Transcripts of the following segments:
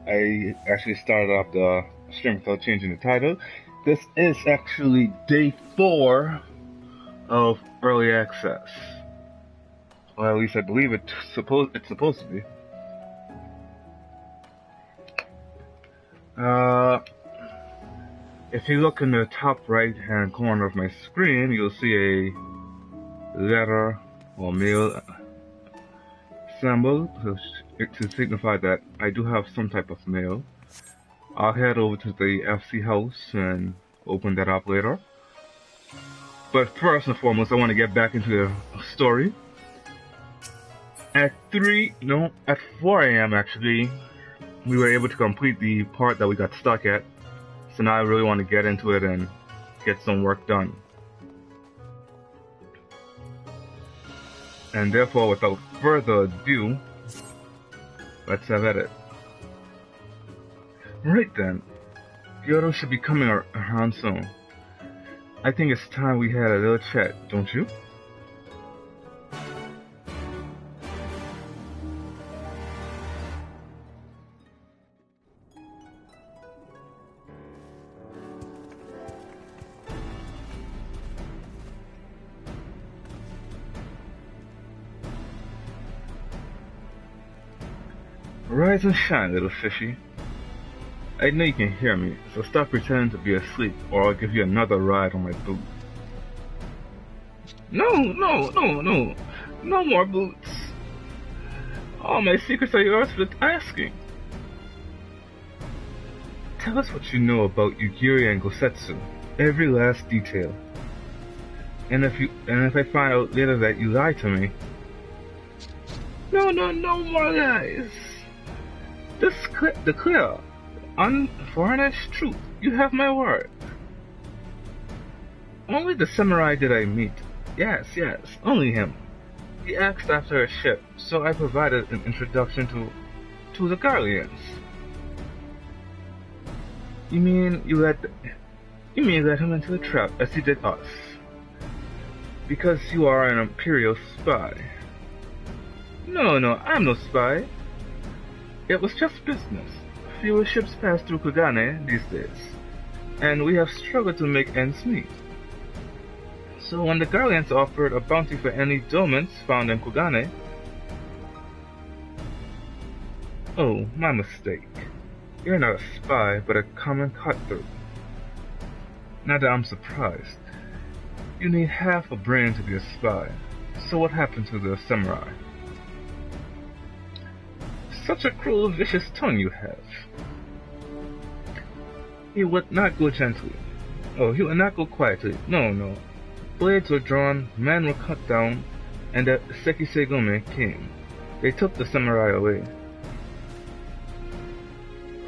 I actually started off the stream without changing the title. This is actually day 4 of early access. Well, at least I believe it's supposed to be. If you look in the top right-hand corner of my screen, you'll see a letter or mail symbol to signify that I do have some type of mail. I'll head over to the FC house and open that up later. But first and foremost, I want to get back into the story. At 4 a.m. actually, we were able to complete the part that we got stuck at. So now I really want to get into it and get some work done. And therefore, without further ado, let's have at it. Right then, Kyoto should be coming around soon. I think it's time we had a little chat, don't you? Rise and shine, little fishy. I know you can hear me, so stop pretending to be asleep, or I'll give you another ride on my boot. No more boots. All my secrets are yours for the asking. Tell us what you know about Yugiri and Gosetsu, every last detail. And if I find out later that you lied to me... No more lies. The clear, unvarnished truth. You have my word. Only the samurai did I meet. Yes, only him. He asked after a ship, so I provided an introduction to the Guardians. You mean you let him into a trap as you did us? Because you are an Imperial spy. No, I'm no spy. It was just business. Fewer ships pass through Kugane these days, and we have struggled to make ends meet. So when the Guardians offered a bounty for any dormants found in Kugane... Oh, my mistake. You're not a spy, but a common cutthroat. Not that I'm surprised. You need half a brain to be a spy. So what happened to the samurai? Such a cruel, vicious tongue you have. He would not go gently. Oh, he would not go quietly. No. Blades were drawn, men were cut down, and the Sekisegome came. They took the samurai away.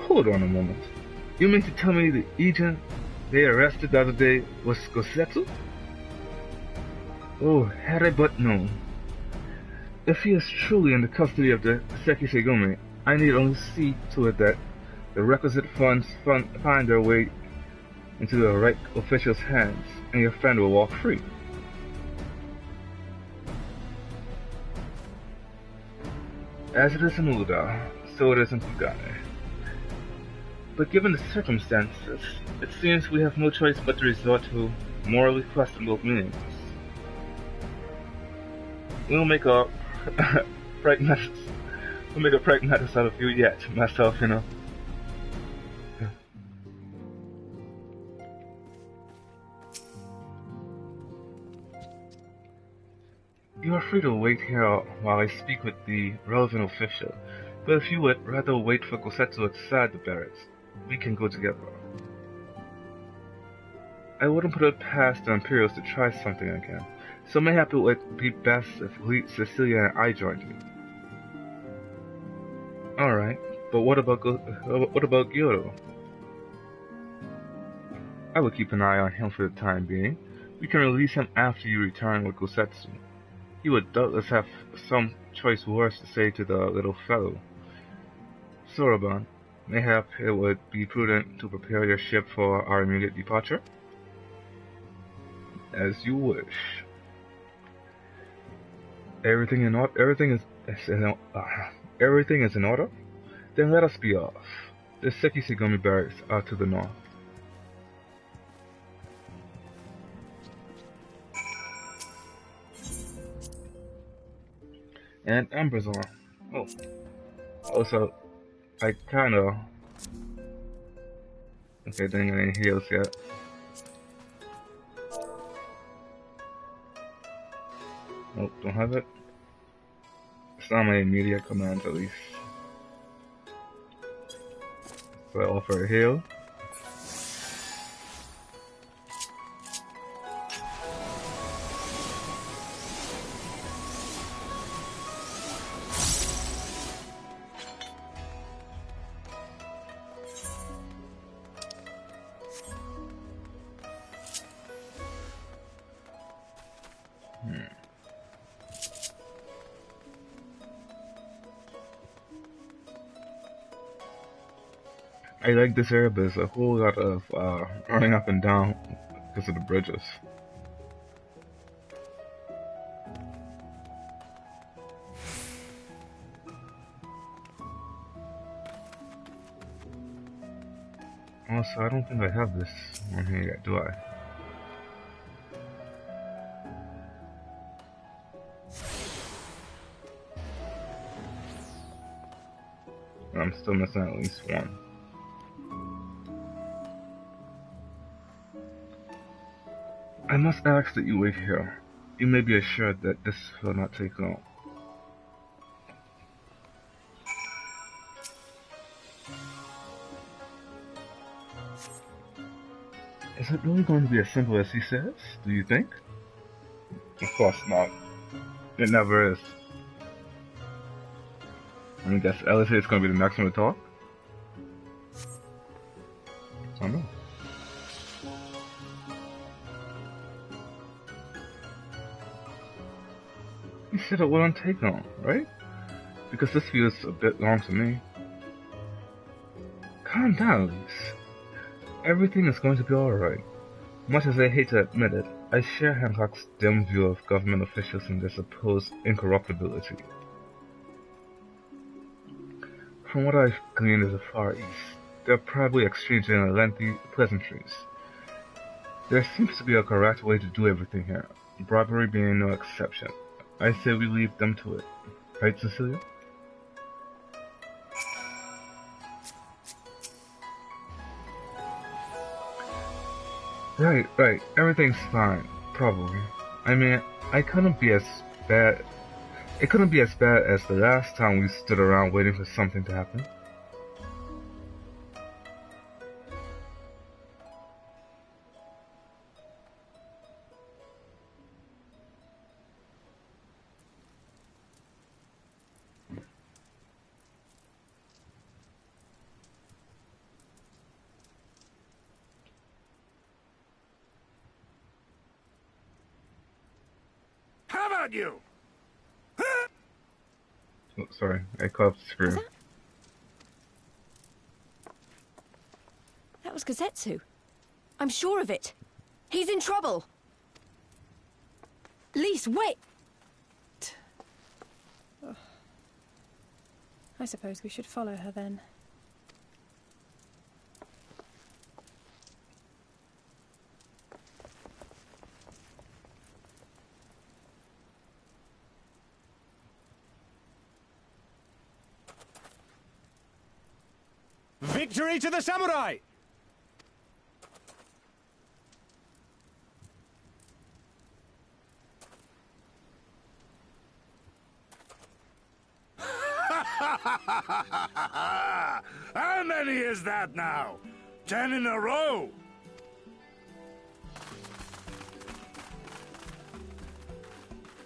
Hold on a moment. You mean to tell me the agent they arrested the other day was Gosetsu? Oh, had I but known. If he is truly in the custody of the Sekisegome, I need only see to it that the requisite funds find their way into the right official's hands, and your friend will walk free. As it is in Uda, so it is in Kugane. But given the circumstances, it seems we have no choice but to resort to morally questionable means. We'll make a pragmatist out of you yet, myself, you know. You are free to wait here while I speak with the relevant official, but if you would rather wait for Gosetsu outside the barracks, we can go together. I wouldn't put it past the Imperials to try something again, so mayhap it would be best if Cecilia and I joined you. Alright, but what about Gyoto? I will keep an eye on him for the time being. We can release him after you return with Gosetsu. He would doubtless have some choice words to say to the little fellow. Soroban, mayhap it would be prudent to prepare your ship for our immediate departure? As you wish. Everything is in order? Then let us be off. The Sekisegami barracks are to the north. And Amber's on. Oh. Also, I kinda... Okay, dang it ain't heals yet. Nope, don't have it. It's not my immediate command at least. So I offer a heal. I like this area, but there's a whole lot of running up and down because of the bridges. Also, I don't think I have this on here yet, do I? I'm still missing at least one. I must ask that you wait here. You may be assured that this will not take long. Is it really going to be as simple as he says, do you think? Of course not. It never is. I guess Ellis is going to be the next one to talk? I don't know. You said it wouldn't take long, right? Because this feels a bit long to me. Calm down, Elise. Everything is going to be alright. Much as I hate to admit it, I share Hancock's dim view of government officials and their supposed incorruptibility. From what I've gleaned of the Far East, they're probably exchanging lengthy pleasantries. There seems to be a correct way to do everything here, bribery being no exception. I say we leave them to it. Right, Cecilia? Right. Everything's fine. Probably. I mean, it couldn't be as bad as the last time we stood around waiting for something to happen. How about you? Oh, sorry, I caught the screen. That was Kazetsu. I'm sure of it. He's in trouble. Lise, wait! I suppose we should follow her then. Victory to the samurai! How many is that now? 10 in a row?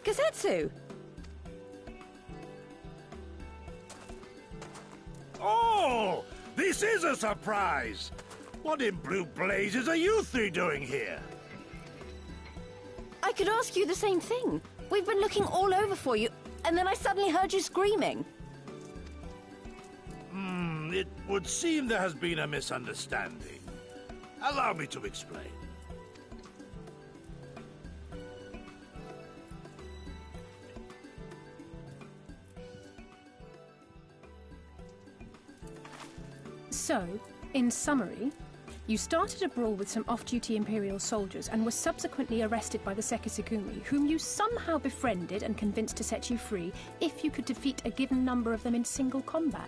Kazetsu! Oh! This is a surprise! What in blue blazes are you three doing here? I could ask you the same thing. We've been looking all over for you, and then I suddenly heard you screaming. It would seem there has been a misunderstanding. Allow me to explain. So, in summary, you started a brawl with some off-duty Imperial soldiers and were subsequently arrested by the Sekisugumi, whom you somehow befriended and convinced to set you free if you could defeat a given number of them in single combat.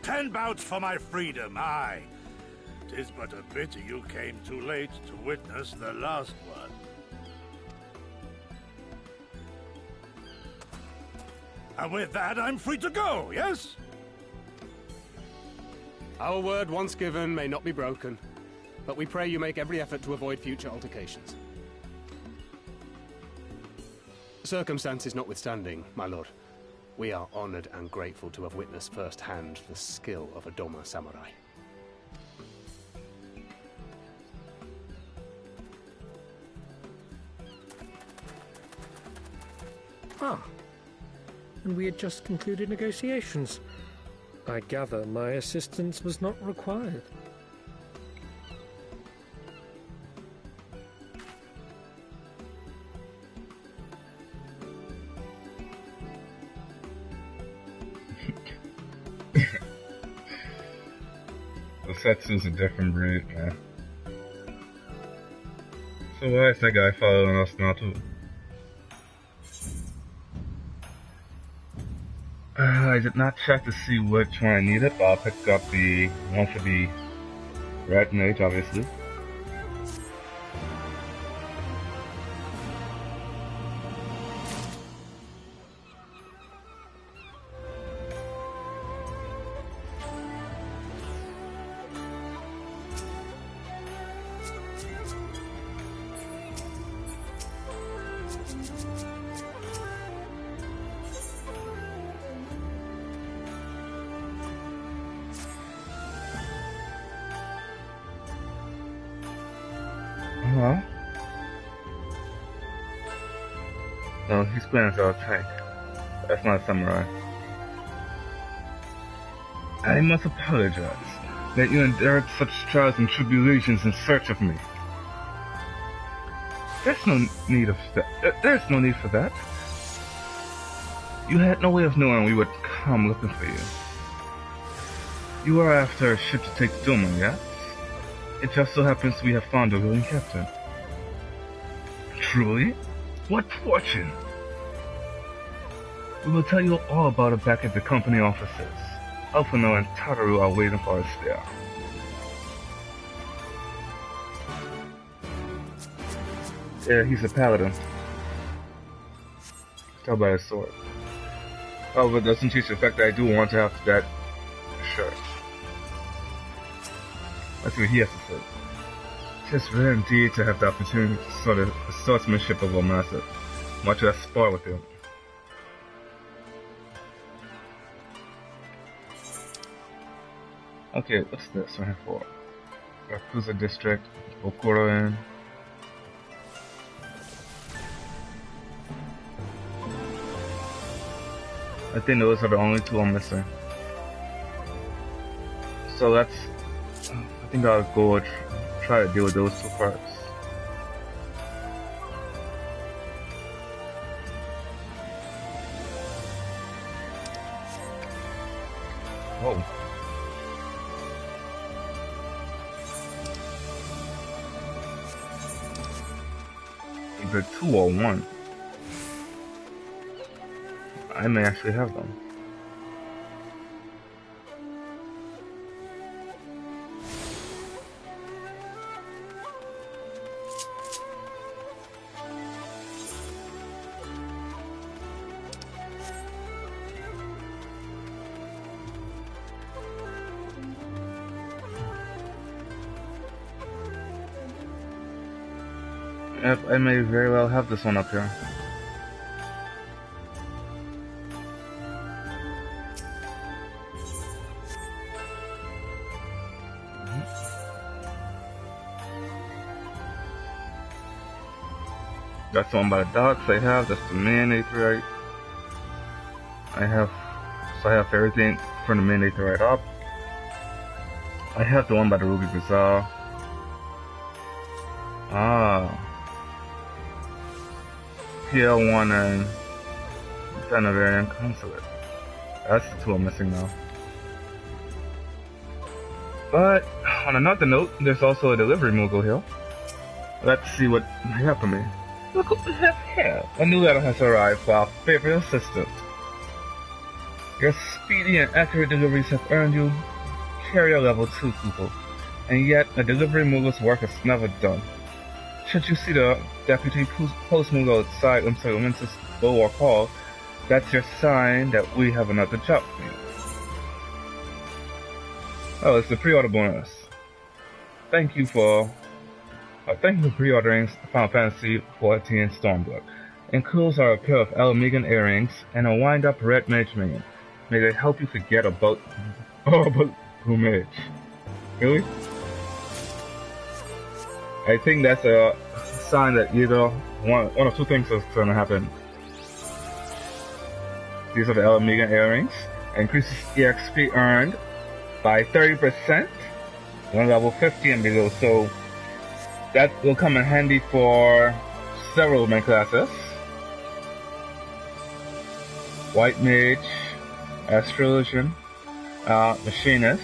10 bouts for my freedom, aye. 'Tis but a pity you came too late to witness the last one. And with that, I'm free to go, yes? Our word once given may not be broken, but we pray you make every effort to avoid future altercations. Circumstances notwithstanding, my lord, we are honored and grateful to have witnessed firsthand the skill of a Doma samurai. Ah, and we had just concluded negotiations. I gather my assistance was not required. The Setsu's a different breed, man. So why is that guy following us now too? I did not check to see which one I needed, but I'll pick up the one for the red mage, obviously. No, he's playing as our tank. That's not a samurai. I must apologize that you endured such trials and tribulations in search of me. There's no need of that. There's no need for that. You had no way of knowing we would come looking for you. You are after a ship to take to Doma, yes? It just so happens we have found a willing captain. Truly? What fortune! We will tell you all about it back at the company offices. Alphano and Tataru are waiting for us there. Yeah, he's a paladin. Tell by his sword. Oh, but doesn't change the fact that I do want to have that shirt. Let's see what he has to say. It's rare indeed to have the opportunity to sort of the swordsmanship of a master, much less spar with him. Okay, what's this right here for? Yakuza District, Okura Inn. I think those are the only two I'm missing. So let's... I think I'll go try to deal with those two parts. Oh. Either 2 or 1. I may actually have them. Yep, I may very well have this one up here. That's the one by the docks I have, that's the main aetherite. I have everything from the main aetherite up. I have the one by the Ruby Bazaar. PL1 and Denivarian Consulate. That's the two I'm missing now. But on another note, there's also a delivery mogul here. Let's see what they have for me. Look what we have here. A new letter has arrived for our favorite assistant. Your speedy and accurate deliveries have earned you carrier level 2 people, and yet a delivery mogul's work is never done. Should you see the deputy post mogul outside Women's Bulwark Hall, that's your sign that we have another job for you. Oh, it's the pre-order bonus. Thank you for pre-ordering Final Fantasy XIV Stormblood. Includes are a pair of Elmegan earrings and a wind-up red mage mane. May they help you forget about Blue Mage. Really? I think that's a sign that either one of two things is going to happen. These are the Elmegan earrings. Increases EXP earned by 30% on level 50 and below. So that will come in handy for several main classes. White Mage, Astrologian, Machinist,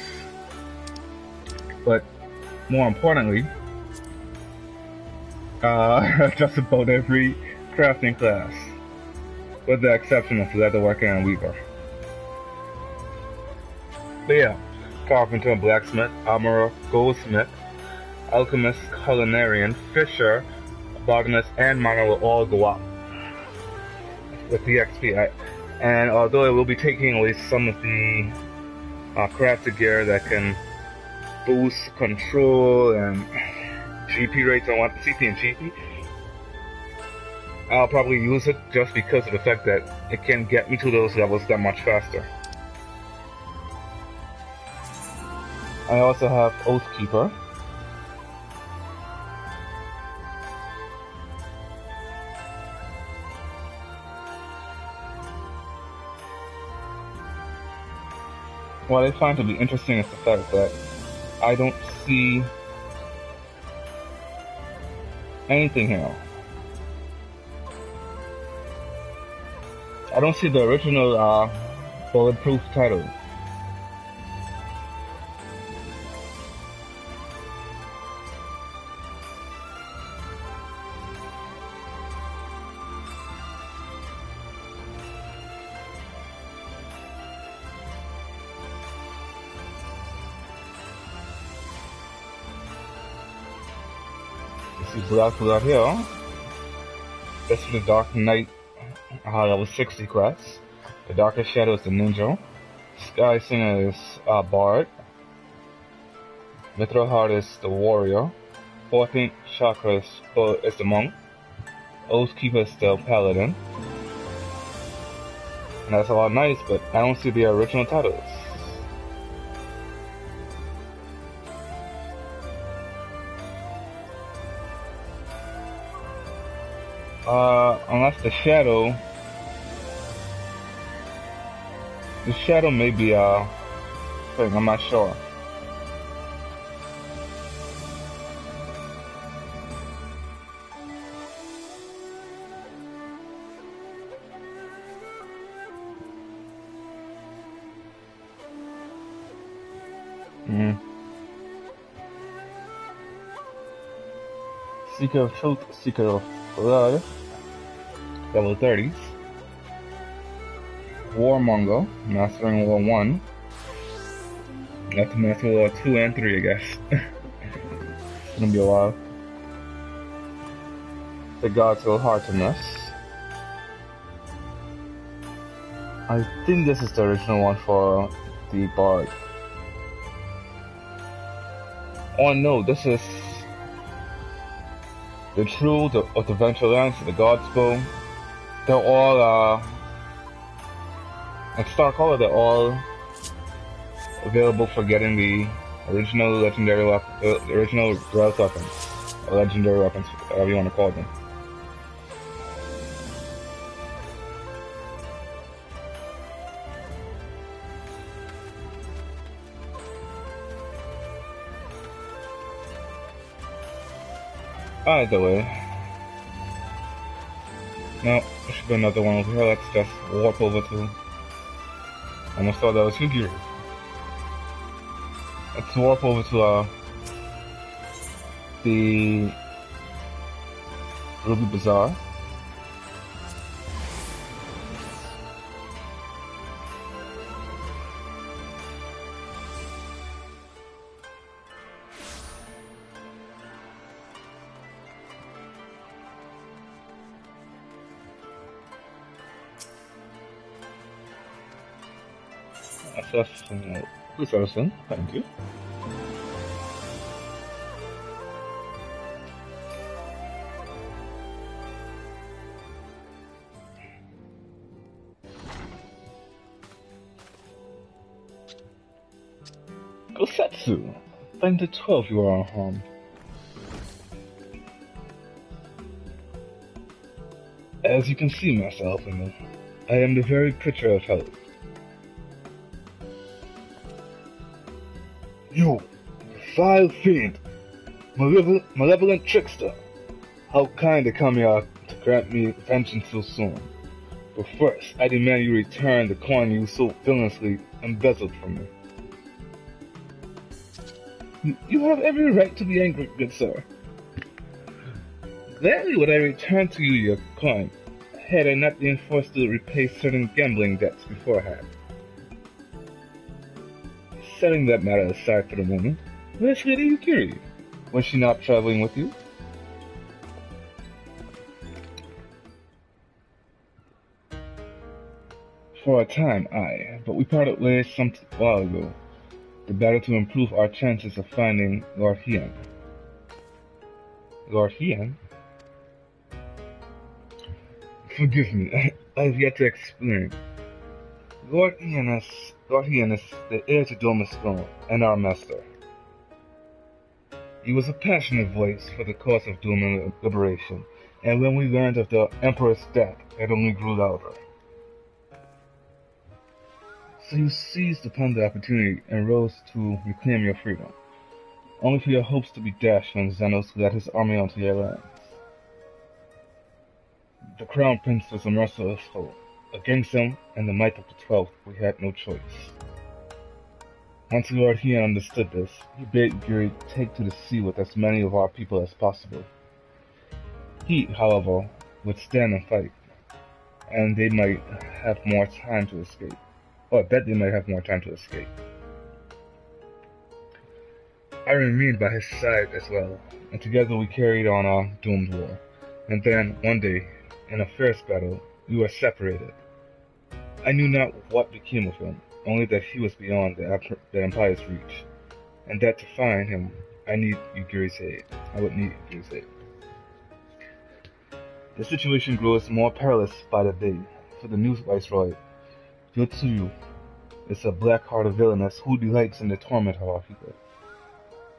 but more importantly, just about every crafting class, with the exception of Leatherworker and Weaver. But yeah, Carpenter, Blacksmith, Armorer, Goldsmith, Alchemist, Culinarian, Fisher, Botanist, and Miner will all go up with the XP. And although it will be taking away some of the crafted gear that can boost control and GP rates on CP and GP, I'll probably use it just because of the fact that it can get me to those levels that much faster. I also have Oathkeeper. What I find to be interesting is the fact that I don't see anything here. I don't see the original bulletproof title. Blackblood here. This is the Dark Knight level 60 quest. The Darkest Shadow is the Ninja. Sky Singer is Bard. Mithril Heart is the Warrior. 14th Chakra is the Monk. Oathkeeper is the Paladin. And that's a lot nice, but I don't see the original titles. Unless the shadow may be a thing, I'm not sure. Seeker of Truth, Seeker of Blood, level 30s. Warmonger, Mastering War 1. You have to master War 2 and 3, I guess. It's gonna be a while. The Gods Will Hearten Us. I think this is the original one for the Bard. Oh no, this is the True of the Venture Lance, the God's Bow. They're all, at Starcaller, they're all available for getting the original legendary the original growth weapons, or legendary weapons, whatever you want to call them. Either way. No, there should be another one over here. Let's just warp over to Almost thought that was Hugiri. Let's warp over to the Ruby Bazaar. Assassin, thank you. Gosetsu, find the 12 you are unharmed. As you can see, Master Alpha, I am the very picture of health. You, vile fiend, malevolent trickster, how kind the Kami are to grant me vengeance so soon. But first, I demand you return the coin you so villainously embezzled from me. You have every right to be angry, good sir. Gladly would I return to you your coin, had I not been forced to repay certain gambling debts beforehand. Setting that matter aside for the moment, where's Lady Yukiri? Was she not traveling with you? For a time, aye, but we parted ways some while ago. The better to improve our chances of finding Lord Hien. Lord Hien? Forgive me, I have yet to explain. Lord Hien is the heir to Doma's throne and our master. He was a passionate voice for the cause of Doma liberation, and when we learned of the Emperor's death, it only grew louder. So you seized upon the opportunity and rose to reclaim your freedom, only for your hopes to be dashed when Xenos led his army onto your lands. The Crown Prince was a merciless foe. Against him and the might of the 12th, we had no choice. Once Lord Hien understood this, he bade Yuri take to the sea with as many of our people as possible. He, however, would stand and fight, and they might have more time to escape. Or I bet they might have more time to escape. I remained by his side as well, and together we carried on our doomed war. And then, one day, in a fierce battle, we were separated. I knew not what became of him, only that he was beyond the Empire's reach, and that to find him, I would need Yukiri's aid. The situation grows more perilous by the day, for the new Viceroy, Yotsuyu, is a black-hearted villainess who delights in the torment of our people.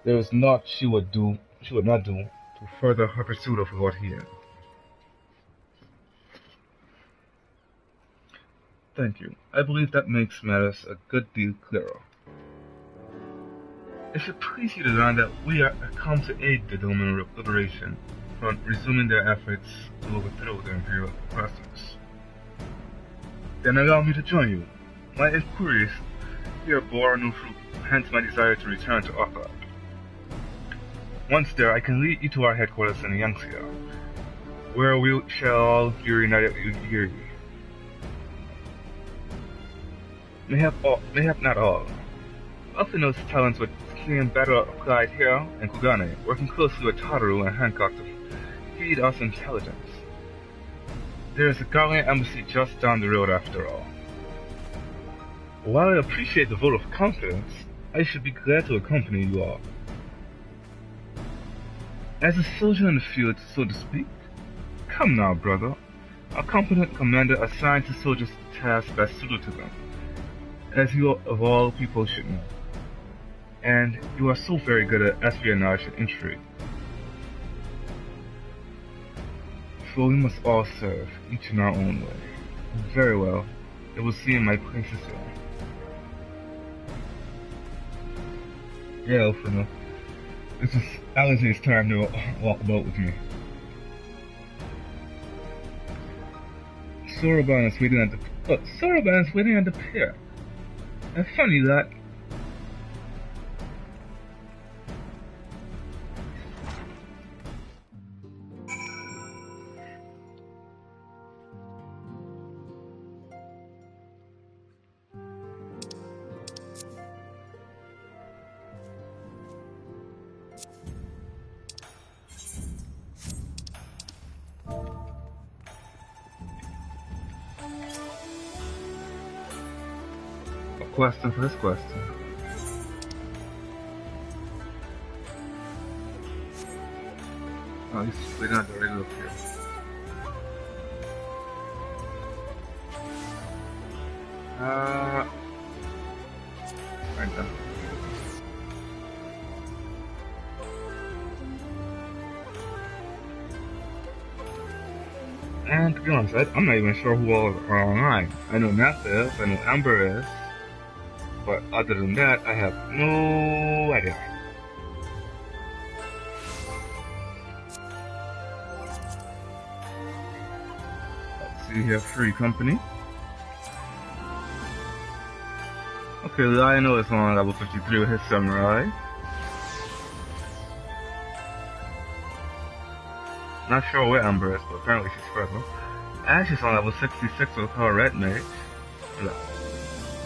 There is naught she would not do to further her pursuit of Lord Hien. Thank you. I believe that makes matters a good deal clearer. It should please you to learn that we are come to aid the Doman Liberation from resuming their efforts to overthrow the Imperial oppressors. Then allow me to join you. My inquiries here bore no fruit, hence my desire to return to Arthur. Once there, I can lead you to our headquarters in Yangtze, where we shall all be reunited with Yuri. Mayhap not all. Alphino's talents would seem better applied here in Kugane, working closely with Tataru and Hancock to feed us intelligence. There is a Guardian embassy just down the road after all. While I appreciate the vote of confidence, I should be glad to accompany you all. As a soldier in the field, so to speak, come now, brother. A competent commander assigns his soldiers tasks best suited to them, as you of all people should know. And you are so very good at espionage and intrigue. So we must all serve, each in our own way. Very well, it will seem my place is here. Yeah, Elfrina. This is Alize's time to walk about with me. Soroban is waiting at the pier. It's funny that question for this question. Oh, we're not already look here. Right then. And to be honest, I'm not even sure who all are online. I know Nat is, I know Amber is. But other than that, I have no idea. Let's see here, free company. Okay, Lionel is on level 53 with his samurai. Not sure where Amber is, but apparently she's further. Ash is on level 66 with her red mage.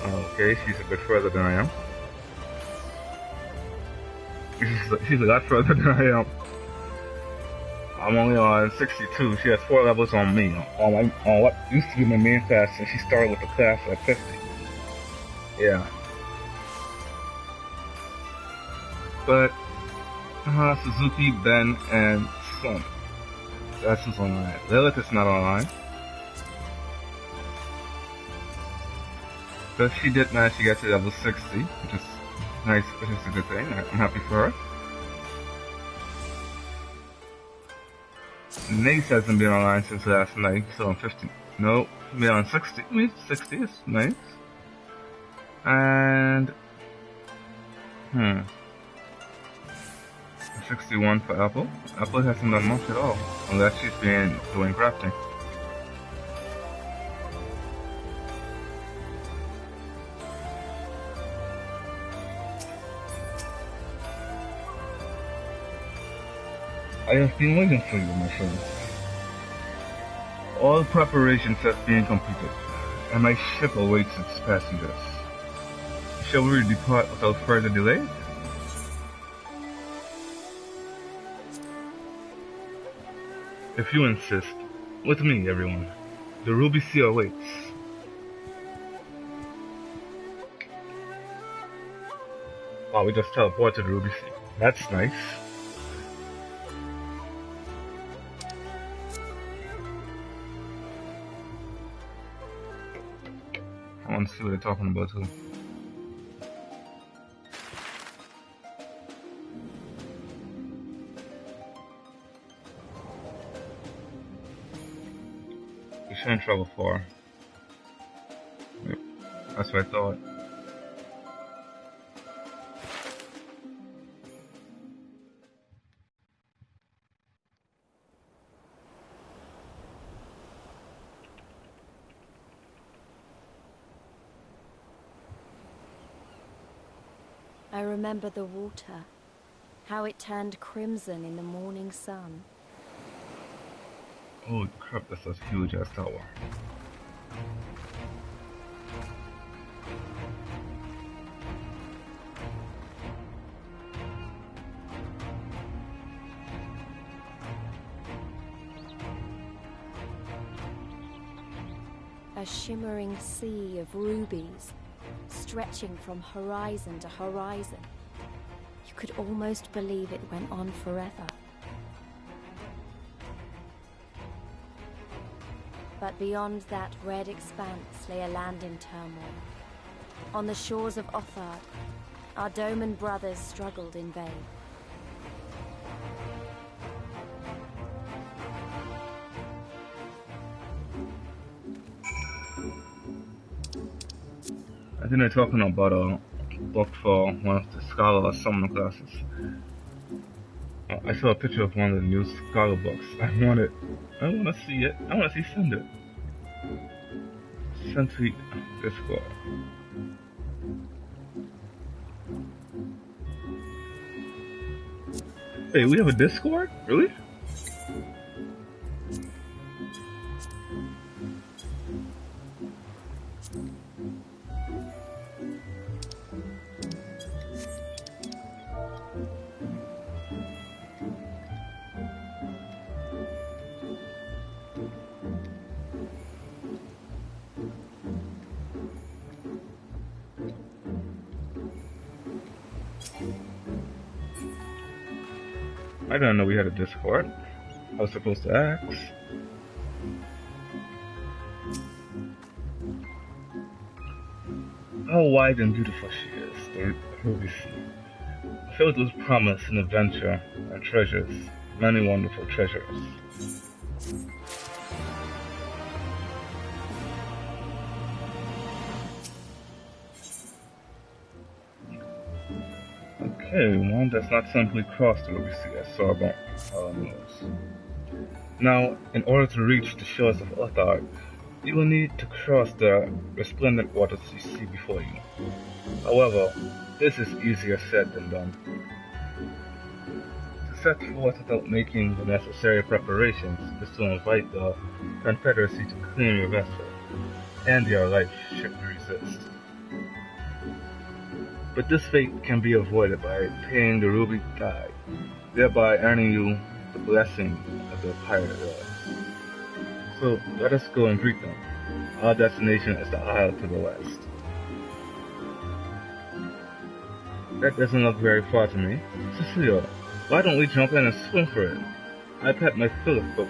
Okay, she's a bit further than I am. She's a lot further than I am. I'm only on 62. She has 4 levels on me. On what used to be my main class, and she started with the class at 50. Yeah. But Suzuki, Ben, and Son. That's who's online. Lilith is not online. But she did manage to get to level 60, which is nice, which is a good thing. I'm happy for her. Nace hasn't been online since last night, so I'm 50. No, she'll be on 60. I mean, 60 is nice. And 61 for Apple. Apple hasn't done much at all, unless she's been doing crafting. I have been waiting for you, my friend. All preparations have been completed, and my ship awaits its passengers. Shall we depart without further delay? If you insist. With me, everyone. The Ruby Sea awaits. Wow, we just teleported to the Ruby Sea. That's nice. I want to see what they're talking about too. You shouldn't travel far. Yep. That's what I thought. I remember the water, how it turned crimson in the morning sun. Oh crap, that's a huge ass tower. A shimmering sea of rubies, stretching from horizon to horizon. You could almost believe it went on forever. But beyond that red expanse lay a land in turmoil. On the shores of Othard, our Doman brothers struggled in vain. I think they're talking about a book for one of the Scholar or Summoner classes. I saw a picture of one of the new Scholar books. I want to see it. I want to see send it. Send to Discord. Hey, we have a Discord? Really? I didn't know we had a Discord. I was supposed to ask. How wide and beautiful she is, the Ruby Sea, filled with promise and adventure and treasures, many wonderful treasures. Okay, one does not simply cross the Ruby Sea, as Sorbonne knows. Now, in order to reach the shores of Othard, you will need to cross the resplendent waters you see before you. However, this is easier said than done. To set forth without making the necessary preparations is to invite the Confederacy to claim your vessel, and your life should you resist. But this fate can be avoided by paying the Ruby Tide, thereby earning you the blessing of the pirate lord. So let us go and greet them. Our destination is the isle to the west. That doesn't look very far to me. Cecile, why don't we jump in and swim for it? I've had my fill of boats.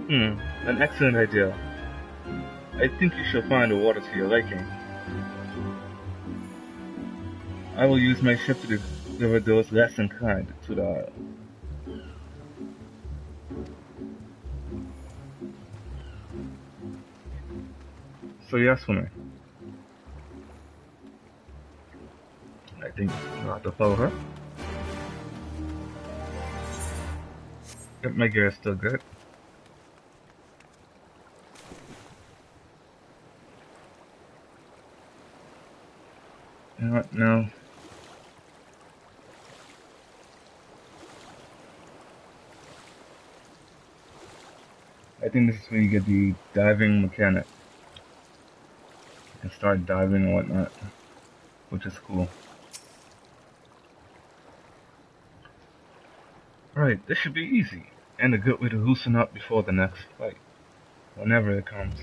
An excellent idea. I think you shall find the water to your liking. I will use my ship to deliver those less inclined to the isle. So yes, woman. I think I'll have to follow her. Yep, my gear is still good. You know what, no. I think this is where you get the diving mechanic. You can start diving and whatnot, which is cool. Alright, this should be easy, and a good way to loosen up before the next fight, whenever it comes.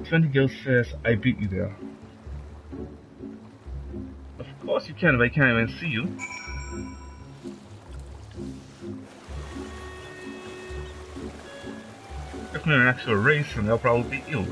20 Gil says, I beat you there. Of course you can if I can't even see you. If we're in an actual race, then I'll probably beat you.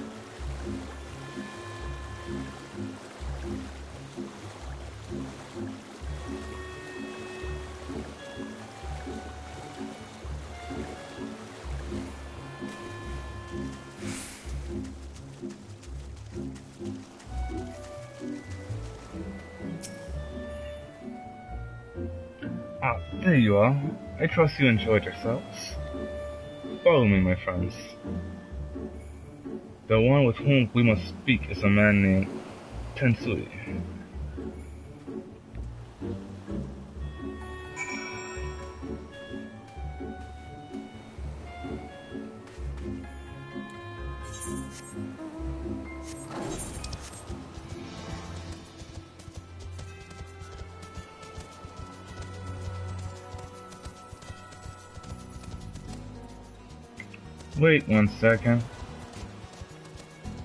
Ah, there you are. I trust you enjoyed yourselves. Follow me, my friends. The one with whom we must speak is a man named Tensui. Wait 1 second.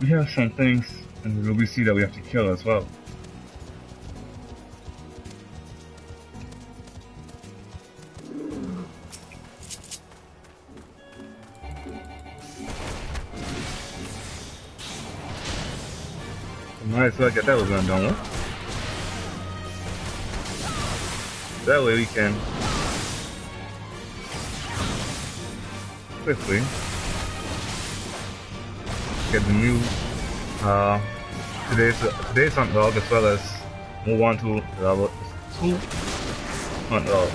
We have some things in the Ruby Sea that we have to kill as well. Might as well get that was done with. That way we can quickly get the new today's hunt log, as well as move on to level 2 hunt logs.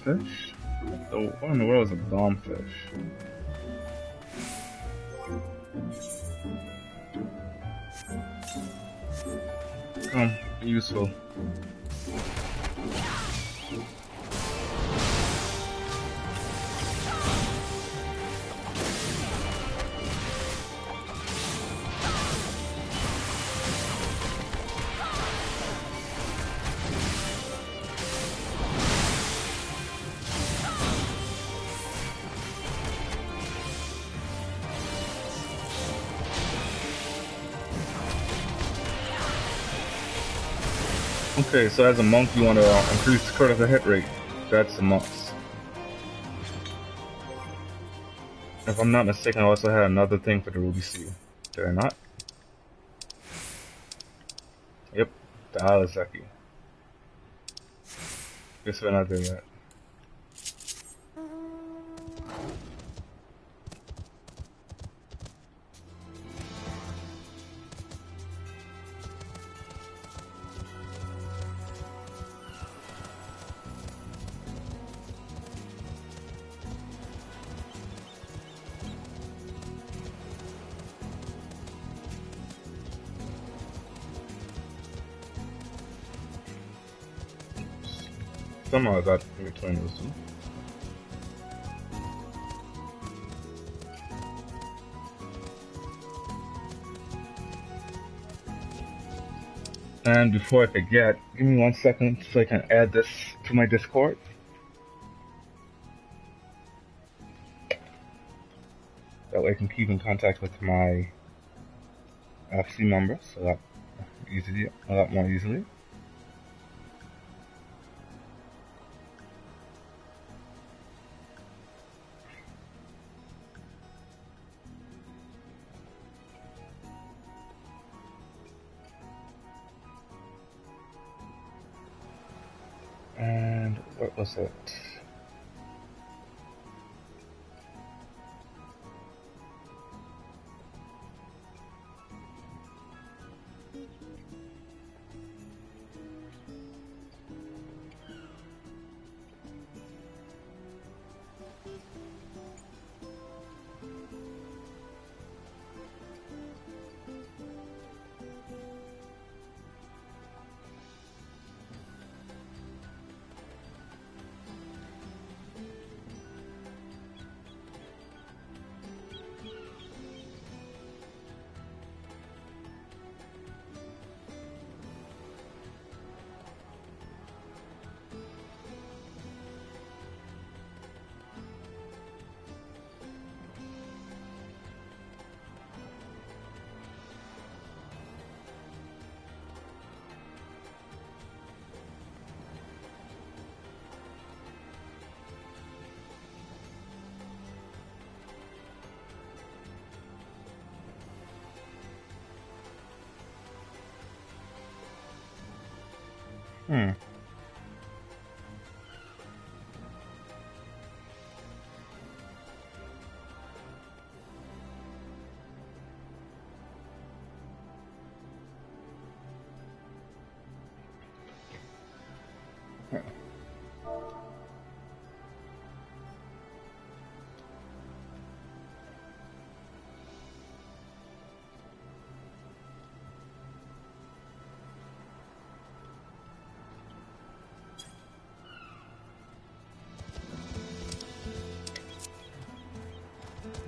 bombfish? What in the world is a bombfish? Be useful. Okay, so as a monk you want to increase the critical hit rate. That's a must. If I'm not mistaken, I also had another thing for the Ruby Seal. Did I not? Yep, the Alizaki. Guess we're not there yet. Somehow I got in between those two. And before I forget, give me 1 second so I can add this to my Discord. That way I can keep in contact with my FC members a lot more easily. And what was it?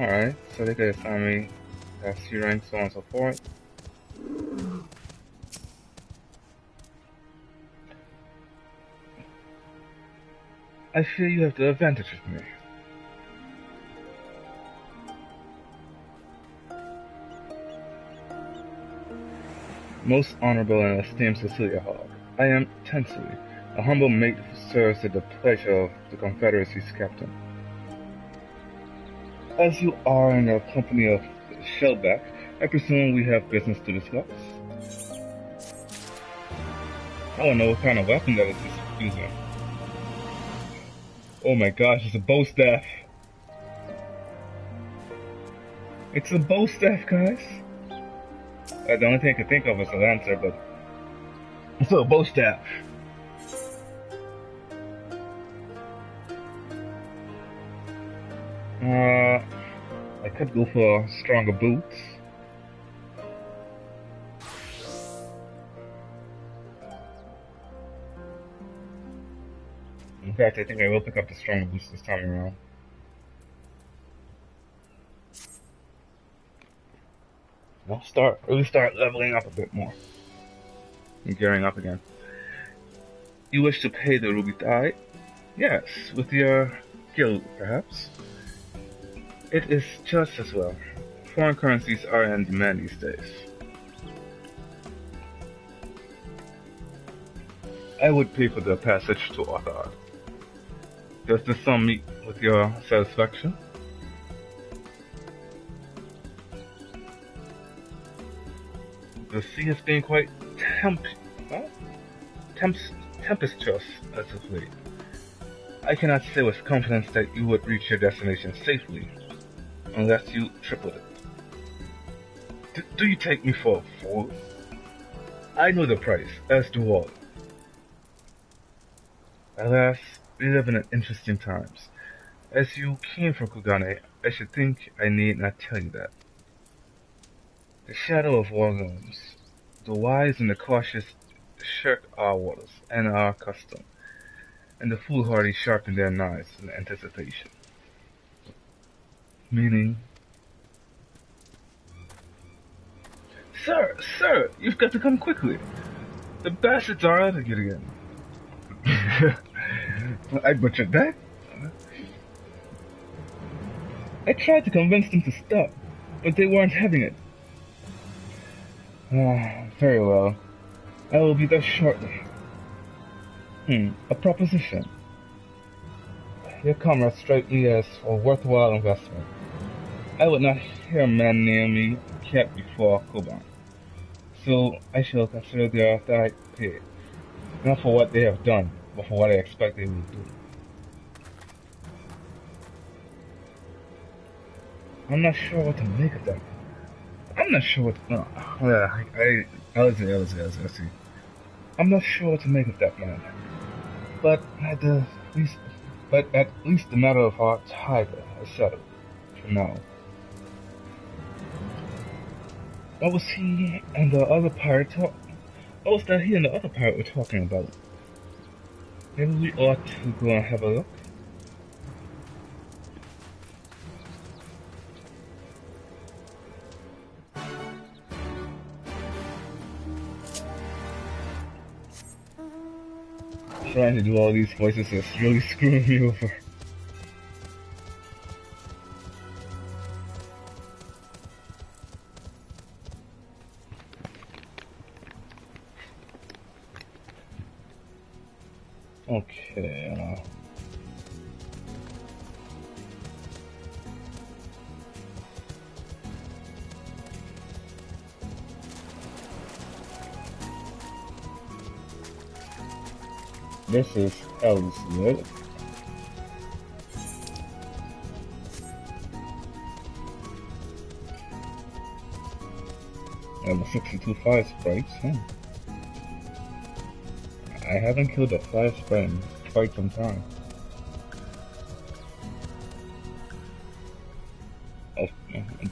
Alright, so they could assign me C rank, so on and so forth. I feel you have the advantage of me. Most honorable and esteemed Cecilia Hogg, I am Tensui, a humble mate who serves at the pleasure of the Confederacy's captain. As you are in the company of Shellback, I presume we have business to discuss. I don't know what kind of weapon that is using. Oh my gosh, it's a bow staff. It's a bow staff, guys. The only thing I can think of is a lancer, but it's a bow staff. I could go for stronger boots. In fact, I think I will pick up the stronger boots this time around. I'll really start leveling up a bit more. And gearing up again. You wish to pay the ruby tithe? Yes, with your guild, perhaps. It is just as well. Foreign currencies are in demand these days. I would pay for the passage to Othard. Does the sum meet with your satisfaction? The sea has been quite tempestuous as of late. I cannot say with confidence that you would reach your destination safely, unless you tripled it. Do you take me for a fool? I know the price, as do all. Alas, we live in interesting times. As you came from Kugane, I should think I need not tell you that. The shadow of war looms. The wise and the cautious shirk our waters and our custom, and the foolhardy sharpen their knives in anticipation. Meaning, Sir, you've got to come quickly. The bastards are out again. I butchered that. I tried to convince them to stop, but they weren't having it. Very well. I will be there shortly. A proposition. Your comrades strike me as a worthwhile investment. I would not hear a man name me kept before Koban. So I shall consider their tithe paid. Not for what they have done, but for what I expect they will do. I'm not sure what to make of that. I'm not sure what. Let's see. I'm not sure what to make of that man. But at least the matter of our tiger is settled for now. What was he and the other pirate talk? What was that he and the other pirate were talking about? Maybe we ought to go and have a look. Trying to do all these voices is really screwing me over. Okay, this is Elliot. And the 62 fire sprites, I haven't killed a fire sprite in quite some time. Oh,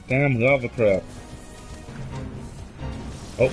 damn lava crab. Oh.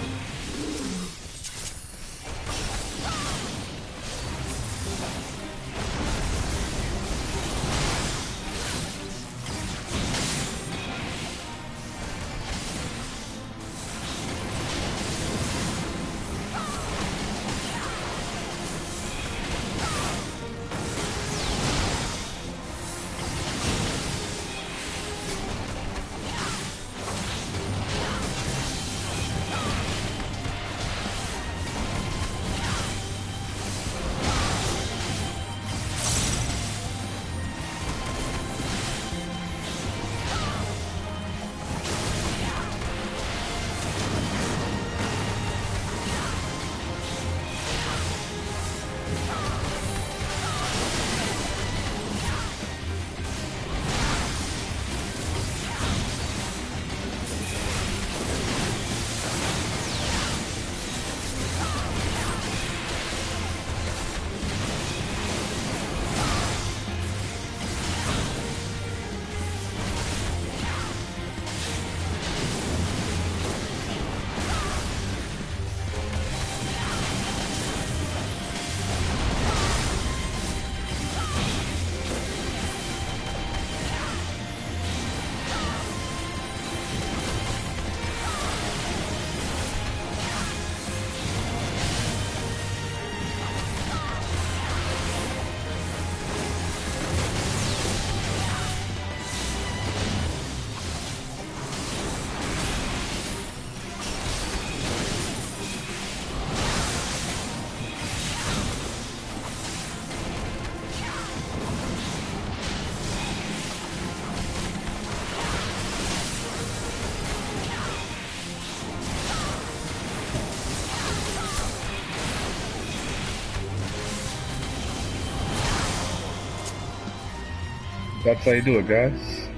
that's how you do it, guys.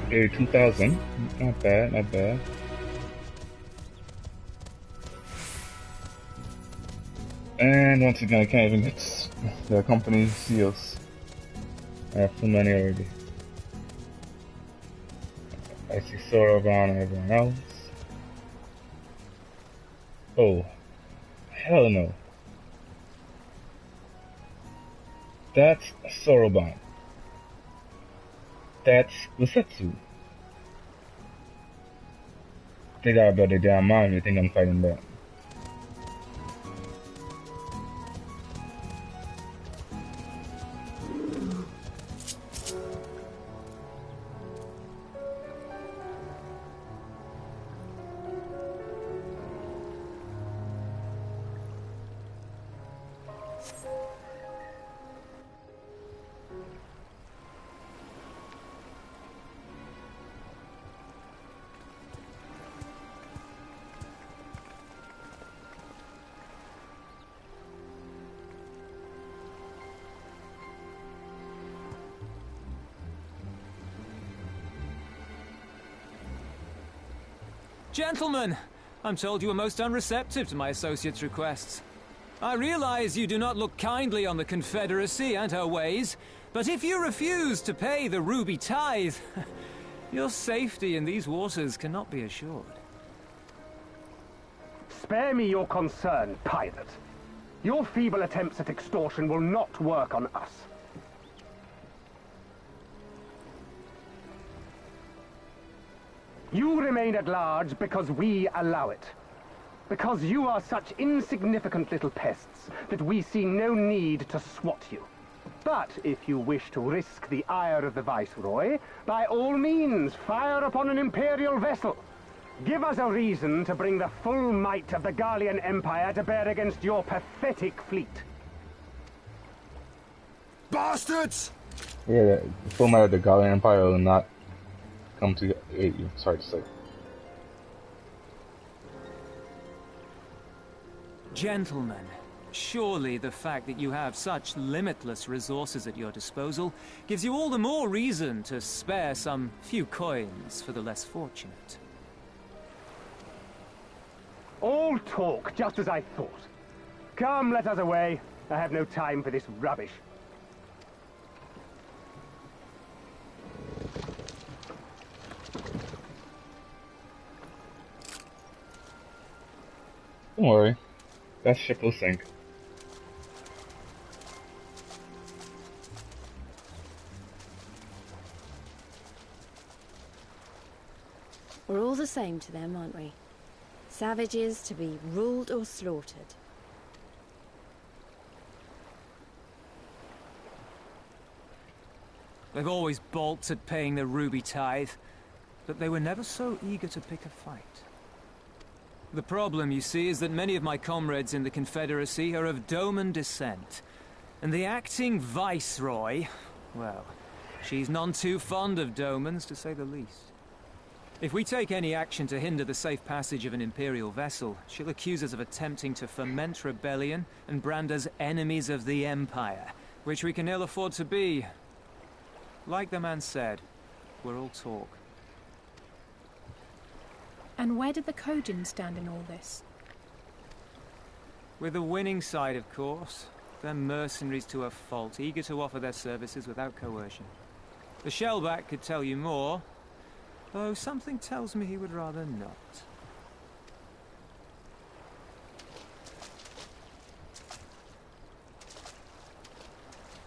A 2000. Not bad, not bad. And once again, I can't even get the company seals. I have too many already. I see Soroban and everyone else. Oh, hell no. That's Soroban. That's Usetsu. They got about their damn mind, they think I'm fighting back. Gentlemen, I'm told you were most unreceptive to my associate's requests. I realize you do not look kindly on the Confederacy and her ways, but if you refuse to pay the ruby tithe, your safety in these waters cannot be assured. Spare me your concern, pirate. Your feeble attempts at extortion will not work on us. You remain at large because we allow it. Because you are such insignificant little pests that we see no need to swat you. But if you wish to risk the ire of the Viceroy, by all means, fire upon an Imperial vessel. Give us a reason to bring the full might of the Gallian Empire to bear against your pathetic fleet. Bastards! Yeah, the full might of the Gallian Empire will not come to aid you, sorry to say. Gentlemen, surely the fact that you have such limitless resources at your disposal gives you all the more reason to spare some few coins for the less fortunate. All talk, just as I thought. Come, let us away. I have no time for this rubbish. Don't worry, that ship will sink. We're all the same to them, aren't we? Savages to be ruled or slaughtered. They've always balked at paying the ruby tithe, but they were never so eager to pick a fight. The problem, you see, is that many of my comrades in the Confederacy are of Doman descent. And the acting Viceroy, well, she's none too fond of Domans, to say the least. If we take any action to hinder the safe passage of an Imperial vessel, she'll accuse us of attempting to foment rebellion and brand us enemies of the Empire, which we can ill afford to be. Like the man said, we're all talk. And where did the Kojin stand in all this? With the winning side, of course. They're mercenaries to a fault, eager to offer their services without coercion. The Shellback could tell you more, though something tells me he would rather not.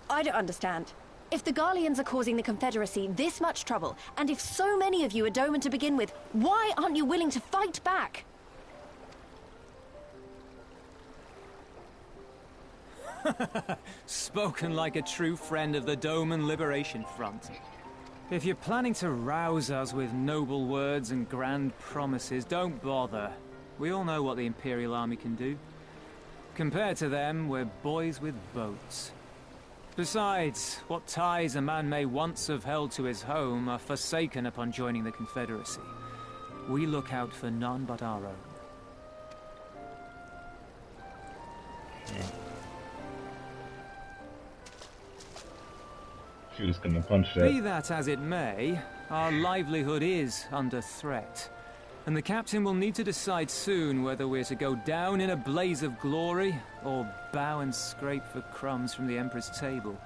I don't understand. If the Garleans are causing the Confederacy this much trouble, and if so many of you are Doman to begin with, why aren't you willing to fight back? Spoken like a true friend of the Doman Liberation Front. If you're planning to rouse us with noble words and grand promises, don't bother. We all know what the Imperial Army can do. Compared to them, we're boys with boats. Besides, what ties a man may once have held to his home are forsaken upon joining the Confederacy. We look out for none but our own. She was gonna punch that. Be that as it may, our livelihood is under threat. And the captain will need to decide soon whether we're to go down in a blaze of glory or bow and scrape for crumbs from the Emperor's table.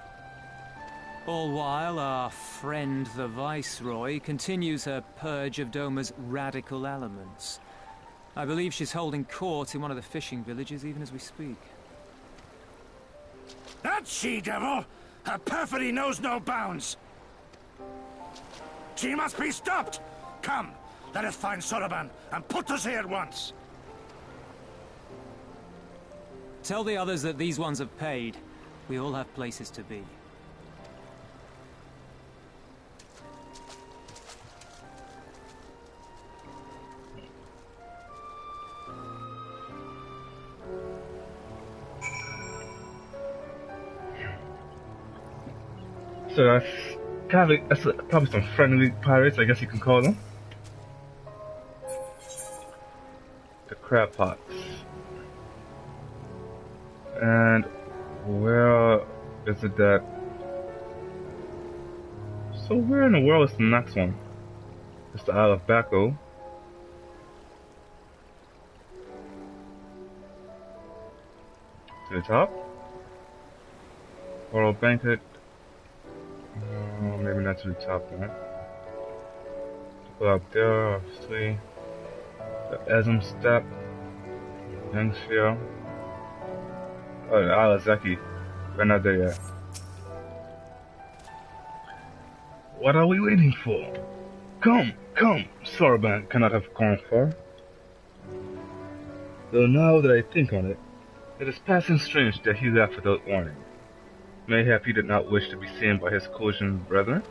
All while our friend the Viceroy continues her purge of Doma's radical elements. I believe she's holding court in one of the fishing villages even as we speak. That she-devil! Her perfidy knows no bounds! She must be stopped! Come, let us find Soroban and put us here at once! Tell the others that these ones have paid. We all have places to be. So that's probably some friendly pirates, I guess you can call them. The crab pots. And where is it that... So where in the world is the next one? It's the Isle of Bacco. To the top? Oral Banquet. Maybe not to the top one. Go up there, obviously. The Esm Step. Youngshire. Oh, the Isle of Zeki. We're not there yet. What are we waiting for? Come, come! Soroban cannot have gone far. Though now that I think on it, it is passing strange that he left without warning. Mayhap he did not wish to be seen by his Kojin brethren.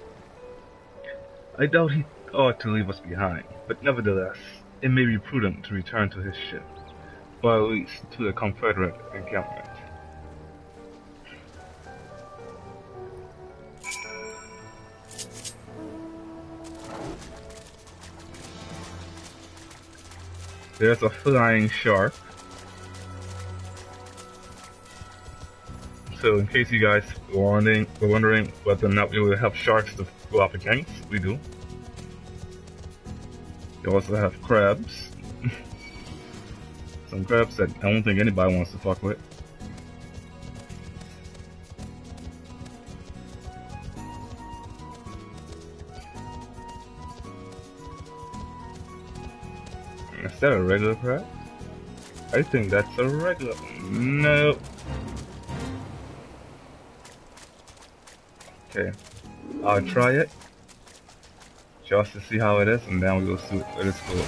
I doubt he ought to leave us behind, but nevertheless, it may be prudent to return to his ship, or at least to the Confederate encampment. There's a flying shark. So in case you guys were wondering whether or not we would have sharks to go up against, we do. We also have crabs. Some crabs that I don't think anybody wants to fuck with. Is that a regular crab? I think that's a regular... No. Okay, I'll try it, just to see how it is, and then we will see where this goes.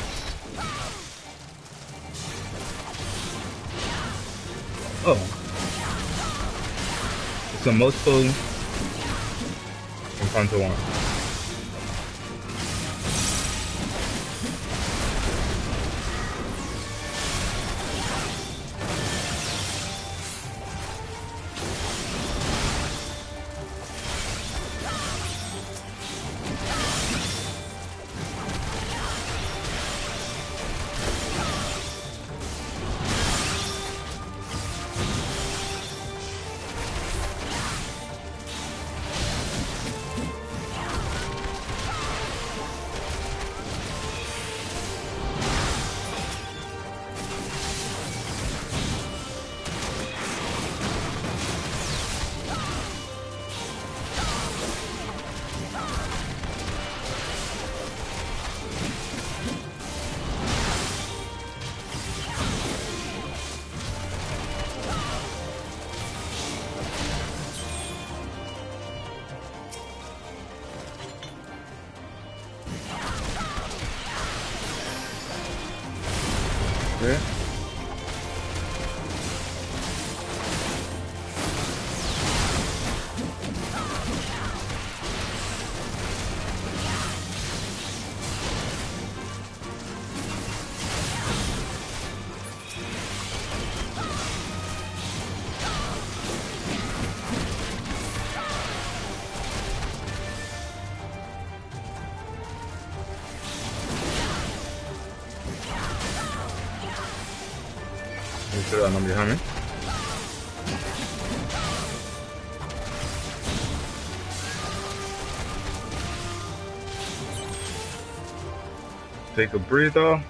Oh, it's a multiple encounter one. Okay. Throw that one behind me. take a breather.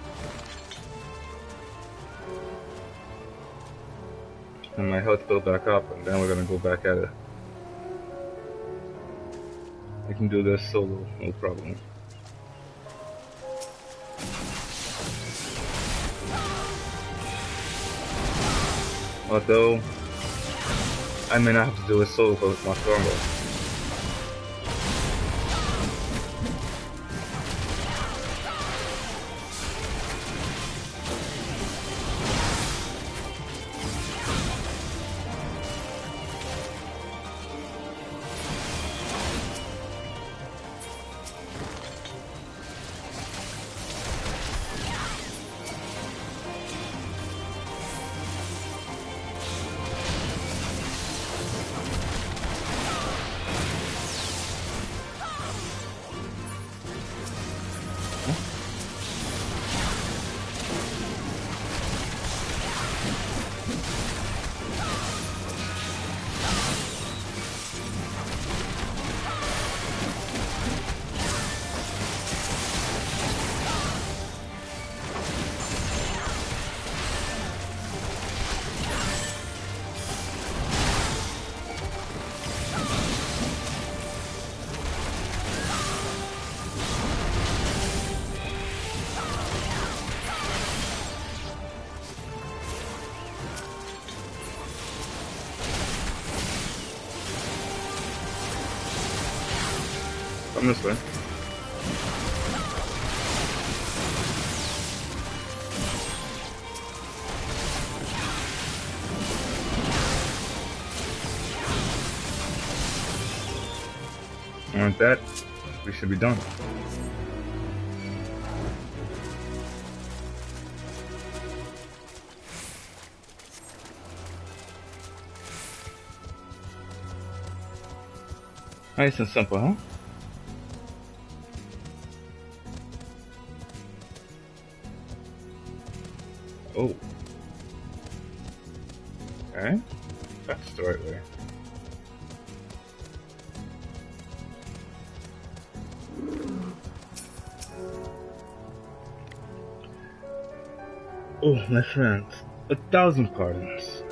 And my health build back up, and then we're gonna go back at it. I can do this solo, no problem. Although, I may not have to do it solo for my Stormbloods. Come this way. And with that, we should be done. Nice and simple, huh? Oh. Okay. That's the right way. Oh, my friends, 1,000 pardons.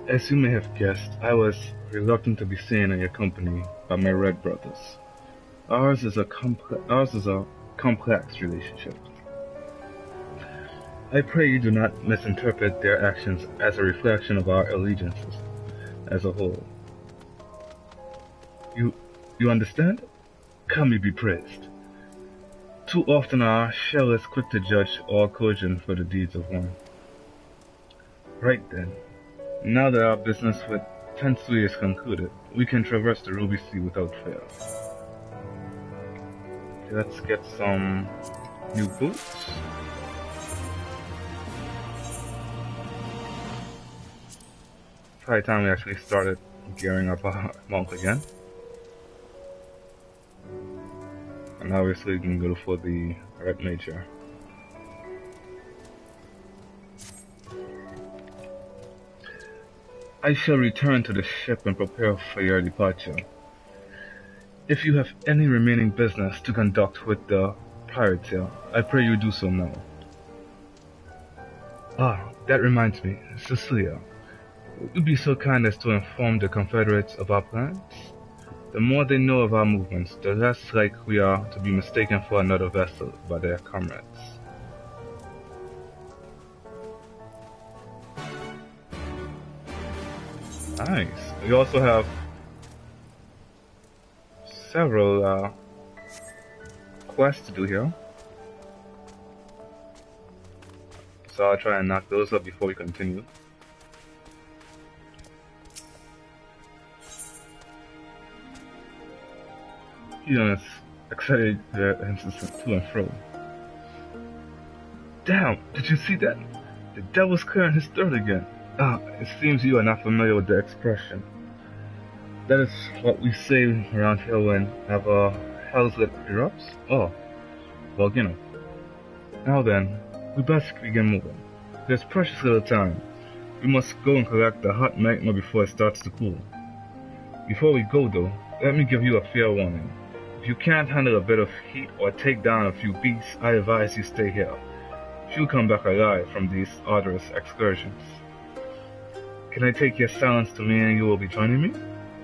As you may have guessed, I was reluctant to be seen in your company by my red brothers. Ours is a complex relationship. I pray you do not misinterpret their actions as a reflection of our allegiances as a whole. You understand? Kami be praised. Too often our shell is quick to judge all cohesion for the deeds of one. Right then, now that our business with Tensui is concluded, we can traverse the Ruby Sea without fail. Okay, let's get some new boots. Probably time we actually started gearing up our monk again. And obviously we can go for the red major. I shall return to the ship and prepare for your departure. If you have any remaining business to conduct with the pirate tail, I pray you do so now. Ah, that reminds me, Cecilia. Would you be so kind as to inform the Confederates of our plans? The more they know of our movements, the less likely we are to be mistaken for another vessel by their comrades. Nice. We also have several quests to do here. So I'll try and knock those up before we continue. He is excited to and fro. Damn, did you see that? The devil's clearing his throat again. Ah, it seems you are not familiar with the expression. That is what we say around here when our hell's lit erupts. Oh, well, you know. Now then, we best begin moving. There's precious little time. We must go and collect the hot magma before it starts to cool. Before we go though, let me give you a fair warning. If you can't handle a bit of heat or take down a few beasts, I advise you stay here. Few come back alive from these arduous excursions. Can I take your silence to mean you will be joining me?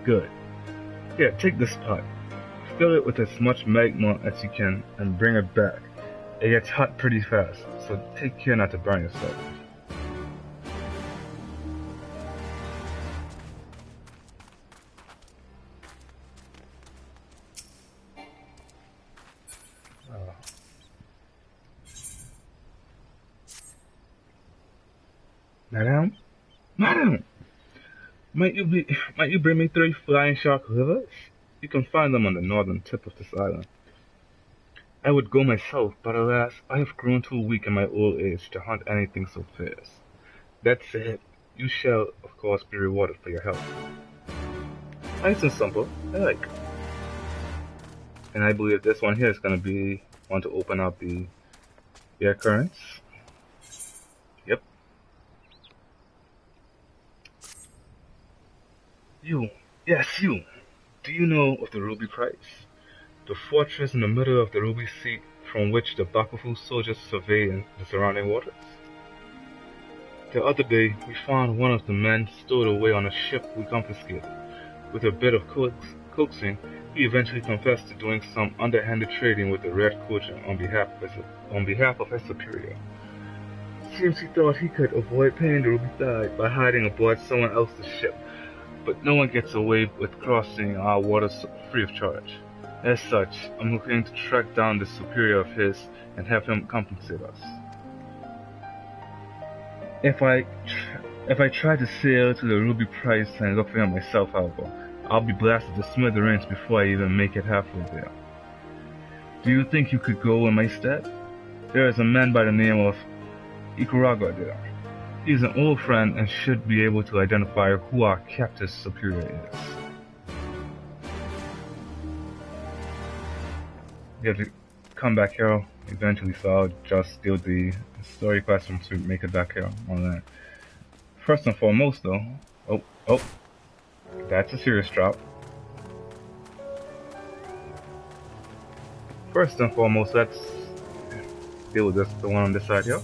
Good. Here, take this pot. Fill it with as much magma as you can and bring it back. It gets hot pretty fast, so take care not to burn yourself. Madam? Madam! Might you bring me 3 flying shark livers? You can find them on the northern tip of this island. I would go myself, but alas, I have grown too weak in my old age to hunt anything so fierce. That said, you shall, of course, be rewarded for your help. Nice and simple, I like. And I believe this one here is going to be one to open up the air currents. Yep. You, yes you, do you know of the Ruby Prize? The fortress in the middle of the Ruby Sea from which the Bakufu soldiers survey the surrounding waters. The other day, we found one of the men stowed away on a ship we confiscated. With a bit of coaxing, he eventually confessed to doing some underhanded trading with the Red Coach on behalf of his superior. Seems he thought he could avoid paying the Ruby Tide by hiding aboard someone else's ship, but no one gets away with crossing our waters free of charge. As such, I'm looking to track down this superior of his and have him compensate us. If I try to sail to the Ruby Prize and look for him myself, however, I'll be blasted to smithereens before I even make it halfway there. Do you think you could go in my stead? There is a man by the name of Icarus there. He's an old friend and should be able to identify who our captive superior is. You have to come back here eventually, so I'll just do the story questions to make it back here on that. First and foremost though, oh, that's a serious drop. First and foremost, let's deal with this, the one on this side here.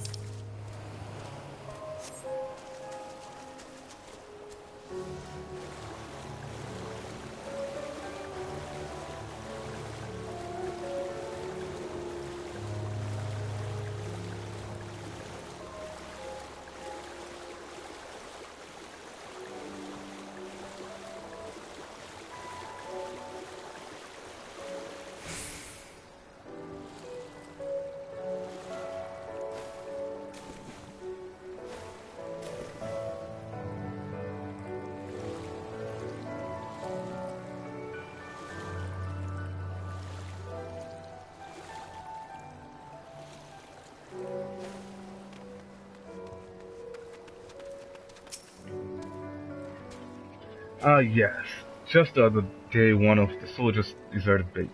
Yes. Just the other day, one of the soldiers deserted base.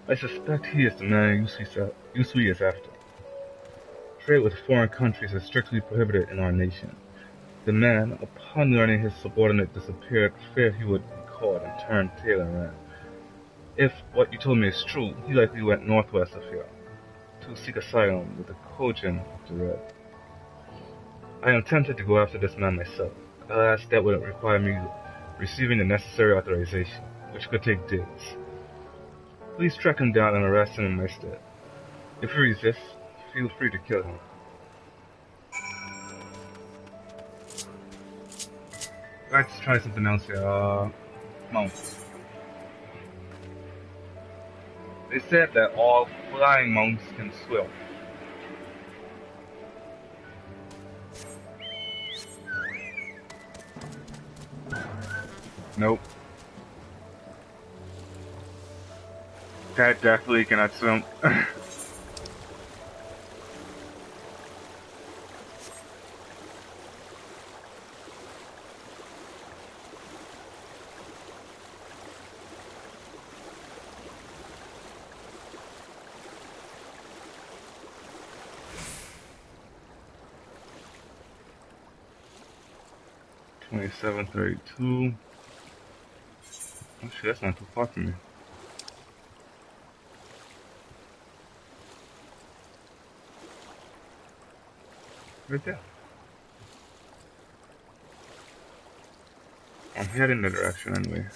I suspect he is the man Yusui is after. Trade with foreign countries is strictly prohibited in our nation. The man, upon learning his subordinate disappeared, feared he would be caught and turned tail and ran. If what you told me is true, he likely went northwest of here, to seek asylum with the Kojin of the Red. I am tempted to go after this man myself. Alas, that would require me receiving the necessary authorization, which could take days. Please track him down and arrest him in my stead. If he resists, feel free to kill him. Let's try something else here. Mounts. They said that all flying mounts can swim. Nope. That definitely cannot swim. $27.32. Actually, that's not too far from me. Right there. I'm heading the direction anyway.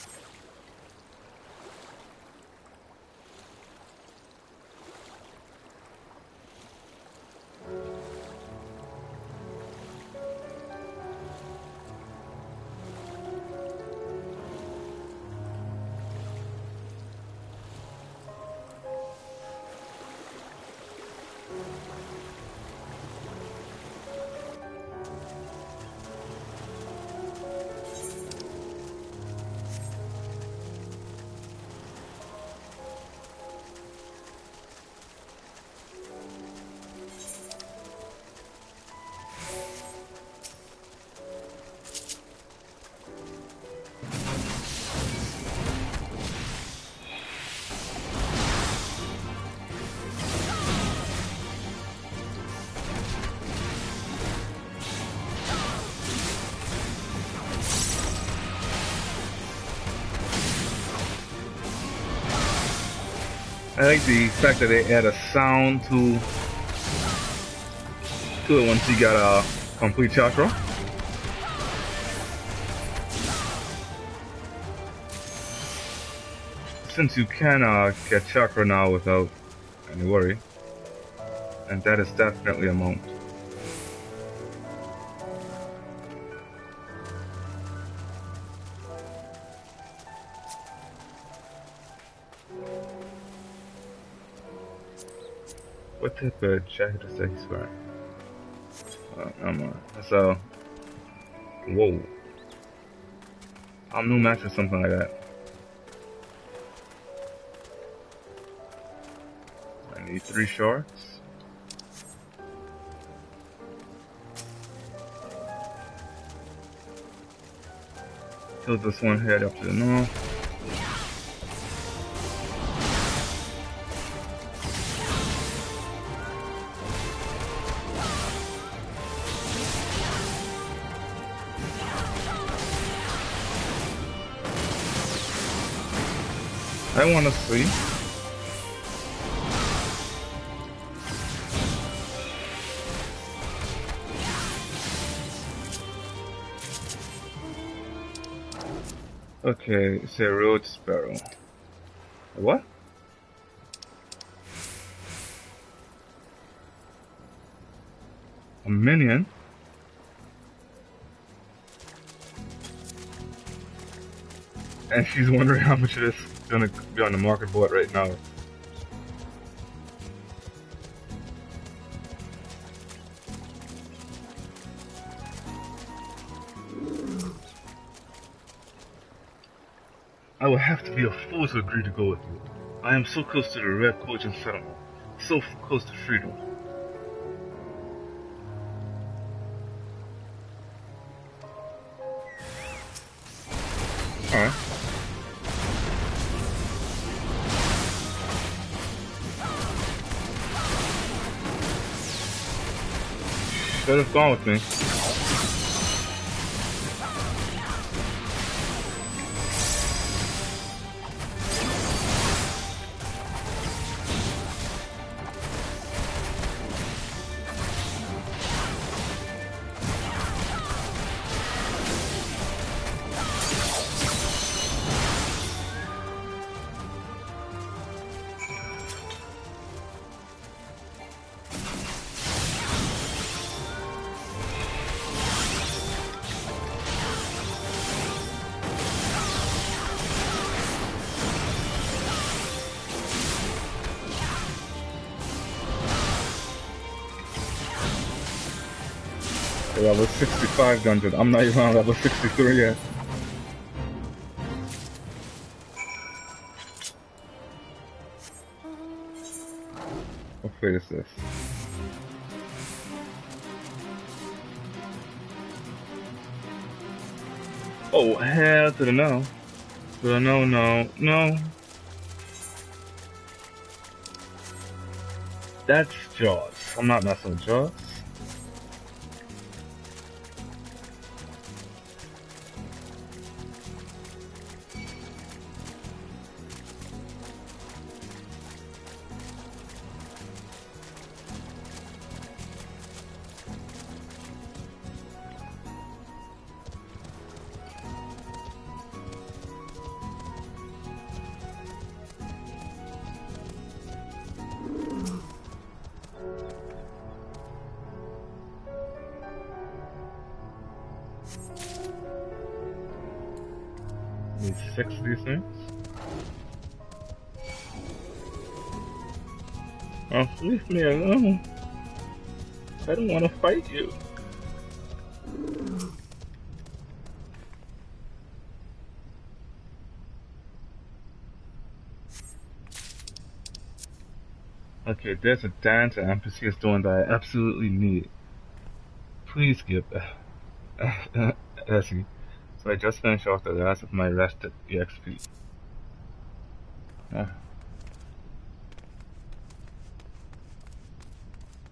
I like the fact that they add a sound to it once you got a complete chakra. Since you can get chakra now without any worry, and that is definitely a mount. What type of jacket is that he's wearing? So, whoa. I'm new match or something like that. I need 3 shorts. Tilt this one head up to the north. I want to see. Okay, it's a road sparrow. What? A minion? And she's wondering how much it is gonna be on the market board right now. I would have to be a fool to agree to go with you. I am so close to the Red Coach and settlement, so close to freedom. Alright. Should have gone with me. Level 65 dungeon. I'm not even on level 63 yet. What fate is this? Oh, hell to the no. To the no, no, no. That's Jaws. I'm not messing with Jaws. Need 6 of these things. Oh, leave me alone. I don't want to fight you. Okay, there's a dance an NPC is doing that I absolutely need. Please give Essie. So I just finished off the last of my rested EXP.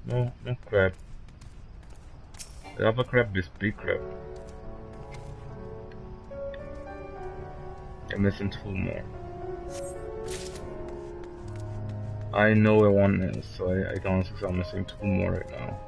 No crab. The other crab is big crab. I'm missing 2 more. I know where one is, so I don't think I'm missing 2 more right now.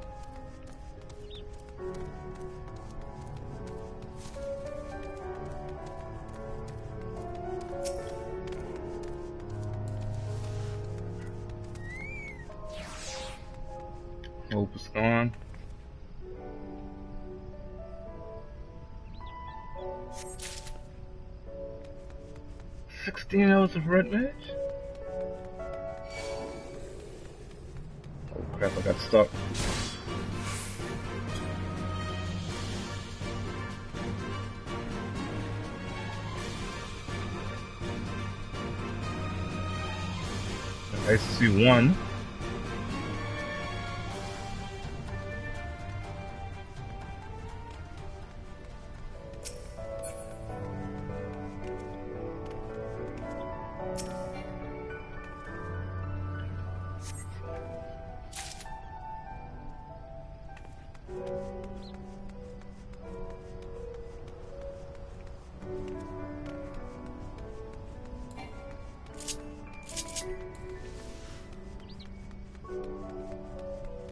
Hope is gone. $16 of red mage? Oh crap, I got stuck. I see one.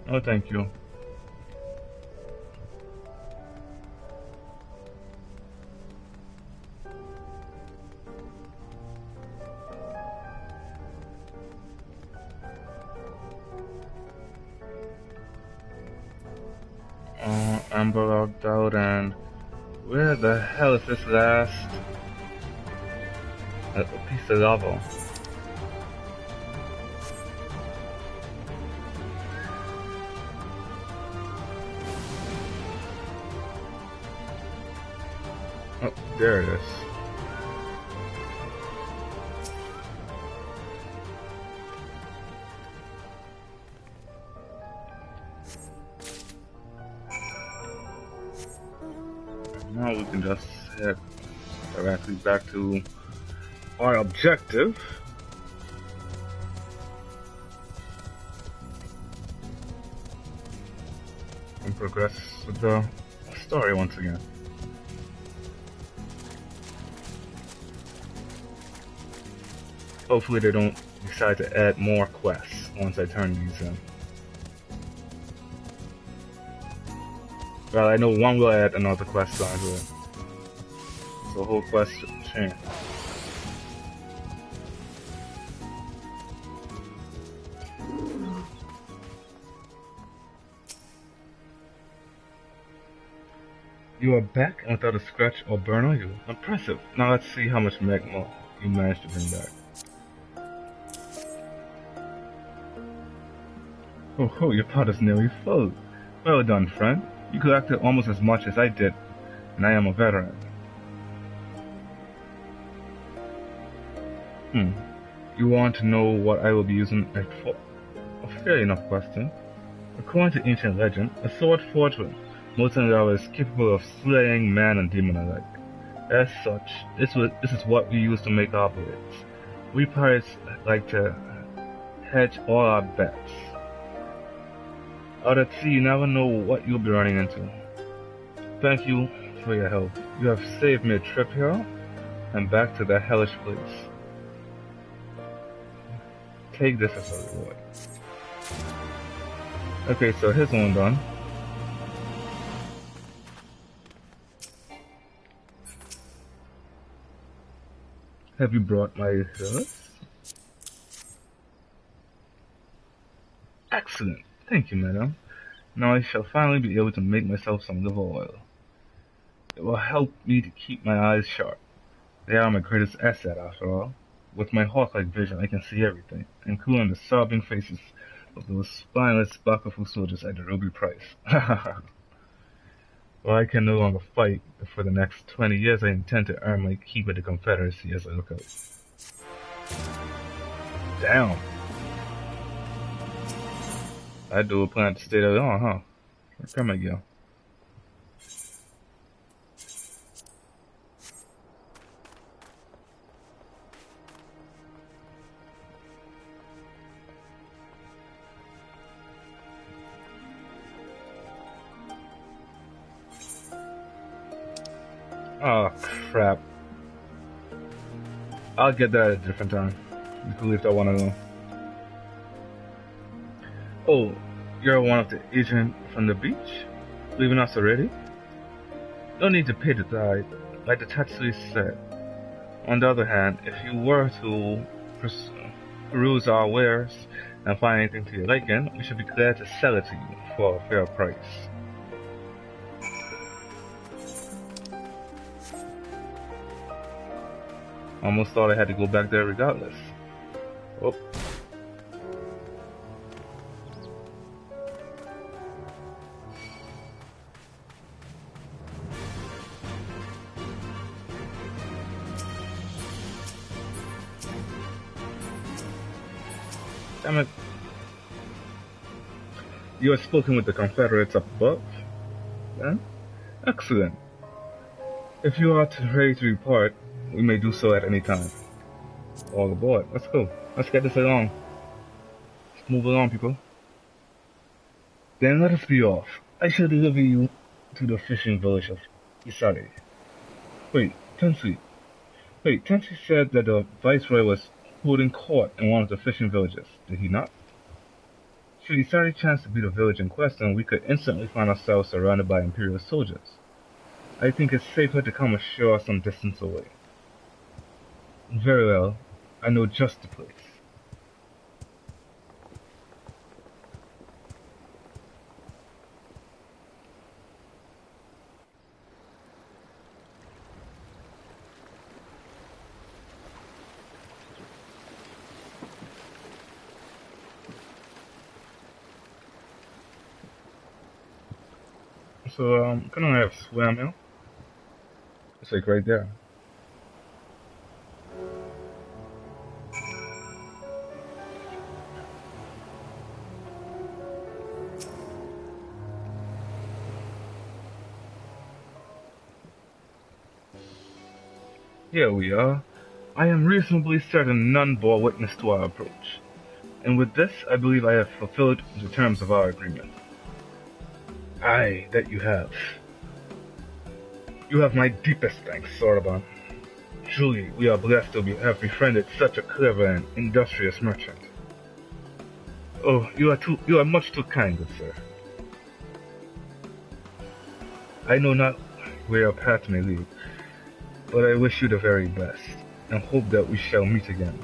Oh, thank you. Amber logged out, and where the hell is this last piece of lava? Oh, there it is. Now we can just head directly back to our objective. And progress with the story once again. Hopefully they don't decide to add more quests once I turn these in. Well, I know one will add another quest line to it. So the whole quest should change. You are back and without a scratch or burn on you. Impressive. Now let's see how much magma you managed to bring back. Oh, your pot is nearly full. Well done, friend. You collected almost as much as I did, and I am a veteran. You want to know what I will be using it for? A fair enough question. According to ancient legend, a sword forged molten lava is capable of slaying man and demon alike. As such, this is what we use to make our blades. We pirates like to hedge all our bets. Out at sea, you never know what you'll be running into. Thank you for your help. You have saved me a trip here and back to that hellish place. Take this as a reward. Okay, so here's one done. Have you brought my healers? Excellent. Thank you, madam. Now I shall finally be able to make myself some liver oil. It will help me to keep my eyes sharp. They are my greatest asset, after all. With my hawk-like vision, I can see everything, including the sobbing faces of those spineless Bakufu soldiers at the Ruby Price. Well, I can no longer fight, but for the next 20 years I intend to earn my keep at the Confederacy as a lookout. Damn! I do plan to stay there long, huh? Where can I go? Oh, crap. I'll get that at a different time. You can leave that one alone. Oh, you're one of the agents from the beach? Leaving us already? No need to pay the tithe, like the Tatsui said. On the other hand, if you were to peruse our wares and find anything to your liking, we should be glad to sell it to you for a fair price. Almost thought I had to go back there regardless. Oh. Damn it. You have spoken with the Confederates up above? Then? Excellent. If you are ready to report, we may do so at any time. All aboard. Let's go. Let's get this along. Let's move along, people. Then let us be off. I shall deliver you to the fishing village of Isari. Wait, Tensui said that the Viceroy was holding court in one of the fishing villages, did he not? Should Isari chance to be the village in question, we could instantly find ourselves surrounded by Imperial soldiers. I think it's safer to come ashore some distance away. Very well, I know just the place. So, can I have swam here? It's like right there. Here we are. I am reasonably certain none bore witness to our approach. And with this, I believe I have fulfilled the terms of our agreement. Aye, that you have. You have my deepest thanks, Soraban. Truly, we are blessed to have befriended such a clever and industrious merchant. Oh, you are much too kind, good sir. I know not where our path may lead, but I wish you the very best, and hope that we shall meet again.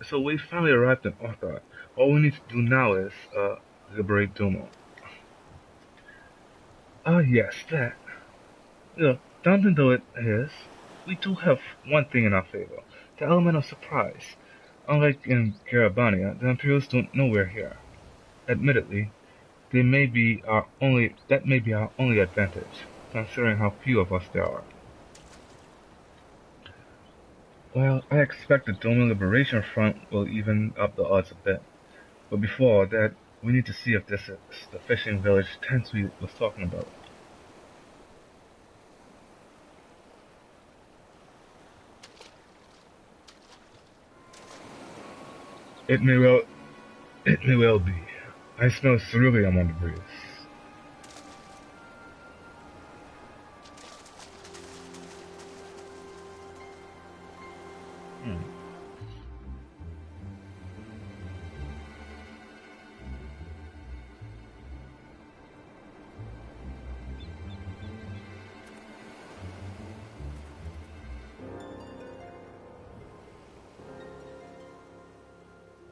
So we finally arrived in Othar. All we need to do now is, liberate Domo. Ah yes, that. Daunting though it is, we do have one thing in our favor. The element of surprise. Unlike in Garabania, the Imperials don't know we're here. Admittedly, that may be our only advantage, considering how few of us there are. Well, I expect the Doma Liberation Front will even up the odds a bit. But before all that, we need to see if this is the fishing village Tensui was talking about. It may well be. I smell ceruleum on the breeze.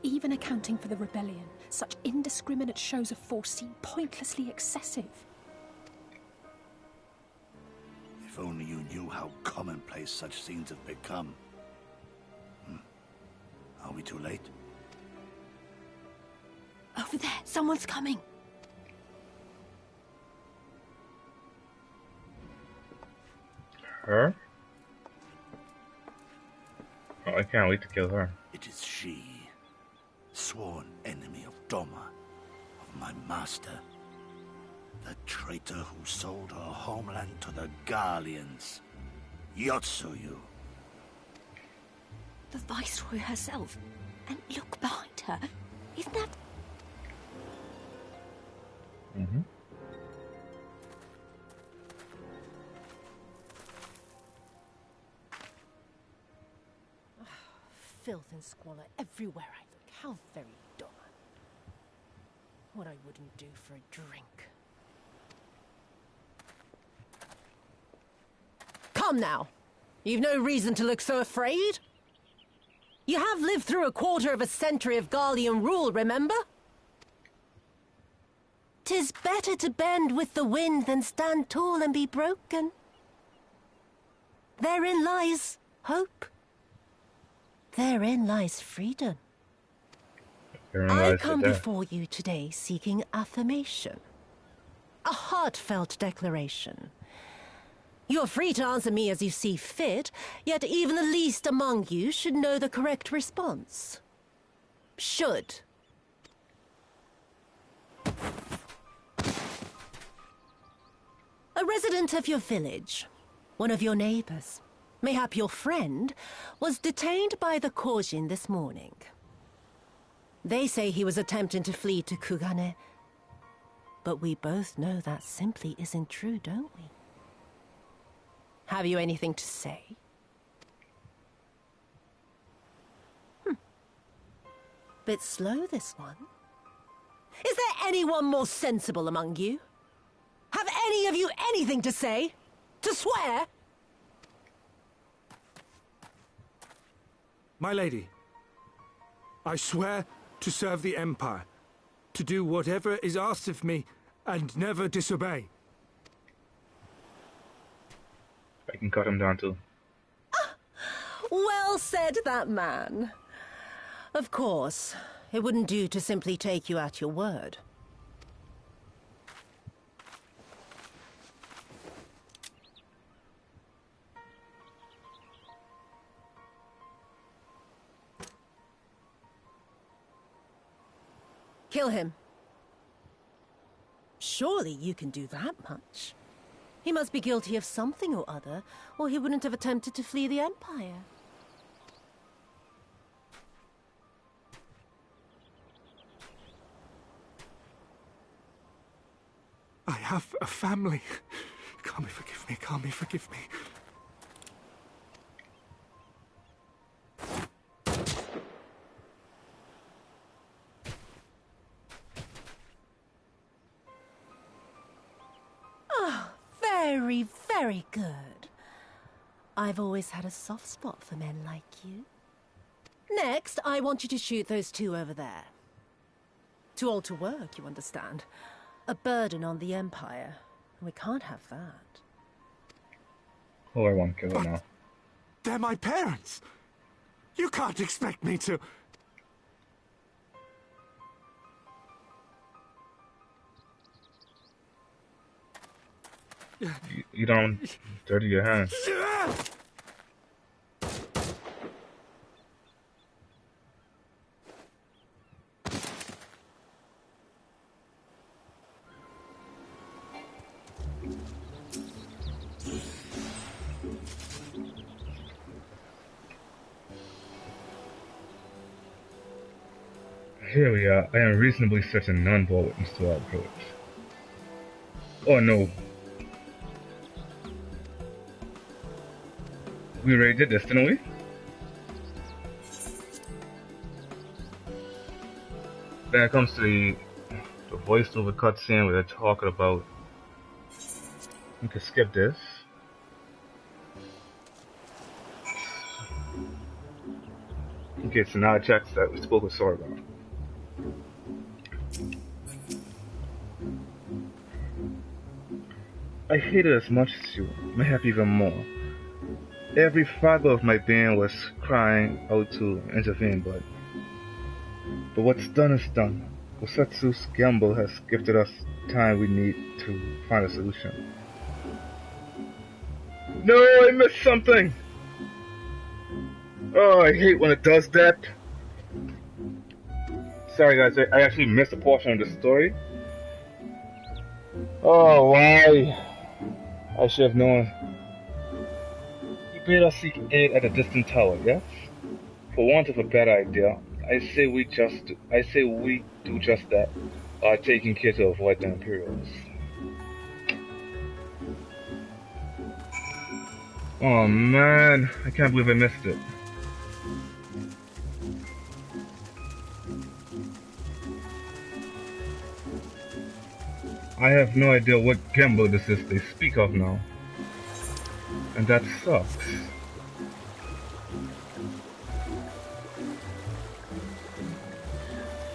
even accounting for the rebellion, such indiscriminate shows of force seem pointlessly excessive. If only you knew how commonplace such scenes have become. Are we too late? Over there, someone's coming. Her? Oh, I can't wait to kill her. It is she, sworn enemy of Doma, of my master. The traitor who sold her homeland to the Garleans. Yotsuyu. The Viceroy herself. And look behind her. Isn't that... Mm-hmm. Filth and squalor everywhere I look. How very Doma. What I wouldn't do for a drink. Come now. You've no reason to look so afraid. You have lived through a quarter of a century of Garlean rule, remember? 'Tis better to bend with the wind than stand tall and be broken. Therein lies hope. Therein lies freedom. I come before you today seeking affirmation. A heartfelt declaration. You're free to answer me as you see fit, yet even the least among you should know the correct response. Should. A resident of your village, one of your neighbors, mayhap your friend, was detained by the Kojin this morning. They say he was attempting to flee to Kugane, but we both know that simply isn't true, don't we? Have you anything to say? Bit slow, this one. Is there anyone more sensible among you? Have any of you anything to say? To swear? My lady, I swear to serve the Empire, to do whatever is asked of me, and never disobey. I can cut him down too. Well said, that man. Of course, it wouldn't do to simply take you at your word. Kill him. Surely you can do that much. He must be guilty of something or other, or he wouldn't have attempted to flee the Empire. I have a family. Kami, forgive me. Kami, forgive me. Very, very good. I've always had a soft spot for men like you. Next, I want you to shoot those two over there. Too old to work, you understand. A burden on the Empire. We can't have that. Oh, I want to kill him now. They're my parents. You can't expect me to... You don't dirty your hands. Here we are. I am reasonably certain none bore witness to our approach. Oh no. We already did this, didn't we? Then it comes to the voiceover cutscene where they're talking about... We can skip this. duplicates and objects that we spoke with Sora about. I hate it as much as you, mayhap even more. Every fiber of my being was crying out to intervene, but what's done is done. Osetsu's gamble has gifted us time we need to find a solution. No, I missed something! Oh, I hate when it does that. Sorry guys, I actually missed a portion of the story. Oh, why? I should have known. You bade us seek aid at a distant tower, yes? For want of a better idea, I say we do just that, taking care to avoid the Imperials. Oh man, I can't believe I missed it. I have no idea what gamble this is they speak of now. And that sucks.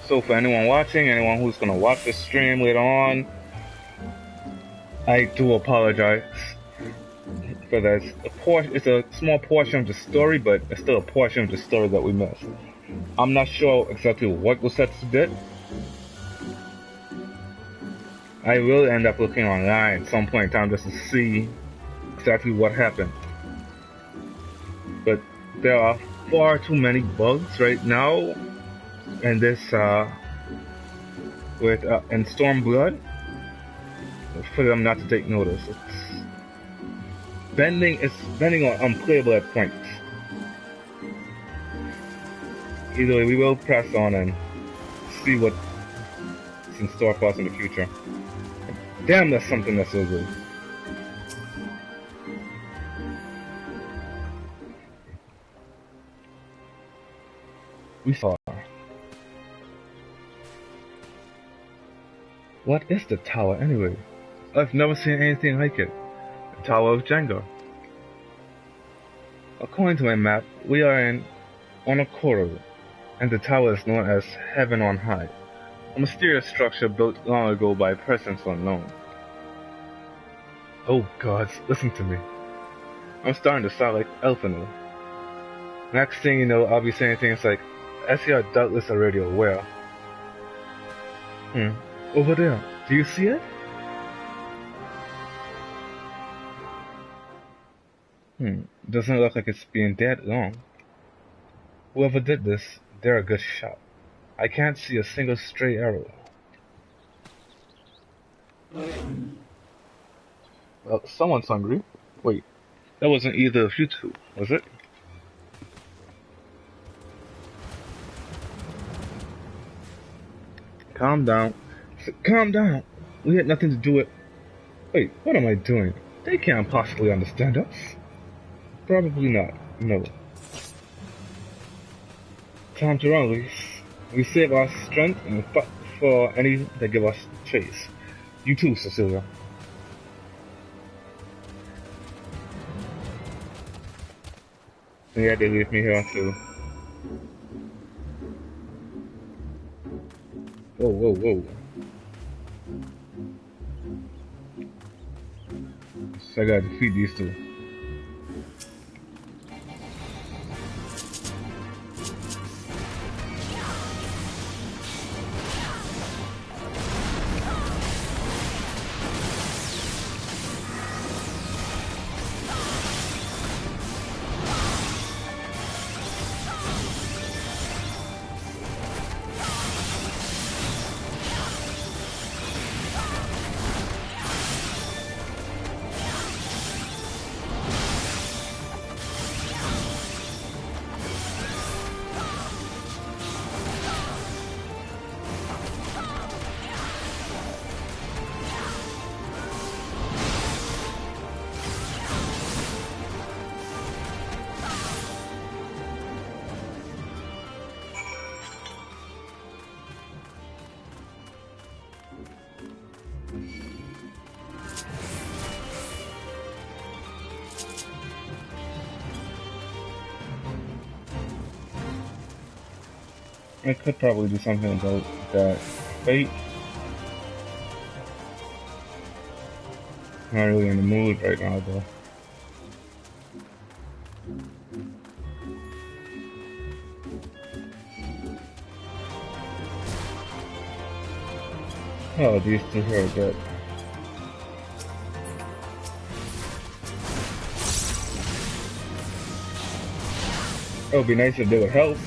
So for anyone watching, anyone who's gonna watch the stream later on, I do apologize for that. It's a small portion of the story, but it's still a portion of the story that we missed. I'm not sure exactly what Osetsu did. I will end up looking online at some point in time just to see exactly what happened. But there are far too many bugs right now in this in Stormblood for them not to take notice. It's bending on unplayable at points. Either way, we will press on and see what's in store for us in the future. Damn, that's something that's so good. We saw. What is the tower anyway? I've never seen anything like it. The Tower of Jenga. According to my map, we are on a corridor, and the tower is known as Heaven on High. A mysterious structure built long ago by persons unknown. Oh gods, listen to me. I'm starting to sound like Elfino. Next thing you know, I'll be saying things like, as you are doubtless already aware. Over there, do you see it? Doesn't look like it's been that long. Whoever did this, they're a good shot. I can't see a single stray arrow. Well, someone's hungry. Wait, that wasn't either of you two, was it? Calm down. Calm down. We had nothing to do with... Wait, what am I doing? They can't possibly understand us. Probably not, no. Time to run, Luis. We save our strength and fight for any that give us chase. You too, Cecilia. Yeah, they leave me here too. Whoa, whoa, whoa. So I gotta defeat these two. I could probably do something about that fate. Not really in the mood right now, though. Oh, these two here are good. It would be nice if they would help.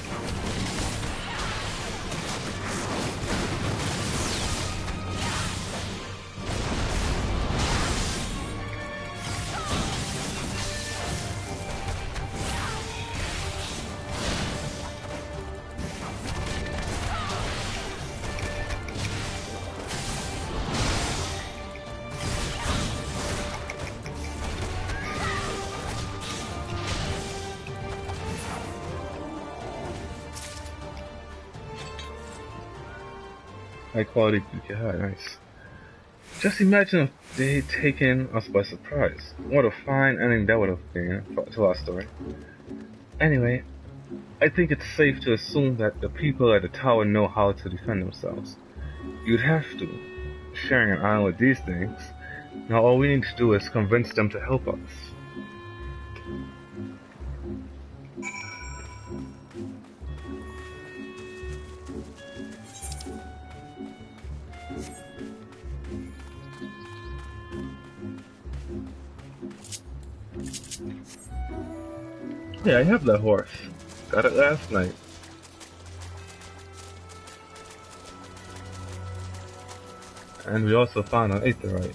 High quality PKI, nice. Just imagine if they had taken us by surprise. What a fine ending that would have been to our story. Anyway, I think it's safe to assume that the people at the tower know how to defend themselves. You'd have to, sharing an island with these things. Now all we need to do is convince them to help us. Yeah, I have that horse. Got it last night. And we also found an aetherite.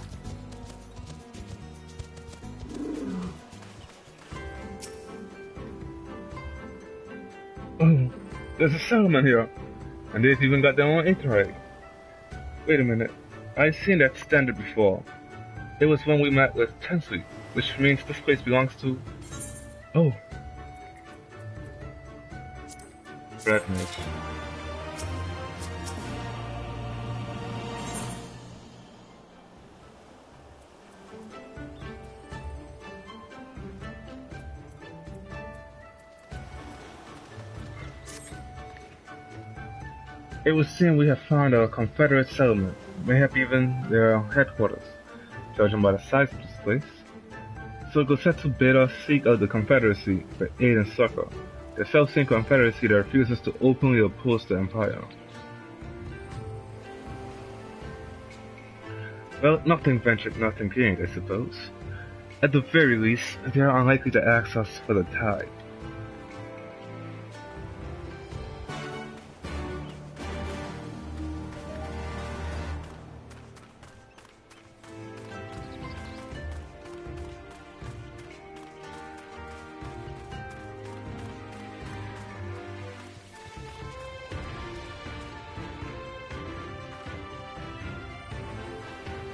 Oh, there's a settlement here. And they've even got their own aetherite. Wait a minute. I've seen that standard before. It was when we met with Tensui, which means this place belongs to... Oh. Red Mage. It would seem we have found a Confederate settlement, mayhap even their headquarters, judging by the size of this place. So it was set to bid us seek out the Confederacy for aid and succor. The self-same Confederacy that refuses to openly oppose the Empire. Well, nothing ventured, nothing gained, I suppose. At the very least, they are unlikely to ask us for the tithe.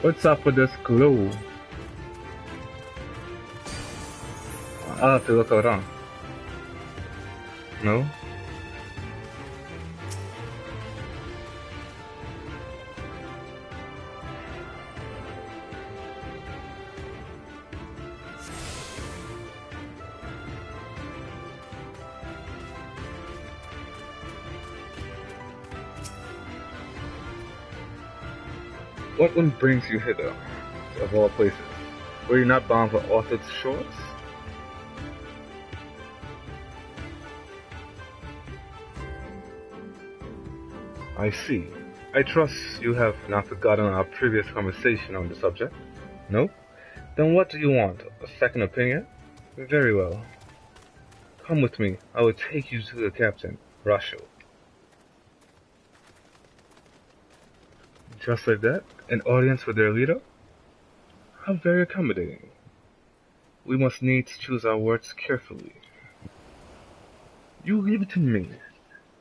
What's up with this glow? I'll have to look around. No? What one brings you hither, of all places? Were you not bound for Orchard's shores? I see. I trust you have not forgotten our previous conversation on the subject. No? Then what do you want? A second opinion? Very well. Come with me. I will take you to the captain, Rasho. Just like that? An audience with their leader? How very accommodating. We must needs choose our words carefully. You leave it to me.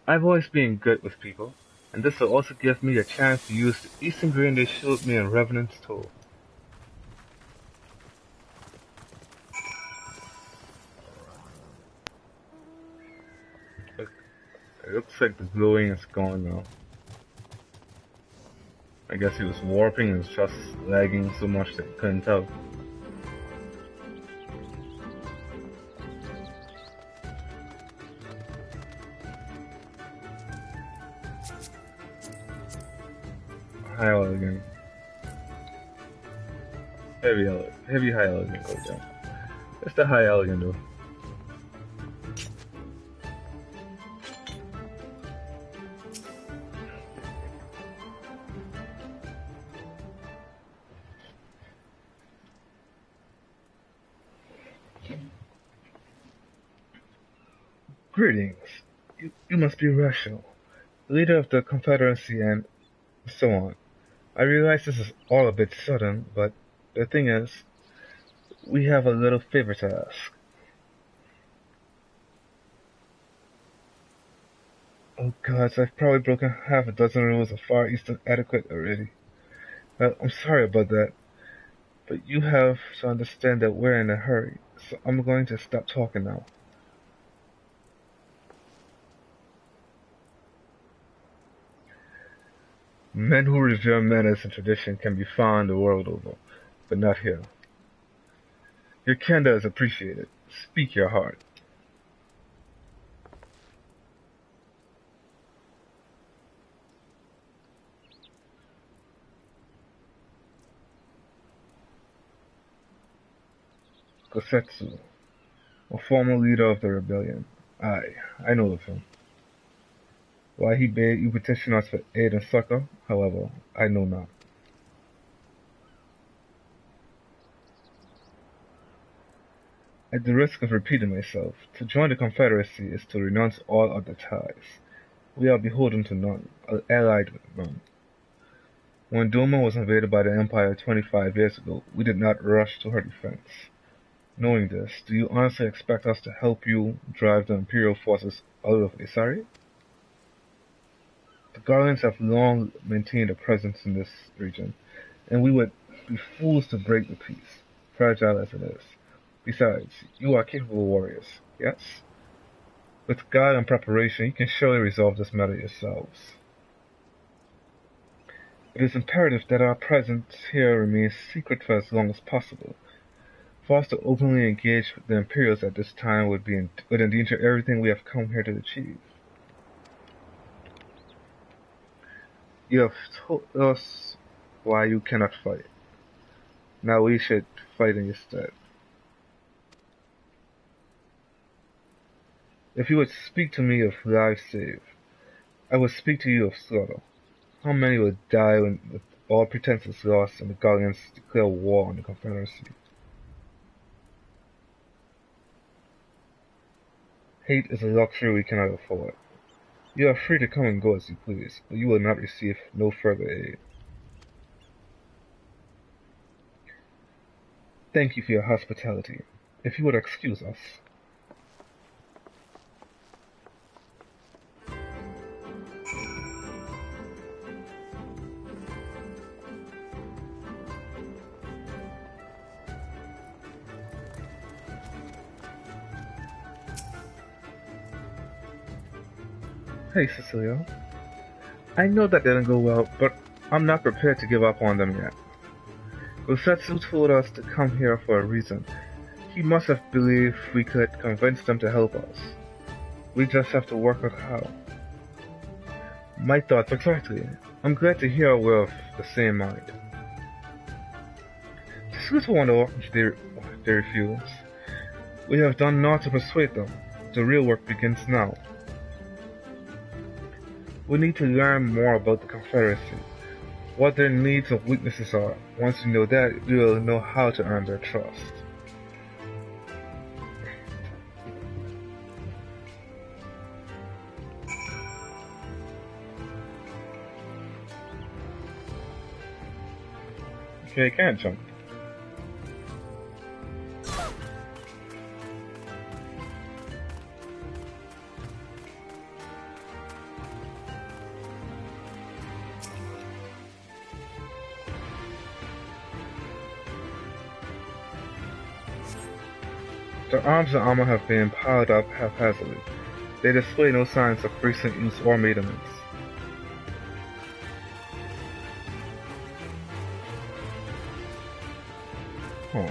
I've always been good with people, and this will also give me a chance to use the Eastern grain they showed me in Revenant's Toll. It looks like the glowing is gone now. I guess he was warping and was just lagging so much that you couldn't tell. high elegant. Heavy high elegant goes down. It's the high elegant though. Greetings. You must be Rachel, leader of the Confederacy and so on. I realize this is all a bit sudden, but the thing is, we have a little favor to ask. Oh gods, I've probably broken half a dozen rules of Far Eastern etiquette already. I'm sorry about that, but you have to understand that we're in a hurry, so I'm going to stop talking now. Men who revere manners and tradition can be found the world over, but not here. Your candor is appreciated. Speak your heart. Kosetsu, a former leader of the rebellion. I know of him. Why he bade you petition us for aid and succor, however, I know not. At the risk of repeating myself, to join the Confederacy is to renounce all other ties. We are beholden to none, allied with none. When Doma was invaded by the Empire 25 years ago, we did not rush to her defense. Knowing this, do you honestly expect us to help you drive the Imperial forces out of Isari? The Guardians have long maintained a presence in this region, and we would be fools to break the peace, fragile as it is. Besides, you are capable warriors, yes? With guide and preparation, you can surely resolve this matter yourselves. It is imperative that our presence here remains secret for as long as possible. For us to openly engage with the Imperials at this time would endanger everything we have come here to achieve. You have told us why you cannot fight. Now we should fight in your stead. If you would speak to me of lives saved, I would speak to you of slaughter. How many would die with all pretenses lost and the Guardians declare war on the Confederacy? Hate is a luxury we cannot afford. You are free to come and go as you please, but you will not receive no further aid. Thank you for your hospitality. If you would excuse us. Hey, Cecilia. I know that didn't go well, but I'm not prepared to give up on them yet. Kosetsu told us to come here for a reason. He must have believed we could convince them to help us. We just have to work out how. My thoughts exactly. I'm glad to hear we're of the same mind. Just a little wonder if they refuse. We have done naught to persuade them. The real work begins now. We need to learn more about the Confederacy, what their needs and weaknesses are. Once we know that, we will know how to earn their trust. Okay, I can't jump. The arms and armor have been piled up haphazardly. They display no signs of recent use or maintenance. Oh.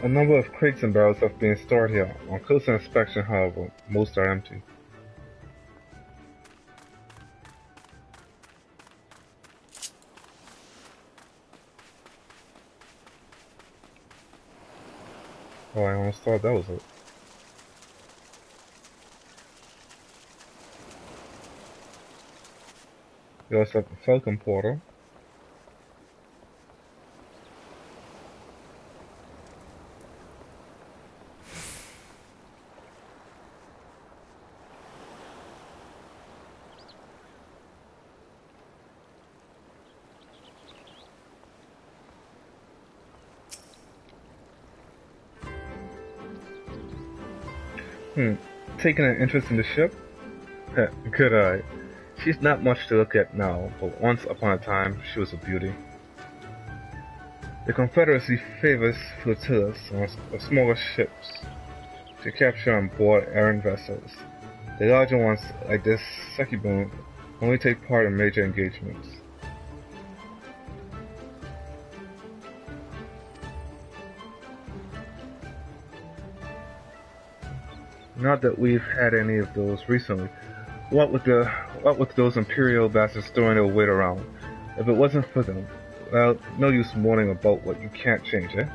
A number of crates and barrels have been stored here. On closer inspection, however, most are empty. Oh, I almost thought that was it. There's a Falcon portal. Taking an interest in the ship? Good eye. She's not much to look at now, but once upon a time, she was a beauty. The Confederacy favors flotillas of smaller ships to capture on board errant vessels. The larger ones, like this Sekibun, only take part in major engagements. Not that we've had any of those recently. What with those Imperial bastards throwing their weight around? If it wasn't for them, well, no use mourning about what you can't change, eh?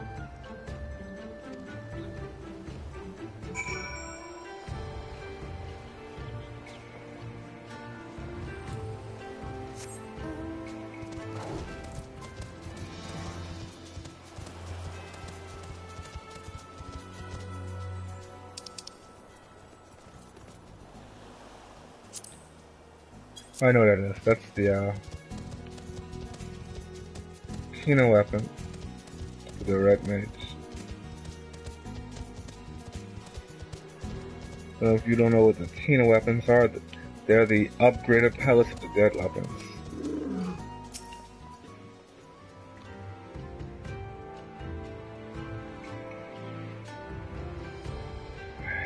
I know what that is. That's the Kino weapon for the Red Mage. So if you don't know what the Kino weapons are, they're the upgraded pellets of the dead weapons.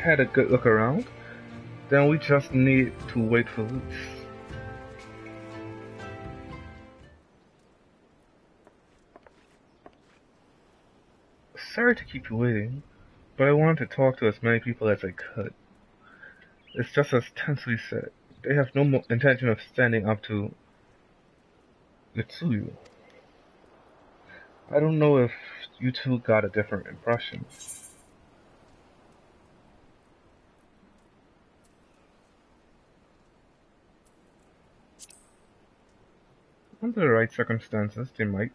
Had a good look around. Then we just need to wait for loot. Sorry to keep you waiting, but I wanted to talk to as many people as I could. It's just as Tensui said. They have no intention of standing up to Itsuyu. I don't know if you two got a different impression. Under the right circumstances, they might.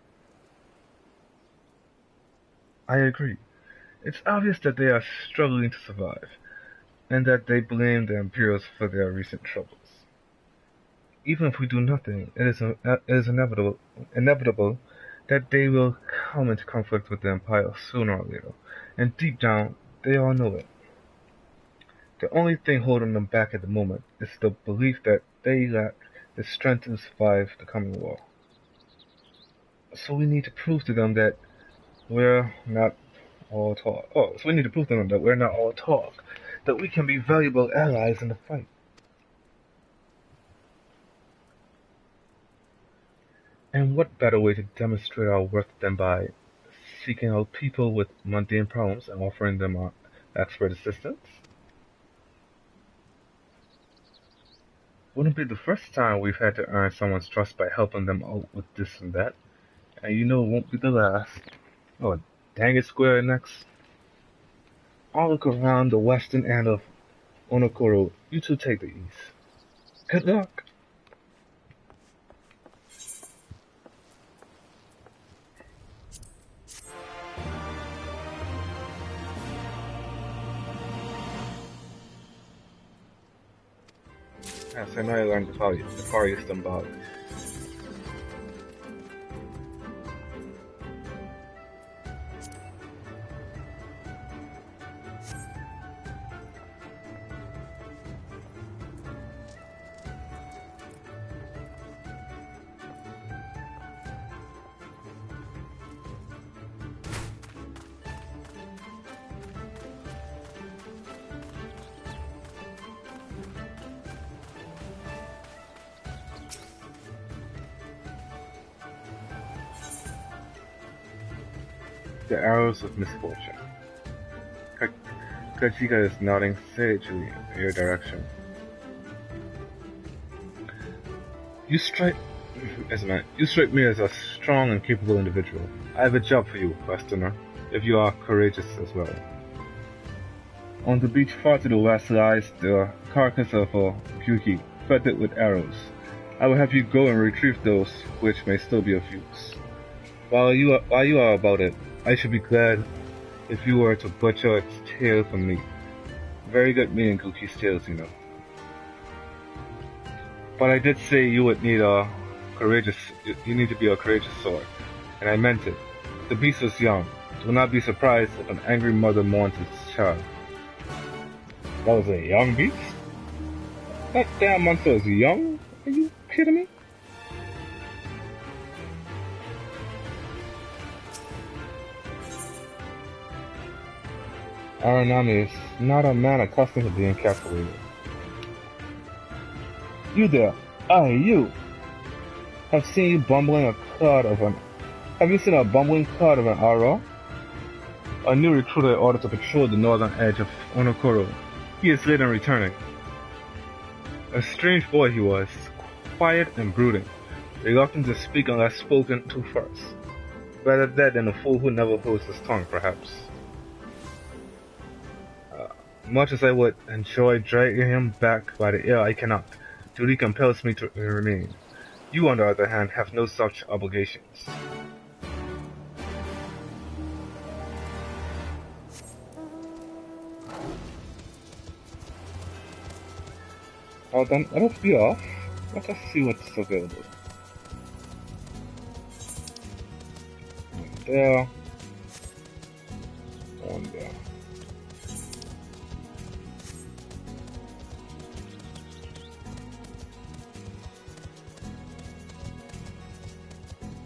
I agree. It's obvious that they are struggling to survive, and that they blame the Imperials for their recent troubles. Even if we do nothing, it is inevitable that they will come into conflict with the Empire sooner or later, and deep down, they all know it. The only thing holding them back at the moment is the belief that they lack the strength to survive the coming war. So we need to prove to them that we're not all talk. So we need to prove to them that we're not all talk, that we can be valuable allies in the fight. And what better way to demonstrate our worth than by seeking out people with mundane problems and offering them our expert assistance? Wouldn't be the first time we've had to earn someone's trust by helping them out with this and that, and you know it won't be the last. Oh, dang it, Square Enix. I'll look around the western end of Onokoro. You two take the east. Good luck. Yes, I know I learned the far eastern body. The arrows of misfortune. Kachika is nodding sagely in your direction. You strike me as a strong and capable individual. I have a job for you, Westerner, if you are courageous as well. On the beach far to the west lies the carcass of a Kyuki, fettered with arrows. I will have you go and retrieve those which may still be of use. While you are about it, I should be glad if you were to butcher its tail for me. Very good meat in Kuki's tails, you know. But I did say you would need you need to be a courageous sword, and I meant it. The beast is young. Do not be surprised if an angry mother mourns its child. That was a young beast? That damn monster is young? Are you kidding me? Aranami is not a man accustomed to being captivated. You there! You! Have you seen a bumbling cud of an Aro? A new recruiter ordered to patrol the northern edge of Onokoro. He is late in returning. A strange boy he was, quiet and brooding, reluctant to speak unless spoken to first. Better that than a fool who never holds his tongue, perhaps. Much as I would enjoy dragging him back by the ear, I cannot. Duty compels me to remain. You, on the other hand, have no such obligations. Oh, then let us be off. Let us see what's available. One there. One there.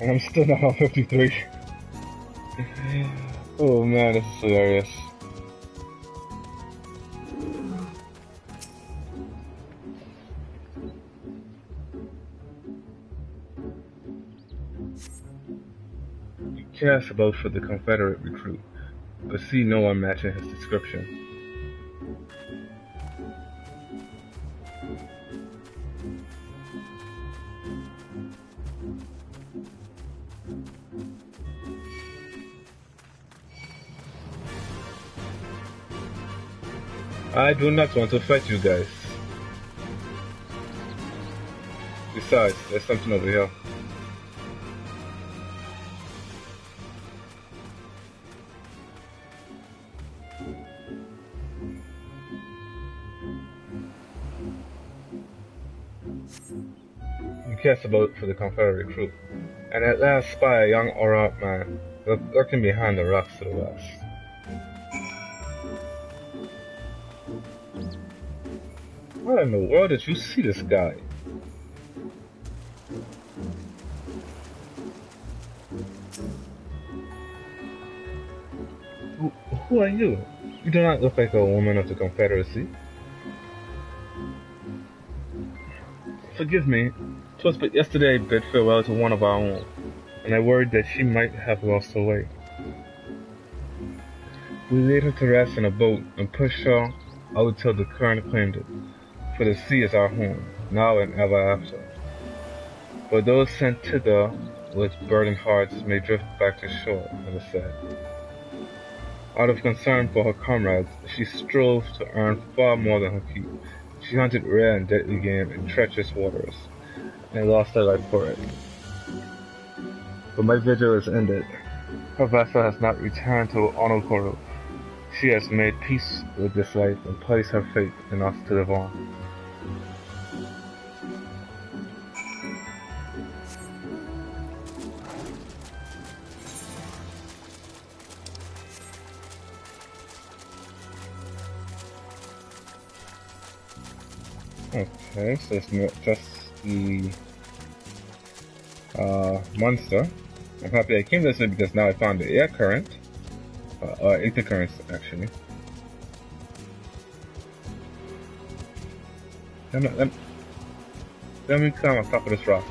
And I'm still not on 53. Oh man, this is hilarious. He cares about for the Confederate recruit, but see no one matching his description. I do not want to fight you guys. Besides, there's something over here. He cares about for the Confederate recruit, and at last spy a young Aura man lurking behind the rocks to the west. Where in the world did you see this guy? Who are you? You do not look like a woman of the Confederacy. Forgive me, 'twas but yesterday I bid farewell to one of our own, and I worried that she might have lost her way. We laid her to rest in a boat and pushed her out till the current claimed it. For the sea is our home, now and ever after. But those sent thither with burdened hearts may drift back to shore, it is said. Out of concern for her comrades, she strove to earn far more than her keep. She hunted rare and deadly game in treacherous waters, and lost her life for it. But my vigil is ended. Her vessel has not returned to Onokoro. She has made peace with this life and placed her faith in us to live on. Okay, so it's not just the monster. I'm happy I came this way because now I found the air current. Ether currents actually. Let me climb on top of this rock.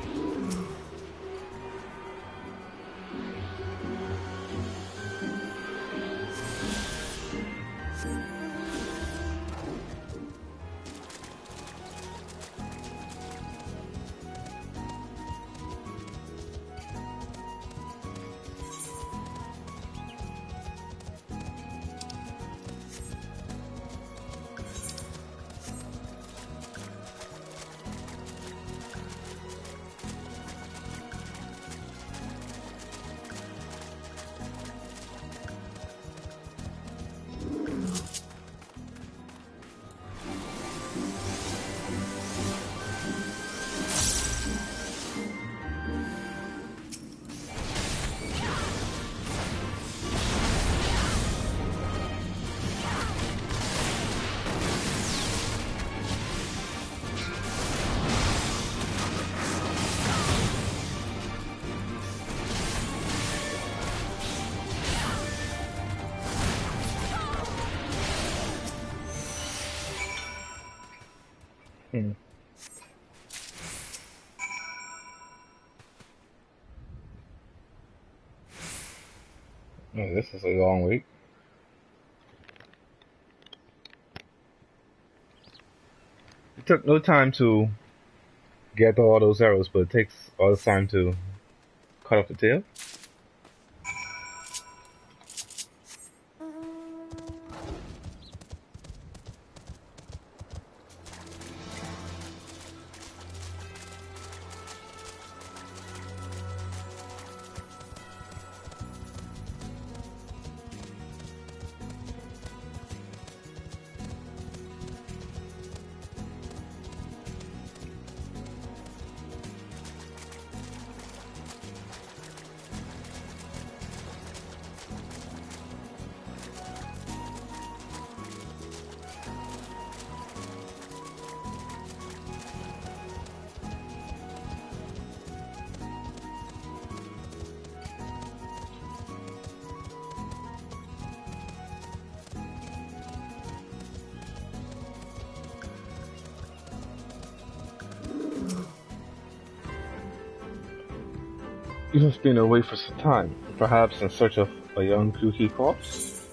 Hmm. Oh, this is a long week. It took no time to get all those arrows, but it takes all the time to cut off the tail. You have been away for some time, perhaps in search of a young Kuki corpse?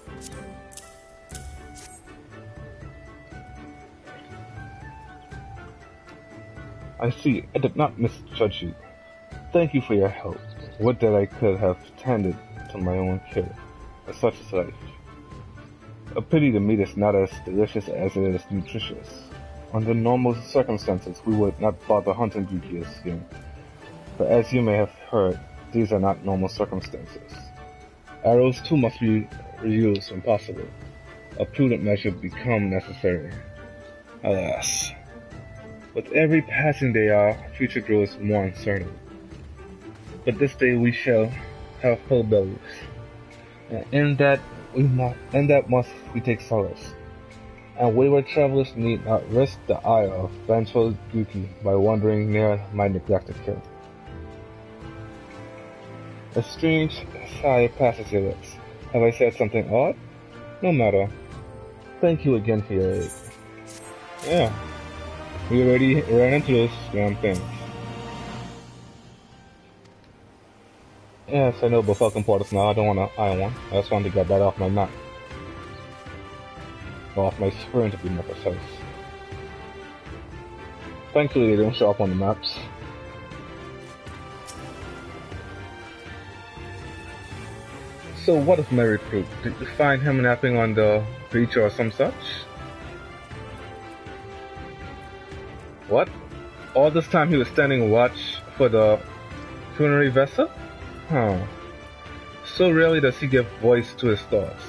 I see. I did not misjudge you. Thank you for your help. Would that I could have tended to my own care, but such is life. A pity the meat is not as delicious as it is nutritious. Under normal circumstances, we would not bother hunting Kuki again. But as you may have heard, these are not normal circumstances. Arrows too must be reused when possible. A prudent measure become necessary. Alas. With every passing day our future grows more uncertain. But this day we shall have full bellies. And in that must we take solace. And wayward travelers need not risk the ire of vengeful Yuki by wandering near my neglected kill. A strange sigh passes your lips. Have I said something odd? No matter. Thank you again for your aid. Yeah. We already ran into those damn things. Yes, I know about Falcon Portals now. I don't want to iron one. I just wanted to get that off my map. Or off my screen to be more precise. Thankfully they don't show up on the maps. So what of my recruit? Did you find him napping on the beach or some such? What? All this time he was standing watch for the funerary vessel? Huh. So rarely does he give voice to his thoughts.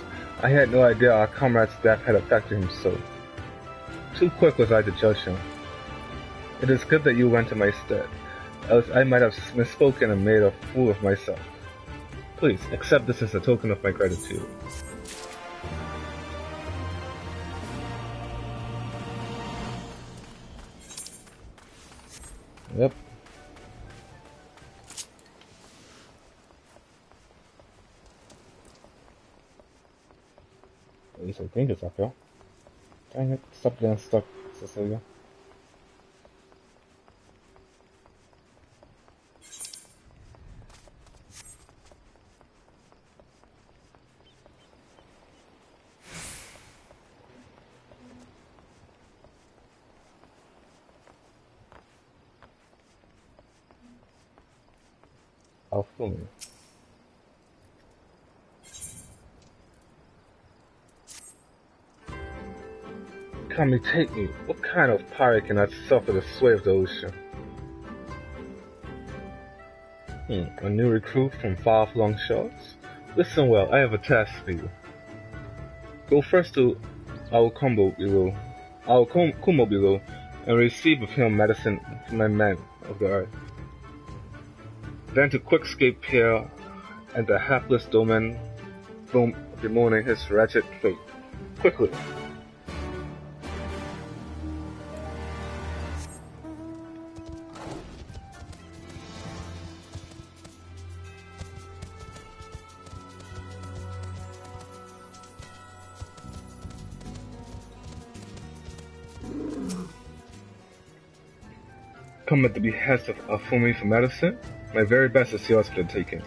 I had no idea our comrade's death had affected him so. Too quick was I to judge him. It is good that you went to my stead, else I might have misspoken and made a fool of myself. Please, accept this as a token of my gratitude. Yep. At least I think it's up here. Dang it, stop getting stuck, Cecilia. For me. Kami, take me. What kind of pirate cannot suffer the sway of the ocean? A new recruit from far-flung shores? Listen well, I have a task for you. Go first to our Kumo below, and receive of him medicine from my men of the earth. Then to quickscape here and the hapless domain bemoaning his wretched fate. Quickly! come at the behest of Afumi for medicine. My very best is yours for the taking.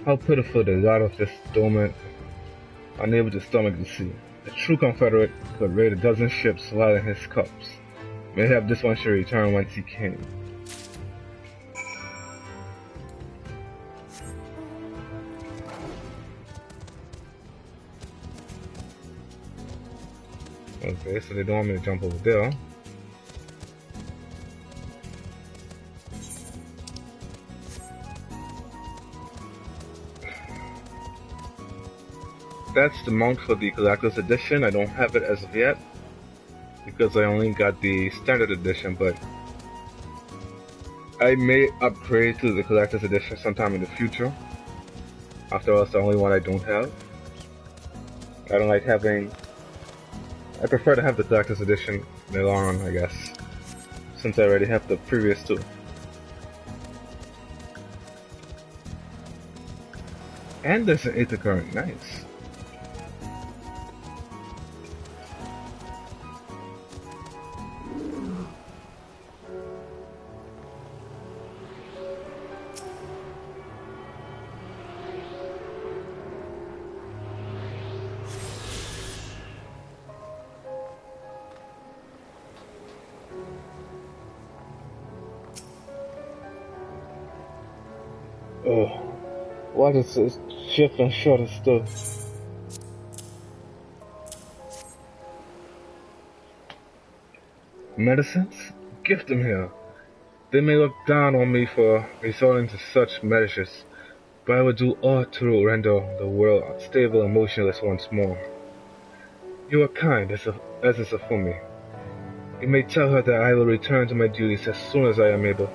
How pitiful the lot of this dormant, unable to stomach the sea. A true Confederate could raid a dozen ships while in his cups. Mayhap this one should return whence he came. Okay, so they don't want me to jump over there. That's the mount for the collector's edition. I don't have it as of yet because I only got the standard edition, but I may upgrade to the collector's edition sometime in the future. After all, it's the only one I don't have. I don't like having... I prefer to have the collector's edition in the long run, I guess, since I already have the previous two. And there's an Aether Current, nice. Oh, what is this shift and short of stuff? Medicines? Gift them here. They may look down on me for resorting to such measures, but I will do all to render the world stable and motionless once more. You are kind, as is Afumi. You may tell her that I will return to my duties as soon as I am able.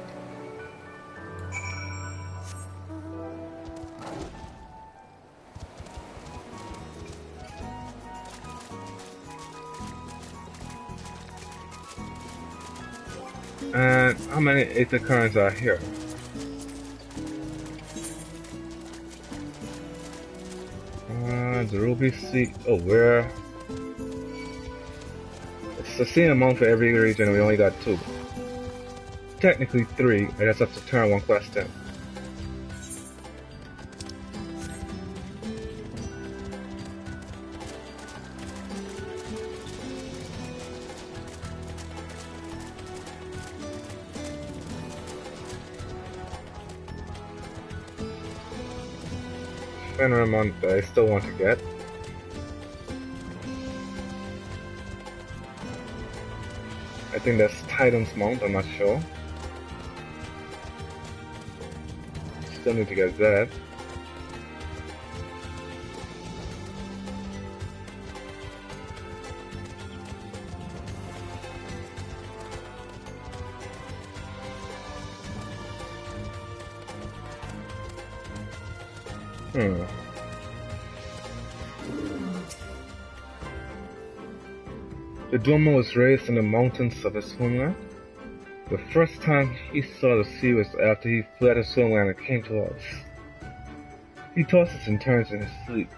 And how many Aether Currents are here? The Ruby Seed. Oh, where? It's the same amount for every region, we only got 2. Technically 3, I just have to turn one quest in. Amount that I still want to get. I think that's Titan's Mount, I'm not sure. Still need to get that. The Doma was raised in the mountains of his homeland. The first time he saw the sea was after he fled his homeland and came to us. He tosses and turns in his sleep,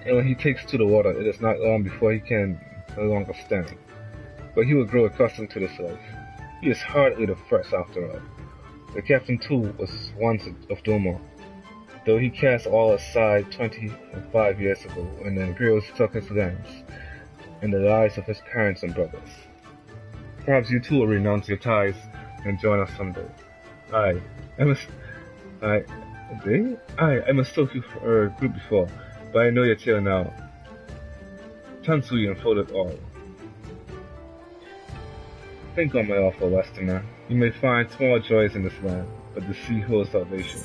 and when he takes to the water, it is not long before he can no longer stand. But he will grow accustomed to this life. He is hardly the first after all. The captain too was once of Doma, though he cast all aside 25 years ago when the Imperials took his lands and the lives of his parents and brothers. Perhaps you too will renounce your ties and join us someday. I mistook you for a group before, but I know your tale now. Tansui unfolded all. Think on my offer, Westerner. You may find small joys in this land, but the sea holds salvation.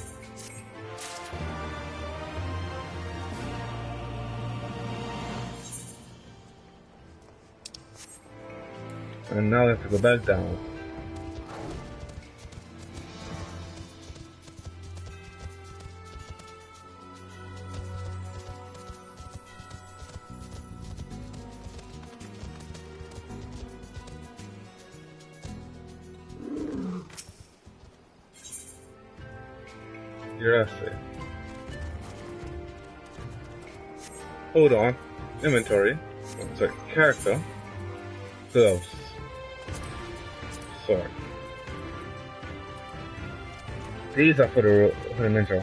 And now I have to go back down. Your essay. Hold on. Inventory. Sorry, character. Gloves. sword. These are for the ninja.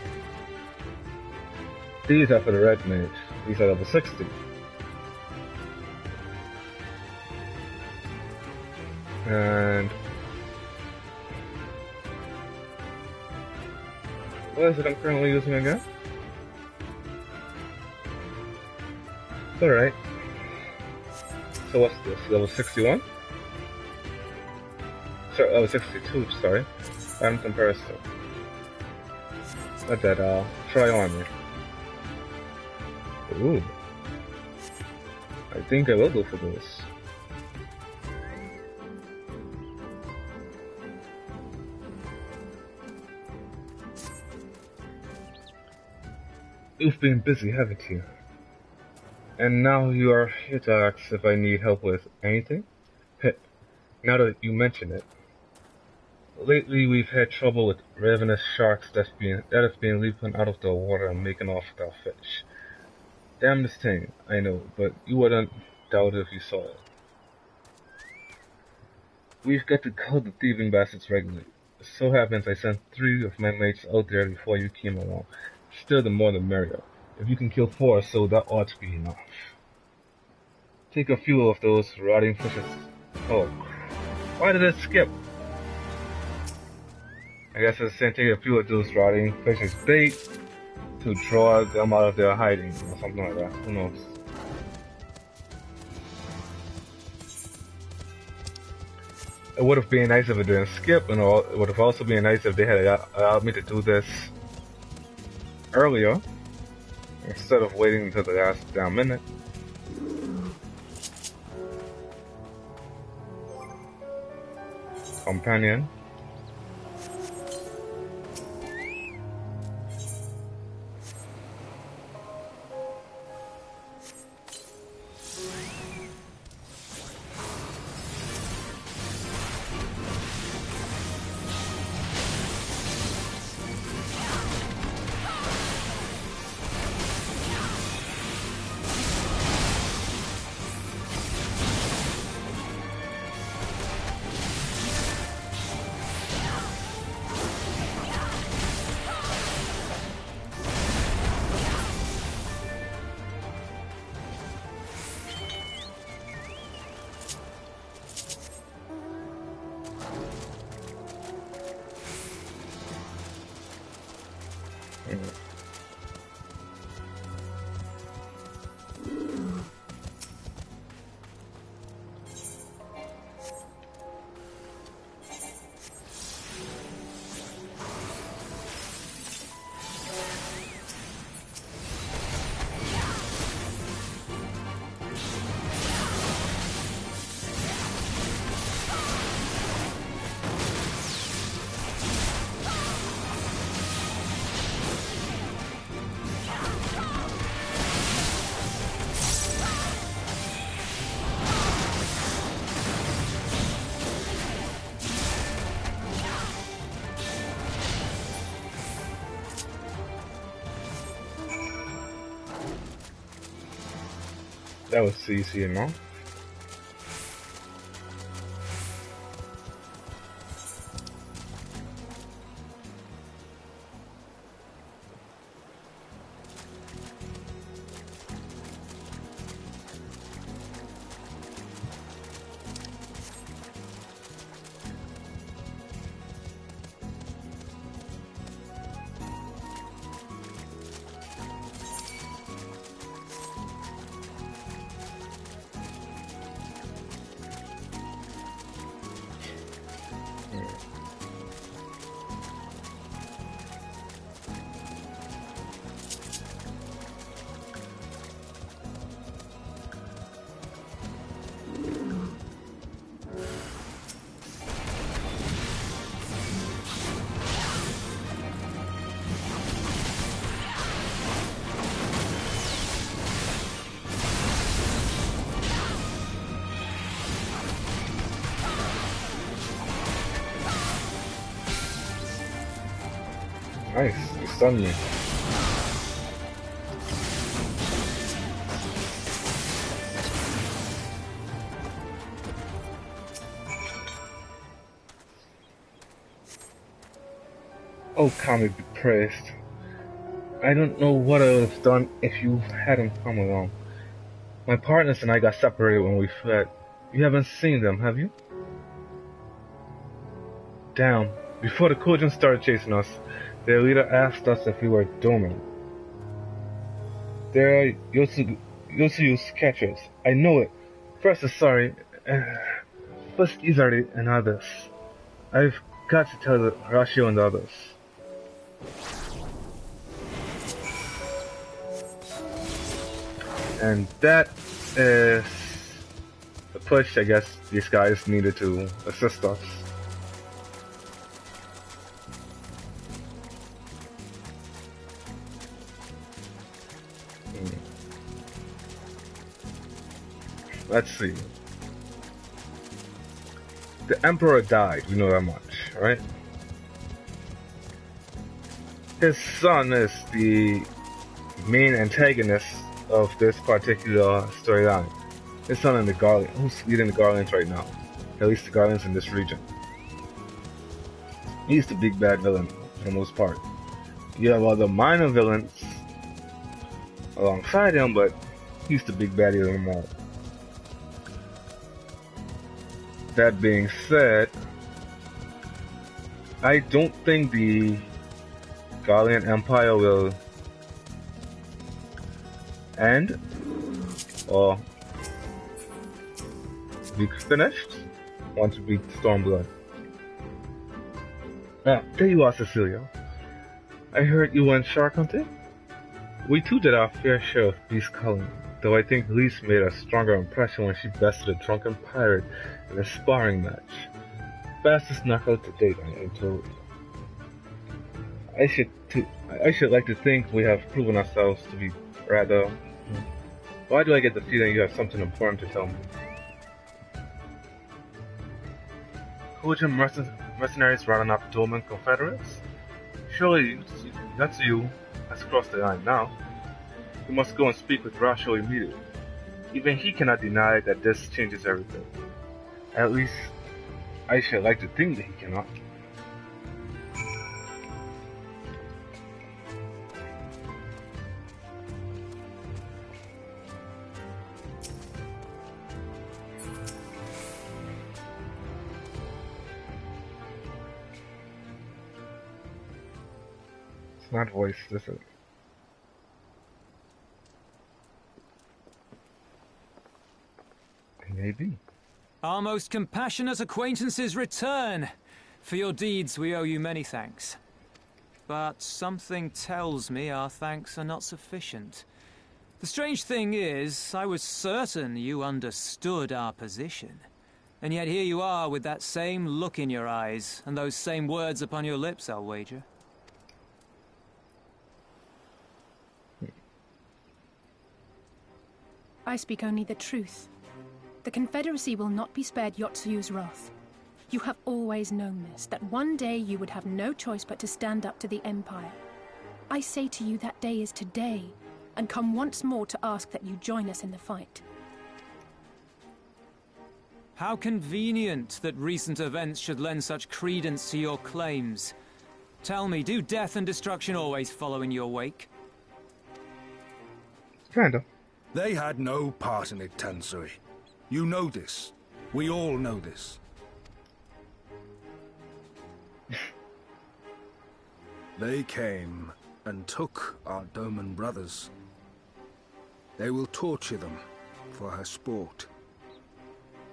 These are for the red mage. These are level 60. And what is it I'm currently using again? It's alright. So what's this? Level 61? Sorry, level 62, sorry. And comparison. Let that try on me. Ooh. I think I will go for this. You've been busy, haven't you? And now you are here to ask if I need help with anything? Pip, now that you mention it. Lately we've had trouble with ravenous sharks that have been leaping out of the water and making off with our fish. Damnedest thing, I know, but you wouldn't doubt it if you saw it. We've got to kill the thieving bastards regularly. It so happens I sent 3 of my mates out there before you came along. Still, the more the merrier. If you can kill 4 or so, that ought to be enough. Take a few of those rotting fishes. Oh, why did it skip? I guess it's saying take a few of those rotting fishes bait to draw them out of their hiding or something like that. Who knows? It would have been nice if it didn't skip, and it would have also been nice if they had allowed me to do this earlier instead of waiting until the last damn minute. Companion. That was easy enough. Nice, you stunned me. Oh, comic be praised. I don't know what I would have done if you hadn't come along. My partners and I got separated when we fled. You haven't seen them, have you? Damn. Before the Kojin started chasing us, their leader asked us if we were Doman. They are Yosuyu's catchers. I know it. First is sorry. First Izari and others. I've got to tell Rashio and the others. And that is the push I guess these guys needed to assist us. Let's see. The Emperor died, we know that much, right? His son is the main antagonist of this particular storyline. His son and the Guardian, who's leading the Guardians right now. At least the Guardians in this region. He's the big bad villain for the most part. You have other minor villains alongside him, but he's the big baddie of them all. That being said, I don't think the Gallian Empire will end or be finished once we beat Stormblood. There you are, Cecilia. I heard you went shark hunting? We too did our fair share of beast culling, though I think Lise made a stronger impression when she bested a drunken pirate in a sparring match. Fastest knockout to date, I am told. I should like to think we have proven ourselves to be rather... Why do I get the feeling you have something important to tell me? Kojin mercenaries rounding up Doman Confederates? Surely that's you has crossed the line now. You must go and speak with Rashio immediately. Even he cannot deny that this changes everything. At least, I should like to think that he cannot. It's not voice, this is. Maybe. Our most compassionate acquaintances return. For your deeds we owe you many thanks. But something tells me our thanks are not sufficient. The strange thing is, I was certain you understood our position. And yet here you are with that same look in your eyes, and those same words upon your lips, I'll wager. I speak only the truth. The Confederacy will not be spared Yotsuyu's wrath. You have always known this, that one day you would have no choice but to stand up to the Empire. I say to you that day is today, and come once more to ask that you join us in the fight. How convenient that recent events should lend such credence to your claims. Tell me, do death and destruction always follow in your wake? Kinda. They had no part in it, Tansuri. You know this. We all know this. They came and took our Doman brothers. They will torture them for her sport.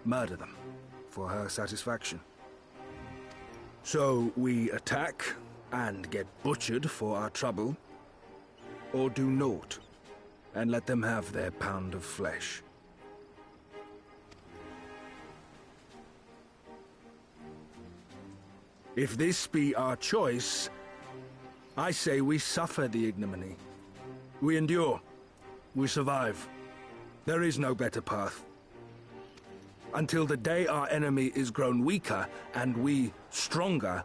Murder them for her satisfaction. So we attack and get butchered for our trouble, or do naught and let them have their pound of flesh. If this be our choice, I say we suffer the ignominy. We endure. We survive. There is no better path. Until the day our enemy is grown weaker and we stronger,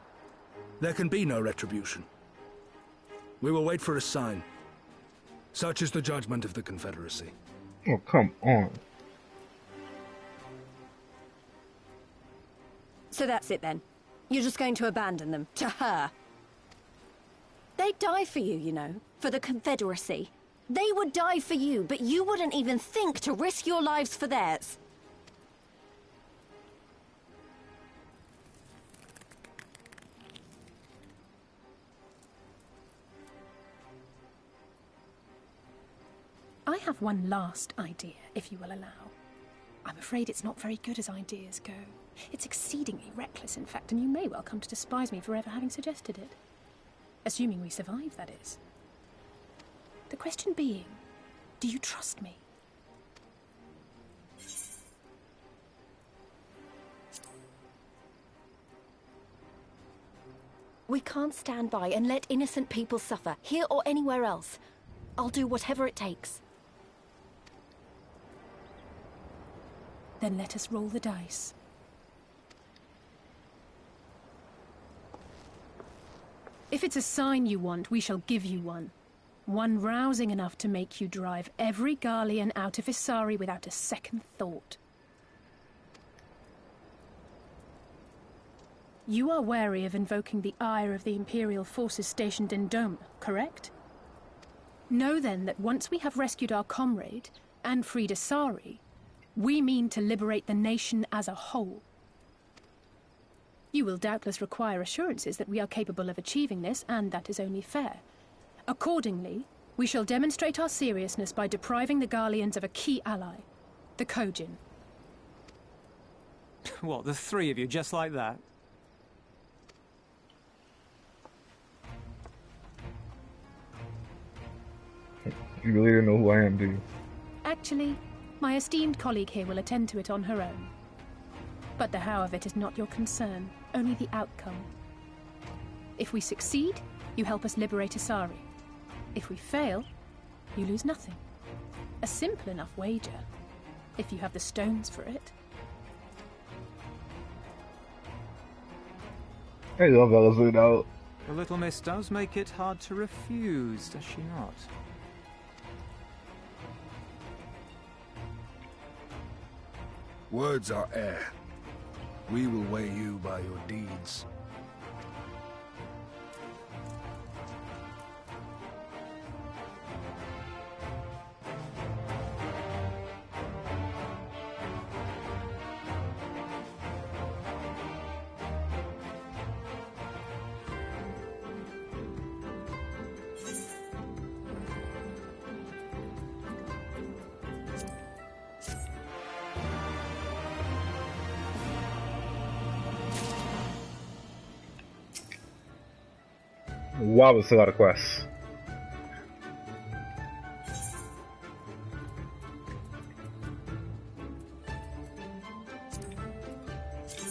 there can be no retribution. We will wait for a sign. Such is the judgment of the Confederacy. Oh, come on. So that's it then? You're just going to abandon them to her? They'd die for you, you know, for the Confederacy. They would die for you, but you wouldn't even think to risk your lives for theirs. I have one last idea, if you will allow. I'm afraid it's not very good as ideas go. It's exceedingly reckless, in fact, and you may well come to despise me for ever having suggested it. Assuming we survive, that is. The question being, do you trust me? We can't stand by and let innocent people suffer, here or anywhere else. I'll do whatever it takes. Then let us roll the dice. If it's a sign you want, we shall give you one. One rousing enough to make you drive every Garlean out of Isari without a second thought. You are wary of invoking the ire of the Imperial forces stationed in Doma, correct? Know then that once we have rescued our comrade, and freed Isari, we mean to liberate the nation as a whole. You will doubtless require assurances that we are capable of achieving this, and that is only fair. Accordingly, we shall demonstrate our seriousness by depriving the Garleans of a key ally, the Kojin. What, the three of you, just like that? You really don't know who I am, do you? Actually, my esteemed colleague here will attend to it on her own. But the how of it is not your concern, only the outcome. If we succeed, you help us liberate Isari. If we fail, you lose nothing. A simple enough wager, if you have the stones for it. I love Elizabeth out. The little miss does make it hard to refuse, does she not? Words are air. We will weigh you by your deeds. Wow, it's a lot of quests.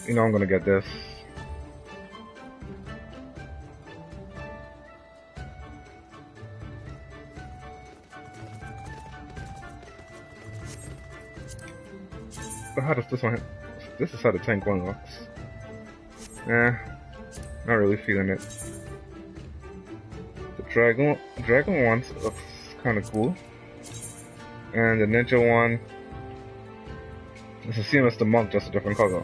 You know I'm gonna get this. But how does this one hit? This is how the tank one looks. Not really feeling it. Dragon one looks kind of cool, and the ninja one is the same as the monk, just a different color.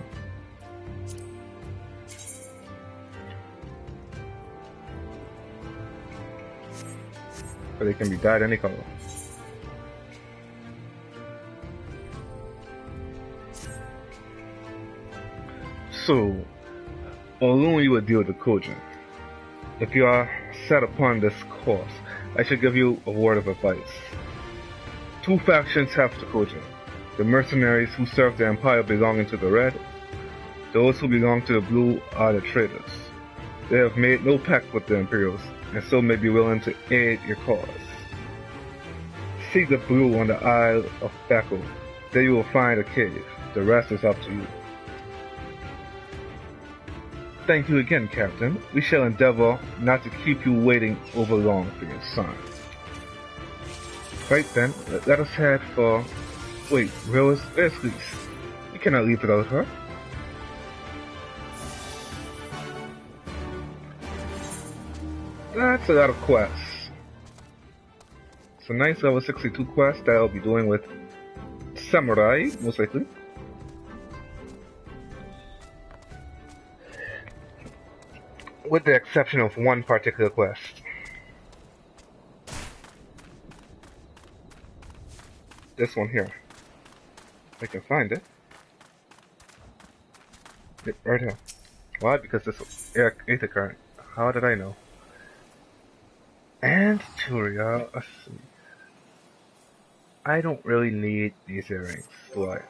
But they can be dyed any color. So, although you would deal with the Kojin, if you are set upon this course, I should give you a word of advice. Two factions have the Kojin: the mercenaries who serve the Empire belonging to the Red. Those who belong to the Blue are the traitors. They have made no pact with the Imperials, and so may be willing to aid your cause. Seek the Blue on the Isle of Echo. There you will find a cave. The rest is up to you. Thank you again, Captain. We shall endeavor not to keep you waiting over long for your son. Right then, let us head for... Wait, where's Grease? We cannot leave without her. That's a lot of quests. It's a nice level 62 quest that I'll be doing with Samurai, most likely. With the exception of one particular quest. this one here. If I can find it. Yep, right here. Why? Because this is ether current. How did I know? And Turia, let's see. I don't really need these earrings, do I?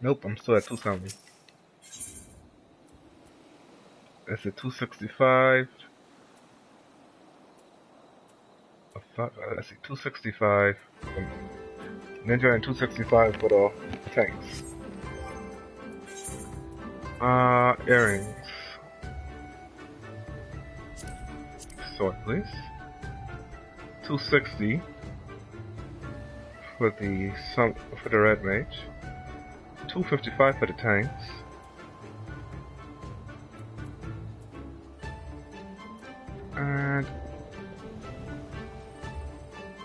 Nope, I'm still at 270. That's at 265. Let's see, 265. Ninja and 265 for the tanks. Earrings. Sword, please. 260 for the red mage. 255 for the tanks. And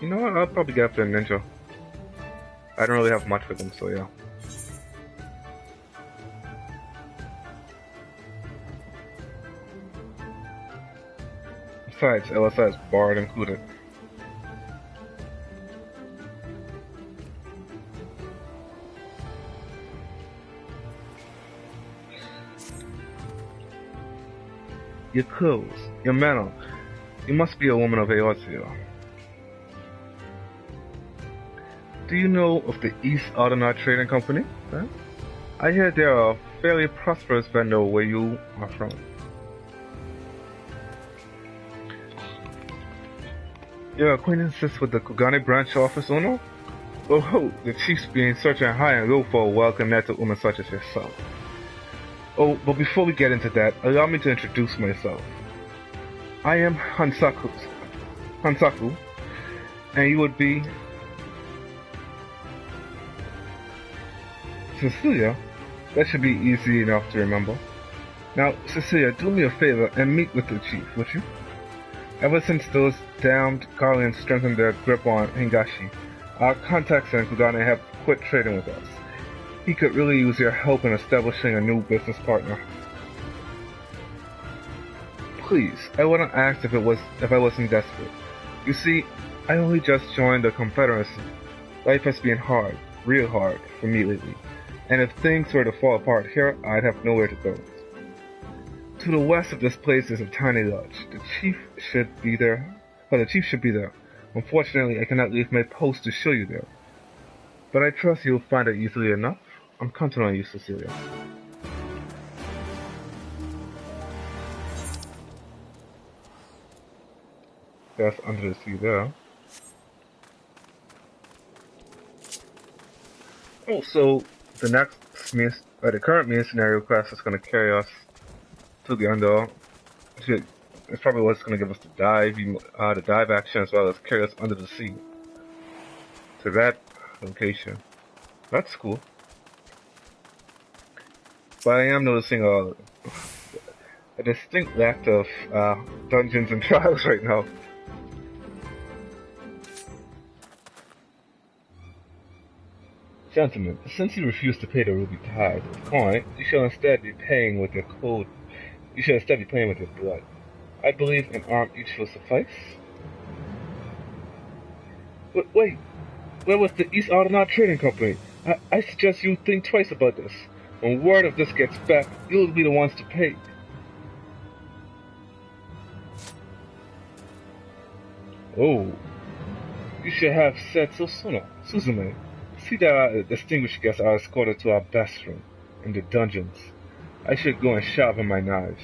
you know what? I'll probably get after the ninja. I don't really have much for them, so yeah. Besides, LSI is barred included. Your clothes, your manner. You must be a woman of Eorzea. Do you know of the East Ardenard Trading Company? Huh? I hear they are a fairly prosperous vendor where you are from. Your acquaintances with the Kugane branch office owner? Oh, the chief's been searching high and low for a well-connected woman such as yourself. Oh, but before we get into that, allow me to introduce myself. I am Hansaku, and you would be Cecilia. That should be easy enough to remember. Now, Cecilia, do me a favor and meet with the chief, would you? Ever since those damned Guardians strengthened their grip on Hingashi, our contacts in Kugane have quit trading with us. He could really use your help in establishing a new business partner. Please, I wouldn't ask if I wasn't desperate. You see, I only just joined the Confederacy. Life has been hard, real hard, for me lately. And if things were to fall apart here, I'd have nowhere to go. To the west of this place is a tiny lodge. The chief should be there. Unfortunately, I cannot leave my post to show you there. But I trust you'll find it easily enough. I'm counting on you, Cecilia. That's under the sea there. Oh, so the current main scenario quest is going to carry us to the under. It's probably what's going to give us the dive action as well as carry us under the sea to that location. That's cool. But I am noticing a distinct lack of dungeons and trials right now. Gentlemen, since you refuse to pay the ruby tithe with coin, you shall instead be paying with your blood. I believe an arm each will suffice. But wait, where was the East Ardenard Trading Company? I suggest you think twice about this. When word of this gets back, you'll be the ones to pay. Oh, you should have said so sooner, Suzume. See that our distinguished guests are escorted to our best room in the dungeons. I should go and sharpen my knives.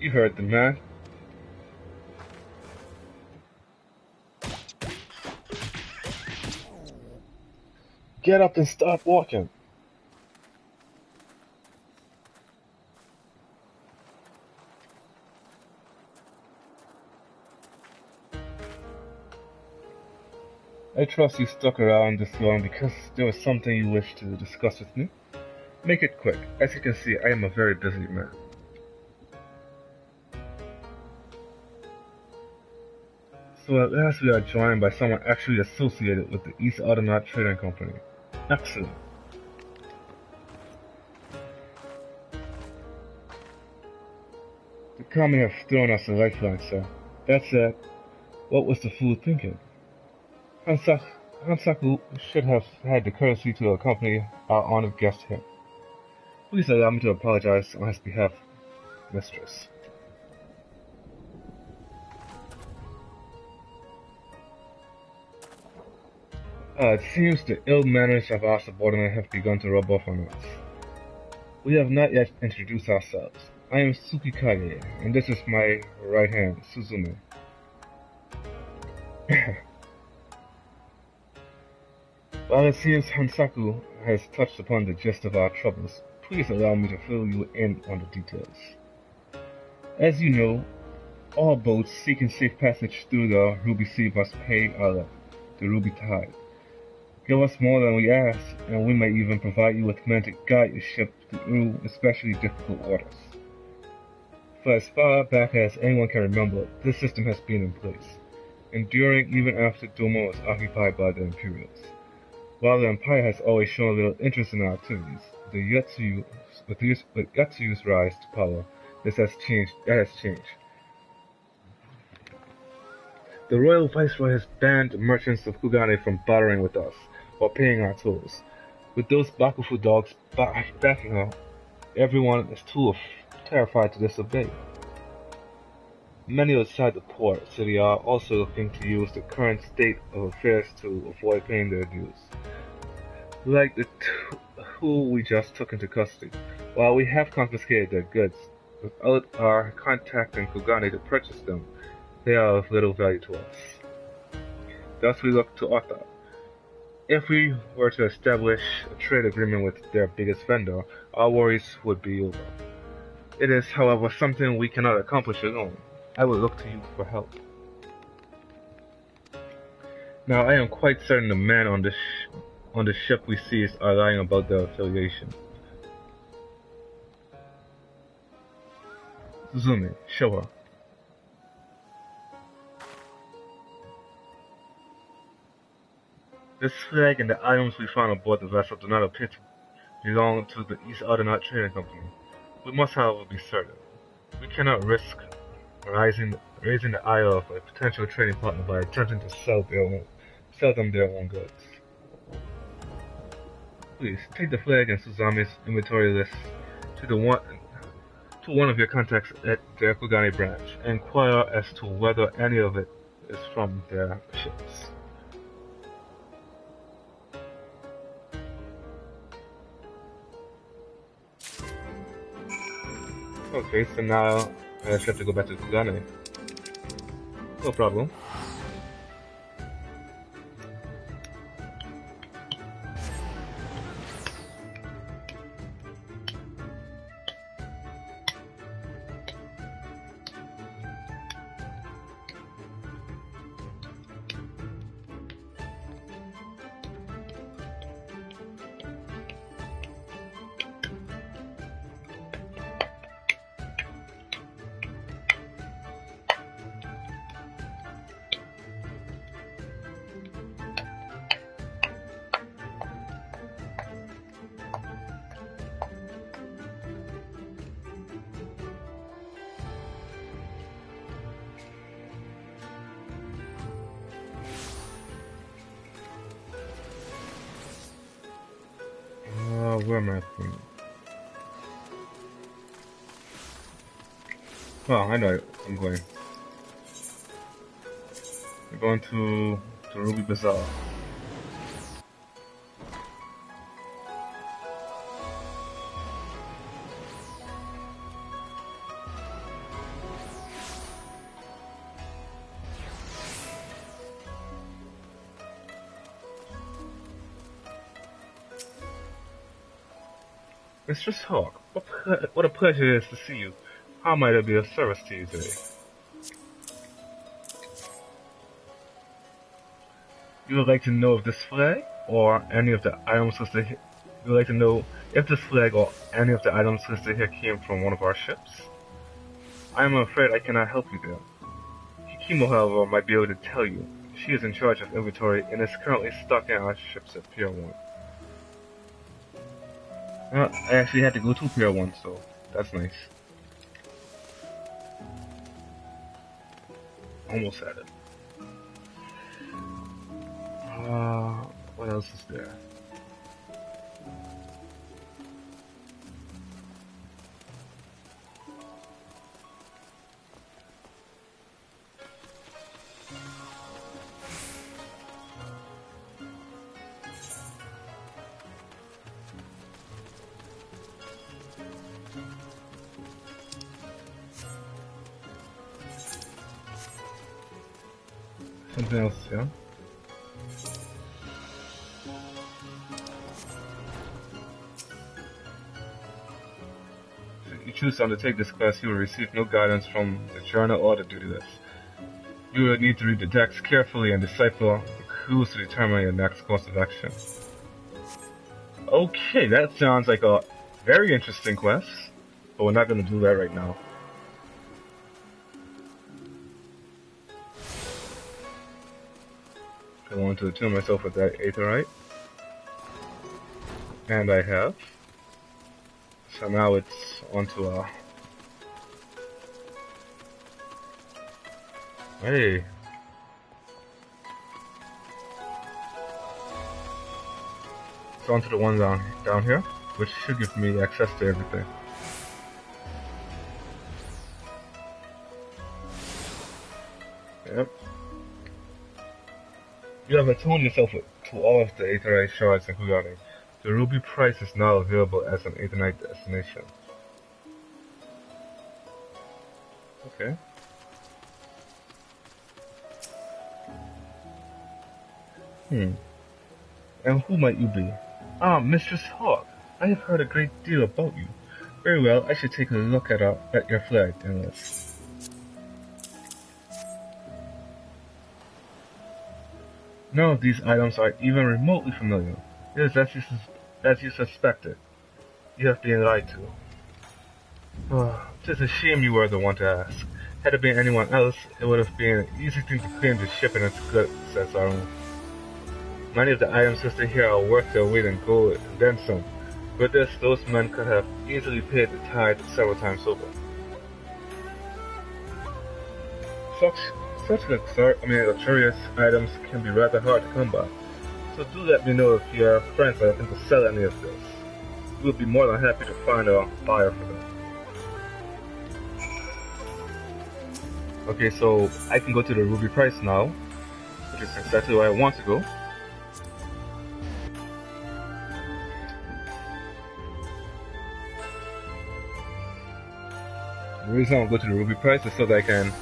You heard the man. Get up and start walking. I trust you stuck around this long because there was something you wished to discuss with me. Make it quick. As you can see, I am a very busy man. So at last we are joined by someone actually associated with the East Ardenard Trading Company. Excellent. The Kami have thrown us a lifeline, sir. That said, what was the fool thinking? Hansaku should have had the courtesy to accompany our honored guest here. Please allow me to apologize on his behalf, mistress. It seems the ill manners of our subordinate have begun to rub off on us. We have not yet introduced ourselves. I am Tsukikage, and this is my right hand, Suzume. While it seems Hansaku has touched upon the gist of our troubles, please allow me to fill you in on the details. As you know, all boats seeking safe passage through the Ruby Sea must pay our levy, the Ruby Tide. Give us more than we ask, and we may even provide you with men to guide your ship through especially difficult waters. For as far back as anyone can remember, this system has been in place, enduring even after Doma was occupied by the Imperials. While the Empire has always shown little interest in our activities, with Yatsuyu's rise to power, that has changed. The Royal Viceroy has banned the merchants of Kugane from bartering with us, or paying our tolls. With those Bakufu dogs backing her, everyone is too terrified to disobey. Many outside the port city are also looking to use the current state of affairs to avoid paying their dues. Like the who we just took into custody. While we have confiscated their goods, without our contacting Kugane to purchase them, they are of little value to us. Thus we look to Ota. If we were to establish a trade agreement with their biggest vendor, our worries would be over. It is, however, something we cannot accomplish alone. I will look to you for help. Now, I am quite certain the men on the ship we seized are lying about their affiliation. Suzume, show her. This flag and the items we found aboard the vessel do not appear to belong to the East Argonaut Trading Company. We must, however, be certain. We cannot risk raising the ire of a potential trading partner by attempting to sell them their own goods. Please, take the flag and Suzume's inventory list to one of your contacts at their Kugane branch, and inquire as to whether any of it is from their ships. Okay, so now I just have to go back to Kugane. No problem. Where am I going? Oh, I know I'm going. We're going to Ruby Bazaar. Mistress Hawk, what a pleasure it is to see you. How might I be of service to you today? You would like to know if this flag or any of the items listed here, you would like to know if this flag or any of the items listed here came from one of our ships? I am afraid I cannot help you there. Hikimo, however, might be able to tell you. She is in charge of inventory and is currently stocking our ships at Pier 1. Well, I actually had to go to Pier 1, so that's nice. Almost had it. What else is there? Something else, yeah? If you choose to undertake this quest, you will receive no guidance from the journal or the duty list. You will need to read the text carefully and decipher the clues to determine your next course of action. Okay, that sounds like a very interesting quest, but we're not going to do that right now. I want to attune myself with that aetherite, and I have. So now it's onto hey. It's onto the one down here, which should give me access to everything. Yep. You have attuned yourself to all of the aetherite shards in Kugane. The ruby price is now available as an aetherite destination. Okay. And who might you be? Ah, Mistress Hawk. I have heard a great deal about you. Very well, I should take a look at your flag, Endless. None of these items are even remotely familiar. It is as you suspected. You have been lied to. Oh, it is a shame you were the one to ask. Had it been anyone else, it would have been an easy thing to claim the ship and its goods as our own. Many of the items listed here are worth their weight in gold and then some. With this, those men could have easily paid the tithe several times over. Such luxurious items can be rather hard to come by, so do let me know if your friends are looking to sell any of this. We will be more than happy to find a buyer for them. Okay, so I can go to the ruby price now, which is exactly where I want to go. The reason I want to go to the ruby price is so that I can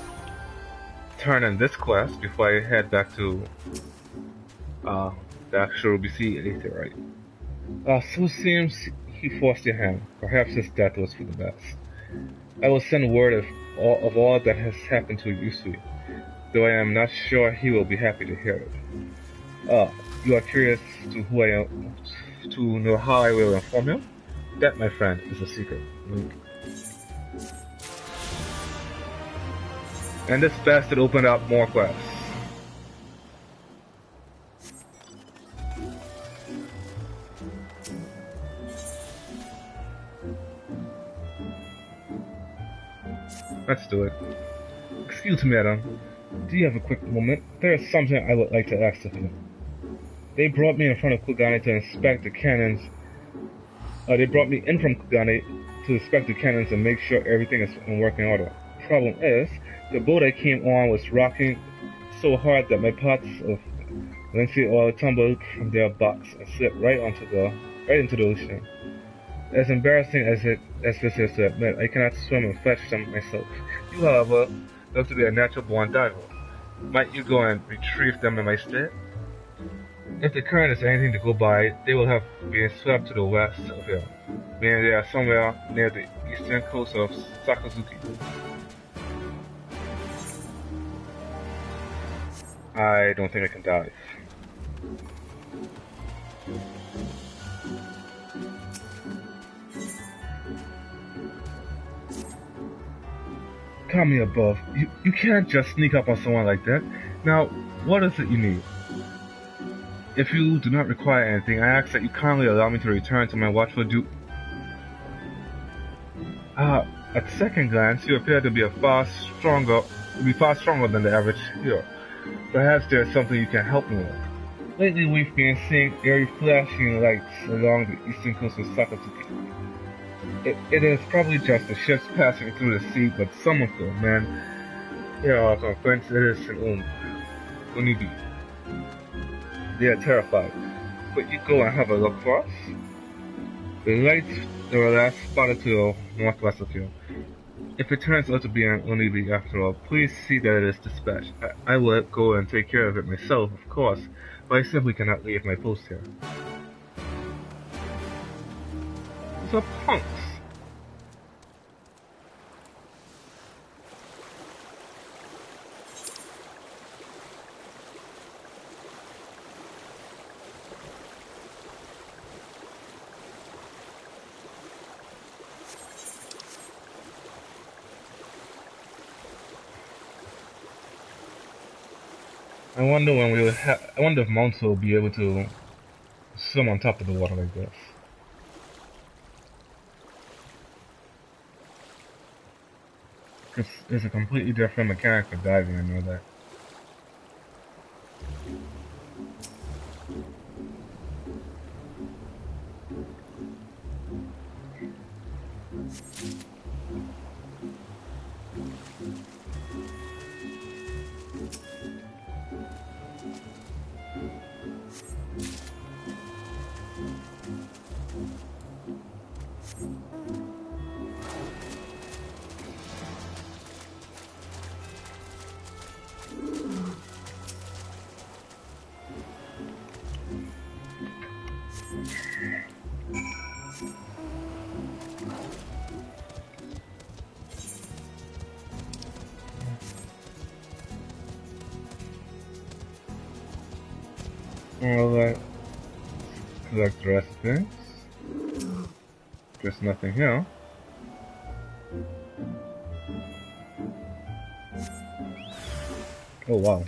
turn in this quest before I head back to the actual Ruby Sea aetherite. So it seems he forced your hand. Perhaps his death was for the best. I will send word of all that has happened to Yusui, though I am not sure he will be happy to hear it. You are curious to who I am, to know how I will inform him? That, my friend, is a secret. And this bastard opened up more quests. Let's do it. Excuse me, madam. Do you have a quick moment? There is something I would like to ask of you. They brought me in front of Kugane to inspect the cannons. They brought me in from Kugane to inspect the cannons and make sure everything is in working order. Problem is, the boat I came on was rocking so hard that my pots of linseed oil tumbled from their box and slipped right into the ocean. As embarrassing as this is to admit, I cannot swim and fetch them myself. You, however, look to be a natural-born diver. Might you go and retrieve them in my stead? If the current is anything to go by, they will have been swept to the west of here, meaning they are somewhere near the eastern coast of Sakazuki. I don't think I can dive. Call me above. You can't just sneak up on someone like that. Now, what is it you need? If you do not require anything, I ask that you kindly allow me to return to my watchful duty. At second glance, you appear to be a far stronger will be far stronger than the average hero. Perhaps there's something you can help me with. Lately we've been seeing eerie flashing lights along the eastern coast of Sakatsuki. It is probably just the ships passing through the sea, but someone could, man. Here are some friends, it is an Unibi. They are terrified. But you go and have a look for us? The lights that were last spotted to the northwest of you. If it turns out to be an Unibi after all, please see that it is dispatched. I will go and take care of it myself, of course, but I simply cannot leave my post here. The punks! I wonder when we will I wonder if Monster will be able to swim on top of the water like this. It's a completely different mechanic for diving, I know that. Alright, collect the rest of things. Just nothing here. Oh wow.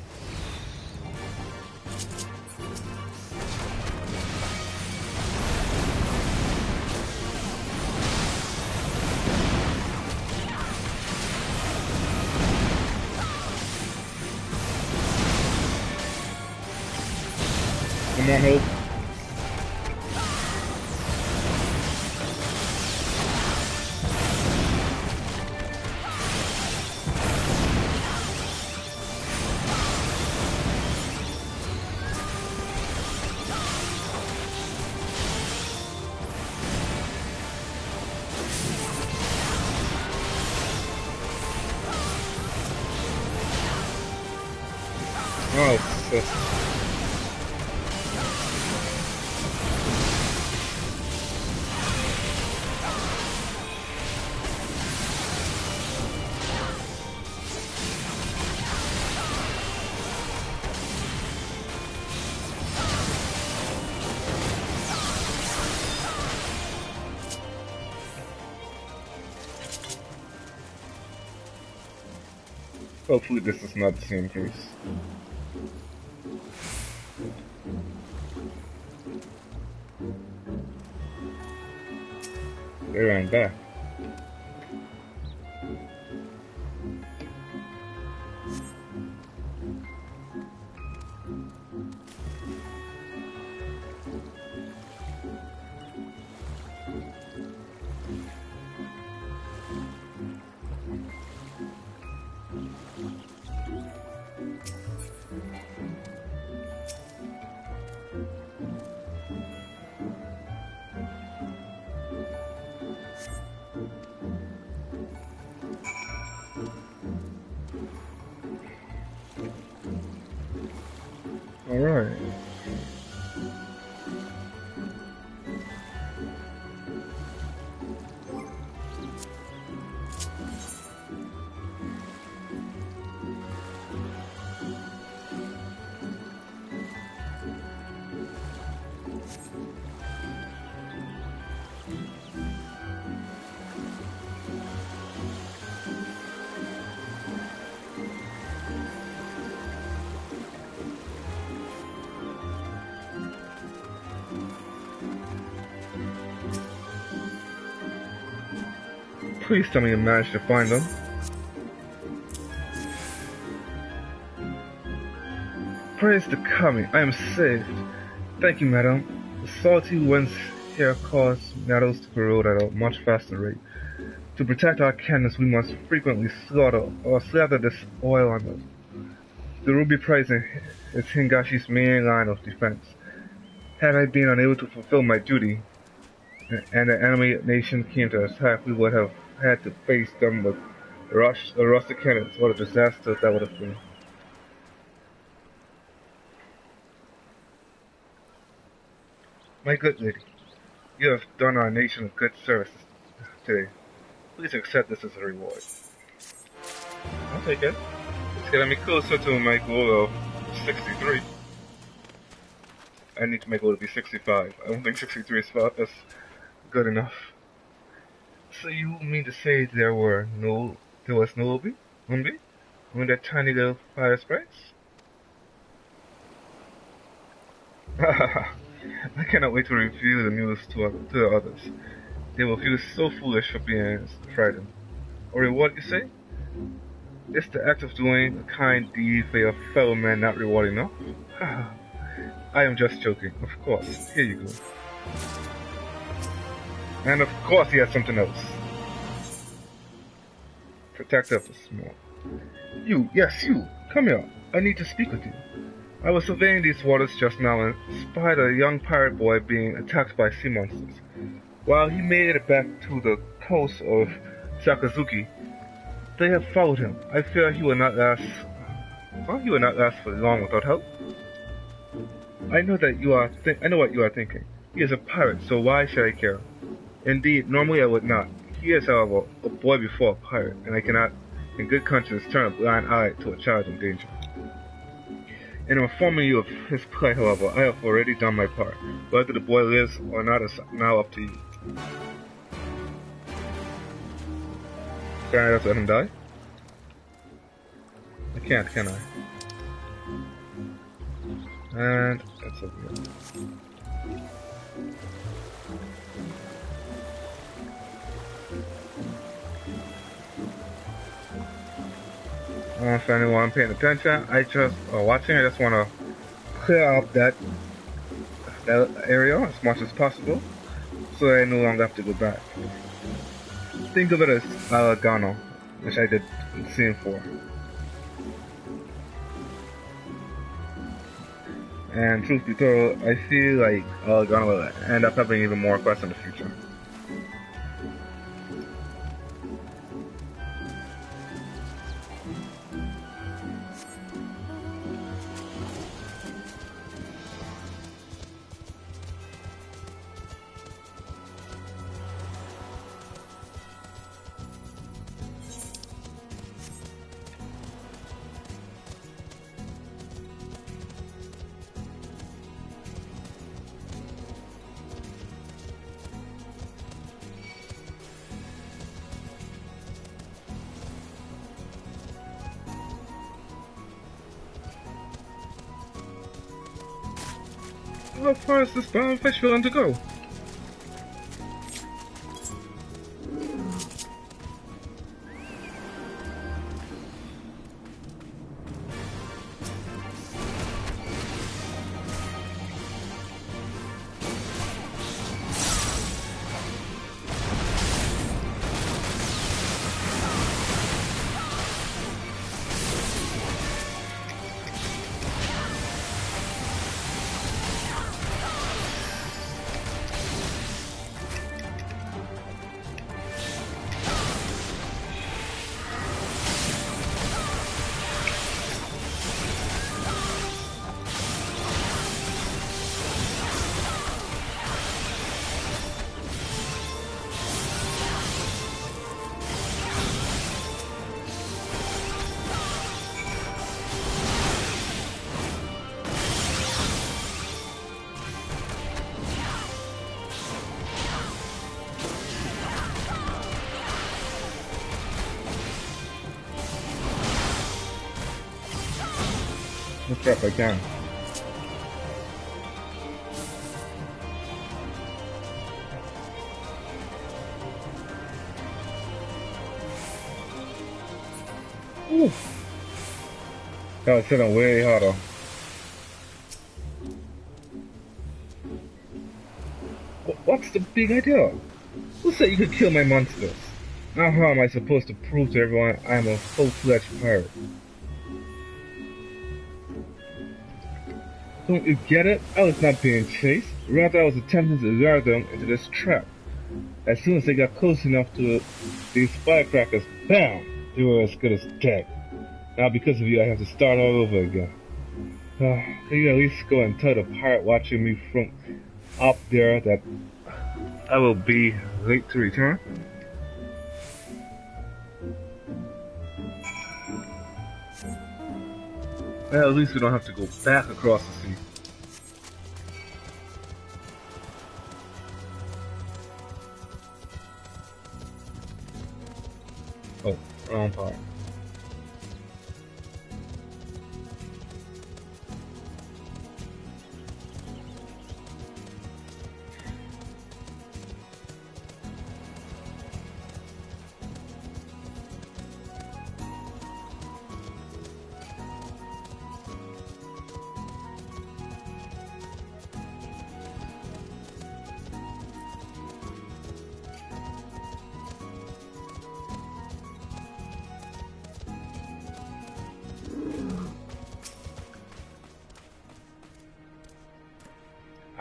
Come on, Hope. Oh, it's hopefully this is not the same case. They ran back. Alright. Please tell me you managed to find them. Praise the kami, I am saved. Thank you, madam. The salty winds here cause metals to corrode at a much faster rate. To protect our cannons, we must frequently slaughter or slather this oil on them. The ruby prize is Hingashi's main line of defense. Had I been unable to fulfill my duty, and the enemy nation came to attack, we would have had to face them with rusted cannons. What a disaster that would have been. My good lady, you have done our nation a good service today. Please accept this as a reward. I'll take it. It's getting me closer to my goal of 63. I need to make goal to be 65. I don't think 63 is good enough. So you mean to say there was no Umbi? Only that tiny little fire sprites? I cannot wait to reveal the news to the others. They will feel so foolish for being frightened. A reward, you say? It's the act of doing a kind deed for your fellow man not rewarding enough? I am just joking, of course. Here you go. And of course he has something else. Protector of the small. You, yes you, come here. I need to speak with you. I was surveying these waters just now and spied a young pirate boy being attacked by sea monsters. While he made it back to the coast of Sakazuki, they have followed him. I fear he will not last. Well, he will not last for long without help. I know that you are. I know what you are thinking. He is a pirate, so why should I care? Indeed, normally I would not. He is, however, a boy before a pirate, and I cannot, in good conscience, turn a blind eye to a child in danger. In informing you of his plight, however, I have already done my part. Whether the boy lives or not is now up to you. Can I just let him die? I can't, can I? And that's over here. If anyone paying attention, I just want to clear up that area as much as possible, so I no longer have to go back. Think of it as Alagano, which I did scene 4. And truth be told, I feel like Alagano will end up having even more quests in the future. How far is this bound fish willing to go? Let's drop back down. Ooh. That was hitting way harder. what's the big idea? Who said you could kill my monsters? Now how am I supposed to prove to everyone I'm a full-fledged pirate? Don't you get it? I was not being chased. Rather, I was attempting to lure them into this trap. As soon as they got close enough to these firecrackers, bam! They were as good as dead. Now because of you, I have to start all over again. Can you at least go and tell the pirate watching me from up there that I will be late to return? Well, at least we don't have to go back across the sea. Oh, wrong part.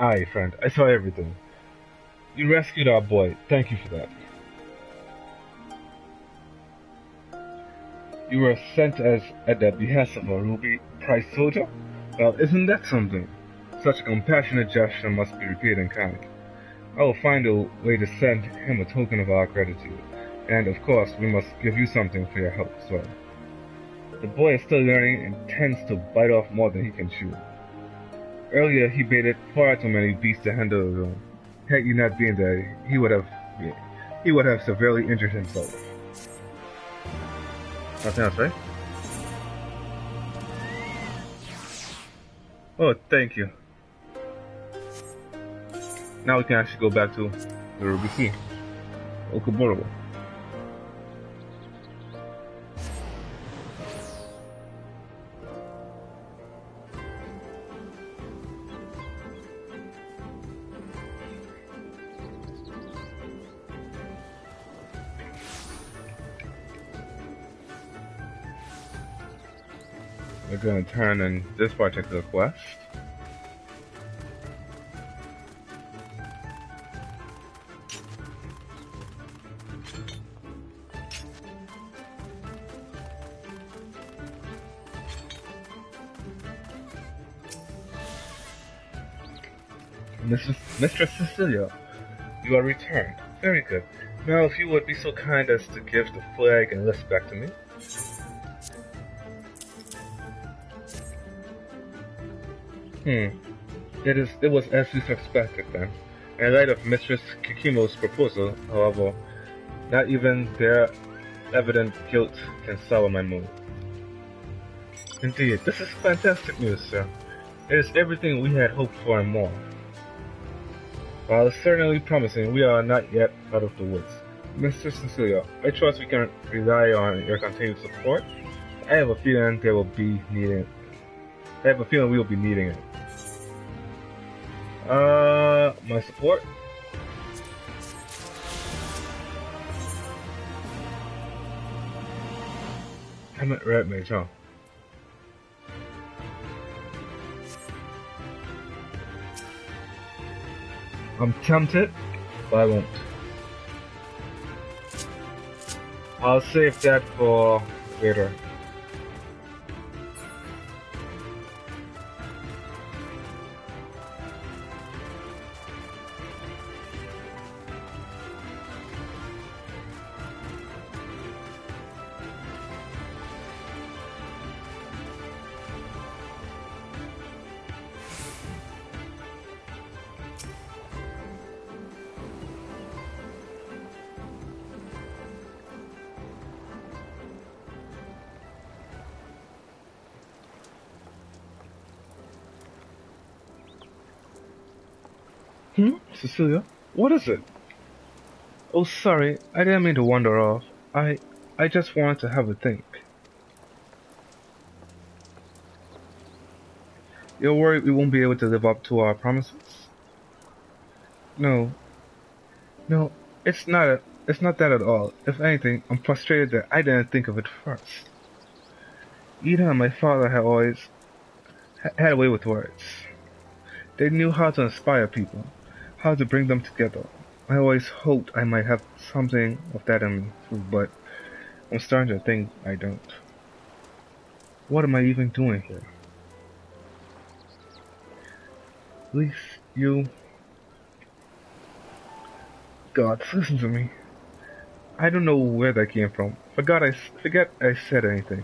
Aye, friend, I saw everything. You rescued our boy. Thank you for that. You were sent as at the behest of a ruby prize soldier? Well, isn't that something? Such a compassionate gesture must be repaid in kind. I will find a way to send him a token of our gratitude. And of course, we must give you something for your help as well. The boy is still learning and tends to bite off more than he can chew. Earlier, he baited far too many beasts to handle alone. Had you not been there, he would have severely injured himself. Nothing else, right? Oh, thank you. Now we can actually go back to the Ruby Sea. Okoboro. We're going to turn in this particular quest. Mistress Cecilia, you are returned. Very good. Now, if you would be so kind as to give the flag and list back to me. It was as we suspected then. In light of Mistress Kikimo's proposal, however, not even their evident guilt can sour my mood. Indeed, this is fantastic news, sir. It is everything we had hoped for and more. While it's certainly promising, we are not yet out of the woods. Mr. Cecilia, I trust we can rely on your continued support. I have a feeling we will be needing it. My support? I'm at red mage, huh? I'm tempted, but I won't. I'll save that for later. Cecilia? What is it? Oh, sorry, I didn't mean to wander off. I just wanted to have a think. You're worried we won't be able to live up to our promises? No, No, it's not that at all. If anything, I'm frustrated that I didn't think of it first. Ida and my father had always had a way with words. They knew how to inspire people, how to bring them together. I always hoped I might have something of that in me too, but I'm starting to think I don't. What am I even doing here? At least you... God, listen to me. I don't know where that came from. Forget I said anything.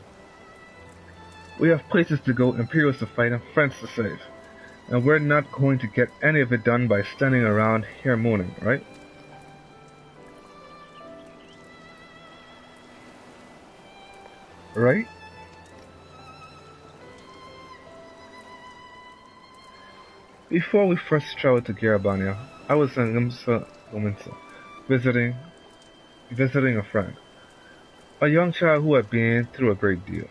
We have places to go, Imperials to fight, and friends to save. And we're not going to get any of it done by standing around here mooning, right? Right? Before we first traveled to Garabania, I was in Limsa, visiting a friend. A young child who had been through a great deal.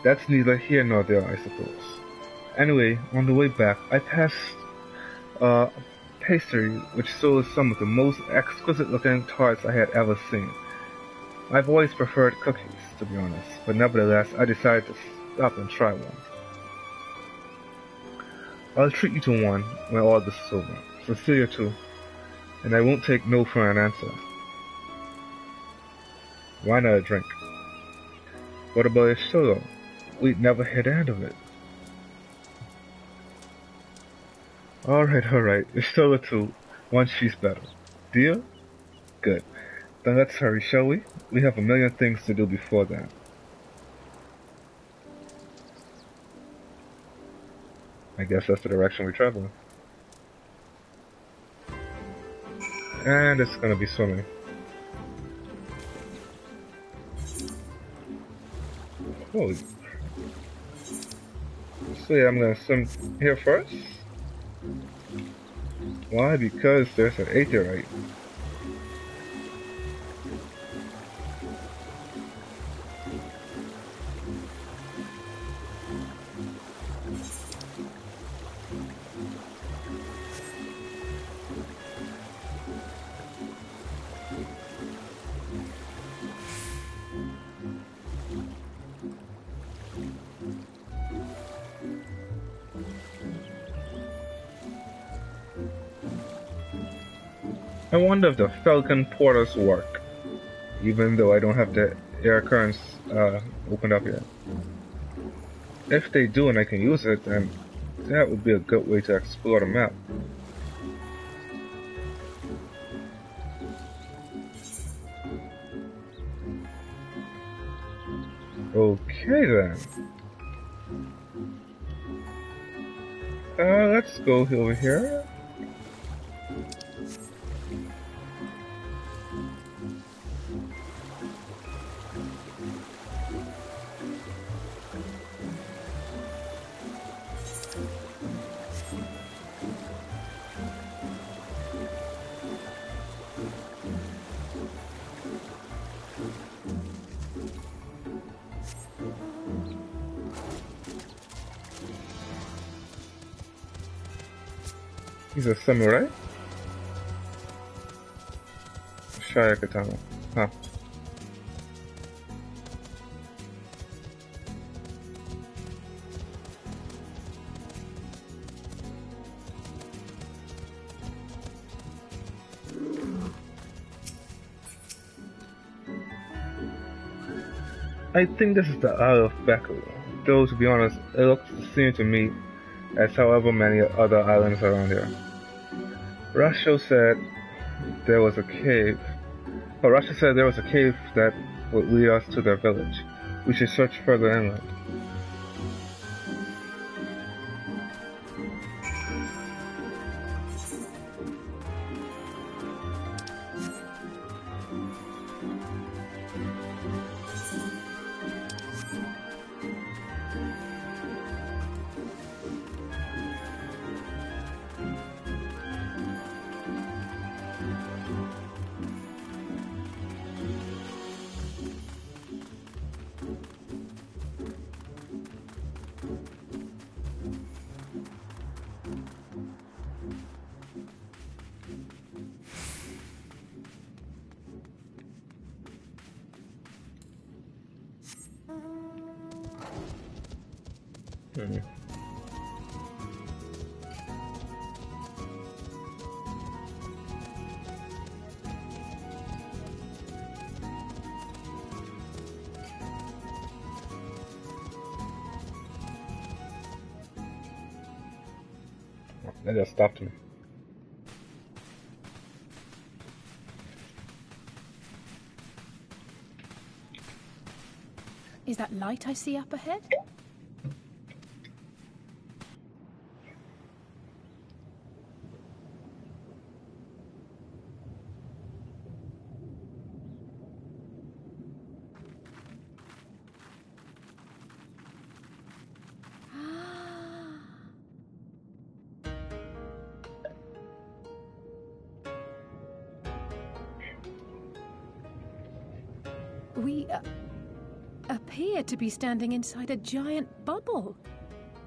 That's neither here nor there, I suppose. Anyway, on the way back, I passed a pastry which sold some of the most exquisite-looking tarts I had ever seen. I've always preferred cookies, to be honest, but nevertheless, I decided to stop and try one. I'll treat you to one when all this is over. Cecilia too. And I won't take no for an answer. Why not a drink? What about a solo? We'd never hit the end of it. Alright, a solo too, once she's better. Deal? Good. Then let's hurry, shall we? We have a million things to do before that. I guess that's the direction we're traveling. And it's gonna be swimming. Holy. So yeah, I'm gonna swim here first. Why? Because there's an aetherite. I wonder if the Falcon portals work, even though I don't have the air currents opened up yet. If they do and I can use it, then that would be a good way to explore the map. Okay then. Let's go over here. He's a samurai? Shaya katana. Huh. I think this is the Isle of Beku, though to be honest, it looks the same to me as however many other islands around here. Rasho said there was a cave. Oh, Rasho said there was a cave that would lead us to their village. We should search further inland. That just stopped me. Is that light I see up ahead? We appear to be standing inside a giant bubble.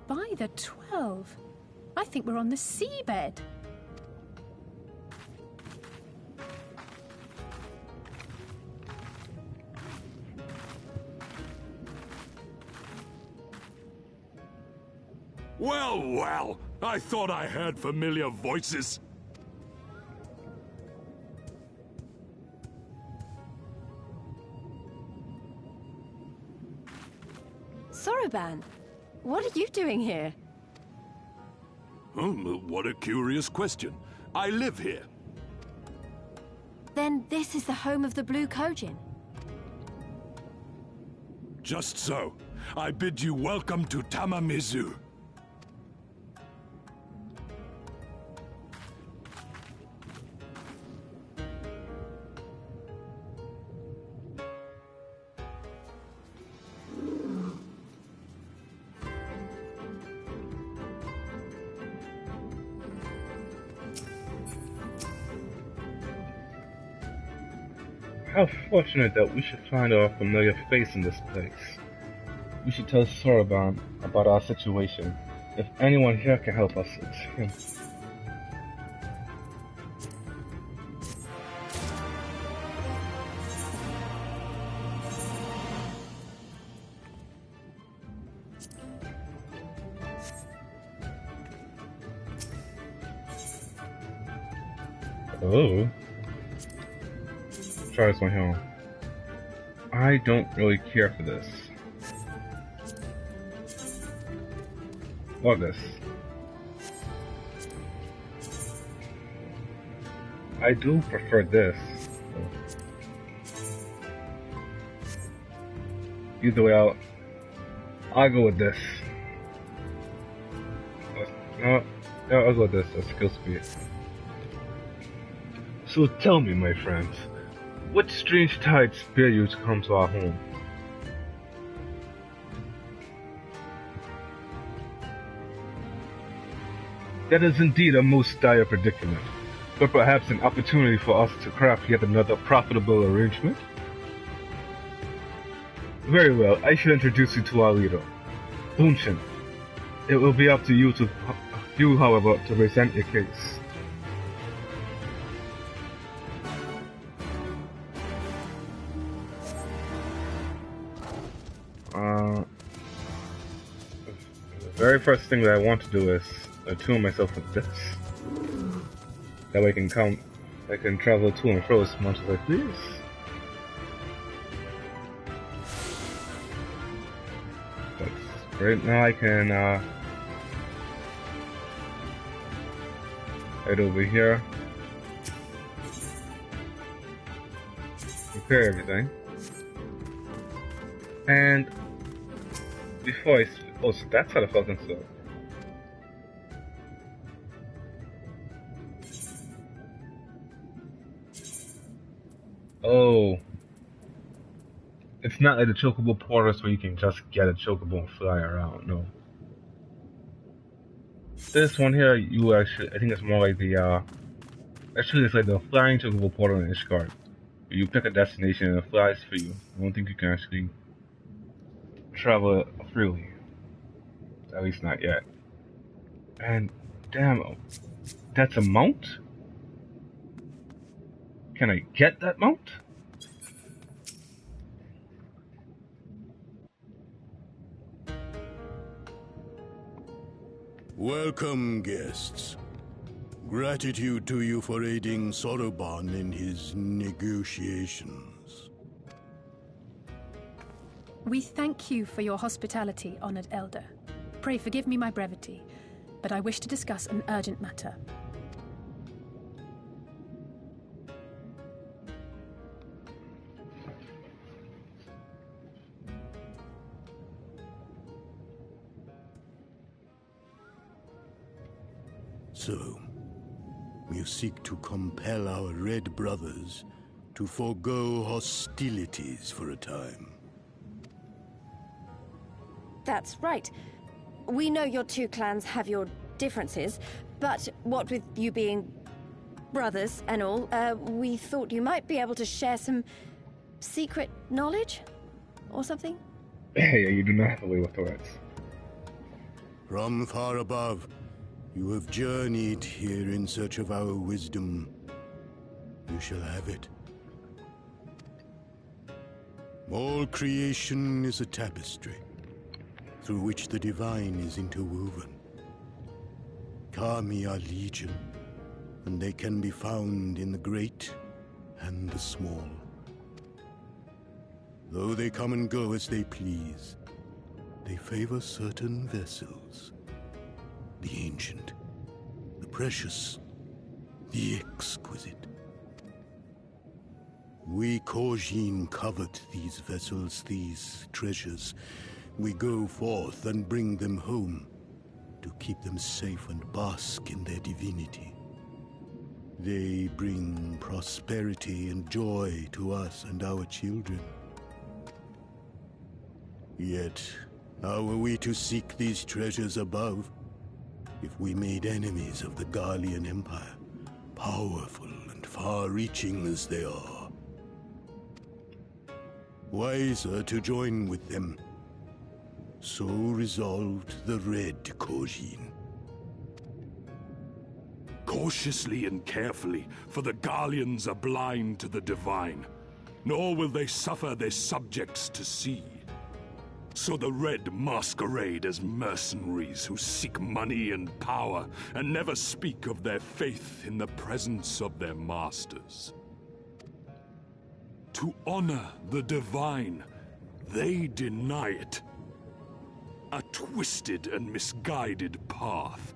By the 12. I think we're on the seabed. Well, well, I thought I heard familiar voices. Soroban, what are you doing here? What a curious question. I live here. Then this is the home of the Blue Kojin. Just so. I bid you welcome to Tamamizu. How fortunate that we should find our familiar face in this place. We should tell Soroban about our situation. If anyone here can help us, it's him. Oh. Try this one here. I don't really care for this. Or this. I do prefer this. Either way, I'll go with this. No, I'll go with this. That's skill speed. So tell me, my friends, what strange tides spare you to come to our home? That is indeed a most dire predicament, but perhaps an opportunity for us to craft yet another profitable arrangement? Very well, I shall introduce you to our leader, Bunshin. It will be up to you, however, to present your case. The very first thing that I want to do is attune myself with this. That way I can travel to and fro as much as I please. That's great. Now I can head over here, repair everything, and before I oh, so that's how the Falcons go. Oh. It's not like the chocobo portals where you can just get a chocobo and fly around, no. This one here, you actually, I think it's more like the, actually it's like the flying chocobo portal in Ishgard. You pick a destination and it flies for you. I don't think you can actually travel it freely. At least not yet. And damn, that's a mount? Can I get that mount? Welcome, guests. Gratitude to you for aiding Soroban in his negotiations. We thank you for your hospitality, honored elder. Pray forgive me my brevity, but I wish to discuss an urgent matter. So, you seek to compel our Red brothers to forego hostilities for a time. That's right. We know your two clans have your differences, but what with you being brothers and all, we thought you might be able to share some secret knowledge or something? Yeah, you do not have a way with words. From far above, you have journeyed here in search of our wisdom. You shall have it. All creation is a tapestry, through which the divine is interwoven. Kami are legion, and they can be found in the great and the small. Though they come and go as they please, they favor certain vessels. The ancient, the precious, the exquisite. We Kojin covet these vessels, these treasures. We go forth and bring them home to keep them safe and bask in their divinity. They bring prosperity and joy to us and our children. Yet, how are we to seek these treasures above if we made enemies of the Garlean Empire, powerful and far-reaching as they are? Wiser to join with them. So resolved the Red Kojin. Cautiously and carefully, for the Garleans are blind to the divine, nor will they suffer their subjects to see. So the Red masquerade as mercenaries who seek money and power and never speak of their faith in the presence of their masters. To honor the divine, they deny it. A twisted and misguided path.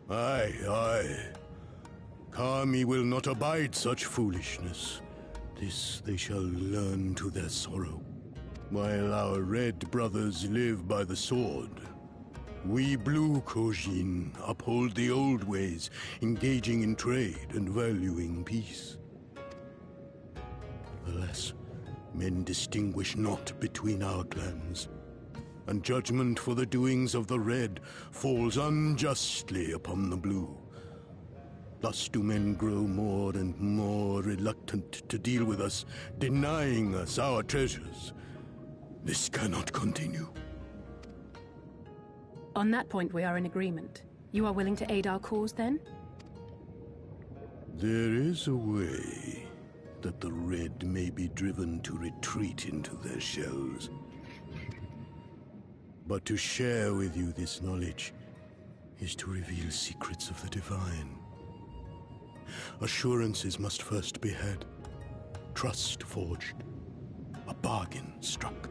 Aye, aye. Kami will not abide such foolishness. This they shall learn to their sorrow. While our Red brothers live by the sword, we Blue Kojin uphold the old ways, engaging in trade and valuing peace. Alas, men distinguish not between our clans, and judgment for the doings of the Red falls unjustly upon the Blue. Thus do men grow more and more reluctant to deal with us, denying us our treasures. This cannot continue. On that point, we are in agreement. You are willing to aid our cause, then? There is a way that the Red may be driven to retreat into their shells. But to share with you this knowledge is to reveal secrets of the divine. Assurances must first be had, trust forged, a bargain struck.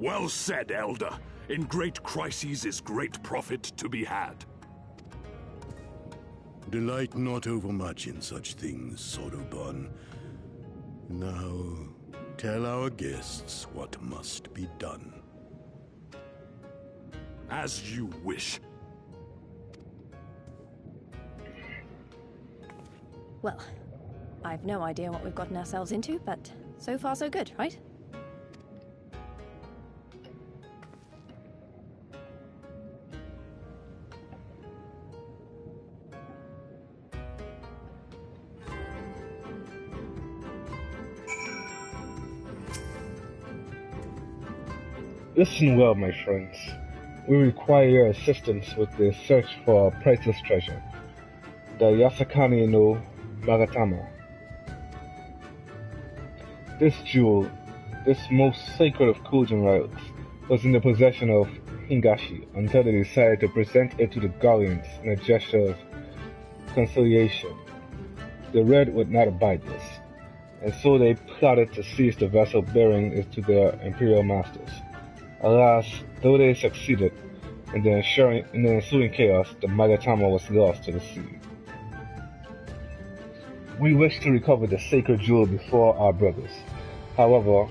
Well said, Elder. In great crises is great profit to be had. Delight not overmuch in such things, Soroban. Now, tell our guests what must be done. As you wish. Well, I've no idea what we've gotten ourselves into, but so far so good, right? Listen well, my friends. We require your assistance with the search for a priceless treasure, the Yasakani no Magatama. This jewel, this most sacred of Kujin relics, was in the possession of Hingashi until they decided to present it to the Guardians in a gesture of conciliation. The Red would not abide this, and so they plotted to seize the vessel bearing it to their Imperial masters. Alas, though they succeeded, in the ensuing chaos, the Magatama was lost to the sea. We wish to recover the sacred jewel before our brothers. However,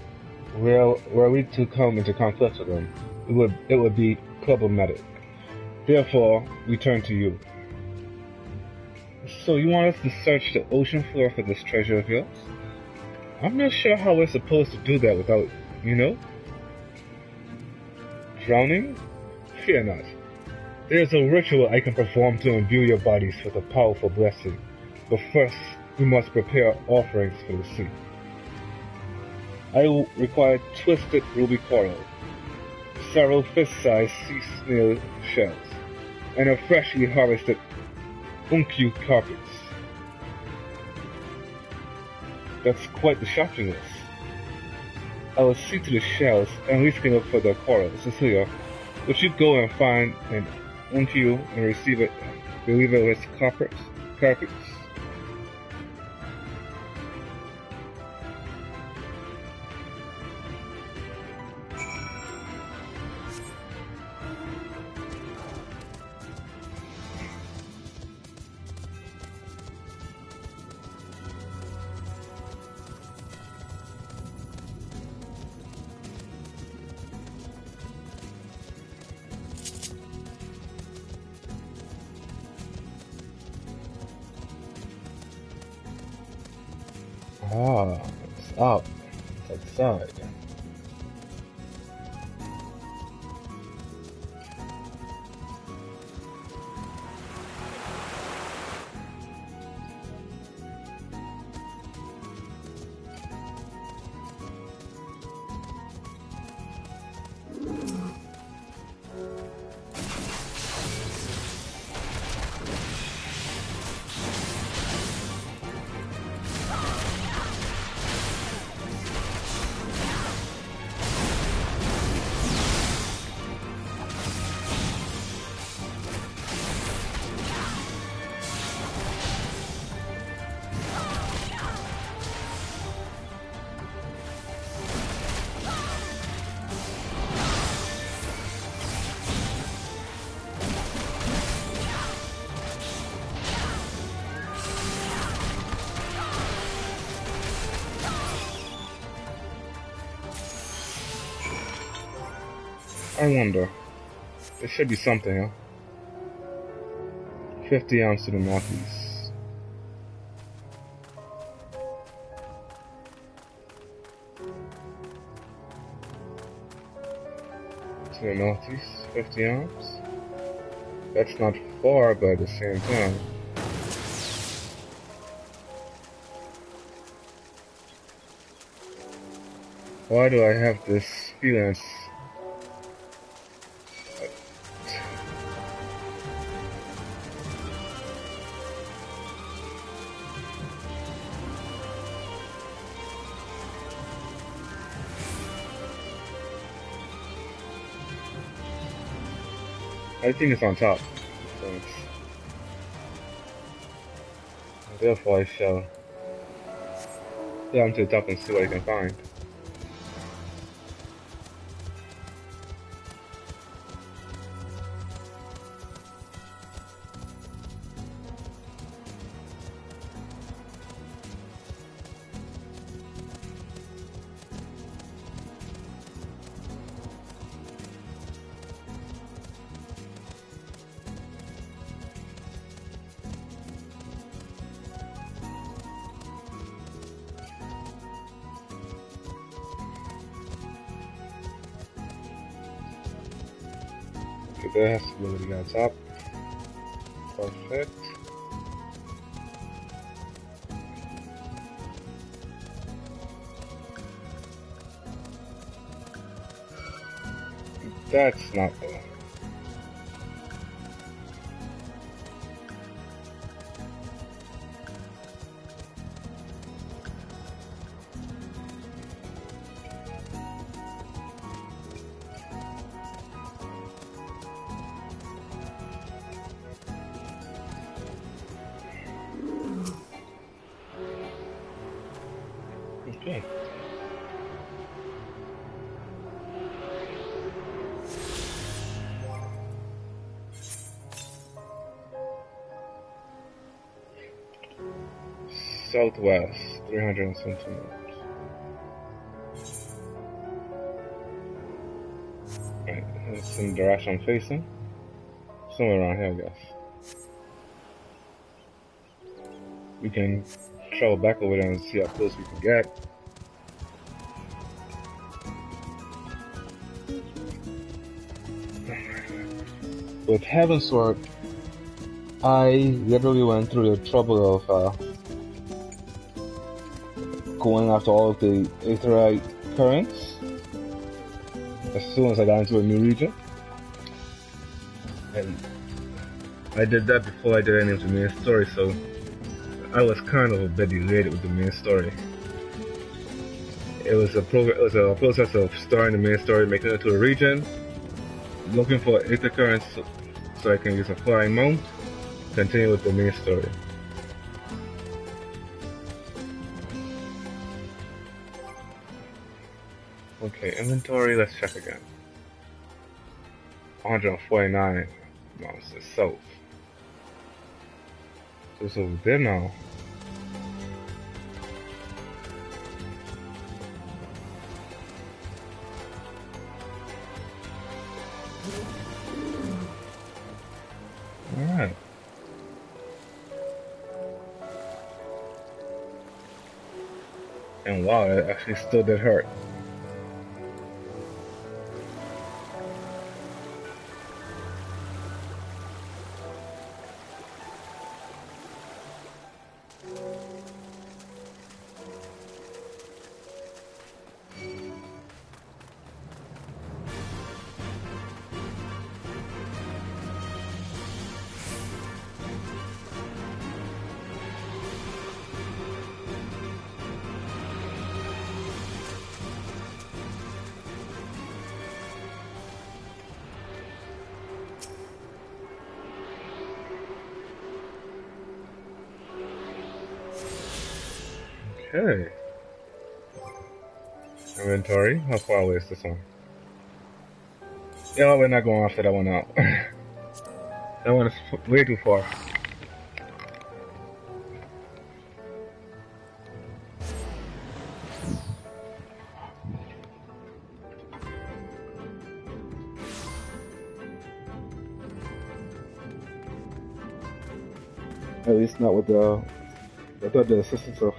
were we to come into conflict with them, it would be problematic. Therefore, we turn to you. So you want us to search the ocean floor for this treasure of yours? I'm not sure how we're supposed to do that without, drowning? Fear not. There's a ritual I can perform to imbue your bodies with a powerful blessing. But first, we must prepare offerings for the sea. I will require twisted ruby coral, several fist-sized sea snail shells, and a freshly harvested unkyu carpets. That's quite the shopping list. I will see to the shells and we can look for the coral. Cecilia, would you go and find an unkyu and deliver it with carpets? Ah, it's up. It's outside. I wonder. There should be something, huh? 50 ounce to the northeast. To the northeast, 50 ounce. That's not far, but at the same time. Why do I have this feeling? I think it's on top, so therefore I shall down to the top and see what I can find. There has to be something on top. Perfect. That's not the one. Okay. Southwest, 300 centimeters. Right, that's in the direction I'm facing. Somewhere around here, I guess. We can travel back over there and see how close we can get. With Heavensward, I literally went through the trouble of going after all of the Aetherite currents as soon as I got into a new region. And I did that before I did any of the main story, so I was kind of a bit delayed with the main story. It was a process of starting the main story, making it to a region, looking for Aether currents so I can use a flying mount, continue with the main story. Okay, inventory, let's check again. 149 monsters south. So it's over there now. Alright. And wow, it actually still did hurt. Okay. Inventory. How far away is this one? Yeah, we're not going after that one out. That one is way too far. At least not with the without the assistance of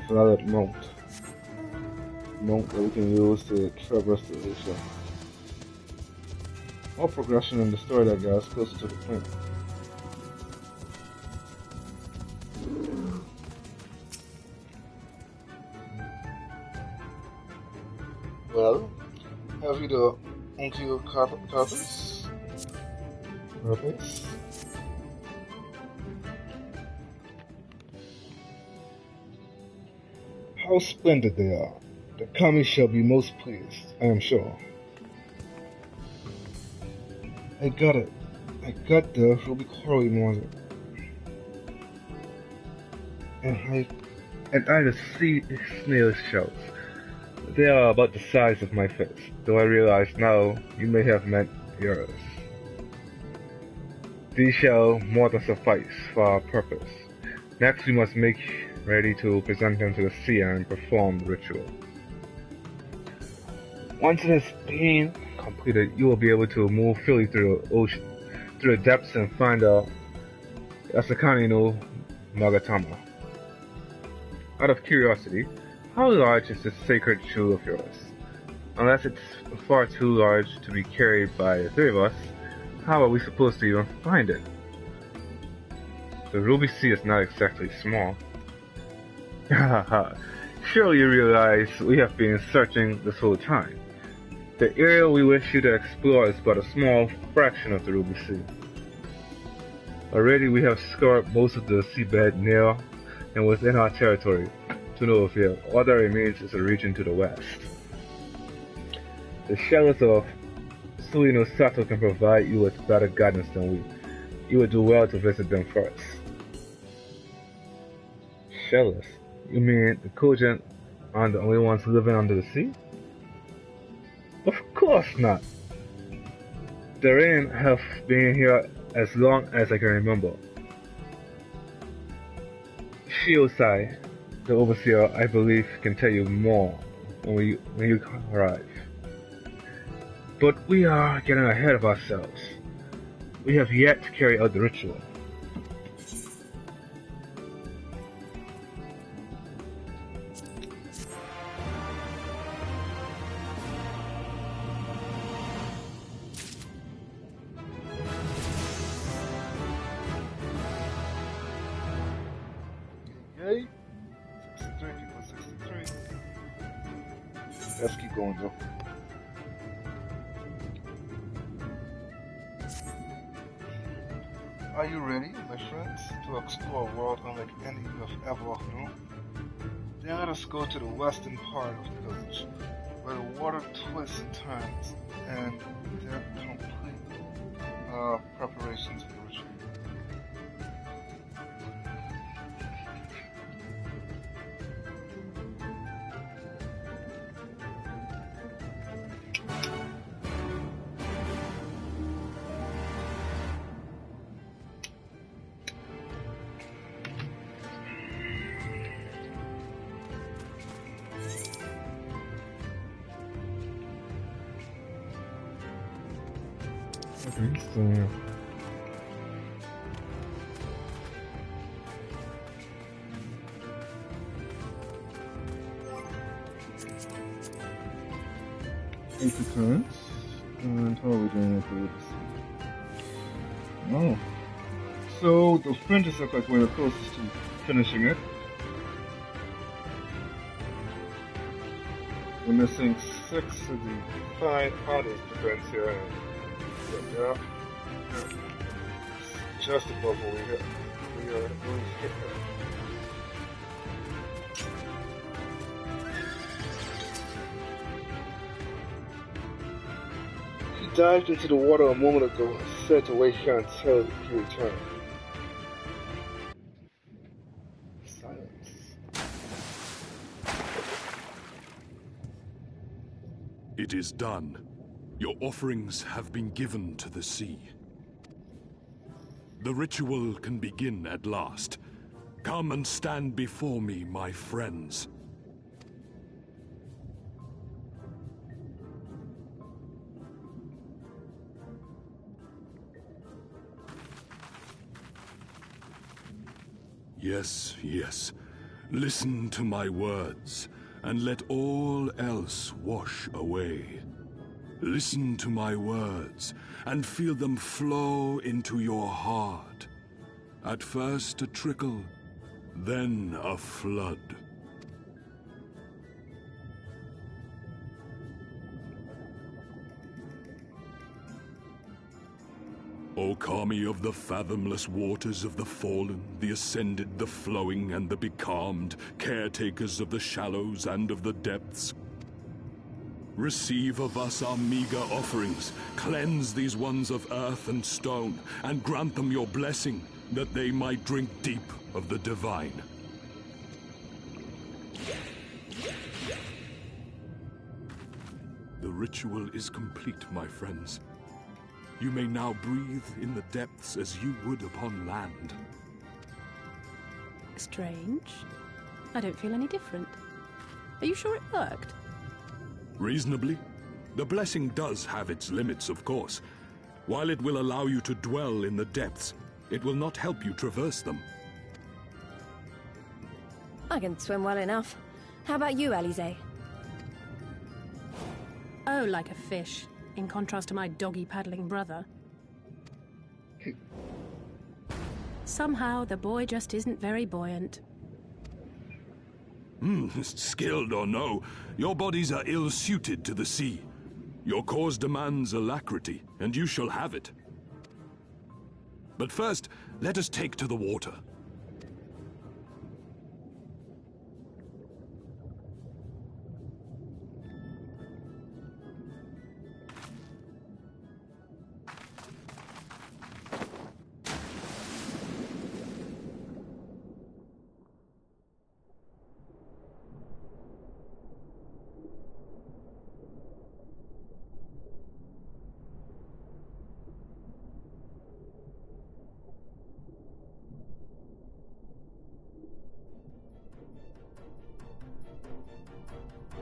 another mount that we can use to traverse the ocean. More progression in the story that gets closer to the point. Well, have you the onto carpets? How splendid they are. The kami shall be most pleased, I am sure. I got it. I got the ruby coral in one. And I the sea snail shells. They are about the size of my fist, though I realize now you may have meant yours. These shall more than suffice for our purpose. Next we must make ready to present them to the seer and perform the ritual. Once it has been completed, you will be able to move freely through the ocean, through the depths, and find the Asakani no Nagatama. Out of curiosity, how large is this sacred jewel of yours? Unless it's far too large to be carried by the three of us, how are we supposed to even find it? The Ruby Sea is not exactly small. Surely you realize we have been searching this whole time. The area we wish you to explore is but a small fraction of the Ruby Sea. Already we have scoured most of the seabed near and within our territory to no avail. All that remains is a region to the west. The shells of Suino Sato can provide you with better guidance than we. You would do well to visit them first. Shells? You mean the Cogent aren't the only ones living under the sea? Of course not. The Rain have been here as long as I can remember. Shiosai, the overseer, I believe, can tell you more when you arrive. But we are getting ahead of ourselves. We have yet to carry out the ritual. Yay! 63 equals 63. Let's keep going though. Are you ready, my friends, to explore a world unlike any you have ever known? Then let us go to the western part of the village, where the water twists and turns, and their complete preparations for the ritual. Okay, so eight turns, and how are we doing with this? Oh, so the fringes look like we're closest to finishing it. We're missing 6 of the 5 hardest defense here. Yeah. Just above what we hit. We hit that. He dived into the water a moment ago and said to wait here until he returned. Silence. It is done. Your offerings have been given to the sea. The ritual can begin at last. Come and stand before me, my friends. Yes, yes. Listen to my words, and let all else wash away. Listen to my words, and feel them flow into your heart. At first a trickle, then a flood. O Kami of the fathomless waters of the fallen, the ascended, the flowing, and the becalmed, caretakers of the shallows and of the depths, receive of us our meager offerings, cleanse these ones of earth and stone, and grant them your blessing, that they might drink deep of the divine. The ritual is complete, my friends. You may now breathe in the depths as you would upon land. Strange. I don't feel any different. Are you sure it worked? Reasonably. The blessing does have its limits, of course. While it will allow you to dwell in the depths, it will not help you traverse them. I can swim well enough. How about you, Alize? Oh, like a fish, in contrast to my doggy-paddling brother. Somehow, the boy just isn't very buoyant. Skilled or no, your bodies are ill-suited to the sea. Your cause demands alacrity, and you shall have it. But first, let us take to the water.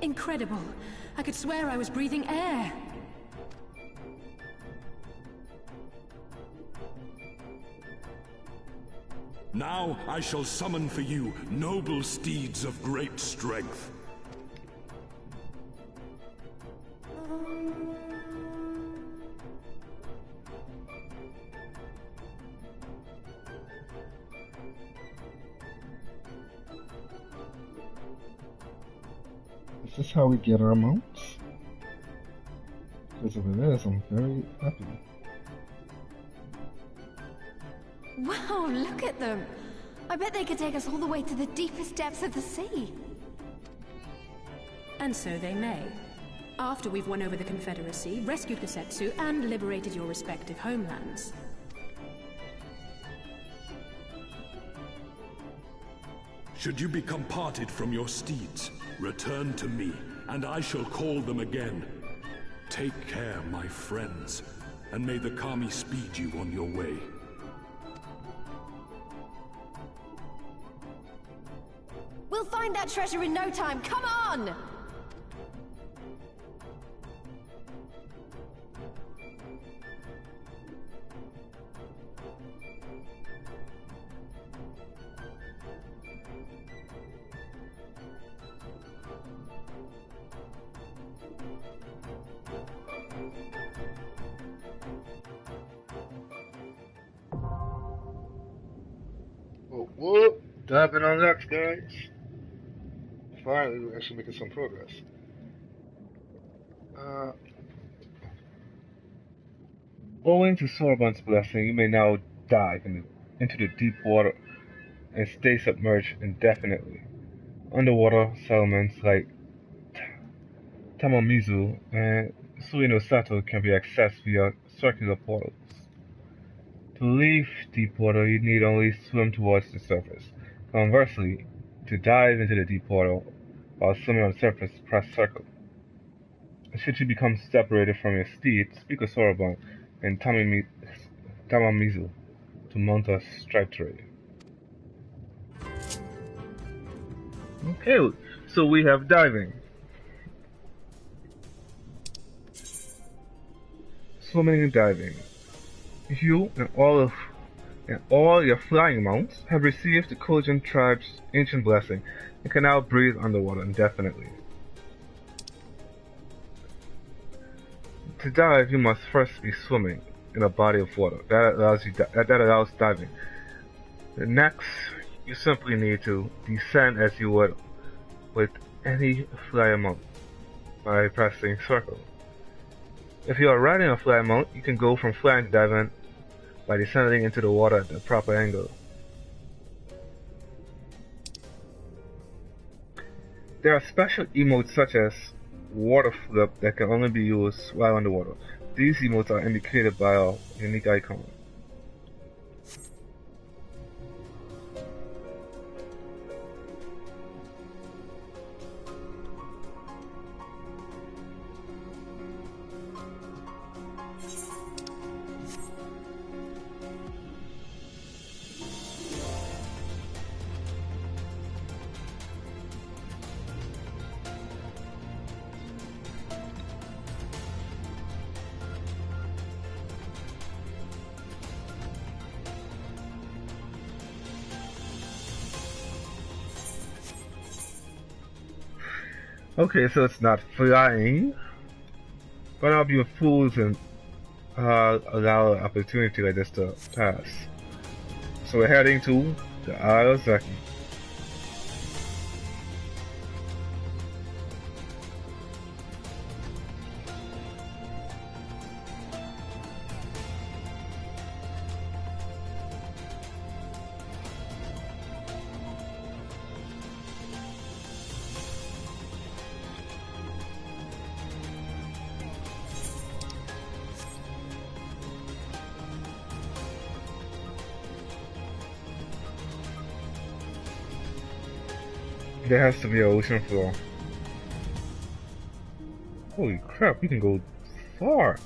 Incredible. I could swear I was breathing air. Now I shall summon for you noble steeds of great strength. Is this how we get our mounts? Because if it is, I'm very happy. Wow, look at them! I bet they could take us all the way to the deepest depths of the sea. And so they may. After we've won over the Confederacy, rescued Gosetsu, and liberated your respective homelands. Should you become parted from your steeds, return to me, and I shall call them again. Take care, my friends, and may the Kami speed you on your way. We'll find that treasure in no time, come on! Whoop! Diving on next, guys. Finally, we're actually making some progress. Owing to Sorbonne's blessing, you may now dive into the deep water and stay submerged indefinitely. Underwater settlements like Tamamizu and Suinosato can be accessed via circular portals. To leave deep water, you need only swim towards the surface. Conversely, to dive into the deep water while swimming on the surface, press circle. Should you become separated from your steed, speak with Sorbonne and Tamamizu to mount a striped trade. Okay, so we have diving. Swimming and diving. You and all your flying mounts have received the Kojin tribe's ancient blessing and can now breathe underwater indefinitely. To dive, you must first be swimming in a body of water. That allows diving. Next, you simply need to descend as you would with any flyer mount by pressing circle. If you are riding a flyer mount, you can go from flying to diving by descending into the water at the proper angle. There are special emotes such as water flip that can only be used while underwater. These emotes are indicated by a unique icon. Okay, so it's not flying, but I'll be fools and allow an opportunity like this to pass. So we're heading to the Isle of Zeki. There has to be an ocean floor. Holy crap, we can go far.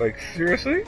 Like, seriously?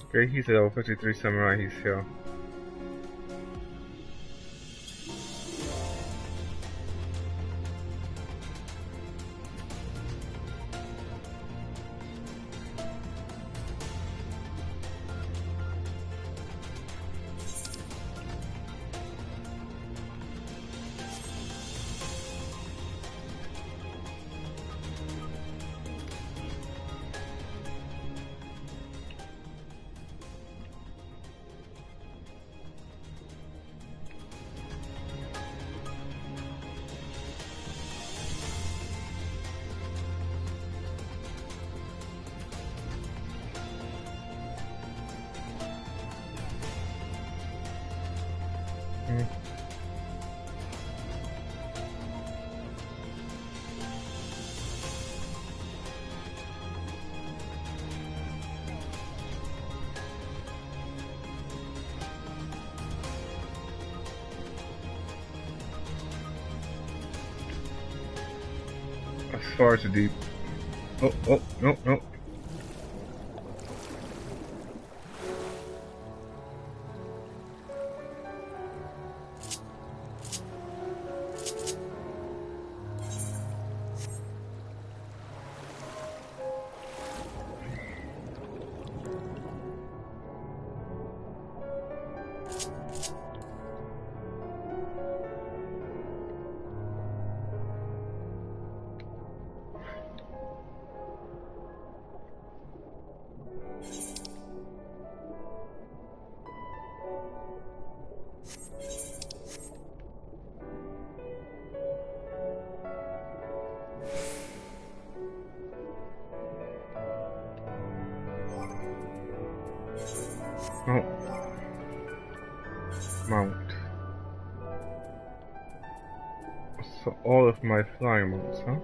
Okay, he's a level 53 samurai, he's here. As far too deep. Oh, no, no. Oh. Mount. So all of my flying mounts, huh?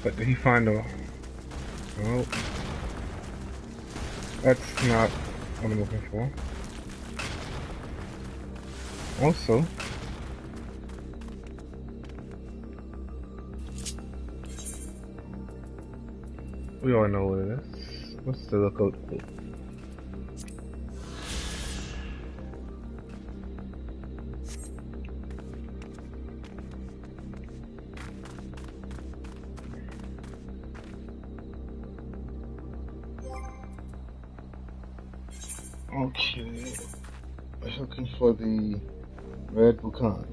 But did he find a... Oh. That's not what I'm looking for. Also... we all know what it is. What's the lookout code? Okay, I'm looking for the red Bukan.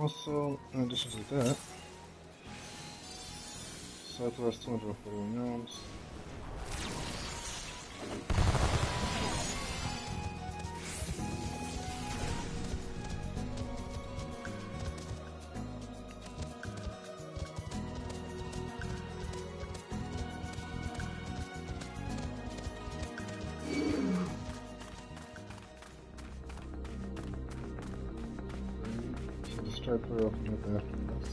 Also, in addition to that, Sato has 241 yards. Try to put off with that after this.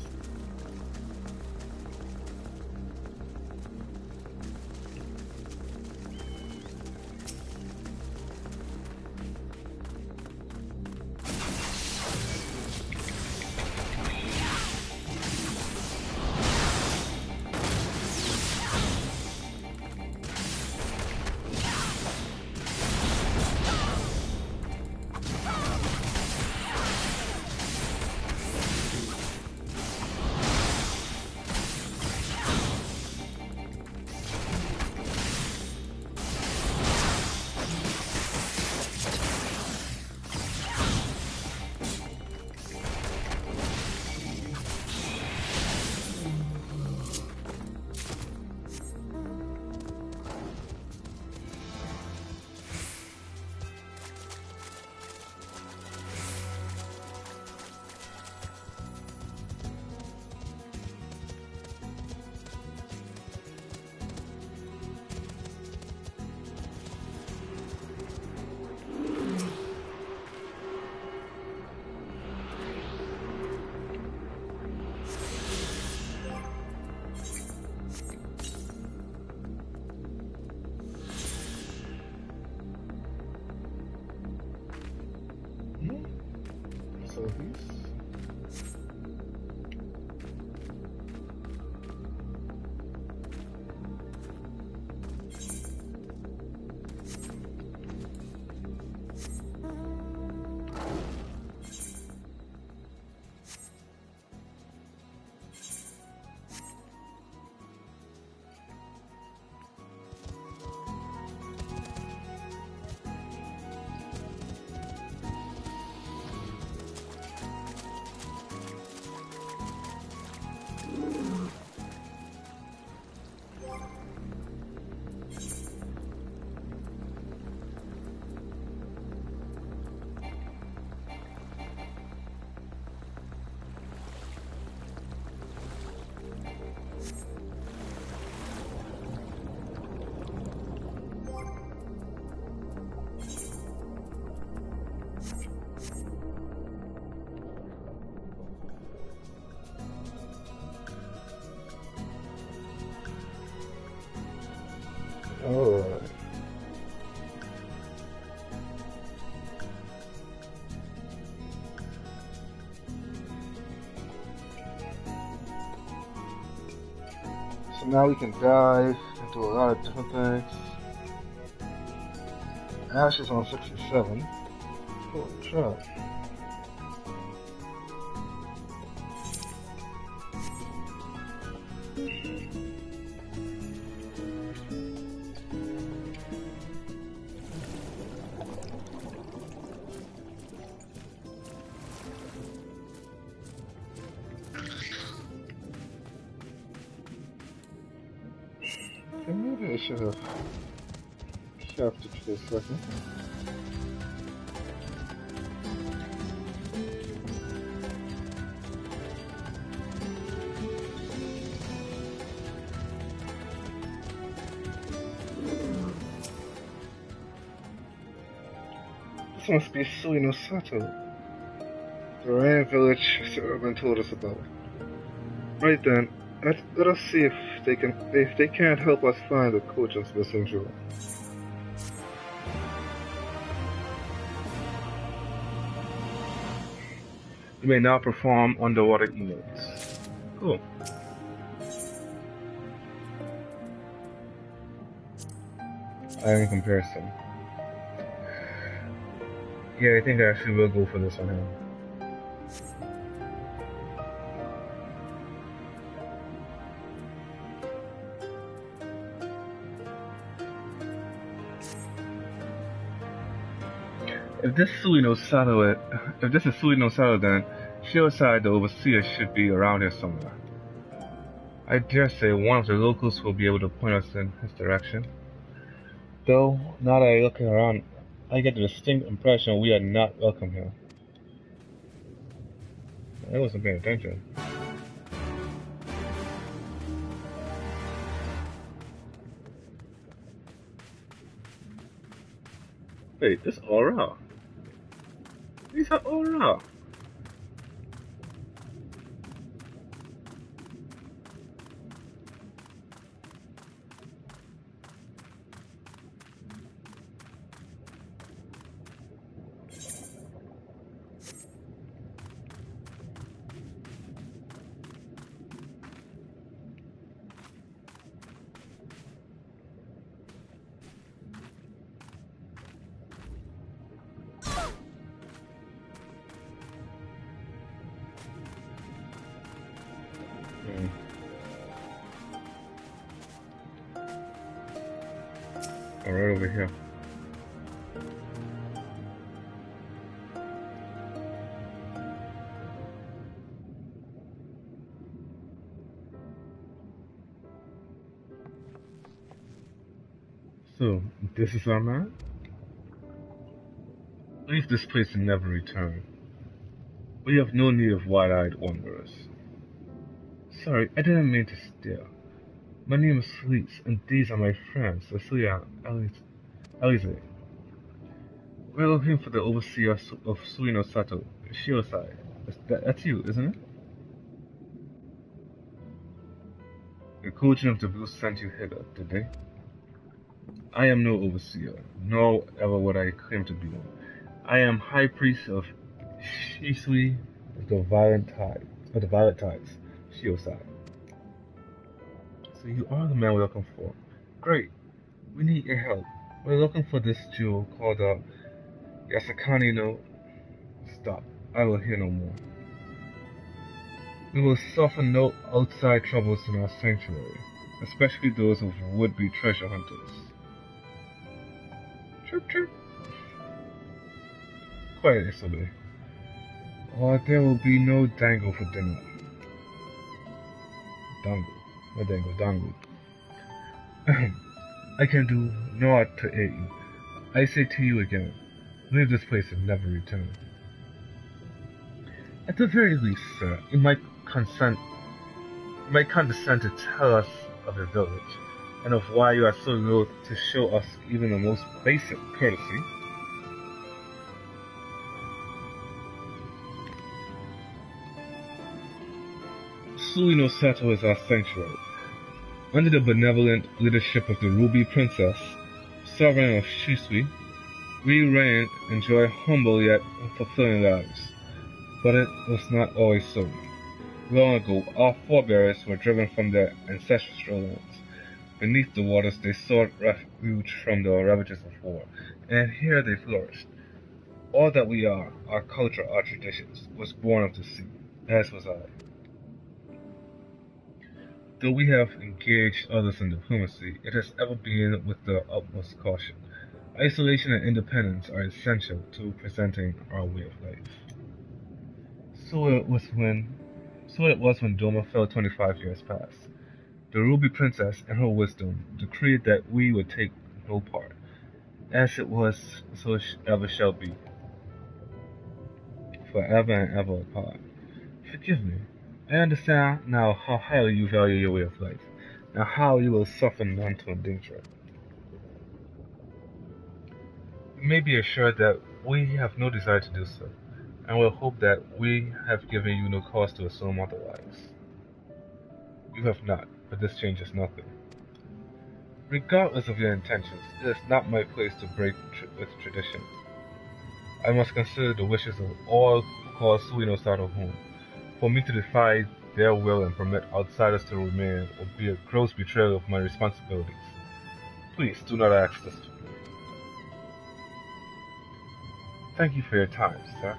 Alright. So now we can dive into a lot of different things. Ash is on 67. Holy crap. Maybe I should have kept it for a second. This must be Suino Sato, the Ryan village Urban told us about. Right then, let us see if they can't help us find the Kojin's missing jewel. You may now perform underwater emotes. Cool. In comparison. Yeah, I think I actually will go for this one here. If this is Suino Sato, then Shiosai, the overseer, should be around here somewhere. I dare say one of the locals will be able to point us in his direction. Though, now that I look around, I get the distinct impression we are not welcome here. I wasn't paying attention. Wait, this aura. These are aura. Right over here. So, this is our man? Leave this place and never return. We have no need of wide-eyed wanderers. Sorry, I didn't mean to steal. My name is Felice, and these are my friends, Cecilia and Elise. We're looking for the overseer of Suino Sato, Shiosai. That's you, isn't it? The Kojin of the Blue sent you hither, did they? I am no overseer, nor ever would I claim to be one. I am High Priest of Shisui of the Violet Tides, Shiosai. So you are the man we're looking for. Great. We need your help. We're looking for this jewel called Yasakani no... Stop. I will hear no more. We will suffer no outside troubles in our sanctuary, especially those of would-be treasure hunters. Chirp chirp. Quiet, Isobe. Or there will be no dango for dinner. Dango. No dango, dango. I can do naught to aid you. I say to you again, leave this place and never return. At the very least, sir, you might condescend to tell us of your village, and of why you are so loath to show us even the most basic courtesy. Suino Sato is our sanctuary. Under the benevolent leadership of the Ruby Princess, sovereign of Shisui, we reign, enjoy humble yet fulfilling lives. But it was not always so. Long ago, our forebears were driven from their ancestral lands. Beneath the waters, they sought refuge from the ravages of war, and here they flourished. All that we are, our culture, our traditions, was born of the sea, as was I. Though we have engaged others in diplomacy, it has ever been with the utmost caution. Isolation and independence are essential to presenting our way of life. So it was when Doma fell 25 years past. The Ruby Princess, in her wisdom, decreed that we would take no part. As it was, so it ever shall be. Forever and ever apart. Forgive me. I understand now how highly you value your way of life, and how you will suffer none to endanger it. You may be assured that we have no desire to do so, and will hope that we have given you no cause to assume otherwise. You have not, but this changes nothing. Regardless of your intentions, it is not my place to break with tradition. I must consider the wishes of all who call Suino Sato home. For me to defy their will and permit outsiders to remain would be a gross betrayal of my responsibilities. Please do not ask this of me. Thank you for your time, sir.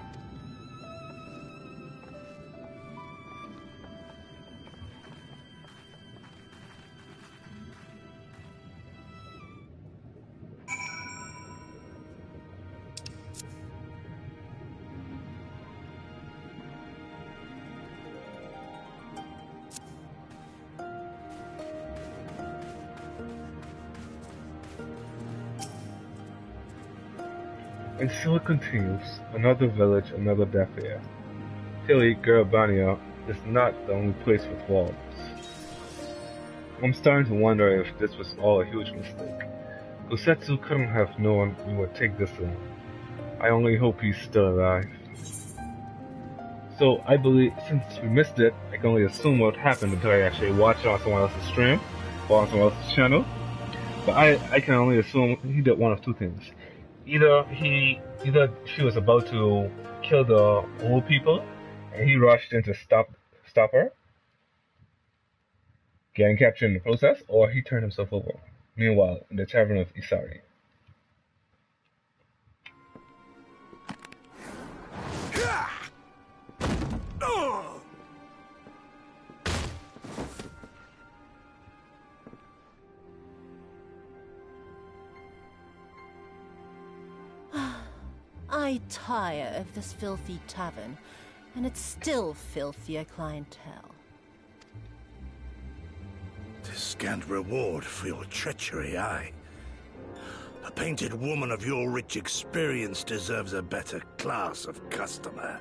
And so it continues. Another village, another death here. Clearly, Garabania is not the only place with walls. I'm starting to wonder if this was all a huge mistake. Usetsu couldn't have known it would take this long. I only hope he's still alive. So I believe, since we missed it, I can only assume what happened until I actually watch it on someone else's stream, or on someone else's channel. But I can only assume he did one of two things. Either she was about to kill the old people, and he rushed in to stop her, getting captured in the process, or he turned himself over. Meanwhile, in the tavern of Isari. I tire of this filthy tavern, and it's still filthier clientele. "'Tis scant reward for your treachery, aye. A painted woman of your rich experience deserves a better class of customer.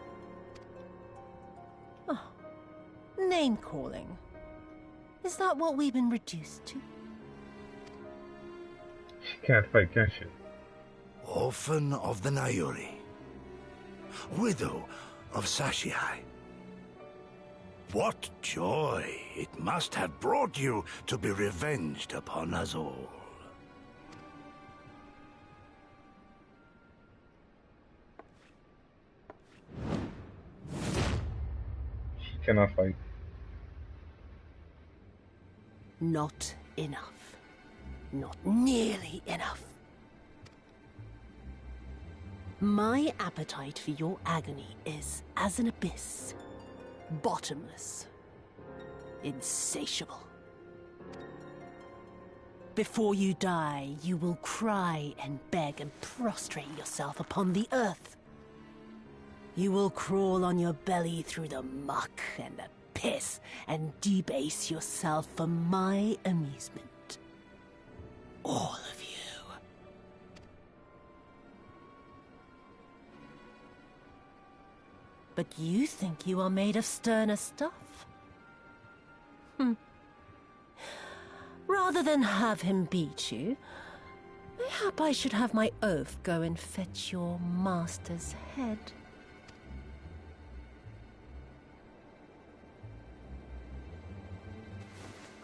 Oh, name-calling. Is that what we've been reduced to? She can't fight, can she? Orphan of the Nayuri. Widow of Sashihai. What joy it must have brought you to be revenged upon us all. She cannot fight. Not enough. Not nearly enough. My appetite for your agony is as an abyss. Bottomless. Insatiable. Before you die, you will cry and beg and prostrate yourself upon the earth. You will crawl on your belly through the muck and the piss and debase yourself for my amusement. All of you. But you think you are made of sterner stuff? Rather than have him beat you, mayhap I should have my oath go and fetch your master's head.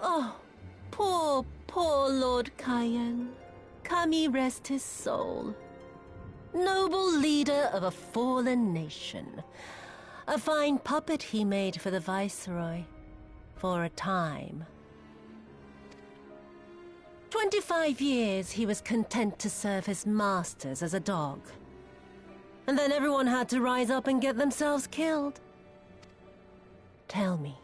Oh, poor Lord Cayenne. Kami rest his soul. Noble leader of a fallen nation. A fine puppet he made for the Viceroy. For a time. 25 years he was content to serve his masters as a dog. And then everyone had to rise up and get themselves killed. Tell me,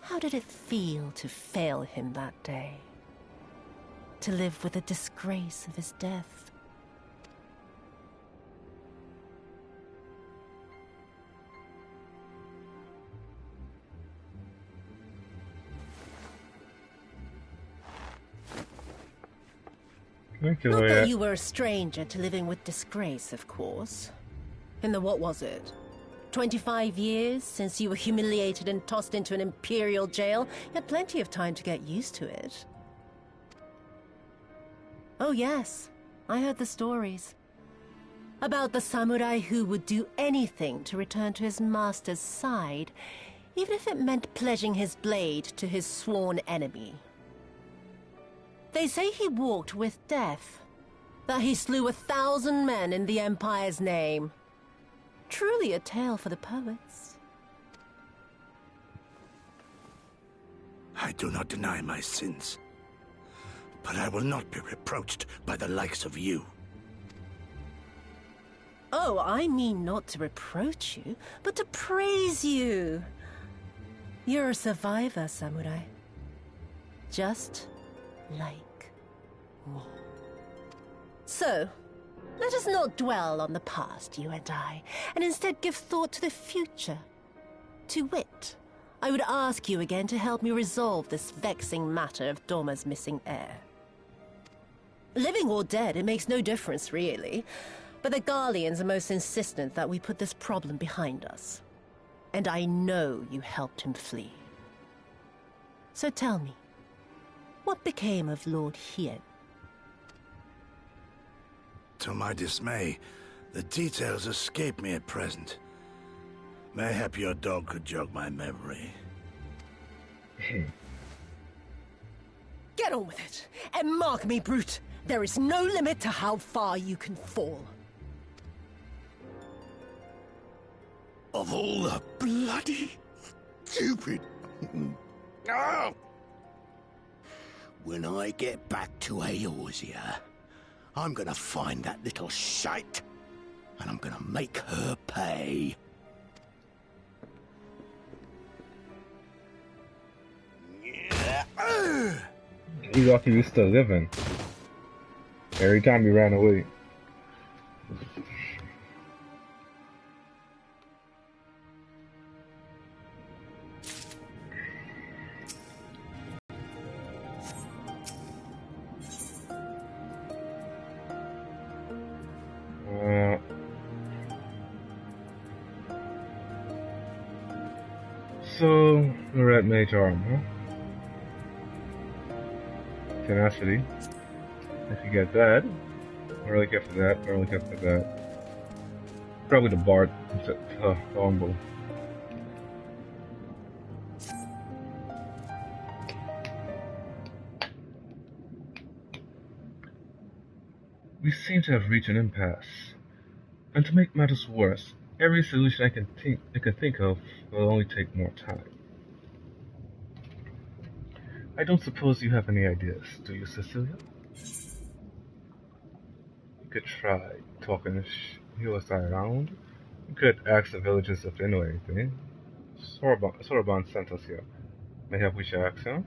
how did it feel to fail him that day? To live with the disgrace of his death? Not that you were a stranger to living with disgrace, of course. In the what was it? 25 years since you were humiliated and tossed into an imperial jail? You had plenty of time to get used to it. Oh yes, I heard the stories. About the samurai who would do anything to return to his master's side, even if it meant pledging his blade to his sworn enemy. They say he walked with death, that he slew 1,000 men in the Empire's name. Truly a tale for the poets. I do not deny my sins, but I will not be reproached by the likes of you. Oh, I mean not to reproach you, but to praise you. You're a survivor, samurai. Just like me. So, let us not dwell on the past, you and I, and instead give thought to the future. To wit, I would ask you again to help me resolve this vexing matter of Doma's missing heir. Living or dead, it makes no difference, really. But the Garleans are most insistent that we put this problem behind us. And I know you helped him flee. So tell me, what became of Lord Hien? To my dismay, the details escape me at present. Mayhap your dog could jog my memory. Get on with it, and mark me, brute. There is no limit to how far you can fall. Of all the bloody stupid... Oh! When I get back to Eorzea, I'm gonna find that little shite, and I'm gonna make her pay. He's lucky he's still living. Every time he ran away. So, we're at Mage Armor. Tenacity. If you get that, I really care for that, I really care for that. Probably the Bard, longbow. We seem to have reached an impasse, and to make matters worse, every solution I can think of will only take more time. I don't suppose you have any ideas, do you, Cecilia? You could try talking to Hilosai around. You could ask the villagers if they know anything. Soraban sent us here. Mayhap we should ask him?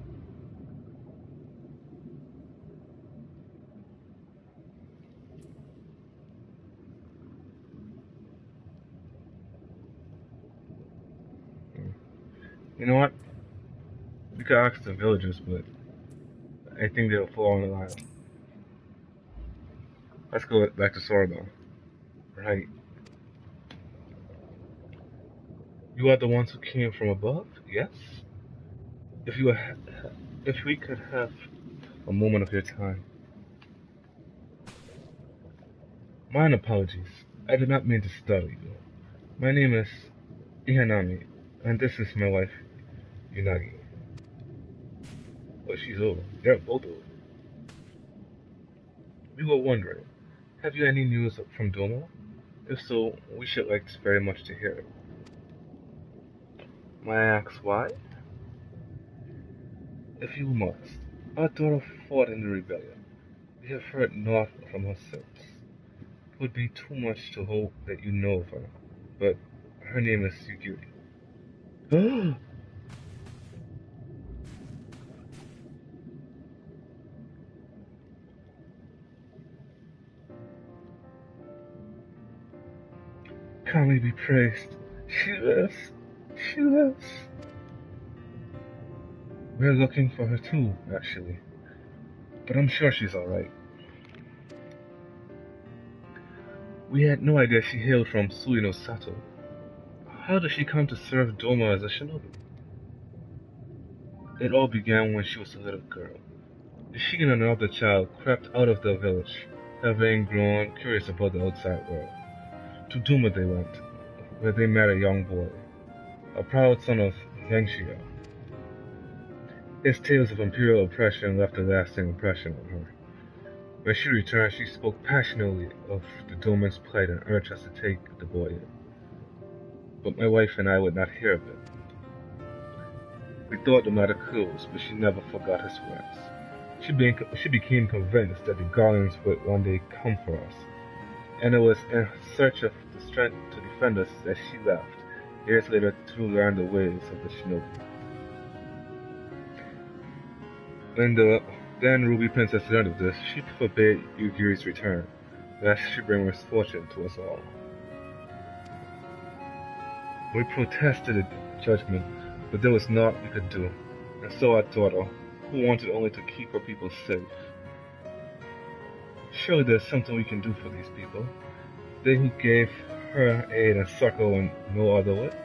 You know what? We could ask the villagers, but I think they'll fall on the line. Let's go back to Soraban. Right. You are the ones who came from above? Yes? If we could have a moment of your time. My apologies. I did not mean to startle you. My name is Ihanami, and this is my wife, Unagi. Oh, she's old. They're both old. We were wondering, have you any news from Domo? If so, we should like very much to hear it. May I ask why? If you must, our daughter fought in the rebellion. We have heard naught from her since. It would be too much to hope that you know of her, but her name is Yugiri. Kindly be praised. She lives. She lives. We're looking for her too, actually. But I'm sure she's alright. We had no idea she hailed from Suino Sato. How did she come to serve Doma as a shinobi? It all began when she was a little girl. She and another child crept out of the village, having grown curious about the outside world. To Duma they went, where they met a young boy, a proud son of Yangxia. His tales of imperial oppression left a lasting impression on her. When she returned, she spoke passionately of the Doman's plight and urged us to take the boy in. But my wife and I would not hear of it. We thought the matter closed, but she never forgot his words. She became convinced that the Garleans would one day come for us, and it was in search of the strength to defend us that she left, years later, to learn the ways of the shinobi. When the then Ruby Princess learned of this, she forbade Yugiri's return, lest she bring misfortune to us all. We protested the judgment, but there was naught we could do, and so our daughter, who wanted only to keep her people safe. Surely there's something we can do for these people. they who gave her aid and succor when no other would?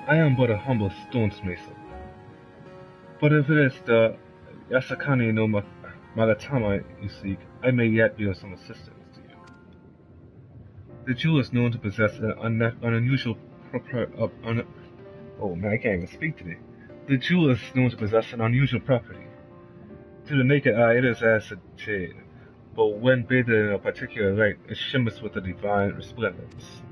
I am but a humble stonesmason. But if it is the Yasakani no Magatama you seek, I may yet be of some assistance to you. The jewel is known to possess an unusual oh man, I can't even speak today. The jewel is known to possess an unusual property. To the naked eye, it is as a jade, but when bathed in a particular light, it shimmers with a divine resplendence.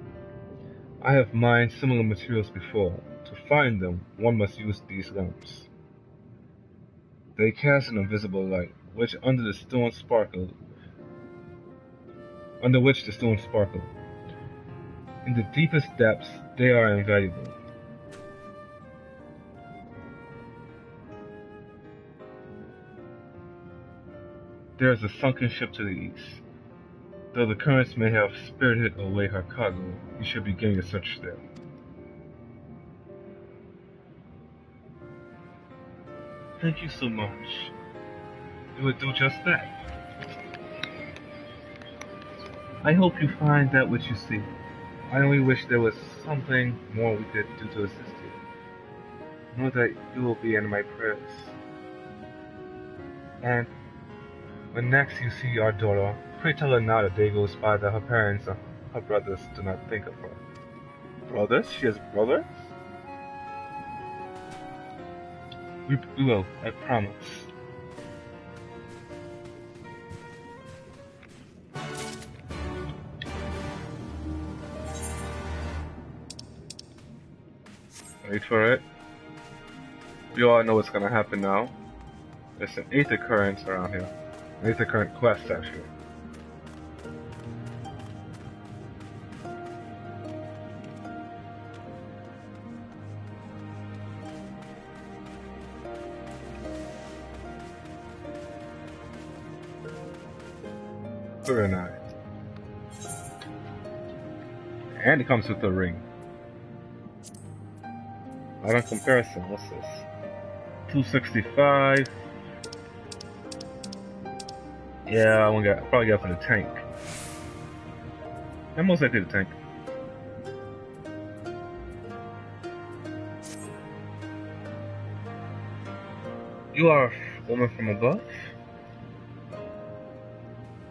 I have mined similar materials before. To find them, one must use these lamps. They cast an invisible light, which under which the stone sparkled. In the deepest depths, they are invaluable. There is a sunken ship to the east. Though the currents may have spirited away her cargo, you should begin your search there. Thank you so much. You would do just that. I hope you find that which you seek. I only wish there was something more we could do to assist you. Know that you will be in my prayers. And when next you see our daughter, pray tell her not a day goes by that her parents or her brothers do not think of her. Brothers? She has brothers? We will, I promise. Wait for it. We all know what's gonna happen now. There's an 8th occurrence around here. An 8th occurrence quest, actually. Very nice. And it comes with a ring. Not on comparison, what's this? 265. Yeah, I'll probably get for the tank. And most likely the tank. You are a woman from above?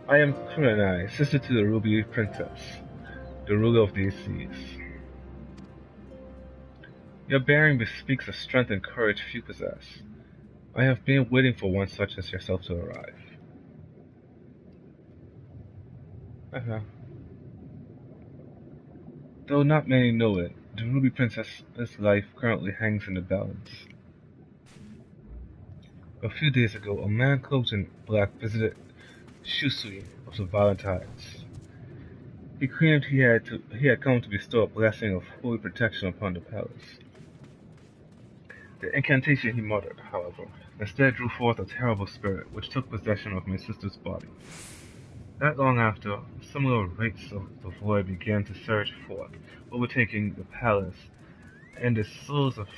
I am Kurenai, sister to the Ruby Princess, the ruler of these seas. Your bearing bespeaks a strength and courage few possess. I have been waiting for one such as yourself to arrive. Though not many know it, the Ruby Princess's life currently hangs in the balance. A few days ago, a man clothed in black visited Shusui of the Valentines. He claimed he had come to bestow a blessing of holy protection upon the palace. The incantation he muttered, however, instead drew forth a terrible spirit which took possession of my sister's body. Not long after, similar wraiths of the void began to surge forth, overtaking the palace and the souls of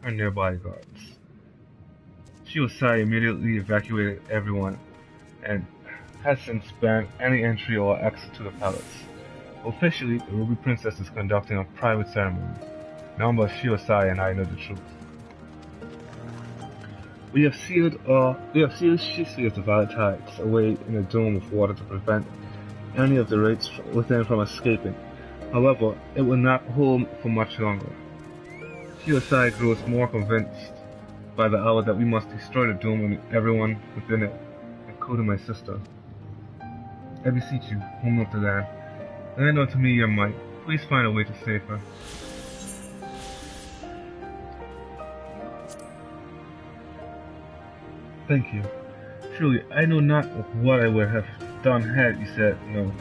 her nearby guards. Shiosai immediately evacuated everyone and has since banned any entry or exit to the palace. Officially, the Ruby Princess is conducting a private ceremony. None but Shiosai and I know the truth. We have sealed Shusui of the Valentides away in a dome of water to prevent any of the wraiths within from escaping. However, it will not hold for much longer. Shiosai grows more convinced by the hour that we must destroy the dome and everyone within it, including my sister. I beseech you, woman of the land, lend unto me your might. Please find a way to save her. Thank you. Truly, I know not what I would have done had you said no.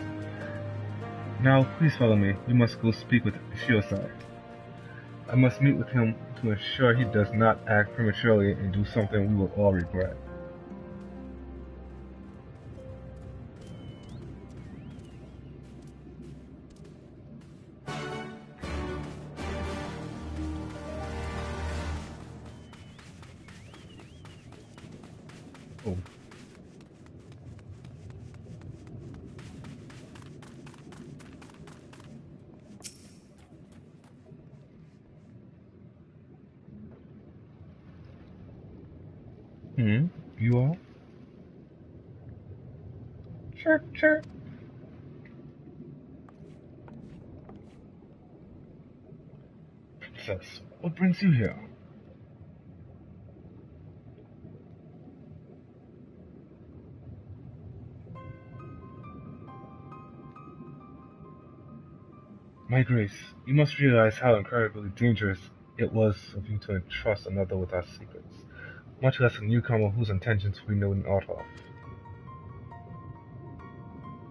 Now, please follow me. We must go speak with Shiosai. I must meet with him to ensure he does not act prematurely and do something we will all regret. Oh. You all? Chirp, chirp. Princess, what brings you here? My Grace, you must realize how incredibly dangerous it was of you to entrust another with our secrets, much less a newcomer whose intentions we know naught of.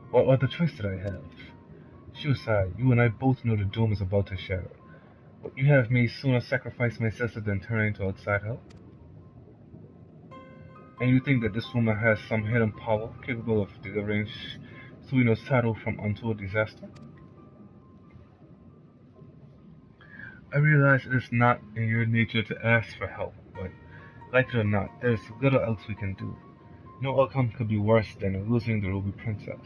What other choice did I have? Shusai, you and I both know the dome is about to shatter. Would you have me sooner sacrifice my sister than turn into outside help? And you think that this woman has some hidden power capable of delivering Suino's saddle from untold disaster? I realize it is not in your nature to ask for help, but like it or not, there is little else we can do. No outcome could be worse than losing the Ruby Princess.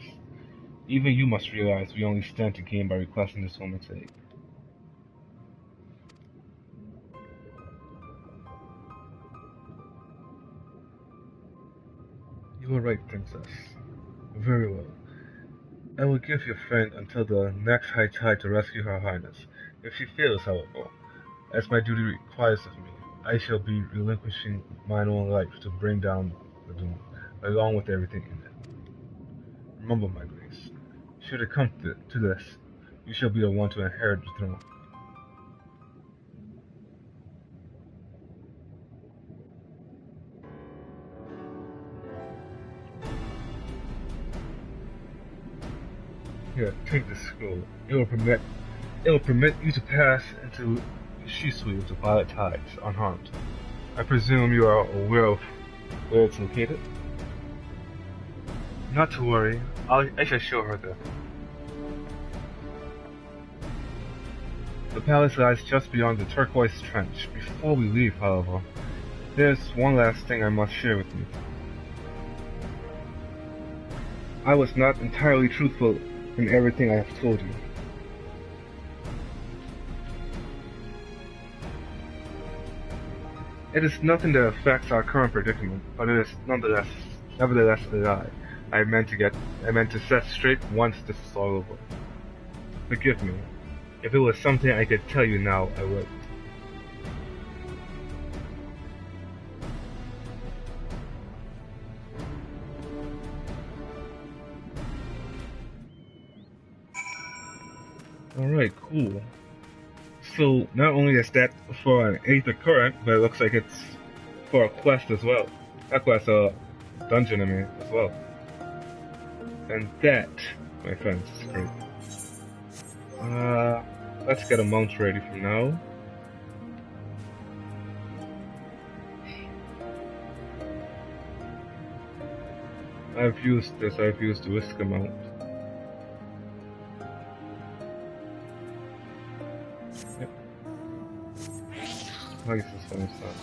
Even you must realize we only stand to gain by requesting this woman's aid. You are right, Princess. Very well. I will give your friend until the next high tide to rescue Her Highness. If she fails, however, as my duty requires of me, I shall be relinquishing mine own life to bring down the doom, along with everything in it. Remember, my Grace, should it come to this, you shall be the one to inherit the throne. Here, take this scroll. It will permit you to pass into Shisui with the violet tides unharmed. I presume you are aware of where it's located? Not to worry, I shall show her there. The palace lies just beyond the turquoise trench. Before we leave, however, there's one last thing I must share with you. I was not entirely truthful in everything I have told you. It is nothing that affects our current predicament, but it is nevertheless a lie. I meant to set straight once this is all over. Forgive me. If it was something I could tell you now, I would. Alright, cool. So, not only is that for an Aether Current, but it looks like it's for a quest as well. Not quest, dungeon, I mean, as well. And that, my friends, is great. Let's get a mount ready for now. I've used the Whisker mount. Yep. Nice is fun stuff.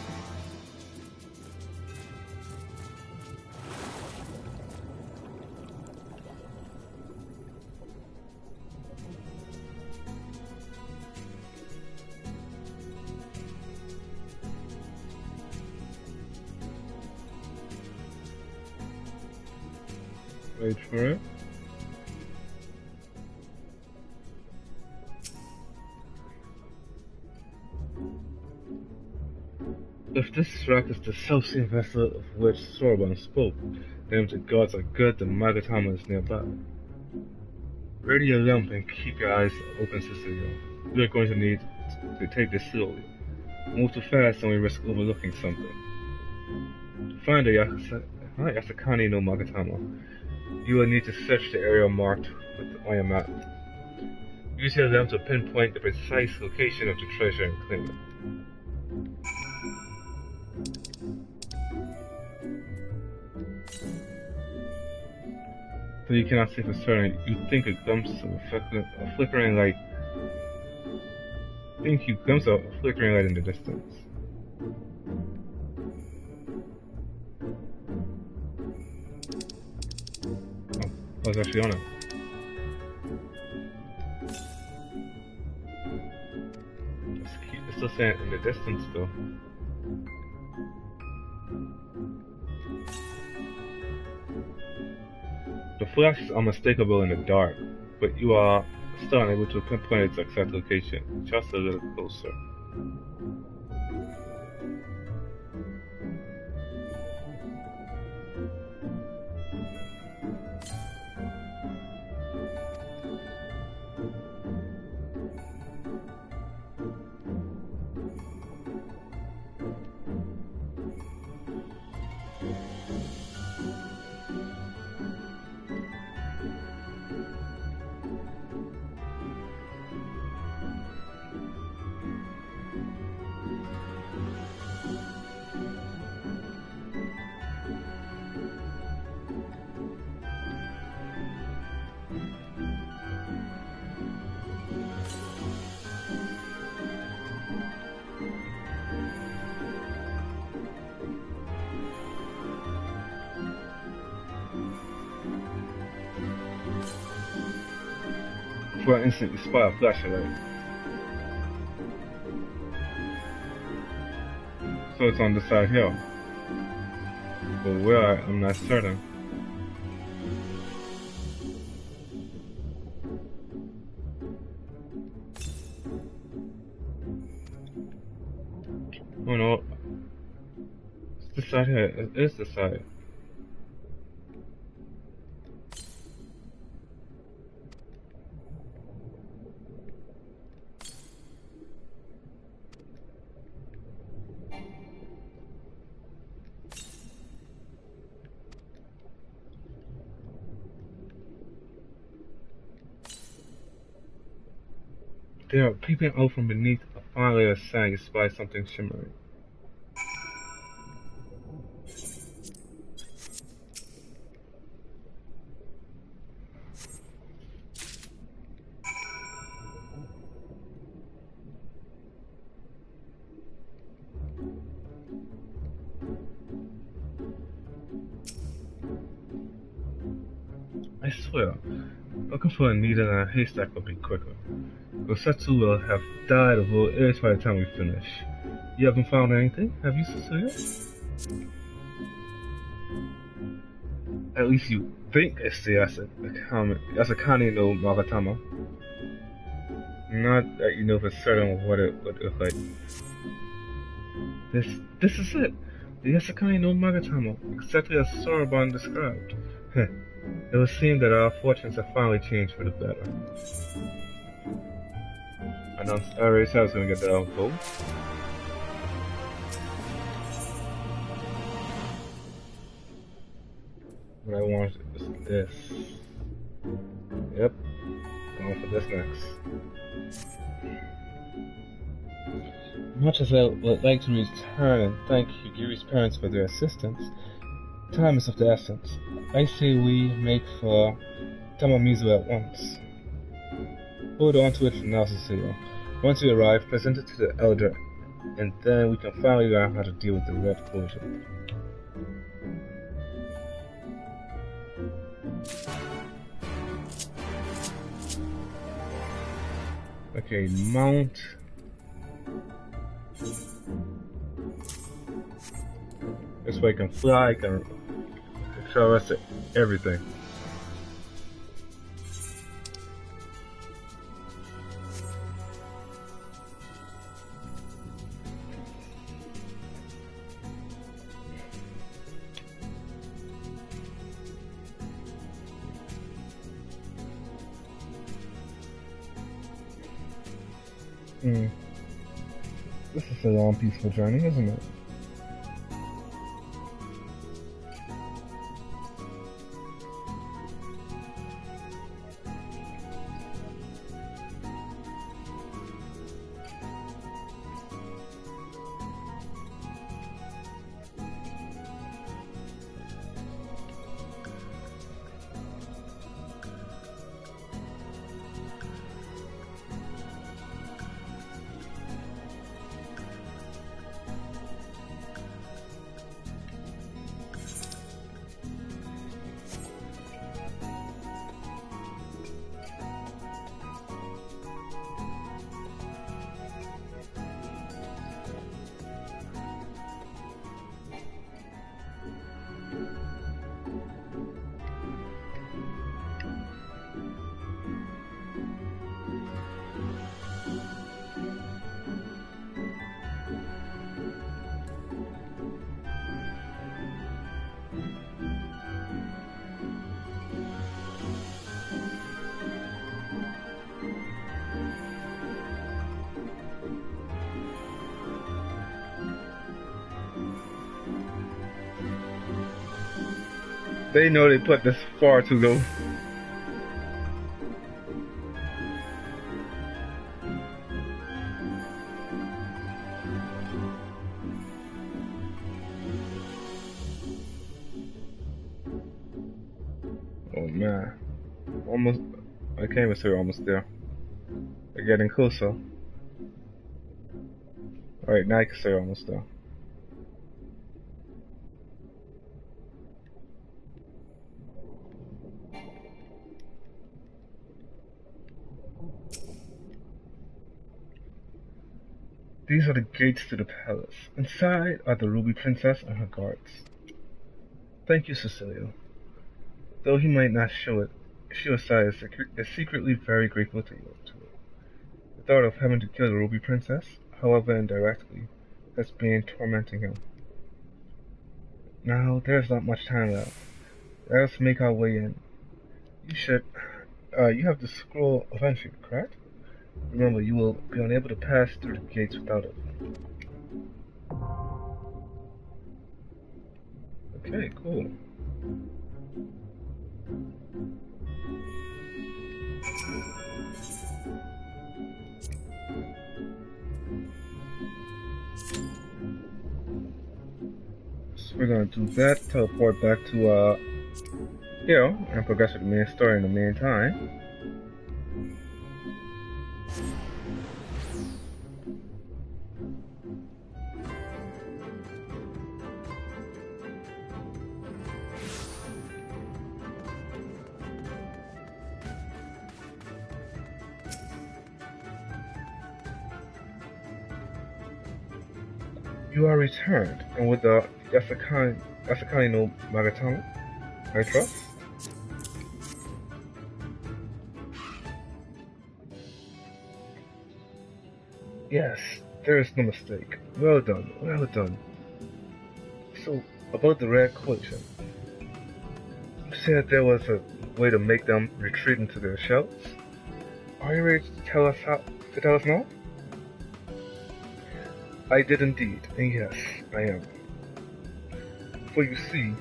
Wait for it. If this rock is the self-same vessel of which Sorban spoke, then if the gods are good, the Magatama is nearby. Ready your lamp and keep your eyes open, Cecilia. We are going to need to take this slowly. Move too fast and we risk overlooking something. To find the Yasakani no Magatama, you will need to search the area marked on your map. Use your lamp to pinpoint the precise location of the treasure and claim it. So you cannot say for certain, you think a glimpse of a flickering light. Think you glimpse of a flickering light in the distance. Oh, I was actually on it. It's still saying in the distance though. flash is unmistakable in the dark, but you are still unable to pinpoint its exact location. Just a little closer. For an instant, you spot a flashlight. So it's on the side here. But where, I'm not certain. Oh no. It's the side here. It is the side. They are peeping out from beneath a fine layer of sand. You spy something shimmering. I swear, looking for a needle in a haystack will be quicker. Rosetsu will have died of old age by the time we finish. You haven't found anything, have you, Cecilia? At least you think it's the Asakani no Magatama. Not that you know for certain what it would look like. This is it! The Asakani no Magatama, exactly as Soroban described. It would seem that our fortunes have finally changed for the better. I already said I was gonna get that vote. What I want is this. Yep. Going for this next. Much as I would like to return and thank Yugiri's parents for their assistance, time is of the essence. I say we make for Tamamizu at once. Hold on to it for now, Cecilia. Once we arrive, present it to the elder, and then we can finally learn how to deal with the red closure. Okay, mount. This way I can fly, I can traverse everything. This is a long, peaceful journey, isn't it? They know they put this far too low. Oh man. Almost, I can't even say we're almost there. We're getting closer. Alright, now I can say we're almost there. These are the gates to the palace. Inside are the Ruby Princess and her guards. Thank you, Cecilia. Though he might not show it, Shiosai is secretly very grateful to you. The thought of having to kill the Ruby Princess, however indirectly, has been tormenting him. Now, there's not much time left. Let us make our way in. You have the scroll of entry, correct? Remember, you will be unable to pass through the gates without it. Okay, cool. So we're gonna do that, teleport back to here, and progress with the main story in the meantime. You are returned, and with the Yasakani no Magatama, I trust? Yes, there is no mistake. Well done, well done. So, about the Red Coalition. You said there was a way to make them retreat into their shells? Are you ready to tell us now? I did indeed, and yes, I am. For you see,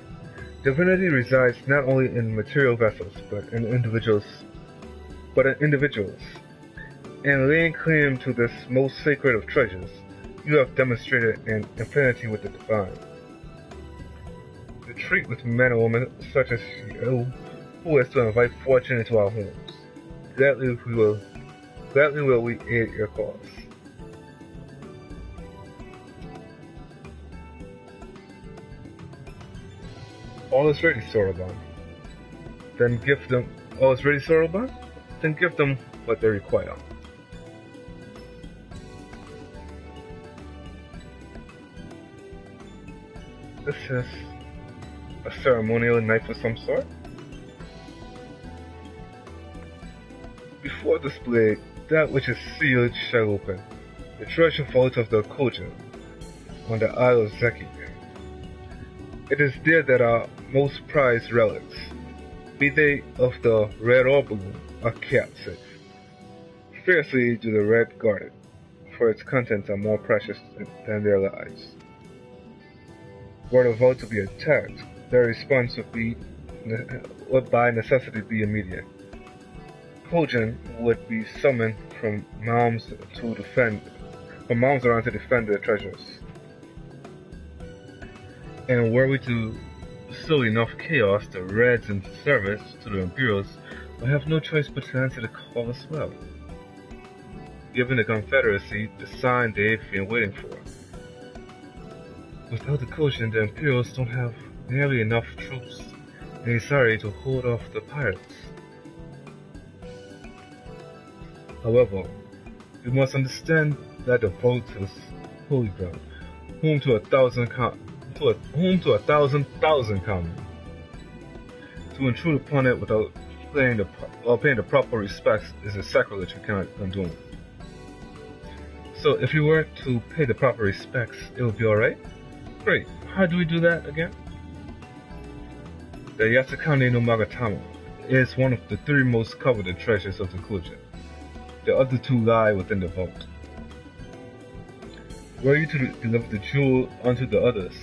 divinity resides not only in material vessels, but in individuals. And laying claim to this most sacred of treasures, you have demonstrated an affinity with the divine. To treat with men and women such as you, who is to invite fortune into our homes. Gladly will we aid your cause. All is ready, Soroban. Then give them... All is ready, Soroban? Then give them what they require. This is a ceremonial knife of some sort. Before this blade, that which is sealed shall open. The treasure vault of the Kojin on the Isle of Zeki. It is there that our most prized relics, be they of the red or blue, are kept safe. Fiercely do the red guard it, for its contents are more precious than their lives. Were the vault to be attacked, their response would by necessity be immediate. Kojin would be summoned from mounds around to defend their treasures. And were we to sow enough chaos, the Reds in service to the Imperials will have no choice but to answer the call as well, giving the Confederacy the sign they've been waiting for. Without the Kojin, the Imperials don't have nearly enough troops necessary to hold off the pirates. However, you must understand that the vault is holy ground, home to a thousand common. To intrude upon it without paying the proper respects is a sacrilege you cannot condone. So if you were to pay the proper respects, it would be alright? Great. How do we do that again? The Yasakani no Magatama is one of the 3 most coveted treasures of the Kojin. The other 2 lie within the vault. Were you to deliver the jewel unto the others,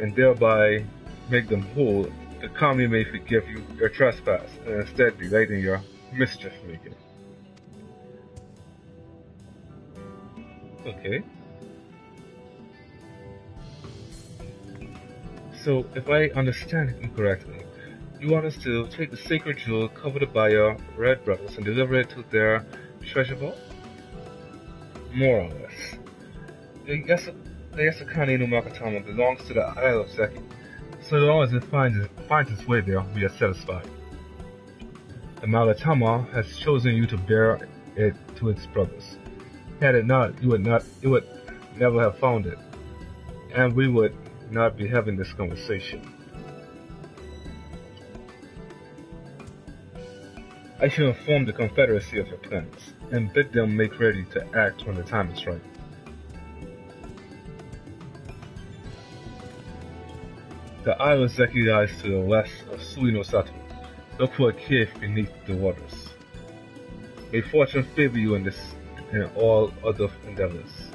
and thereby make them whole, the kami may forgive you your trespass, and instead delight in your mischief making. Okay. So, if I understand you correctly, you want us to take the sacred jewel coveted by your red brothers and deliver it to their treasure vault? More or less. The Yasukani no Makatama belongs to the Isle of Zeki, so long as it finds its way there, we are satisfied. The Magatama has chosen you to bear it to its brothers. Had it not, it would never have found it, and we would not be having this conversation. I shall inform the Confederacy of your plans, and bid them make ready to act when the time is right. The isle of Zeki lies to the west of Suino-Sato. Look for a cave beneath the waters. May fortune favor you in this and all other endeavors.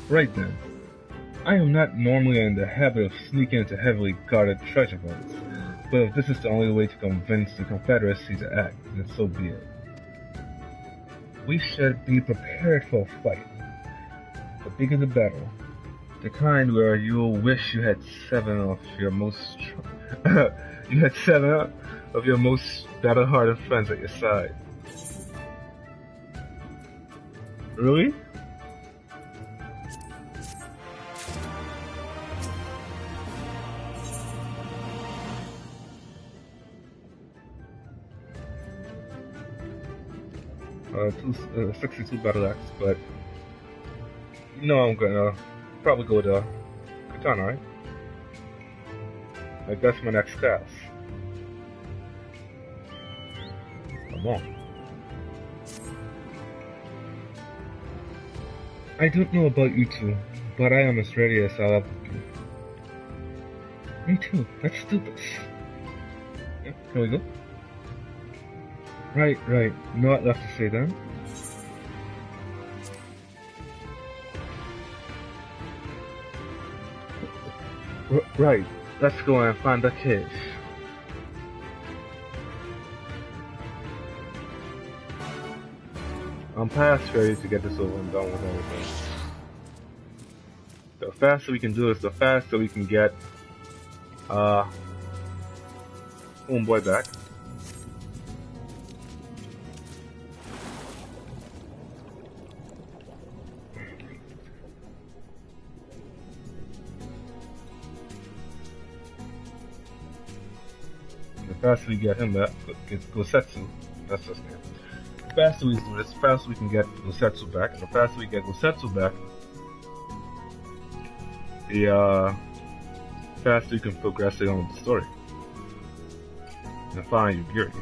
Right then. I am not normally in the habit of sneaking into heavily guarded treasure vaults, but if this is the only way to convince the Confederacy to act, then so be it. We should be prepared for a fight. The bigger the better. The kind where you'll wish you had seven of your most battle-hardened friends at your side. Really? uh, 62 battle axe, but you know I'm gonna probably go with a katana, right? Like that's my next class. Come on. I don't know about you two, but I am as ready as I'll ever be. Me too, let's do this. Yeah, can we go? Right. You know what left to say then? Right, let's go and find the cave. I'm past ready to get this over and done with everything. The faster we can do this, the faster we can get homeboy back. The faster we get him back, get Gosetsu, that's his name. The faster we do this, the faster we can get Gosetsu back, and the faster we get Gosetsu back, the faster you can progress on with the story. And find Yugiri.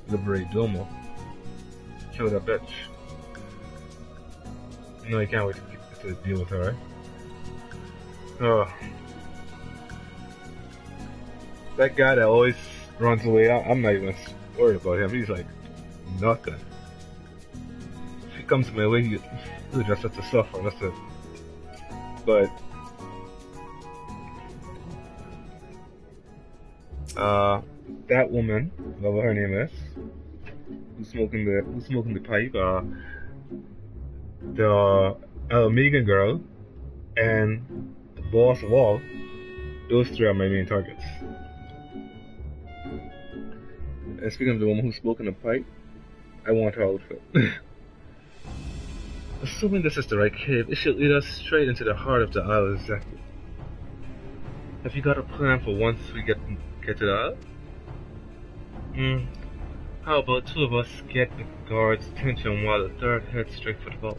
Liberate Domo. Kill that bitch. You know you can't wait to deal with her, right? Oh. That guy that always runs away, I'm not even worried about him. He's like nothing. If he comes my way, he'll just have to suffer, that's it. But that woman, whatever her name is, who's smoking the pipe, the Megan girl, and the boss of all, those three are my main targets. And speaking of the woman who's smoking the pipe, I want her outfit. Assuming this is the right cave, it should lead us straight into the heart of the Isle of Zeki. Have you got a plan for once we get to the Isle? How about two of us get the guard's attention while the third heads straight for the vault?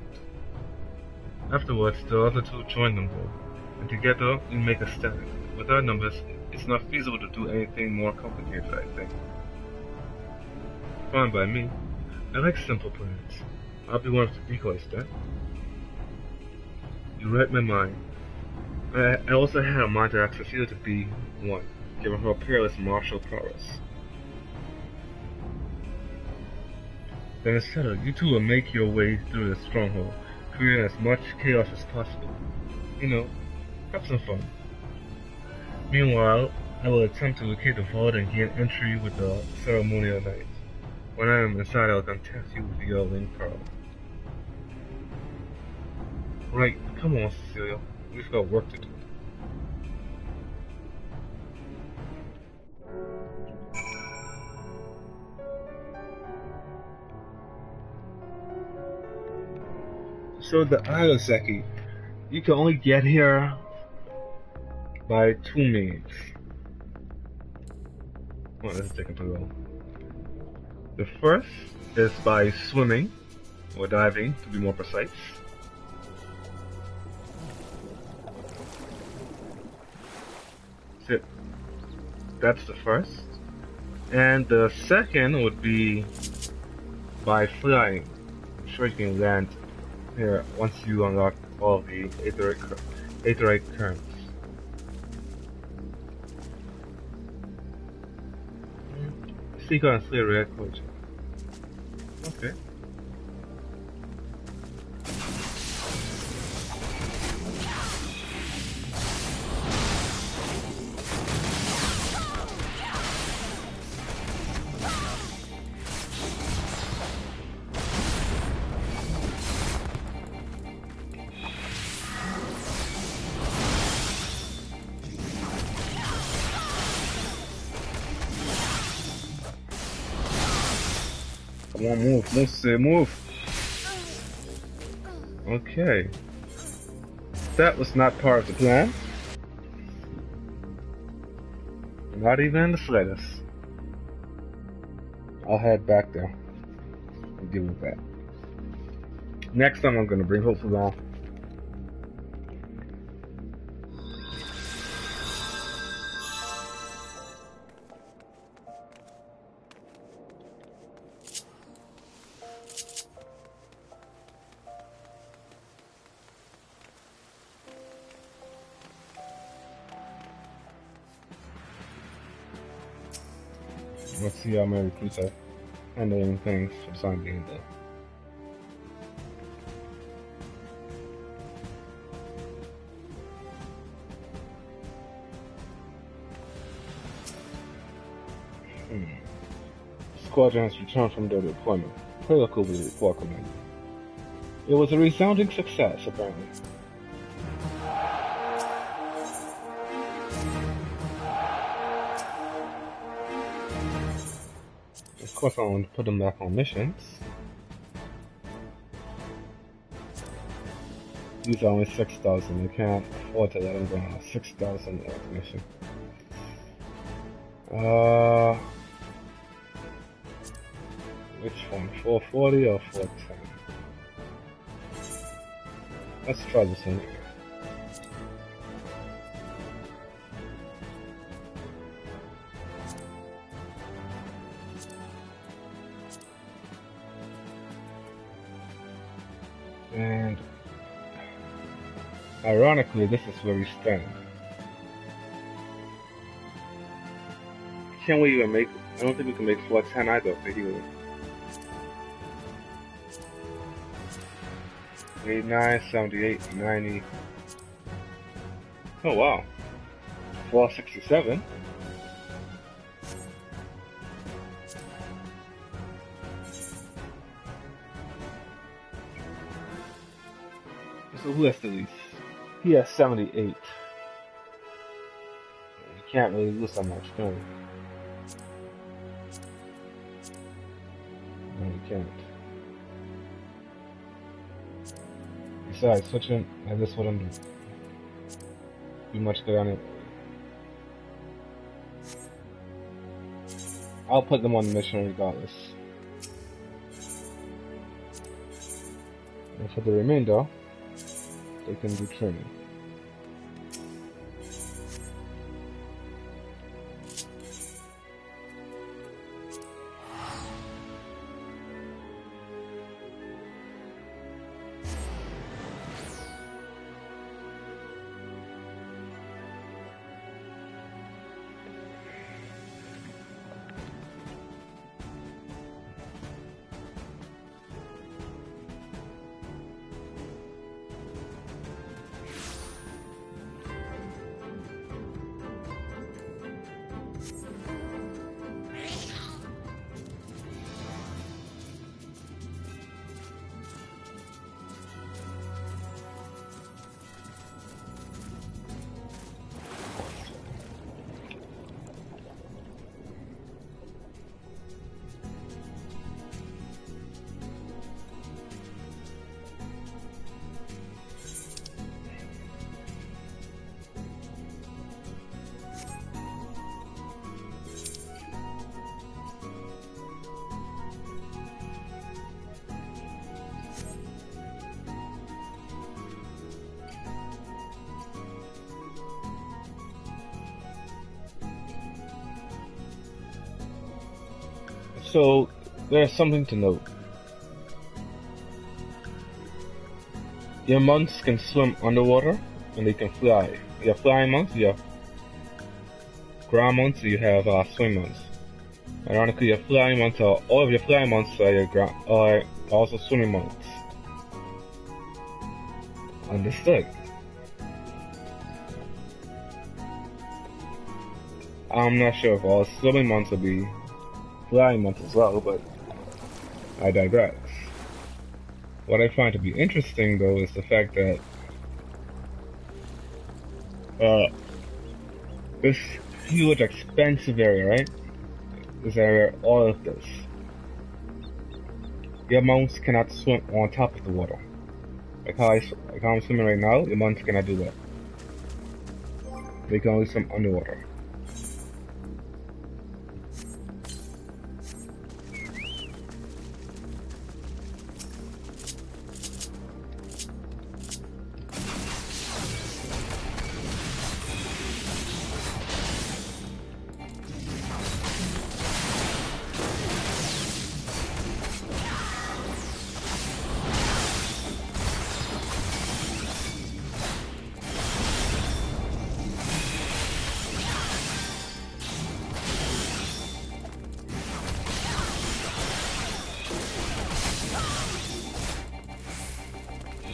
Afterwards, the other two join them both, and together we make a stand. With our numbers, it's not feasible to do anything more complicated, I think. Fine by me. I like simple plans. I'll be one of the decoys then. You read my mind. I also had a mind to ask Cecilia to be one, given her peerless martial prowess. Then instead, you two will make your way through the stronghold, creating as much chaos as possible. You know, have some fun. Meanwhile, I will attempt to locate the vault and gain entry with the ceremonial knight. When I am inside, I'll contact you via link pearl. Right, come on, Cecilia. We've got work to do. So the Agaseki, you can only get here by 2 means. Oh, this is taking too long. The first is by swimming, or diving to be more precise. So that's the first. And the second would be by flying. I'm sure you can land here once you unlock all the aetheryte currents. Seek and slay red culture. Okay. Come on, move. Okay. That was not part of the plan. Not even the slightest. I'll head back there and deal with that. Next time I'm gonna bring Hope along. Let's see how my recruits are handling things for the time being, though. Squadron has returned from their deployment. Protocol will report, Commander. It was a resounding success, apparently. Of course, I want to put them back on missions. These are only 6,000. They can't afford to let them go on a 6,000 mission. Which one? 440 or 410? Let's try this one. And ironically, this is where we stand. Can we even make? I don't think we can make 410 either for healing. 89, 78, 90. Oh wow. 467. So who has the least? He has 78. You can't really lose that much, can we? No, you can't. Besides, switching, I just wouldn't do much good on it. I'll put them on the mission regardless. And for the remainder, they can do training. So there's something to note. Your monks can swim underwater and they can fly. You have flying monks, you have ground monks, you have swim monks. Ironically, your flying monks are all of your flying monks are also swimming monks. Understood. I'm not sure if all swimming monks will be flying monks as well, but I digress. What I find to be interesting, though, is the fact that this huge, expensive area, right? This area, all of this. Your monks cannot swim on top of the water. Like how I'm swimming right now, your monks cannot do that. They can only swim underwater.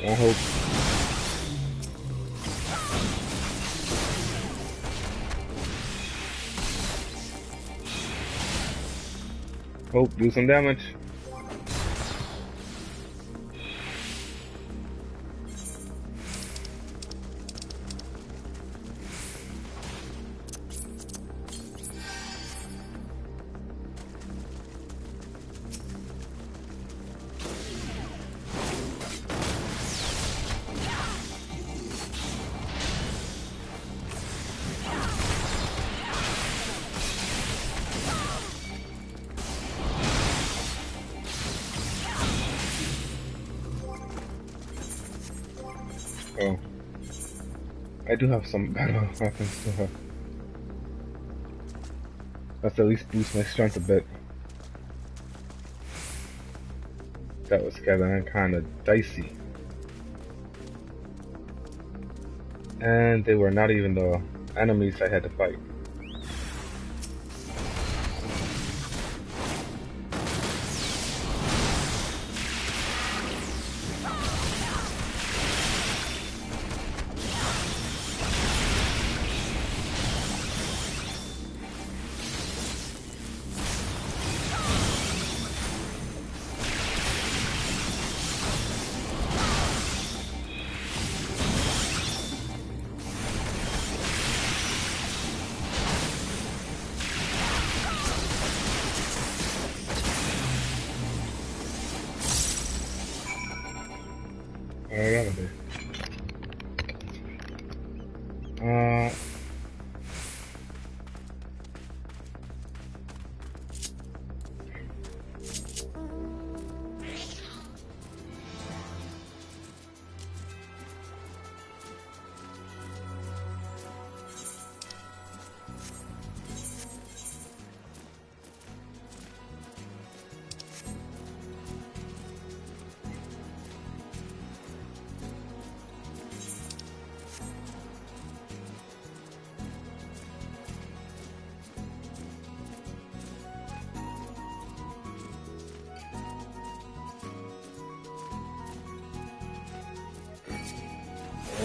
I hope do some damage. Oh, I do have some better weapons to have. Let's at least boost my strength a bit. That was getting kind of dicey. And they were not even the enemies I had to fight.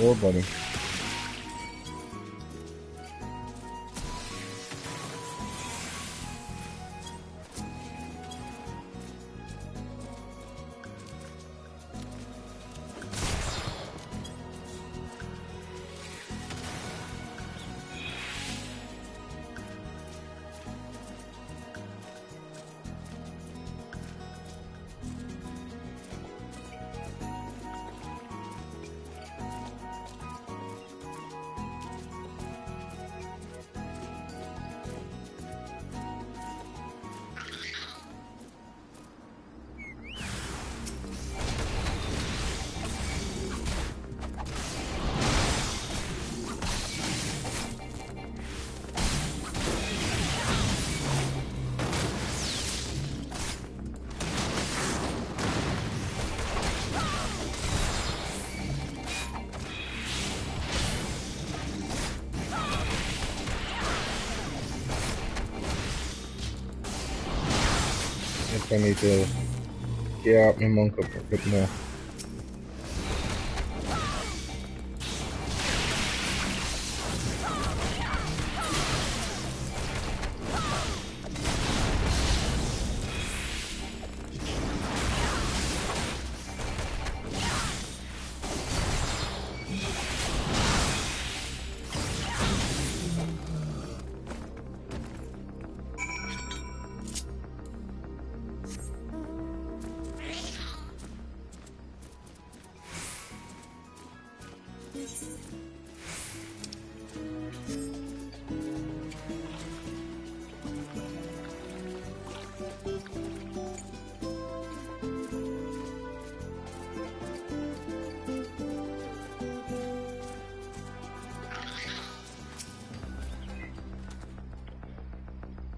Oh, buddy. I need to gear up my monk up a bit more.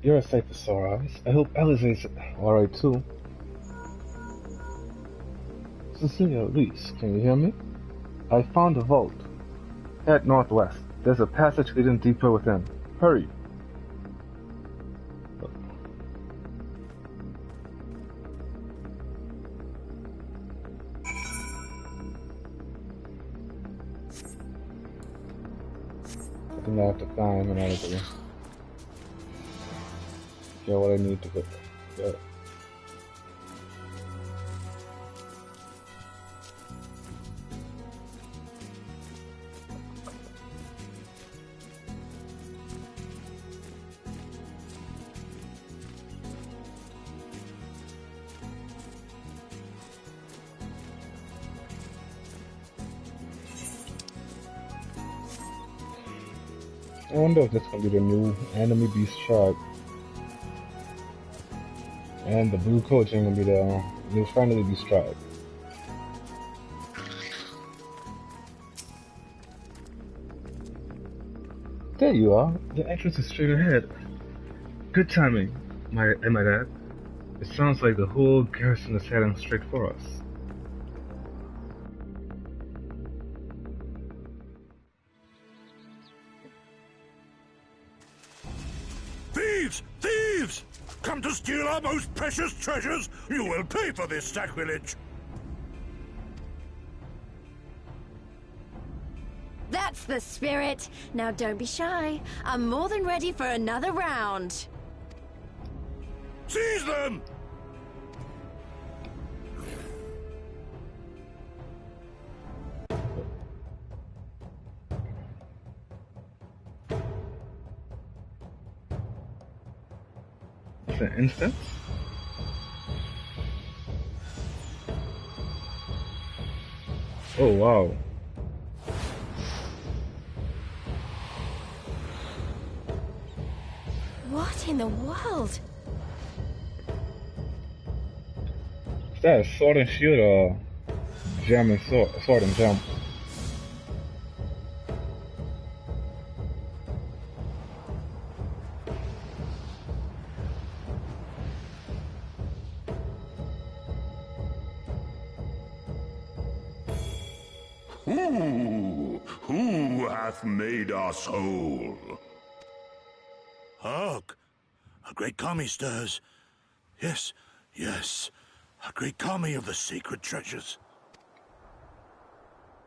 You're a sight for sore eyes. I hope Alize's alright too. Cecilia, Reese, can you hear me? I found a vault. Head northwest. There's a passage leading deeper within. Hurry! I think I have to climb in order to get what I need to get. I wonder if this is going to be the new enemy beast tribe. And the blue coach is going to be the new friendly beast tribe. There you are. The entrance is straight ahead. Good timing, I might add. It sounds like the whole garrison is heading straight for us. Thieves! Thieves! Come to steal our most precious treasures? You will pay for this sacrilege! That's the spirit! Now don't be shy. I'm more than ready for another round. Seize them! It's an instance? Oh wow. What in the world? Is that a sword and shield or gem and sword and gem? Who hath made us whole? Hark! A great kami stirs. Yes, yes, a great kami of the sacred treasures.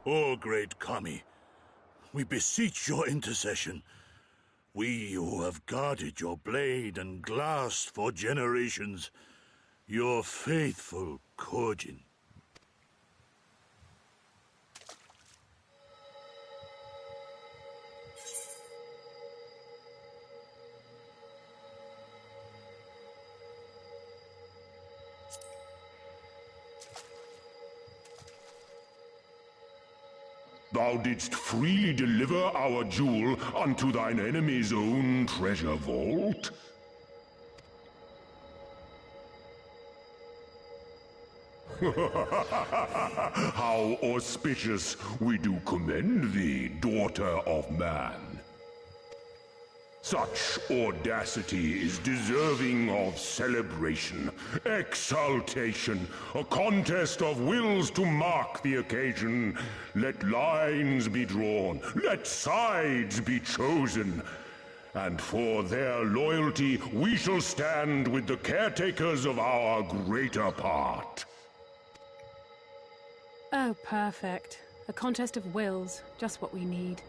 O great kami, we beseech your intercession. We who have guarded your blade and glass for generations, your faithful Kojin. Thou didst freely deliver our jewel unto thine enemy's own treasure vault? How auspicious we do commend thee, daughter of man. Such audacity is deserving of celebration, exaltation, a contest of wills to mark the occasion. Let lines be drawn, let sides be chosen, And for their loyalty, we shall stand with the caretakers of our greater part. Oh, perfect. A contest of wills. Just what we need.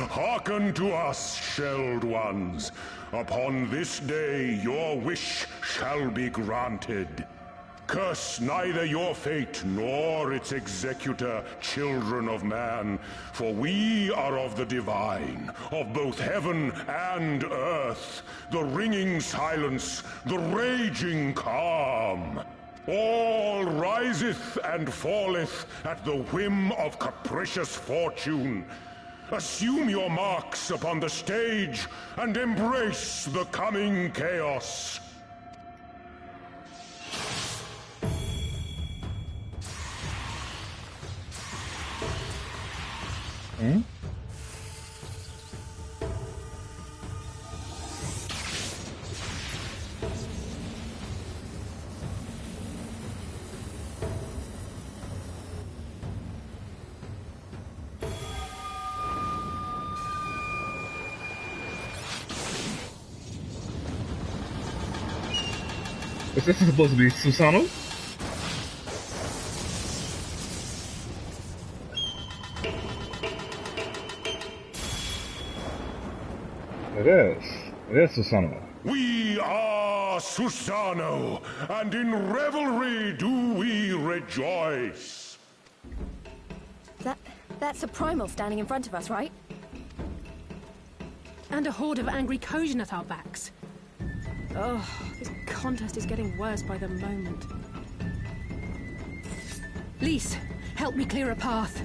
Hearken to us, shelled ones. Upon this day, your wish shall be granted. Curse neither your fate nor its executor, children of man, for we are of the divine, of both heaven and earth, the ringing silence, the raging calm. All riseth and falleth at the whim of capricious fortune. Assume your marks upon the stage and embrace the coming chaos. Hmm? Is this supposed to be Susano? It is. It is Susano. We are Susano, and in revelry do we rejoice. That's a primal standing in front of us, right? And a horde of angry Kojin at our backs. Oh, this contest is getting worse by the moment. Lise, help me clear a path.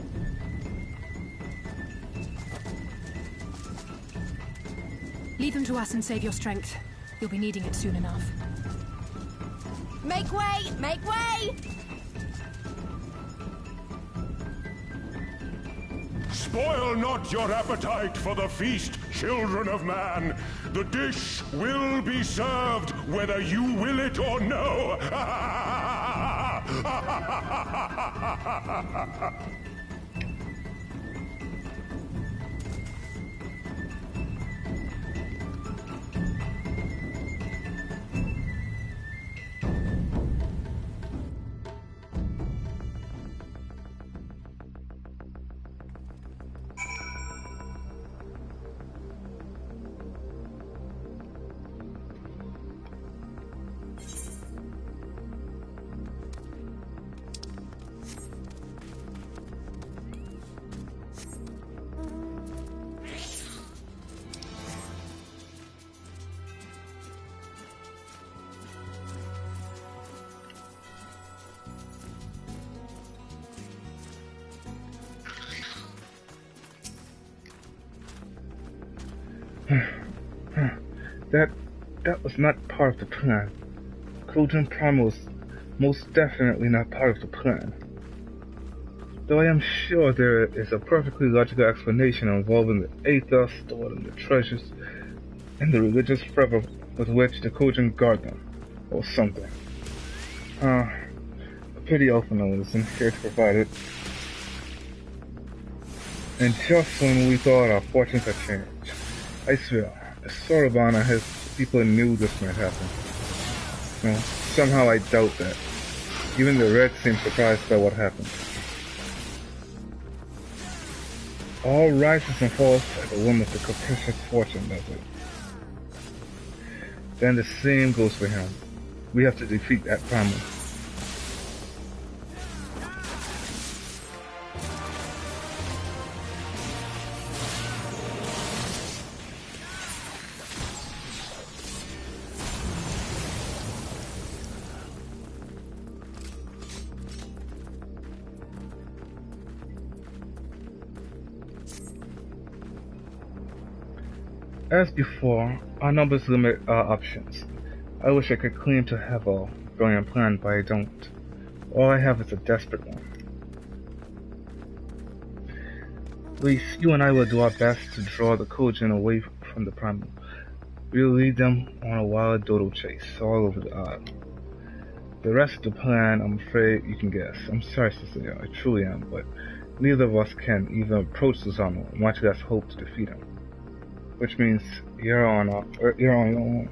Leave them to us and save your strength. You'll be needing it soon enough. Make way! Make way! Spoil not your appetite for the feast, children of man. The dish will be served whether you will it or no. That was not part of the plan. Kojin Primal was most definitely not part of the plan. Though I am sure there is a perfectly logical explanation involving the ethos stored in the treasures and the religious fervor with which the Kojin guard them, or something. A pity Elfino isn't here to provide it. And just when we thought our fortunes had changed, I swear, the Soroban and his people knew this might happen. No, somehow I doubt that. Even the Red seemed surprised by what happened. All rises and falls at the whim of the capricious fortune, does it? Then the same goes for him. We have to defeat that primal. As before, our numbers limit our options. I wish I could claim to have a brilliant plan, but I don't. All I have is a desperate one. Lise, you and I will do our best to draw the Kojin away from the primal. We'll lead them on a wild dodo chase all over the isle. The rest of the plan, I'm afraid you can guess. I'm sorry, Cecilia, I truly am, but neither of us can even approach Susanoo, much less hope to defeat him. Which means you're on your own.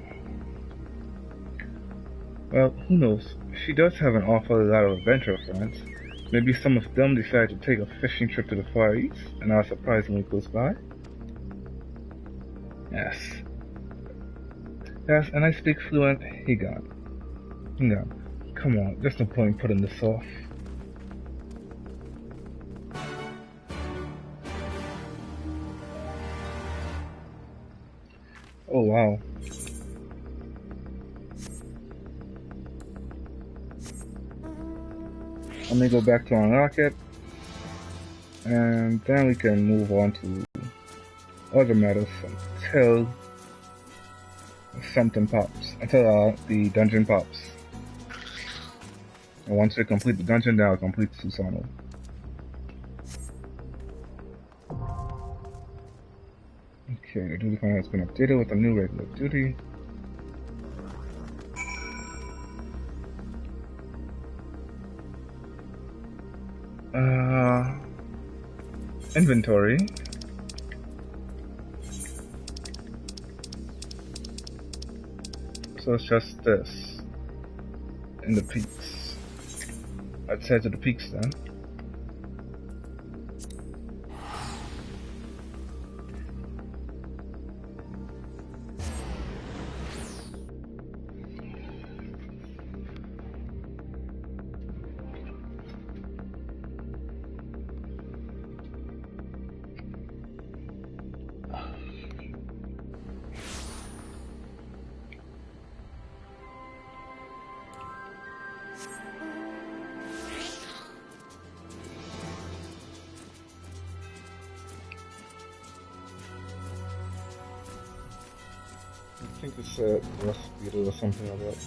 Well, who knows? She does have an awful lot of adventure friends. Maybe some of them decide to take a fishing trip to the Far East and are surprisingly close by. Yes. Yes, and I speak fluent Higan. Come on, there's no point in putting this off. Oh wow. Let me go back to unlock it, and then we can move on to other matters until something pops, until the dungeon pops. And once we complete the dungeon, then I'll complete Susanoo. Okay, the duty plan has been updated with a new regular duty. Inventory. So it's just this. In the peaks. Let's head to the peaks then. I think it's a recipe or something like that.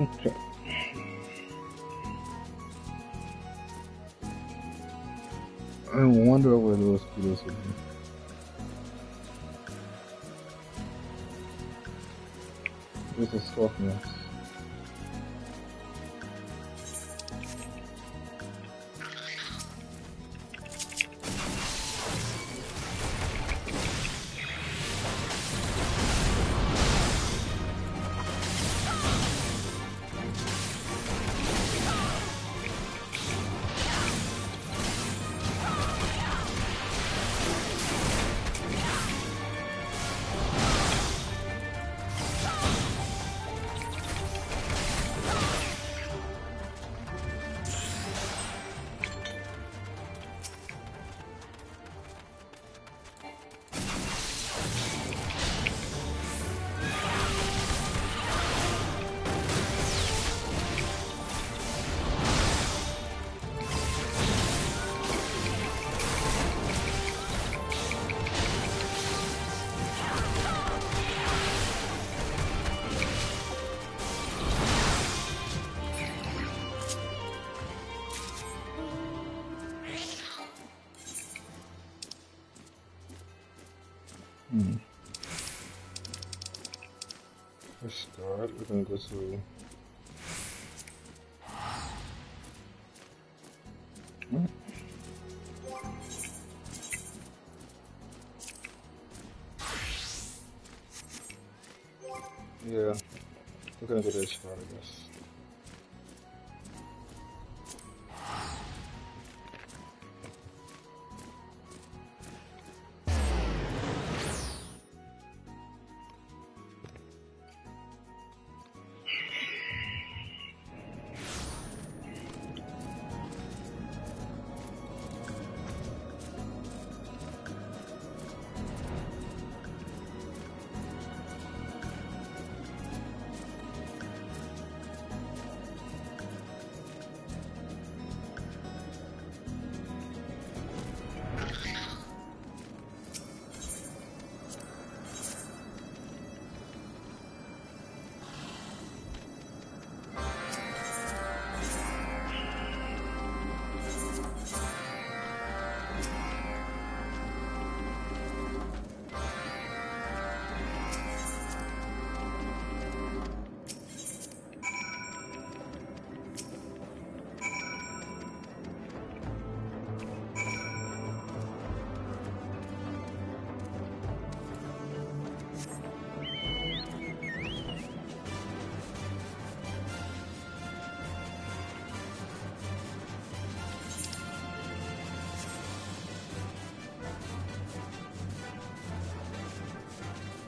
Okay. I wonder where those kudos would be. This is softness. Let's start. We're gonna go to yeah, we're gonna go to this far, I guess.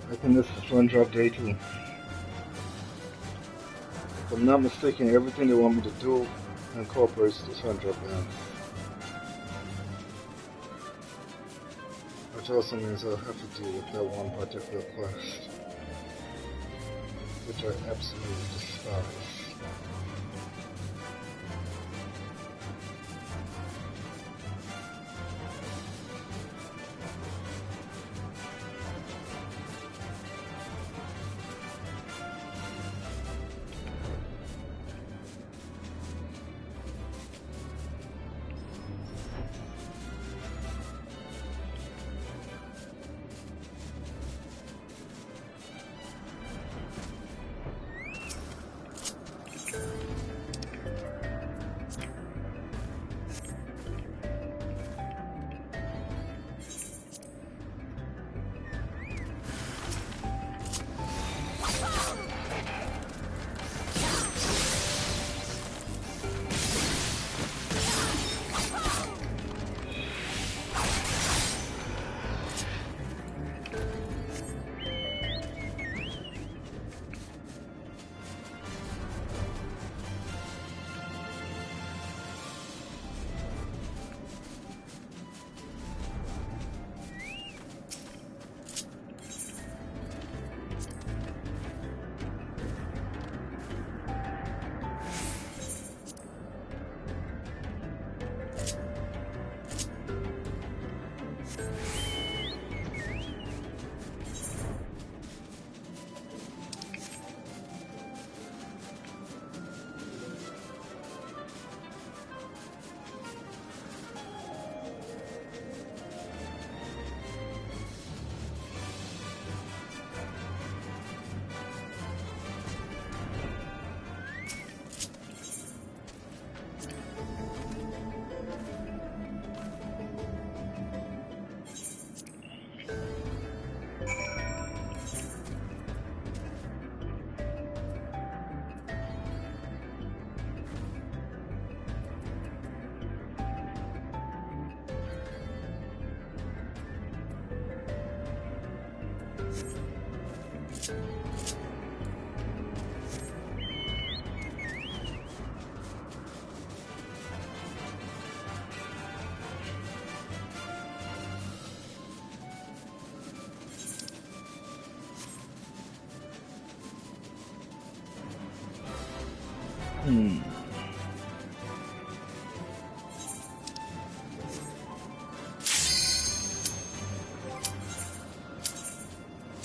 I think this is Fun Drop Day 2. If I'm not mistaken, everything they want me to do incorporates this Fun Drop dance. Which also means I'll have to deal with that one particular quest, which I absolutely despise.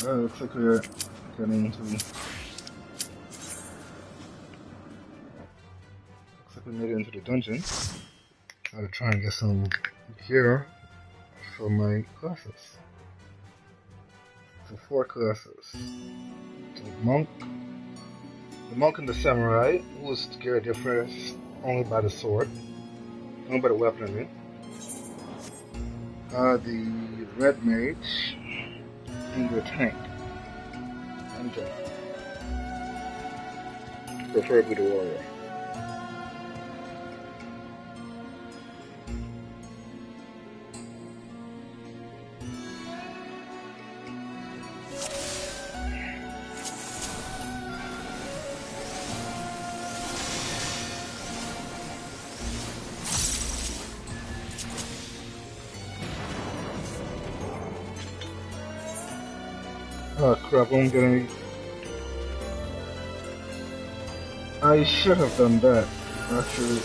Well, looks like we're getting into. Looks like we made it into the dungeon. I'll try and get some gear for my classes. So 4 classes. So monk, The monk and the samurai, who was scared their first only by the sword, only by the weapon, I mean. The red mage, and the tank. And preferably the warrior. Oh crap, I won't get any. I should have done that, actually.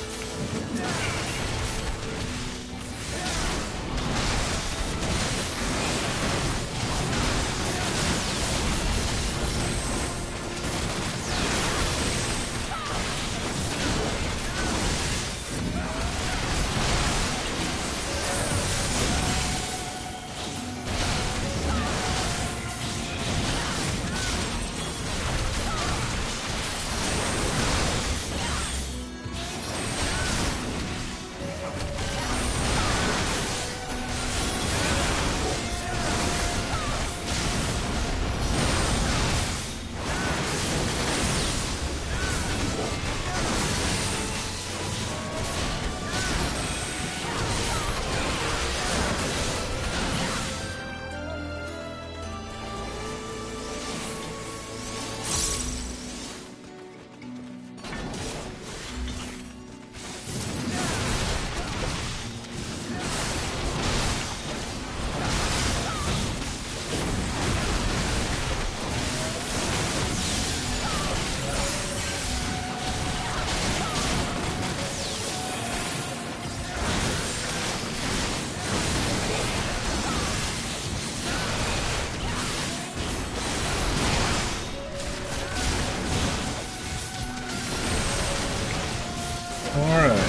Alright.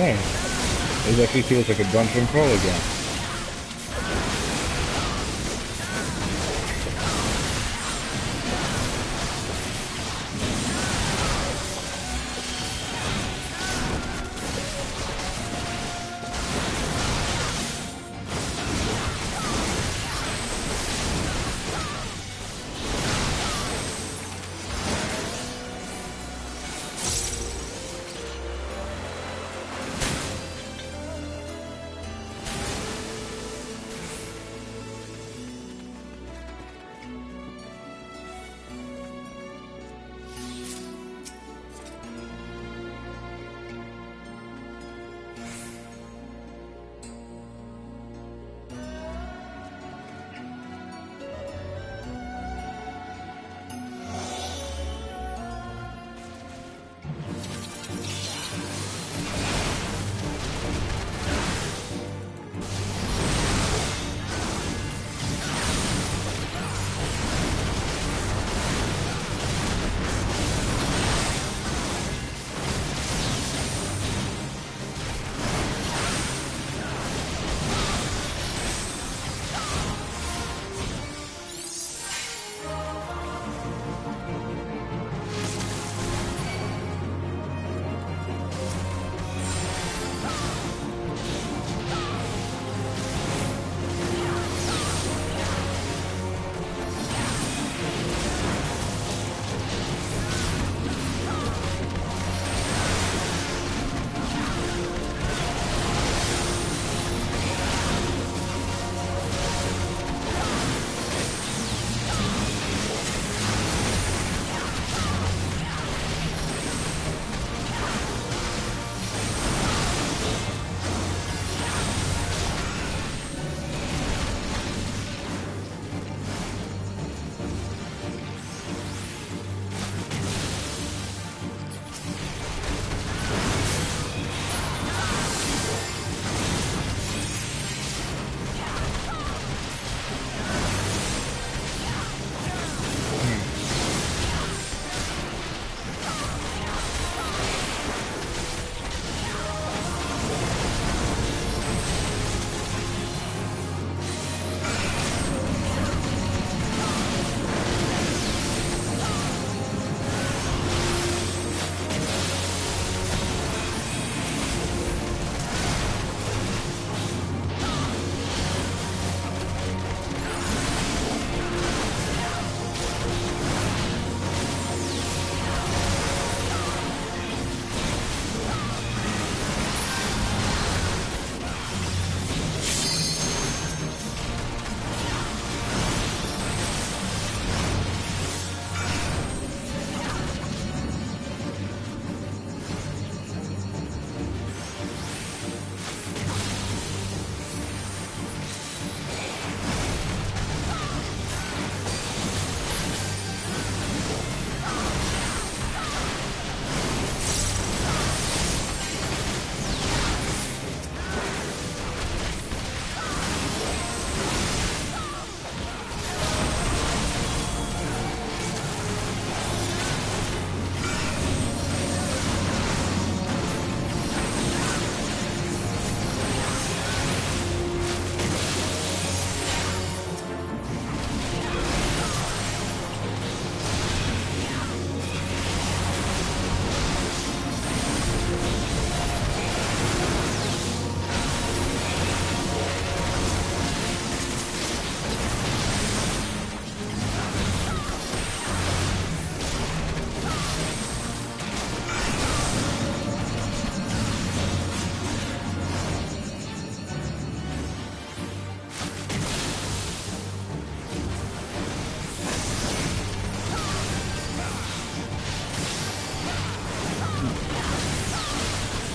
It actually feels like a dungeon crawl again.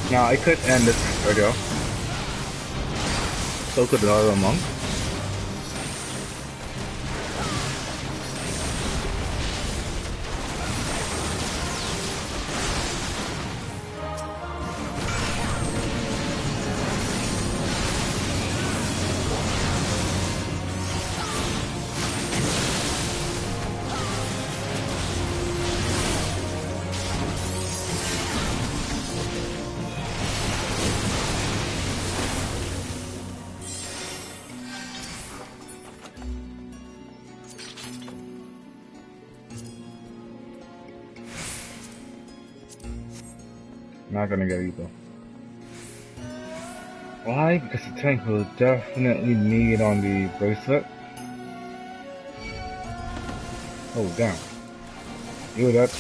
Now I could end this video. So could the other monk. Not gonna get either. Why? Because the tank will definitely need on the bracelet. Oh, damn. Ew, that.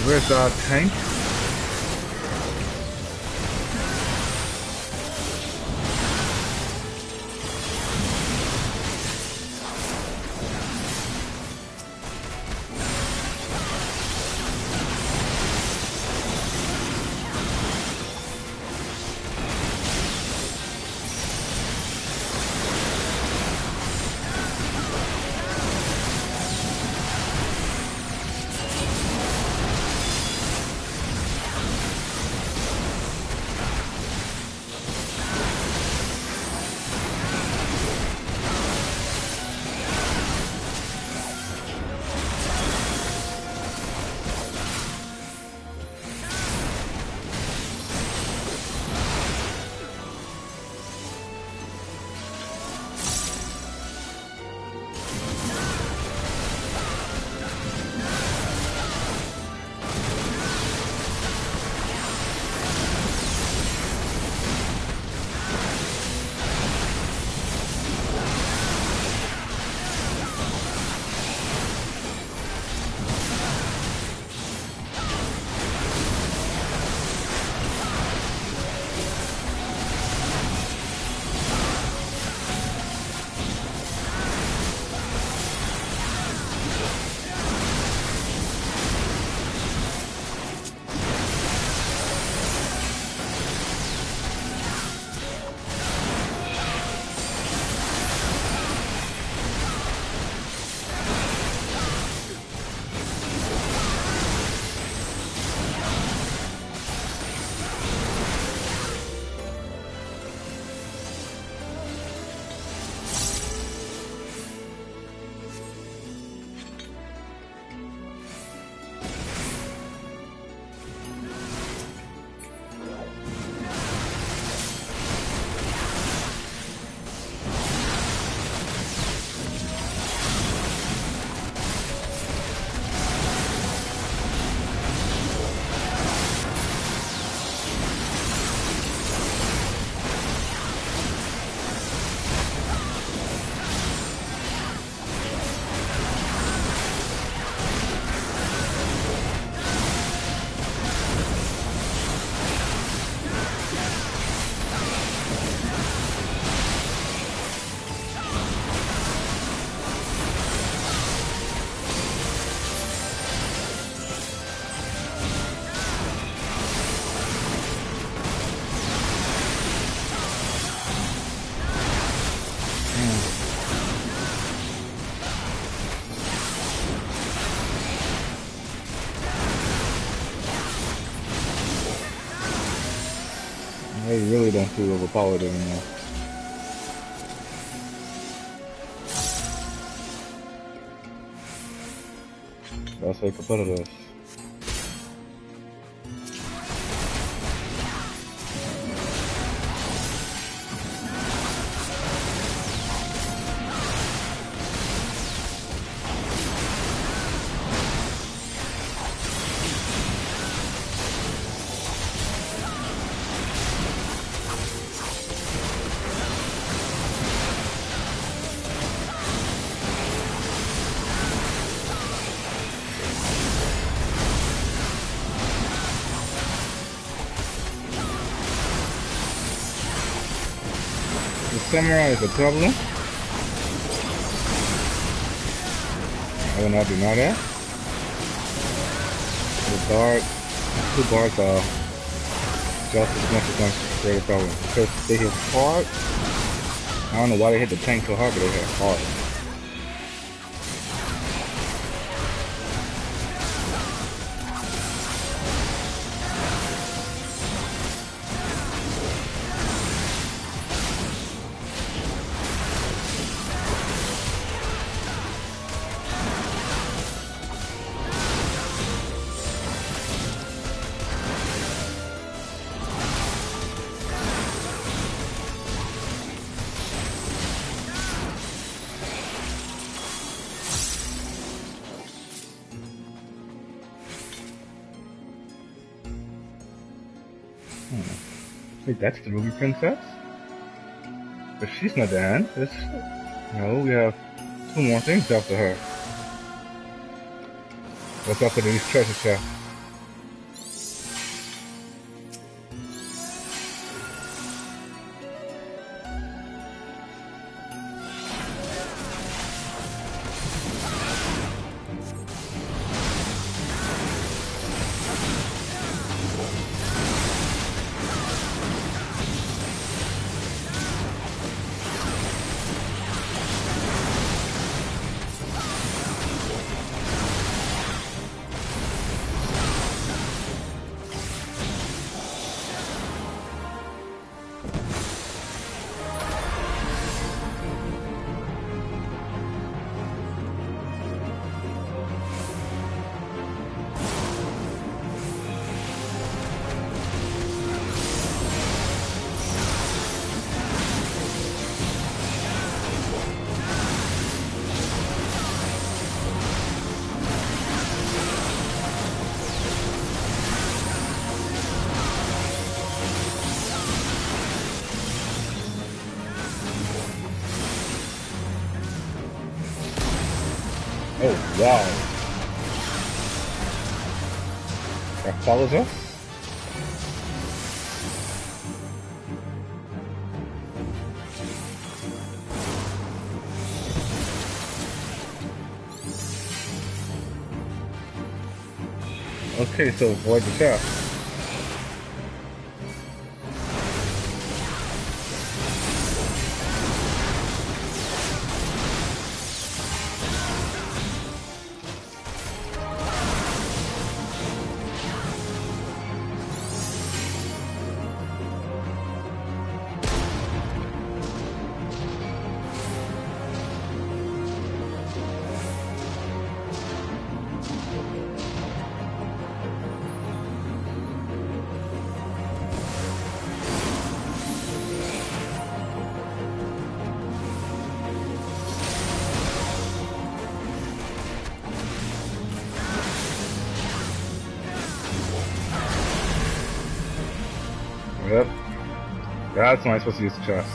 Where's our tank? I really don't feel overpowered anymore. That's how I can put it is. Samurai is a problem. I will not deny that. The guard, 2 guards are just as much as a greater problem. Because they hit hard. I don't know why they hit the tank so hard, but they hit hard. Wait, that's the Ruby Princess? But she's not the end. No, we have 2 more things after her. What's after these treasure chests? Oh, wow. That follows us? Okay, so avoid the trap. Yep. That's when I'm supposed to use the chest.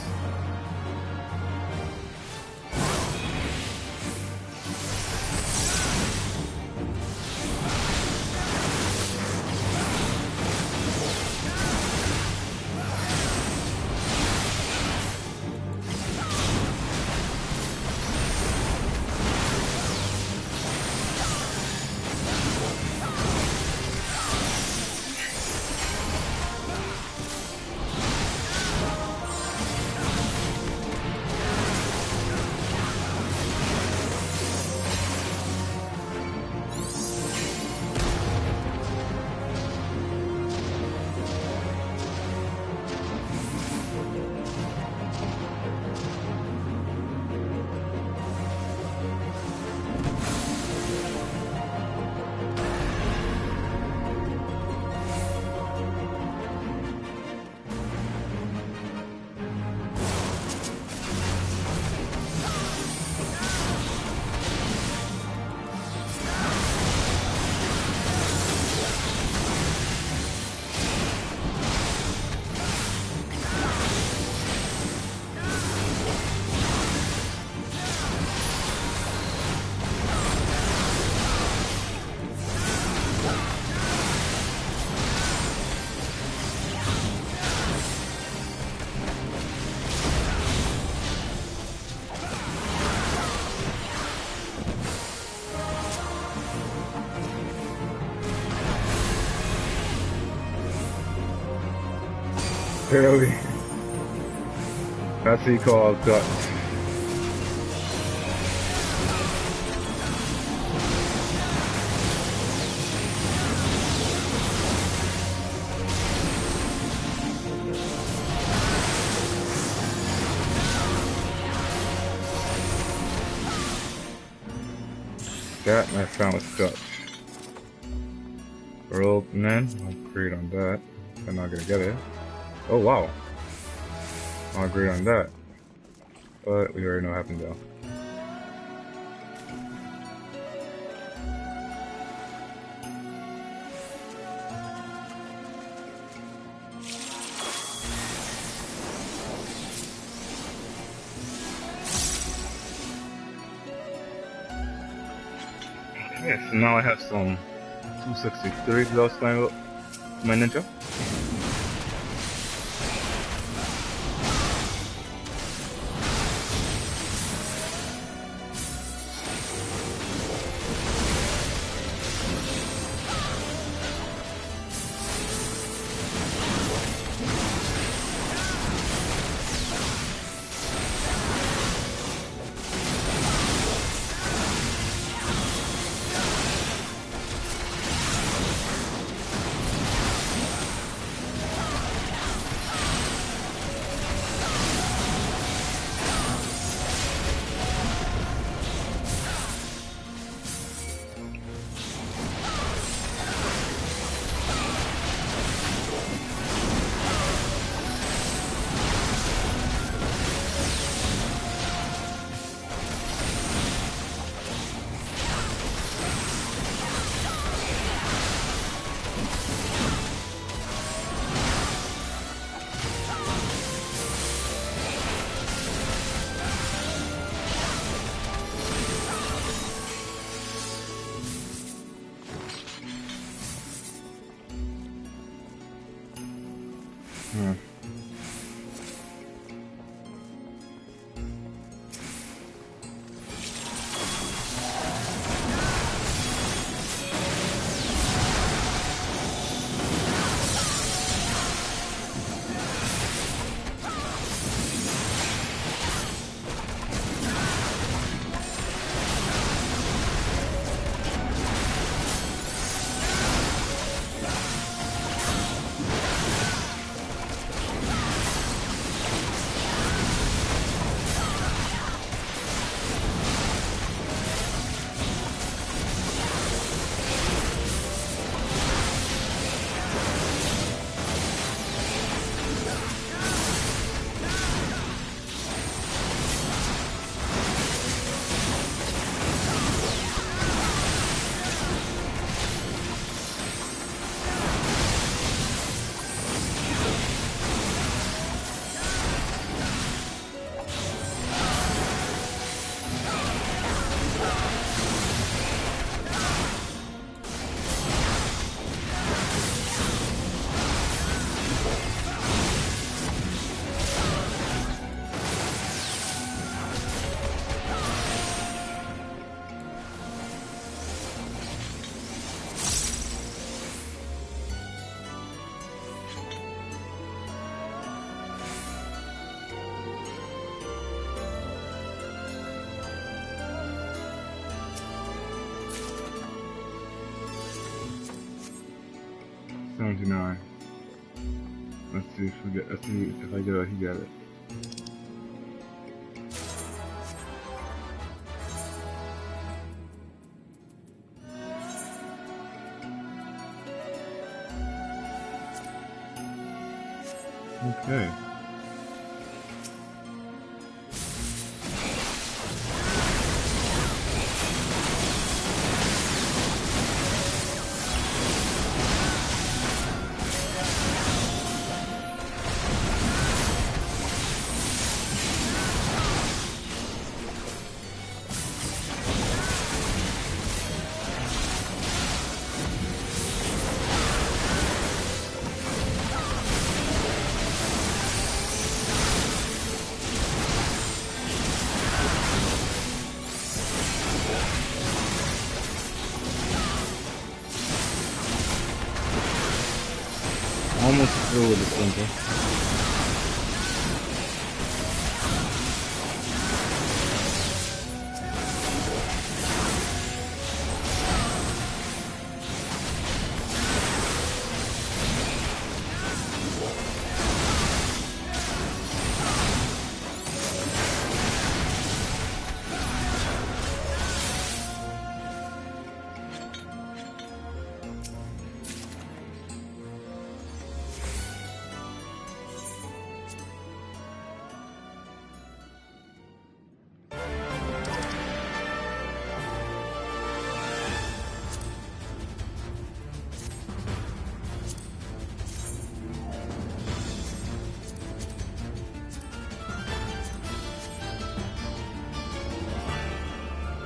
Really? That's what you call guts. That I found was guts. Roll, and then I'll agree on that. I'm not gonna get it. Oh wow. I'll agree on that. But we already know what happened though. Yes, now I have some 263 last time up my ninja. $79. Let's see if I get it. He got it. Okay. Almost through with the center.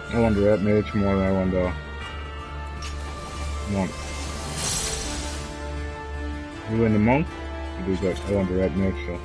I want the red mage more than I want the monk. You in the monk? You do I want the red mage, so.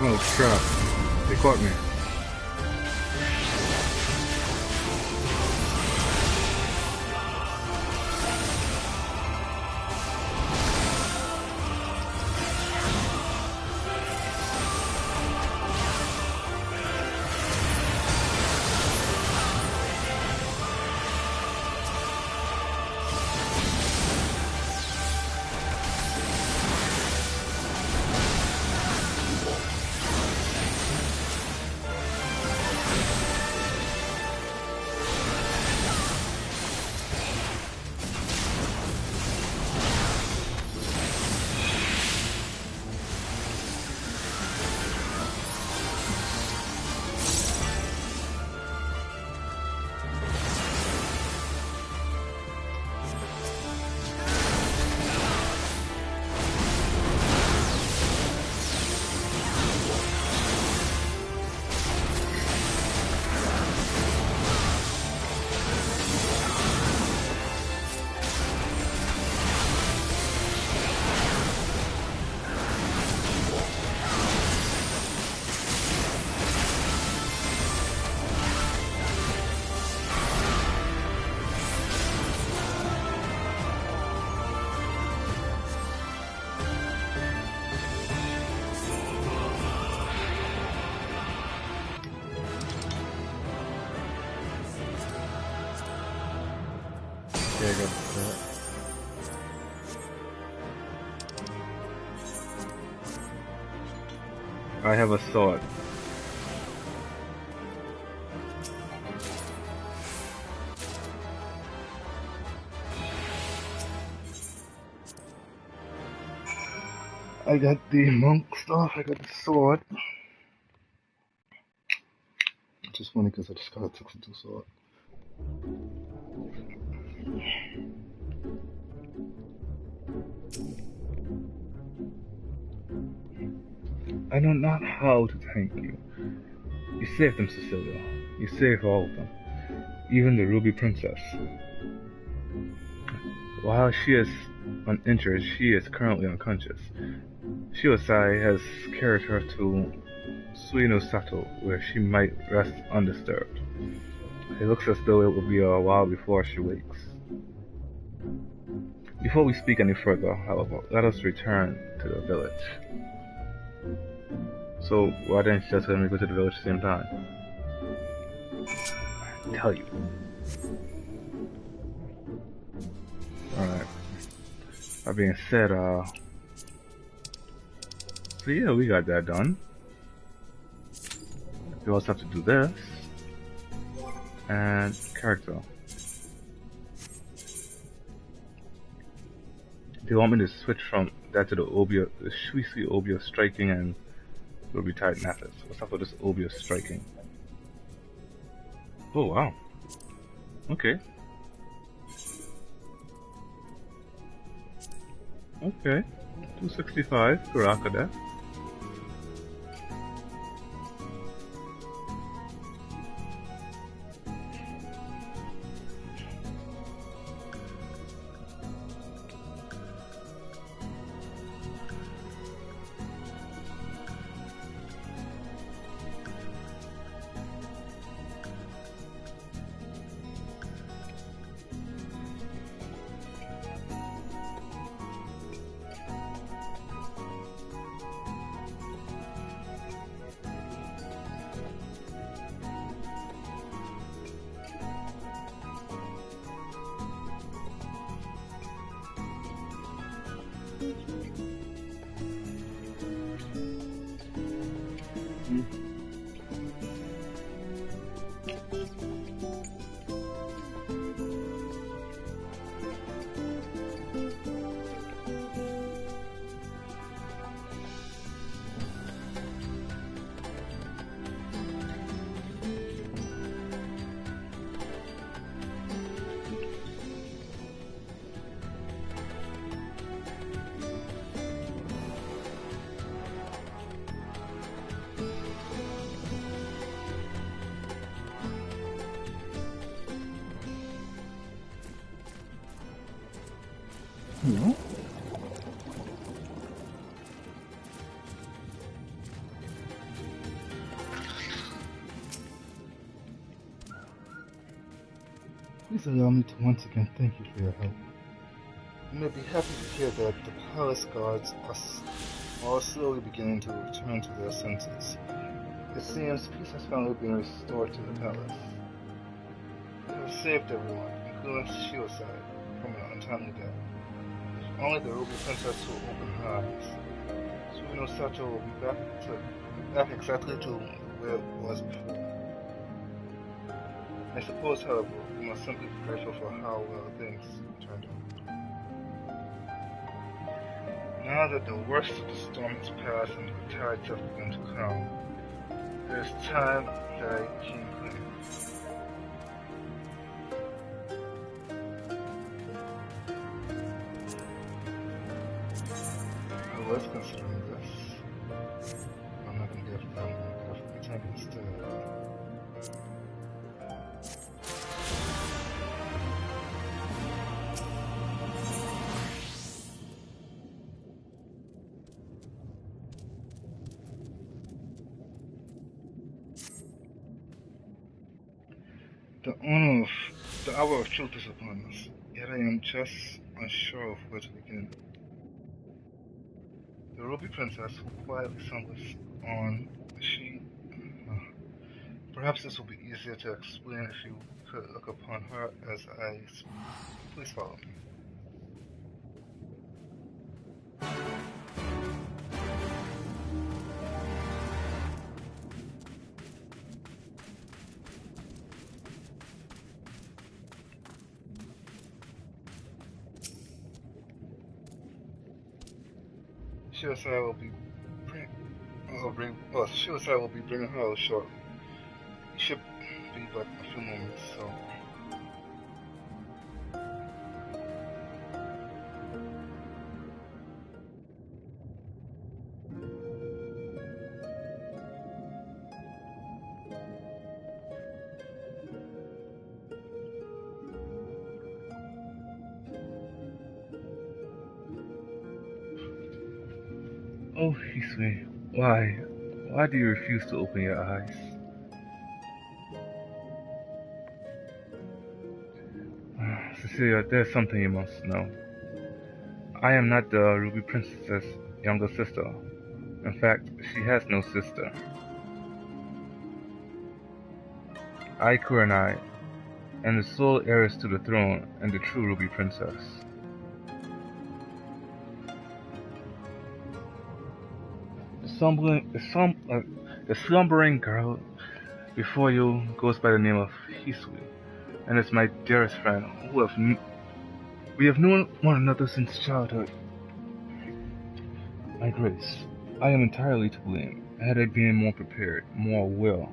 Oh crap, they caught me. There you go. I have a sword. I got the monk stuff, I got the sword. It's just funny because I just got a Tuxedo sword. I know not how to thank you. You saved them, Cecilia. You saved all of them. Even the Ruby Princess. While she is uninjured, she is currently unconscious. Shiosai has carried her to Suino Sato, where she might rest undisturbed. It looks as though it will be a while before she wakes. Before we speak any further, however, let us return to the village. So, why didn't you just let me go to the village at the same time? I tell you. Alright. That being said, so yeah, we got that done. We also have to do this. And character. Do you want me to switch from that to the Obia, the Shuisui Obia striking and Ruby Tide methods? What's up with this Obia striking? Oh wow. Okay. Okay. 265 Kuraka there. No. Please allow me to once again thank you for your help. You may be happy to hear that the palace guards are slowly beginning to return to their senses. It seems peace has finally been restored to the palace. You have saved everyone, including Shiosai, from an untimely death. If only the Ruby Princess will open her eyes, Suino Sato will be back exactly to where it was before. I suppose, however, we must simply be grateful for how well things turned out. Now that the worst of the storm has passed and the tides have begun to calm, it is time that I came clean. I was considering this. I'm not going to give them a time instead. The hour of truth is upon us, yet I am just unsure of where to begin. The Ruby Princess who quietly stumbles on, perhaps this will be easier to explain if you could look upon her as I speak. Please follow me. Shiosai will be bringing her out shortly. It should be but a few moments, so. Oh, Hisui, why? Why do you refuse to open your eyes? Cecilia, there's something you must know. I am not the Ruby Princess's younger sister. In fact, she has no sister. I, Kurenai, am the sole heiress to the throne and the true Ruby Princess. The slumbering girl before you goes by the name of Hisui, and is my dearest friend, we have known one another since childhood. My Grace, I am entirely to blame. Had I been more prepared, more aware,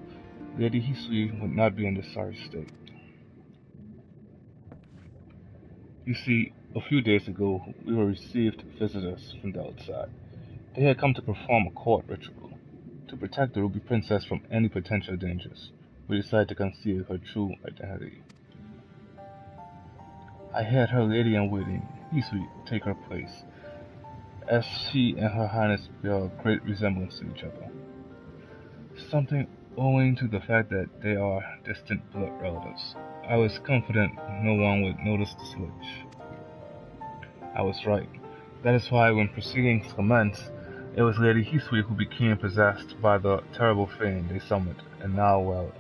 Lady Hisui would not be in this sorry state. You see, a few days ago, we were received visitors from the outside. They had come to perform a court ritual. To protect the Ruby Princess from any potential dangers, we decided to conceal her true identity. I had her lady-in-waiting, Hisui, take her place, as she and Her Highness bear a great resemblance to each other. Something owing to the fact that they are distant blood relatives. I was confident no one would notice the switch. I was right. That is why when proceedings commenced, it was Lady Hisui who became possessed by the terrible fiend they summoned, and now, well,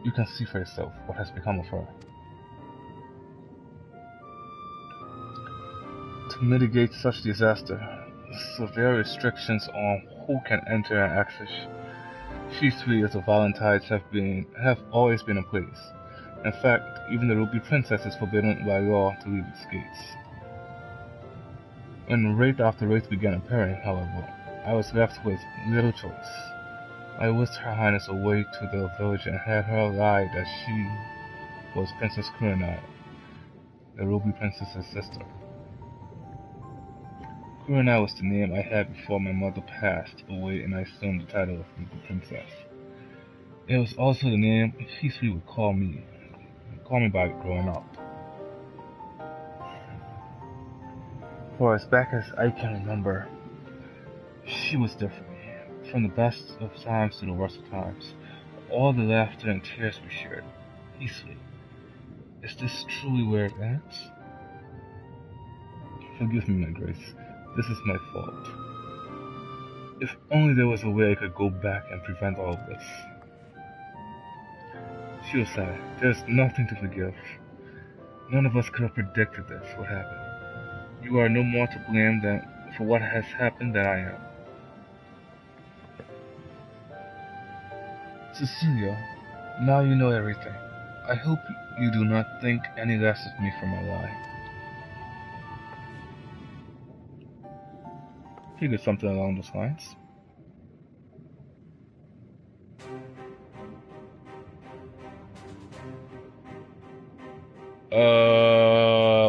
you can see for yourself what has become of her. To mitigate such disaster, severe restrictions on who can enter and access Hisui as the Valentines have always been in place. In fact, even the Ruby Princess is forbidden by law to leave its gates. When wraith after wraith began appearing, however, I was left with little choice. I whisked Her Highness away to the village and had her lie that she was Princess Kurenai, the Ruby Princess's sister. Kurenai was the name I had before my mother passed away and I assumed the title of Ruby Princess. It was also the name Hisui would call me by growing up. For as back as I can remember, she was different. From the best of times to the worst of times, all the laughter and tears we shared. Hisui, is this truly where it ends? Forgive me, my Grace. This is my fault. If only there was a way I could go back and prevent all of this. Shiosai, there's nothing to forgive. None of us could have predicted this would happen. You are no more to blame for what has happened than I am. Cecilia, now you know everything. I hope you do not think any less of me for my lie. Figured something along those lines.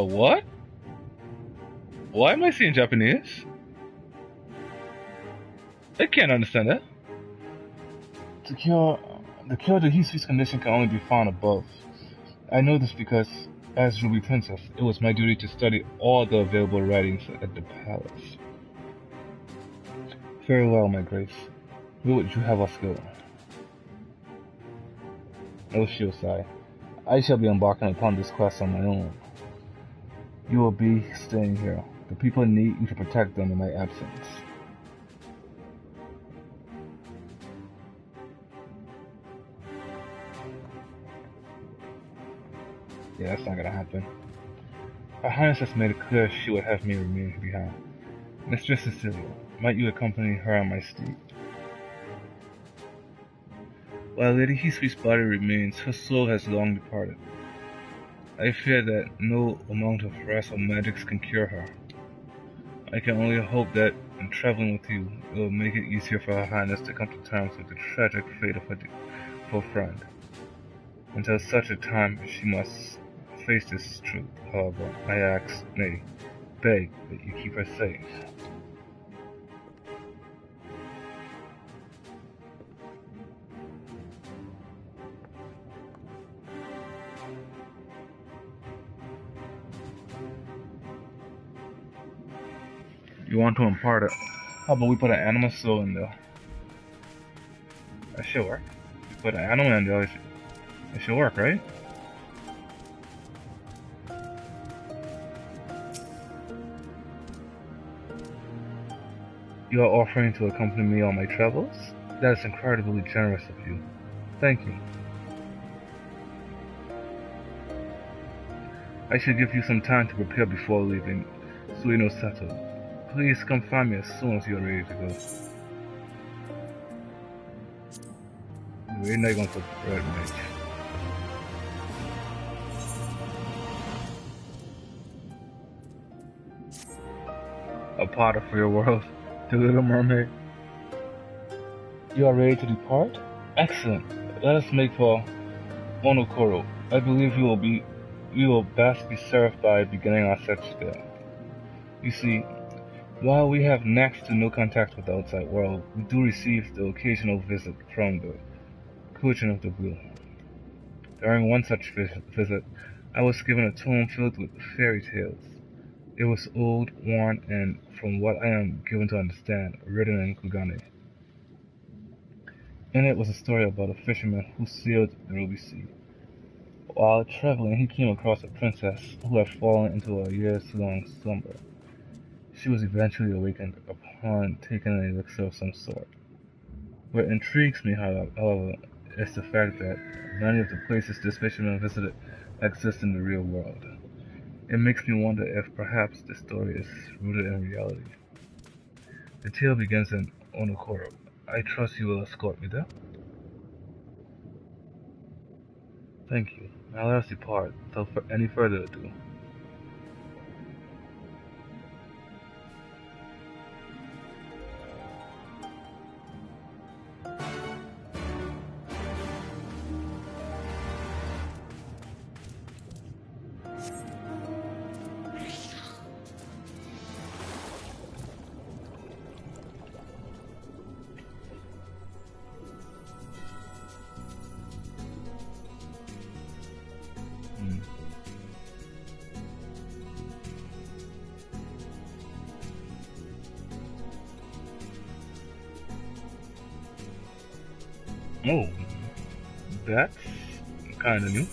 What? Why am I saying Japanese? I can't understand that. The cure to Hisui's condition can only be found above. I know this because, as Ruby Princess, it was my duty to study all the available writings at the palace. Very well, my Grace. Where would you have us go? Oh, Shiosai, I shall be embarking upon this quest on my own. You will be staying here. The people need you to protect them in my absence. Yeah, that's not gonna happen. Her Highness has made it clear she would have me remain behind. Mistress Cecilia, might you accompany her on my steed? While Lady Hisui's body remains, her soul has long departed. I fear that no amount of rest or magics can cure her. I can only hope that in traveling with you, it will make it easier for Her Highness to come to terms with the tragic fate of her friend. Until such a time, she must face this truth. However, I ask, nay, beg that you keep her safe. You want to impart it? How about we put an animal soul in there? That should work. You put an animal in there, it should work, right? You are offering to accompany me on my travels? That is incredibly generous of you. Thank you. I should give you some time to prepare before leaving Suino Sato. Please come find me as soon as you are ready to go. We're not going for Red Mage. A potter for your world, the Little Mermaid. You are ready to depart? Excellent. Let us make for Onokoro. I believe we will best be served by beginning our search there. You see, while we have next to no contact with the outside world, we do receive the occasional visit from the Queen of the Blue. During one such visit, I was given a tome filled with fairy tales. It was old, worn, and, from what I am given to understand, written in Kugane. In it was a story about a fisherman who sailed the Ruby Sea. While traveling, he came across a princess who had fallen into a years-long slumber. She was eventually awakened upon taking an elixir of some sort. What intrigues me, however, is the fact that many of the places this fisherman visited exist in the real world. It makes me wonder if perhaps the story is rooted in reality. The tale begins in Onokoro. I trust you will escort me there? Thank you. Now let us depart, without any further ado. Oh, that's kinda new.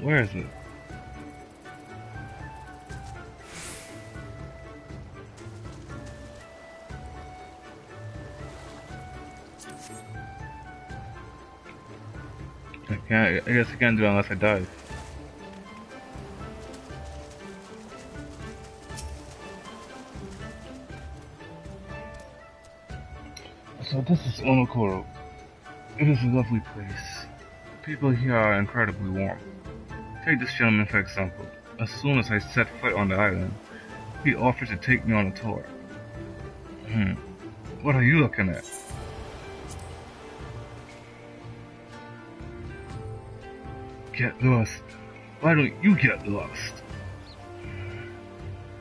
Where is it? I guess I can't do it unless I die. So this is Onokoro. It is a lovely place. The people here are incredibly warm. Take this gentleman for example. As soon as I set foot on the island, he offered to take me on a tour. What are you looking at? Get lost. Why don't you get lost?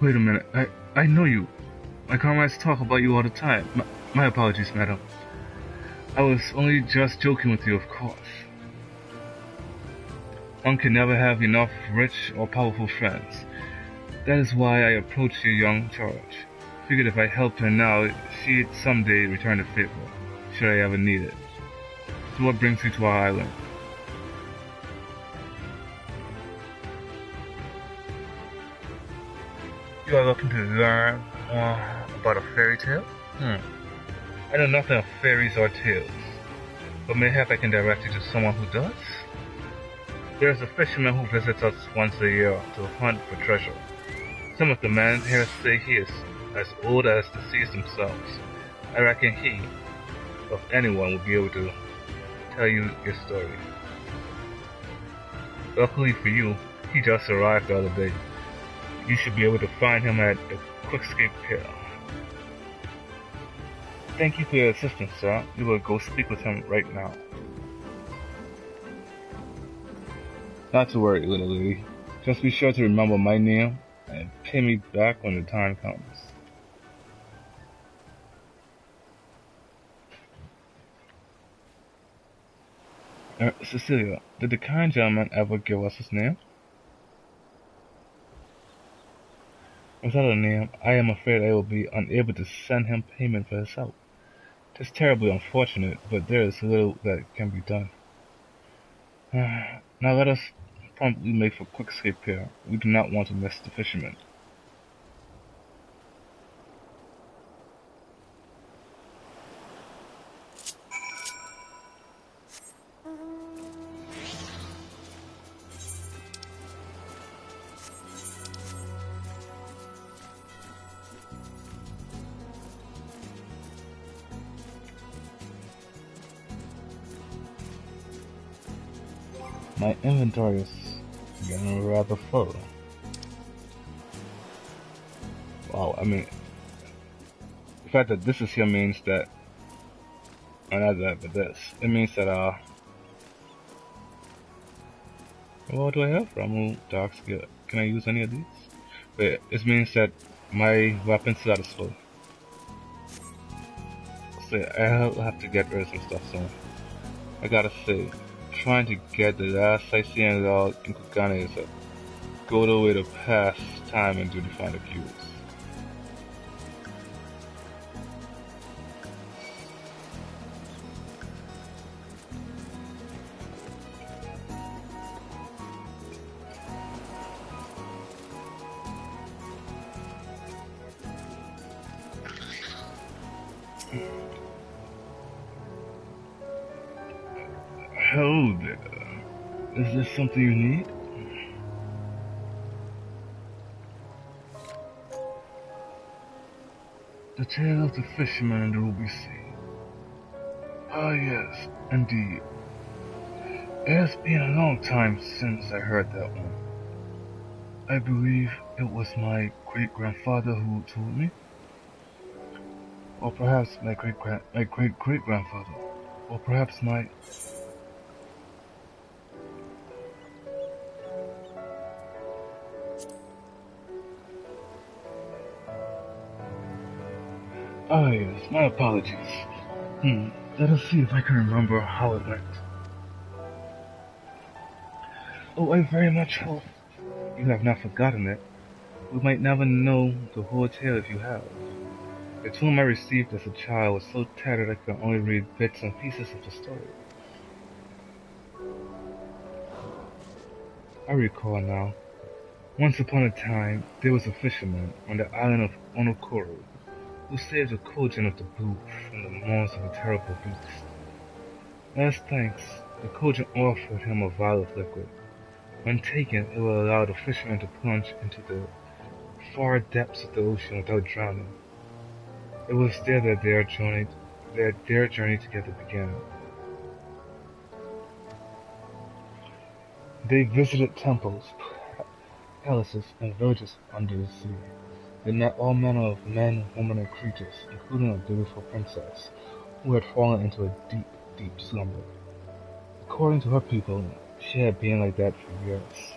Wait a minute. I know you. My comrades talk about you all the time. My apologies, madam. I was only just joking with you, of course. One can never have enough rich or powerful friends. That is why I approached your young charge. Figured if I helped her now, she'd someday return the favor, should I ever need it. So what brings you to our island? You are looking to learn About a fairy tale? I know nothing of fairies or tales, but mayhap I can direct you to someone who does? There's a fisherman who visits us once a year to hunt for treasure. Some of the men here say he is as old as the seas themselves. I reckon he, of anyone, will be able to tell you your story. Luckily for you, he just arrived the other day. You should be able to find him at the Quickscape Pier. Thank you for your assistance, sir. We will go speak with him right now. Not to worry, little lady. Just be sure to remember my name and pay me back when the time comes. Cecilia, did the kind gentleman ever give us his name? Without a name, I am afraid I will be unable to send him payment for his help. 'Tis terribly unfortunate, but there is little that can be done. Now let us promptly make for Quickscape Pier. We do not want to miss the fishermen. My inventory is getting rather full. Wow, I mean, the fact that this is here means that, not that, but this, it means that, what do I have? Ramu, Dark Skill. Can I use any of these? Wait, it means that my weapon slot is full. So I'll have to get rid of some stuff soon. I gotta say, trying to get the last sightseeing log in Kugane is a good way to pass time and do the final cues. Hello there. Is this something you need? The Tale of the Fisherman in the Ruby Sea. Ah yes, indeed. It has been a long time since I heard that one. I believe it was my great-grandfather who told me. Or perhaps my great-great-grandfather. Or perhaps my... Ah yes, my apologies. Let us see if I can remember how it went. Oh, I very much hope you have not forgotten it. We might never know the whole tale if you have. The tome I received as a child was so tattered I could only read bits and pieces of the story. I recall now. Once upon a time, there was a fisherman on the island of Onokoro who saved the Kojin of the Blue from the maws of a terrible beast. As thanks, the Kojin offered him a vial of liquid. When taken, it will allow the fisherman to plunge into the far depths of the ocean without drowning. It was there that their journey together began. They visited temples, palaces, and villages under the sea. They met all manner of men, women, and creatures, including a beautiful princess, who had fallen into a deep, deep slumber. According to her people, she had been like that for years.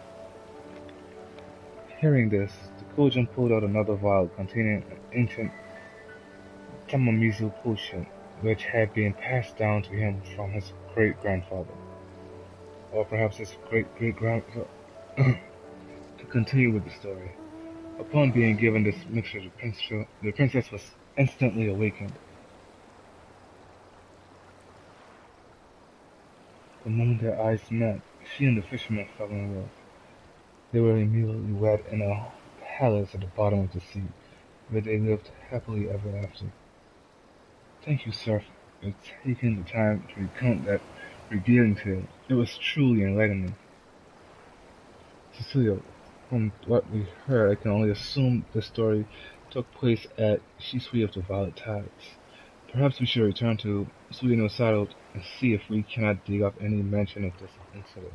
Hearing this, the Kojin pulled out another vial containing an ancient Tamamizu potion, which had been passed down to him from his great-grandfather. Or perhaps his great-great-grandfather. To continue with the story. Upon being given this mixture, the princess was instantly awakened. The moment their eyes met, she and the fisherman fell in love. They were immediately wed in a palace at the bottom of the sea, where they lived happily ever after. Thank you, sir, for taking the time to recount that revealing tale. It was truly enlightening. Cecilia, from what we heard, I can only assume the story took place at Shisui of the Violet Tides. Perhaps we should return to Suino Saddle and see if we cannot dig up any mention of this incident.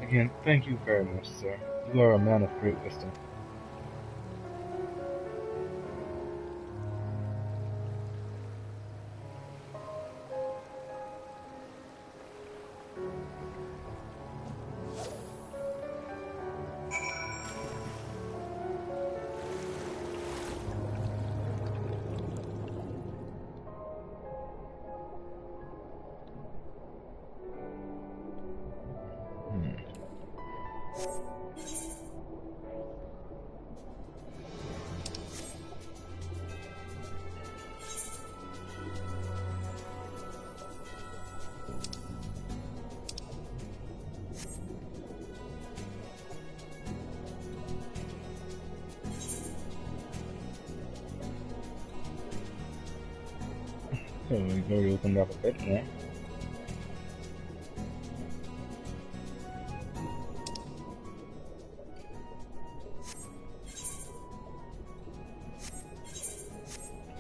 Again, thank you very much, sir. You are a man of great wisdom. So we go open up a bit more.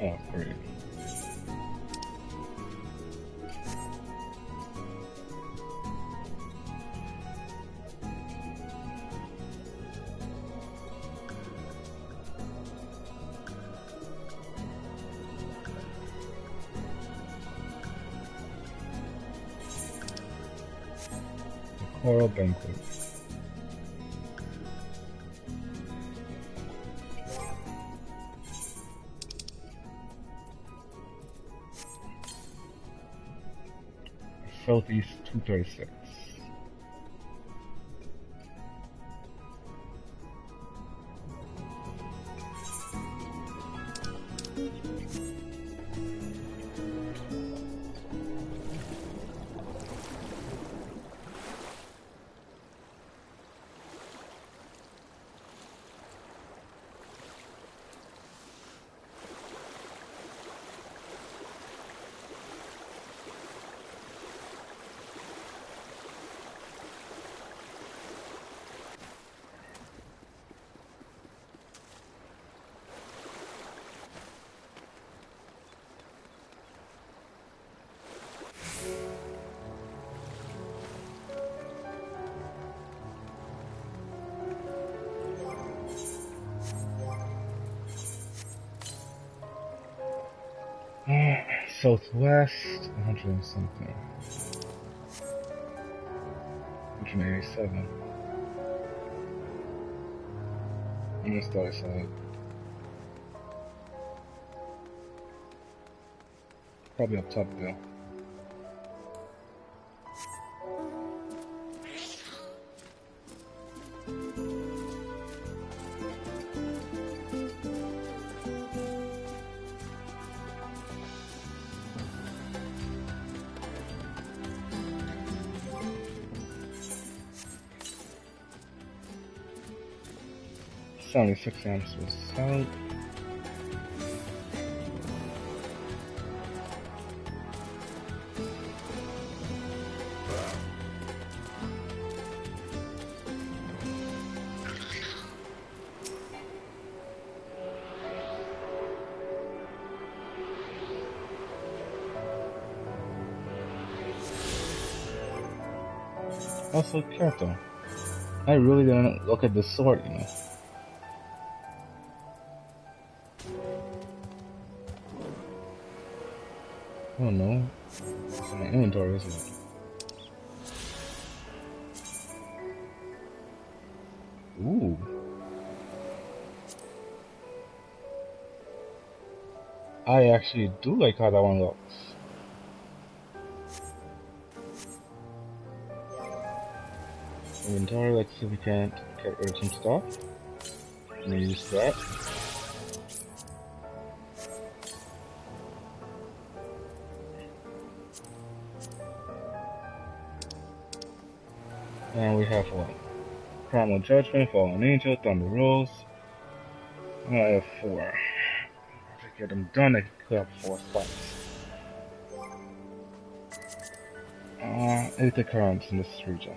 Oh, great. Choral banquet. Southeast 236. Southwest, 100 and something. 187. I'm gonna start aside. Probably up top though. Only 6 amps was south. Also, careful. I really didn't look at the sword, you know. Oh no, it's in my inventory, isn't it? Ooh. I actually do like how that one looks. Inventory, let's see if we can't get rid of some stuff. I'm gonna use that. And we have what? Primal Judgment, Fallen Angel, Thunder Rose. I have 4. To get them done, I could have 4 spots. 8 currents in this region.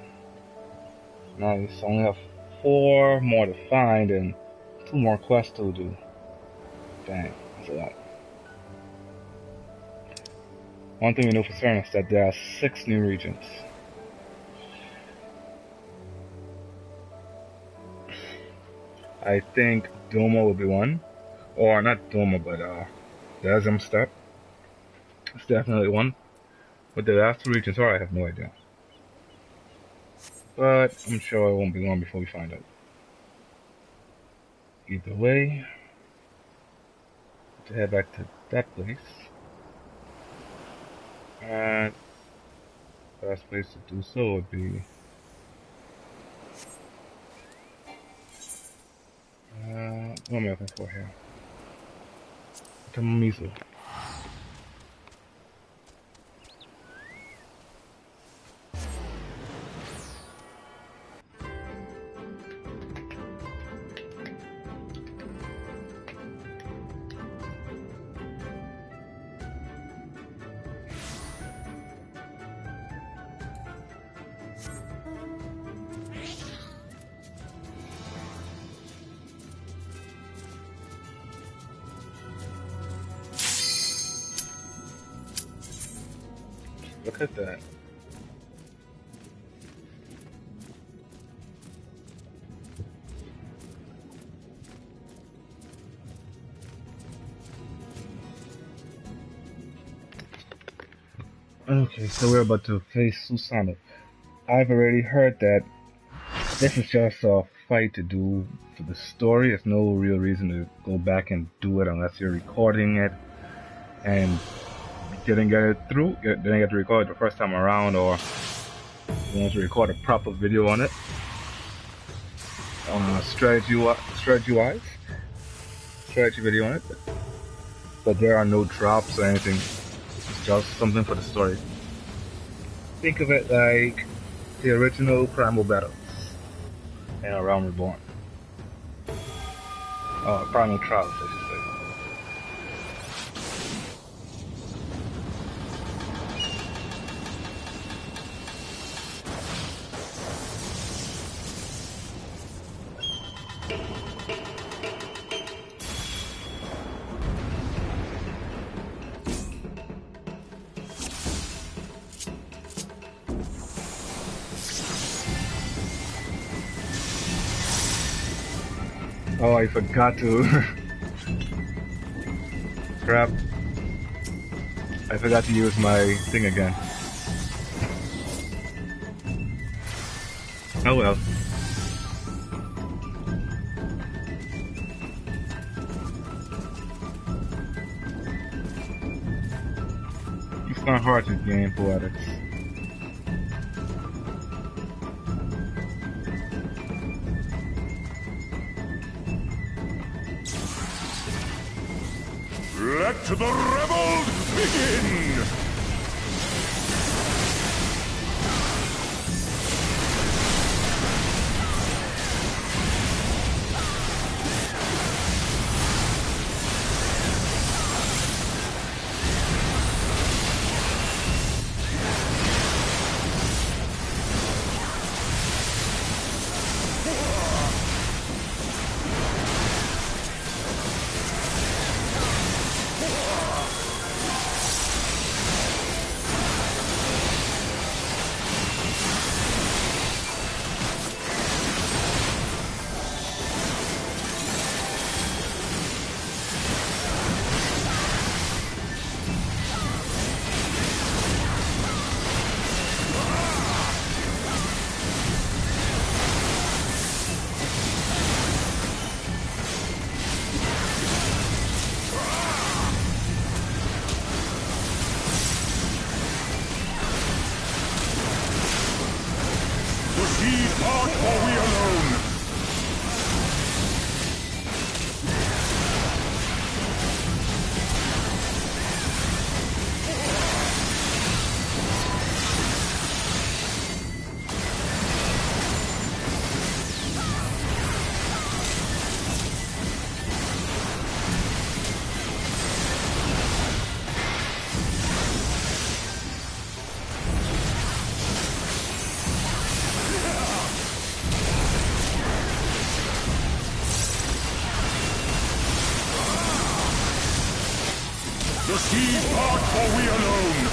Nice. I only have 4 more to find and 2 more quests to do. Dang, that's a lot. One thing we know for certain is that there are 6 new regions. I think Doma will be one. Or not Doma, but the Azim Step. It's definitely one. What the last 2 regions are, I have no idea. But I'm sure it won't be long before we find out. Either way, to head back to that place. And the best place to do so would be what am I looking for here? Tamamizu. Look at that. Okay, so we're about to face Susanna. I've already heard that this is just a fight to do for the story. There's no real reason to go back and do it unless you're recording it and didn't get it through, didn't get to record it the first time around, or you want to record a proper video on it. Strategy video on it. But there are no drops or anything. It's just something for the story. Think of it like the original Primal Battles in A Realm Reborn. Primal Trials, I should say. Oh, I forgot to. Crap. I forgot to use my thing again. Oh well. It's not hard to gain poetics. Let the revolt begin! seas part, for we alone.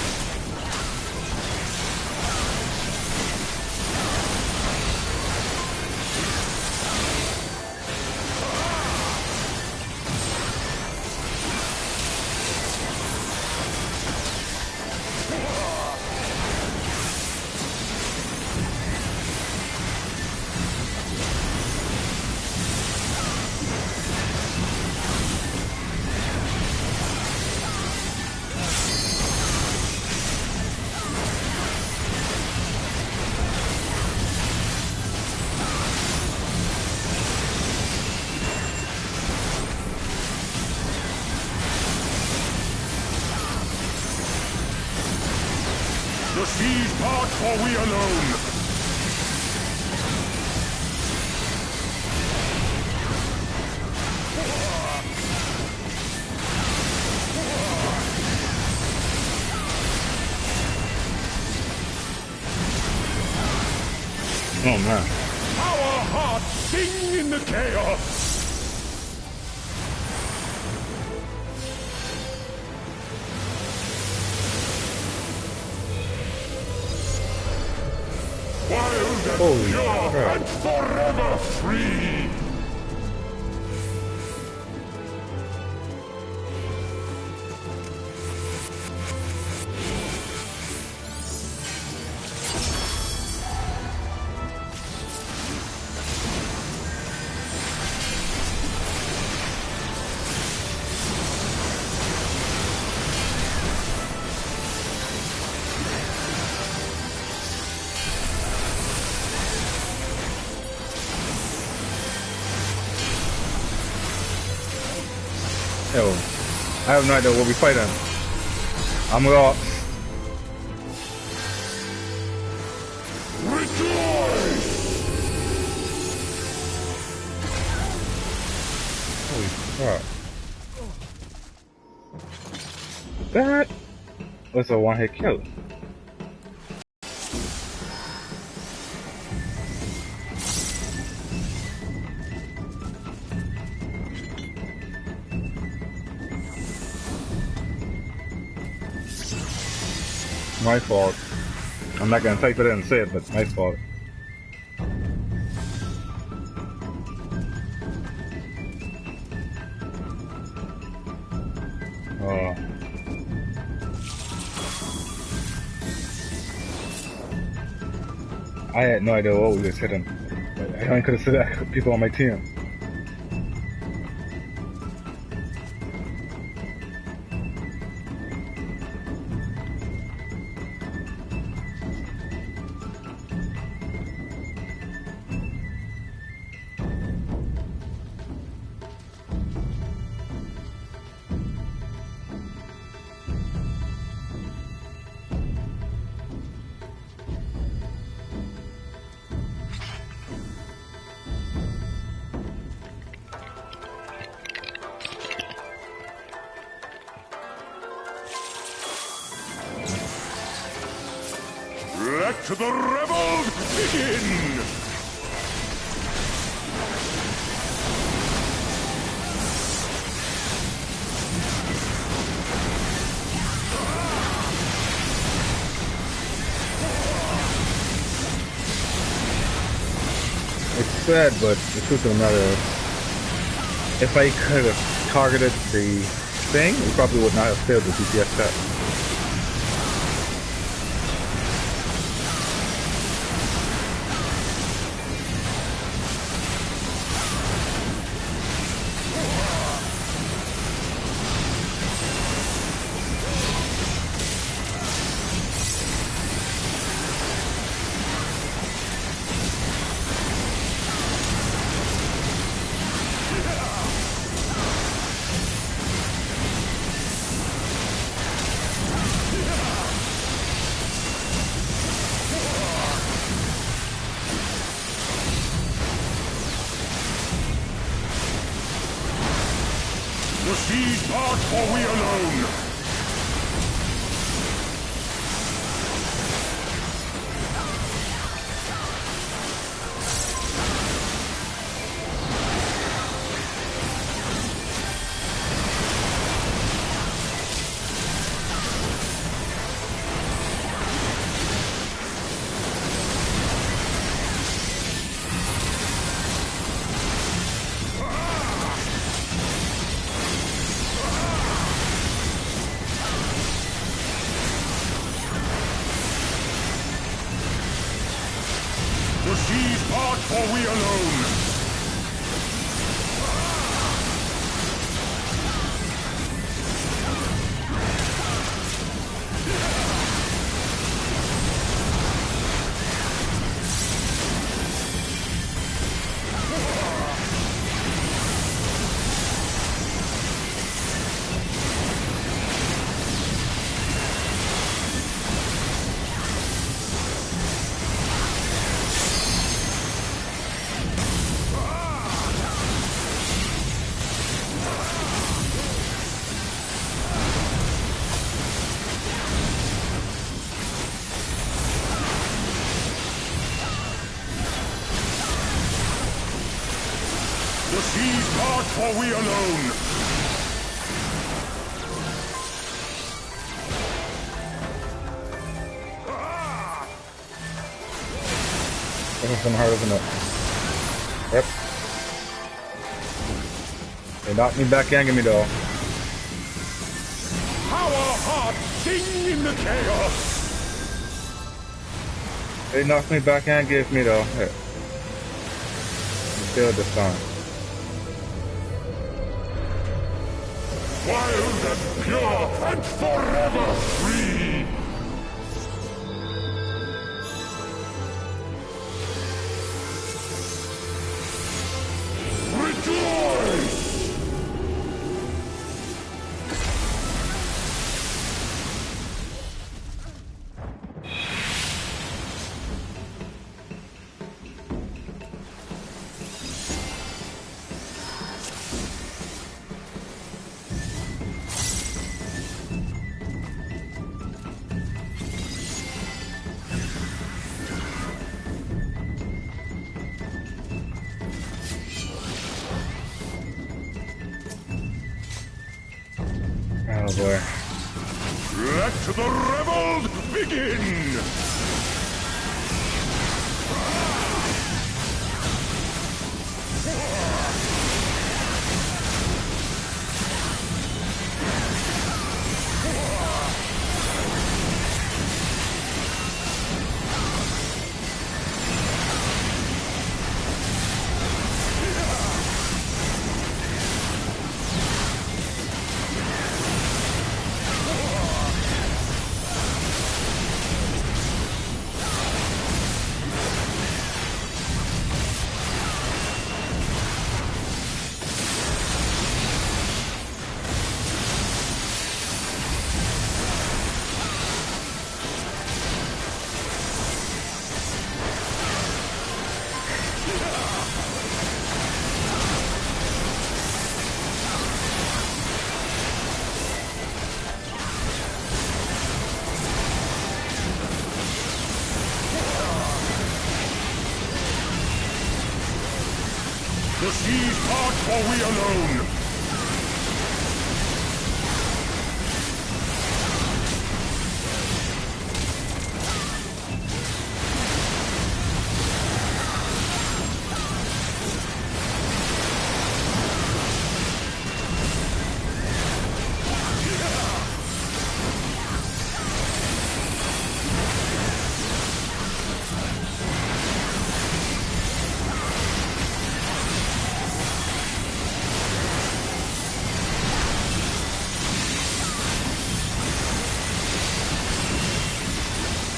The seas part, for we alone. Oh man. Our hearts sing in the chaos. Wild and Holy pure crap. and forever free. Yo, I have no idea what we fighting. I'm lost. Holy crap. That was a one-hit kill. My fault. I'm not gonna type it in and say it, but my fault. Oh. I had no idea what we was hitting. I only could have said that people on my team. Let the revels begin! It's sad, but the truth of the matter is, if I could have targeted the thing, we probably would not have failed the DPS test. The seas part, for we alone. seas part, for we alone. The seas part, for we alone. This has been hard, isn't it? Yep. They knocked me back and give me though. Our hearts sing in the chaos. They knocked me back and gave me though. Hey. Still this time. Wild and pure and forever free. Rejoice! Oh boy. Let the revels begin! The seas part, for we alone.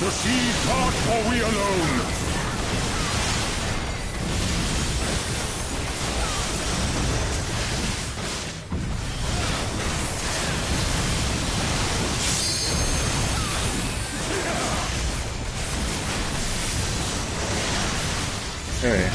The seas part, for we alone. Hey.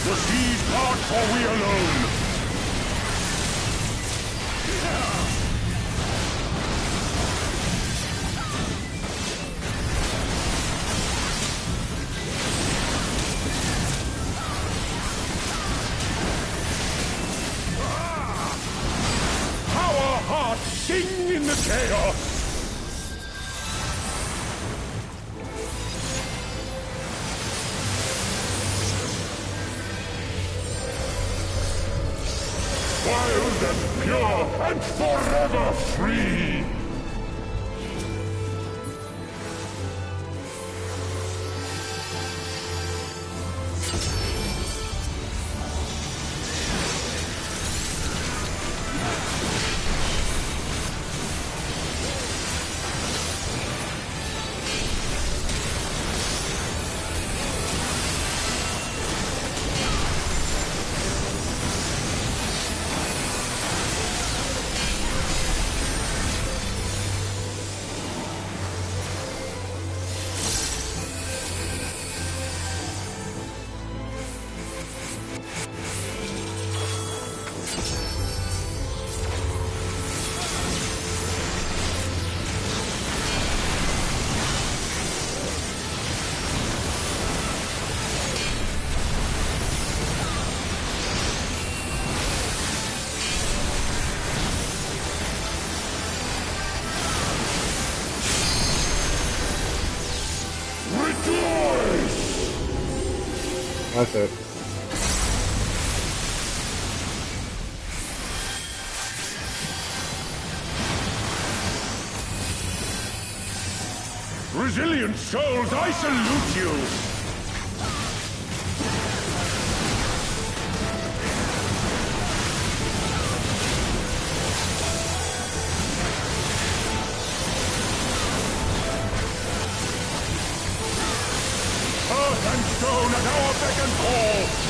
The seas part, for we alone. chaos! Wild and pure and forever free! That's it. Resilient souls, I salute you! Earth and stone at our beck and call!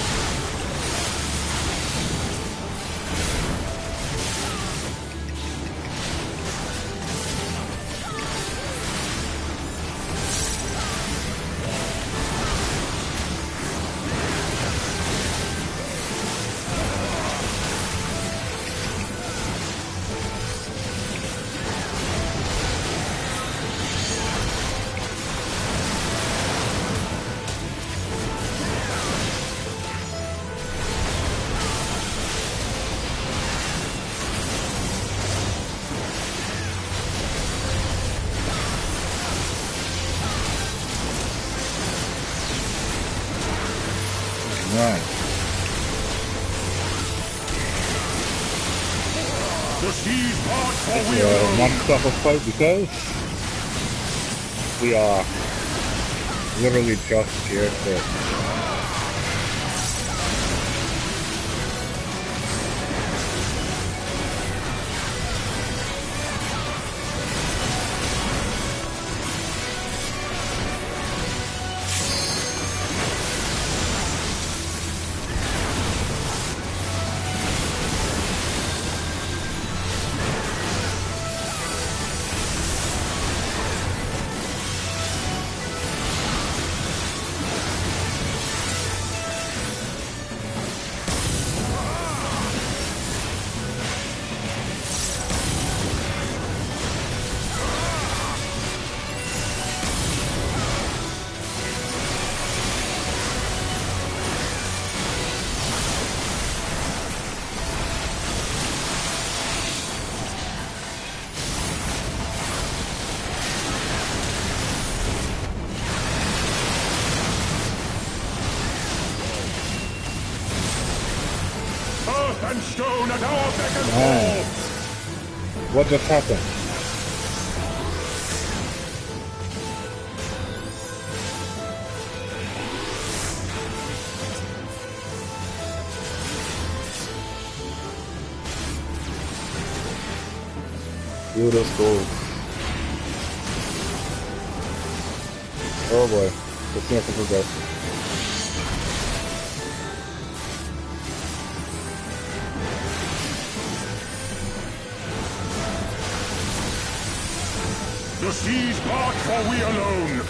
Right. The seas part for It's we a alone. non-stopper fight because we are literally just here to Earth and stone at our beck and Man. call! What just happened? Ludo's gold. Oh boy. Let's see if we progress. The seas part for we alone.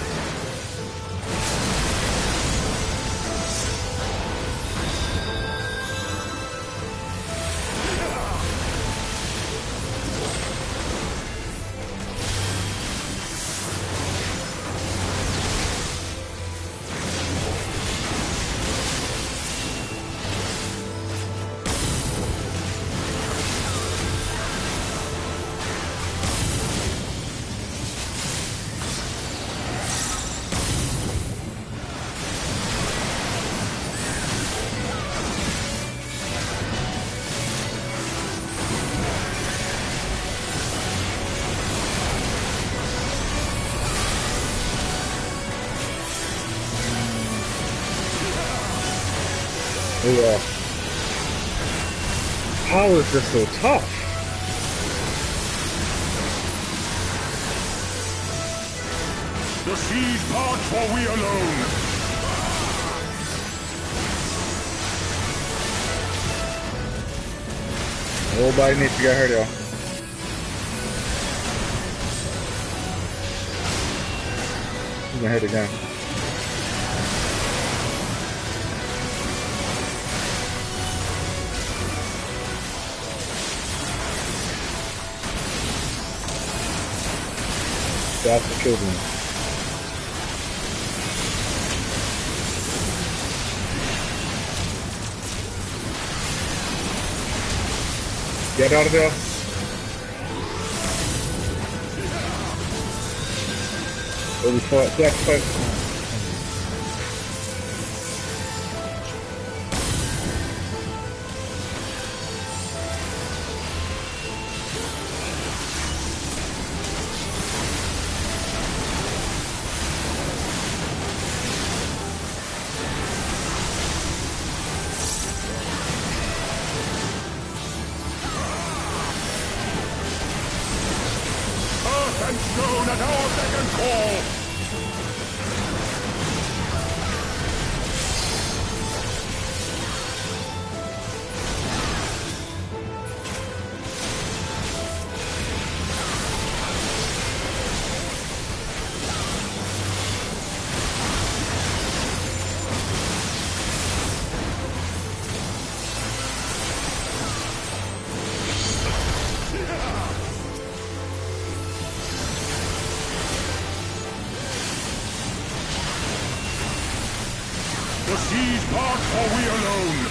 Yeah. How is this so tough? The seas part for we alone. Nobody needs to get hurt, y'all. He's gonna hit again. That's the children. Get out of there. Really fight. And stone at our beck and call! The seas part for we alone!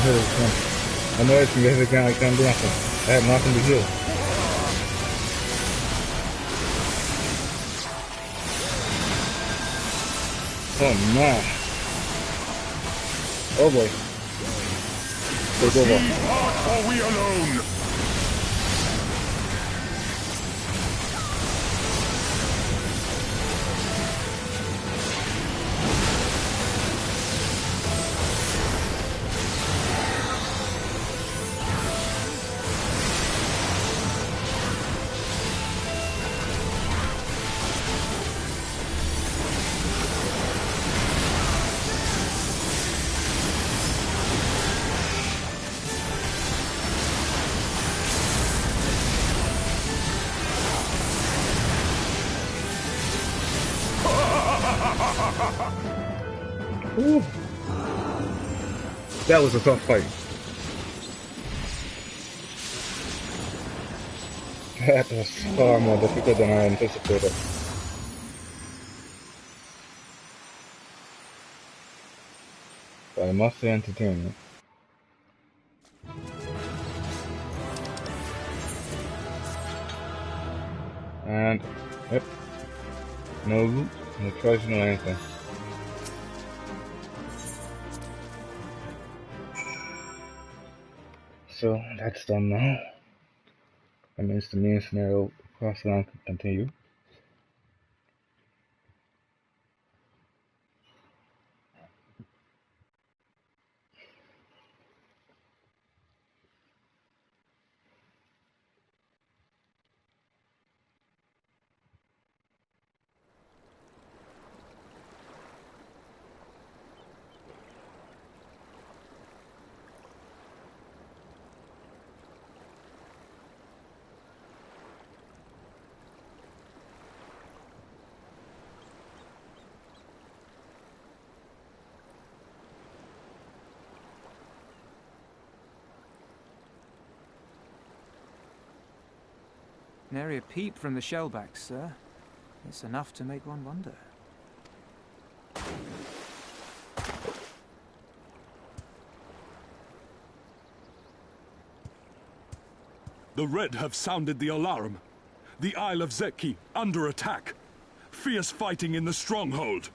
I know it's significant, I can't do nothing. I have nothing to do. Oh man. Oh boy. Take over. Are we alone? Ooh. That was a tough fight. That was far more difficult than I anticipated. But I must say entertaining. And, yep, no loot, no treasure, no anything. So that's done now. That means the main scenario across the line can continue. Nary a peep from the shellbacks, sir. It's enough to make one wonder. The Red have sounded the alarm. The Isle of Zeki under attack. Fierce fighting in the stronghold.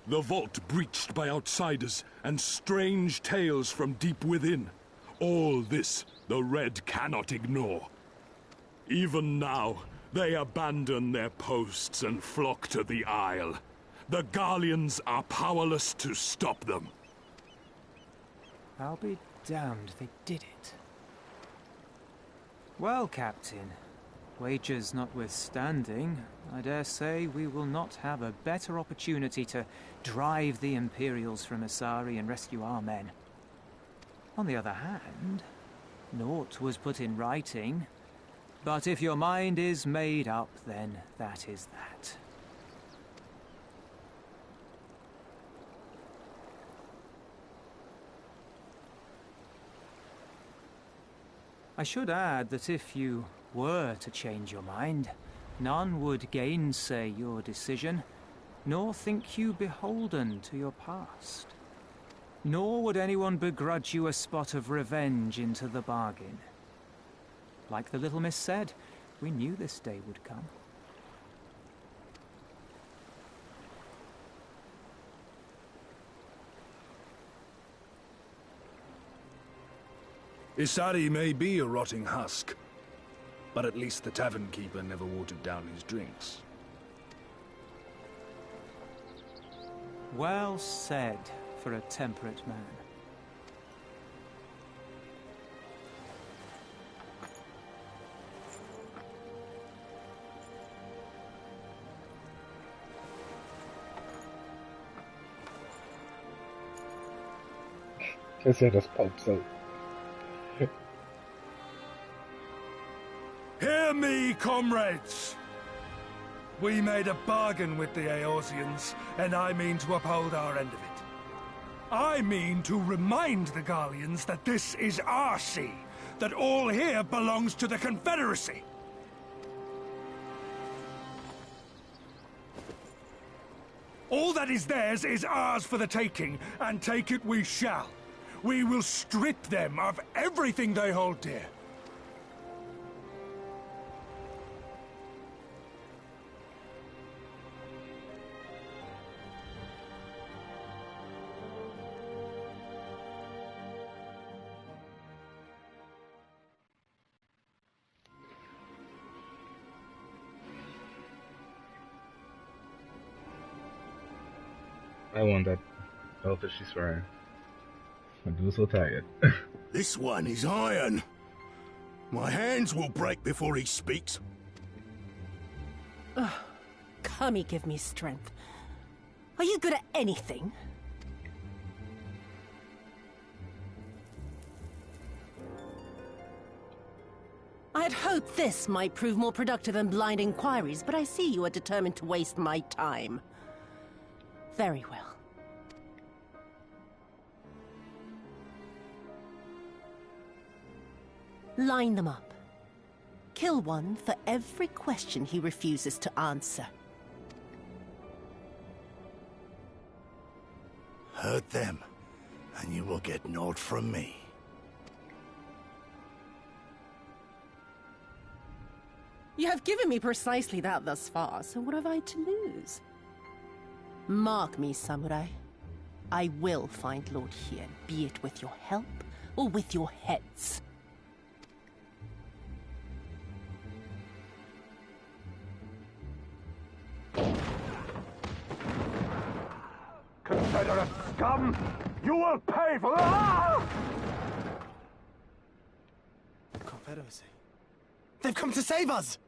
The vault breached by outsiders and strange tales from deep within. All this the Red cannot ignore. Even now, they abandon their posts and flock to the Isle. The Garleans are powerless to stop them. I'll be damned they did it. Well, Captain, wagers notwithstanding, I dare say we will not have a better opportunity to drive the Imperials from Asari and rescue our men. On the other hand, naught was put in writing, but if your mind is made up, then that is that. I should add that if you were to change your mind, none would gainsay your decision, nor think you beholden to your past. Nor would anyone begrudge you a spot of revenge into the bargain. Like the little miss said, we knew this day would come. Isari may be a rotting husk, but at least the tavern keeper never watered down his drinks. Well said for a temperate man. His head just pops out. Hear me, comrades! We made a bargain with the Eorzeans, and I mean to uphold our end of it. I mean to remind the Garleans that this is our sea, that all here belongs to the Confederacy. All that is theirs is ours for the taking, and take it we shall. We will strip them of everything they hold dear. I want that outfit she's wearing. My dude's so tired. This one is iron. My hands will break before he speaks. Ugh. Kami, give me strength. Are you good at anything? I had hoped this might prove more productive than blind inquiries, but I see you are determined to waste my time. Very well. Line them up. Kill one for every question he refuses to answer. Hurt them, and you will get naught from me. You have given me precisely that thus far, so what have I to lose? Mark me, samurai. I will find Lord Hien, be it with your help or with your heads. Confederate scum! You will pay for that! Confederacy. They've come to save us!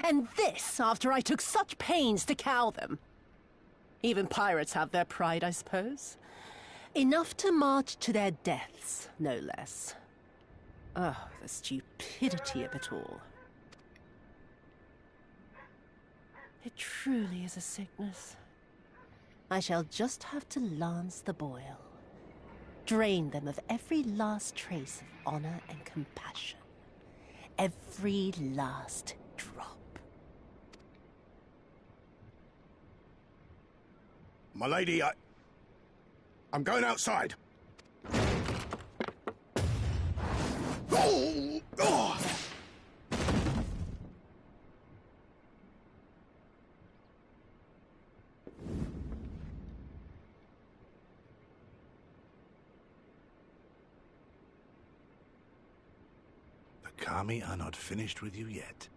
And this after I took such pains to cow them. Even pirates have their pride, I suppose. Enough to march to their deaths, no less. Oh, the stupidity of it all. It truly is a sickness. I shall just have to lance the boil. Drain them of every last trace of honor and compassion. Every last drop. My lady, I'm going outside. Oh! Oh! The Kami are not finished with you yet.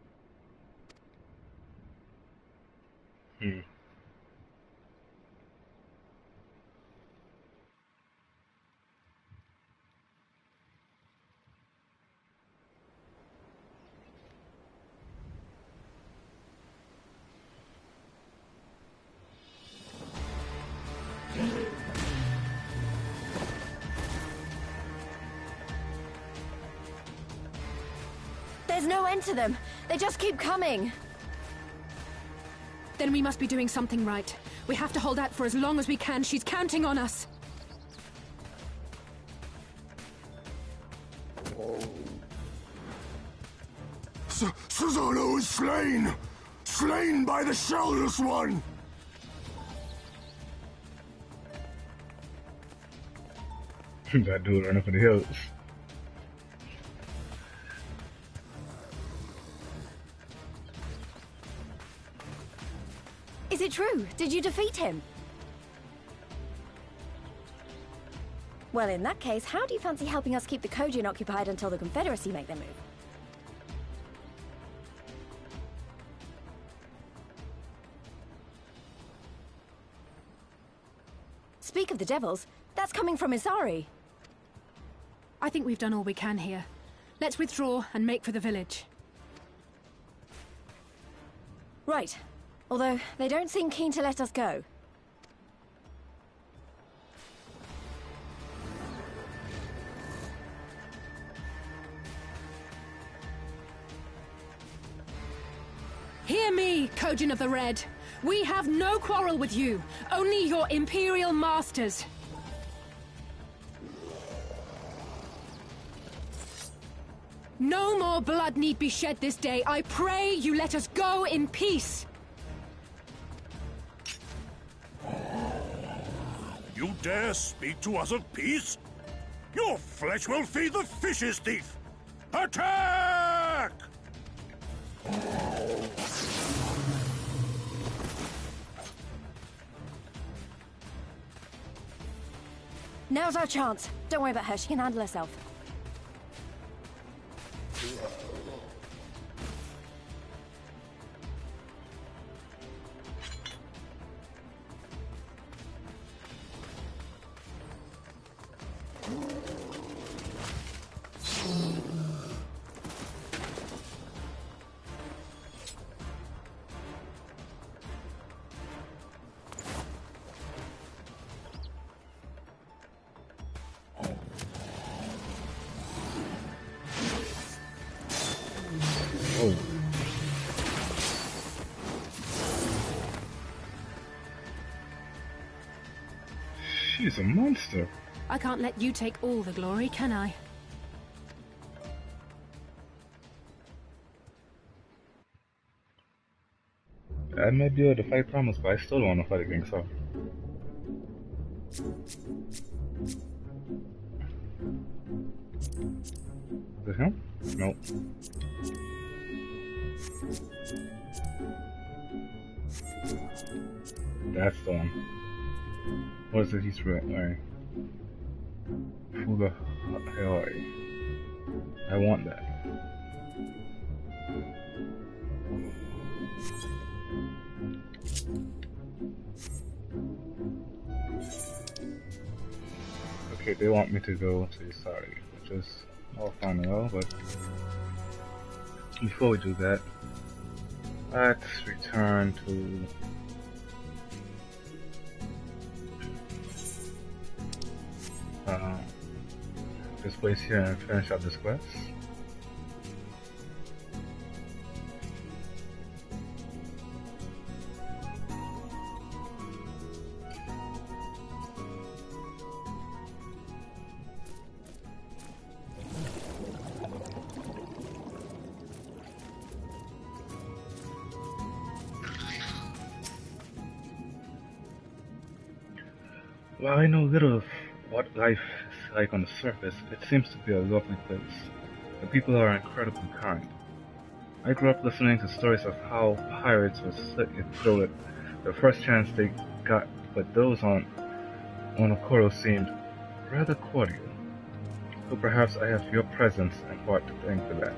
There's no end to them. They just keep coming. Then we must be doing something right. We have to hold out for as long as we can. She's counting on us. Susano is slain! Slain by the Shellless One! That dude running for the hills. Is it true? Did you defeat him? Well, in that case, how do you fancy helping us keep the Kojin occupied until the Confederacy make their move? Speak of the devils, that's coming from Isari. I think we've done all we can here. Let's withdraw and make for the village. Right. Although, they don't seem keen to let us go. Hear me, Kojin of the Red. We have no quarrel with you, only your Imperial masters. No more blood need be shed this day. I pray you let us go in peace. You dare speak to us of peace? Your flesh will feed the fishes, thief! Attack! Now's our chance. Don't worry about her, she can handle herself. She's a monster. I can't let you take all the glory, can I? I may be able to fight Thomas, but I still don't want to fight against her. Is it him? Nope. That's the one. What is it he's wearing? Fuga Haoi. I want that. Okay, they want me to go to Isari, which is all fine and well, but before we do that, let's return to this place here and finish up this quest. While I know little of what life is like on the surface, it seems to be a lovely place. The people are incredibly kind. I grew up listening to stories of how pirates were slit and throated the first chance they got, but those on Okoro seemed rather cordial. So perhaps I have your presence and part to thank for that.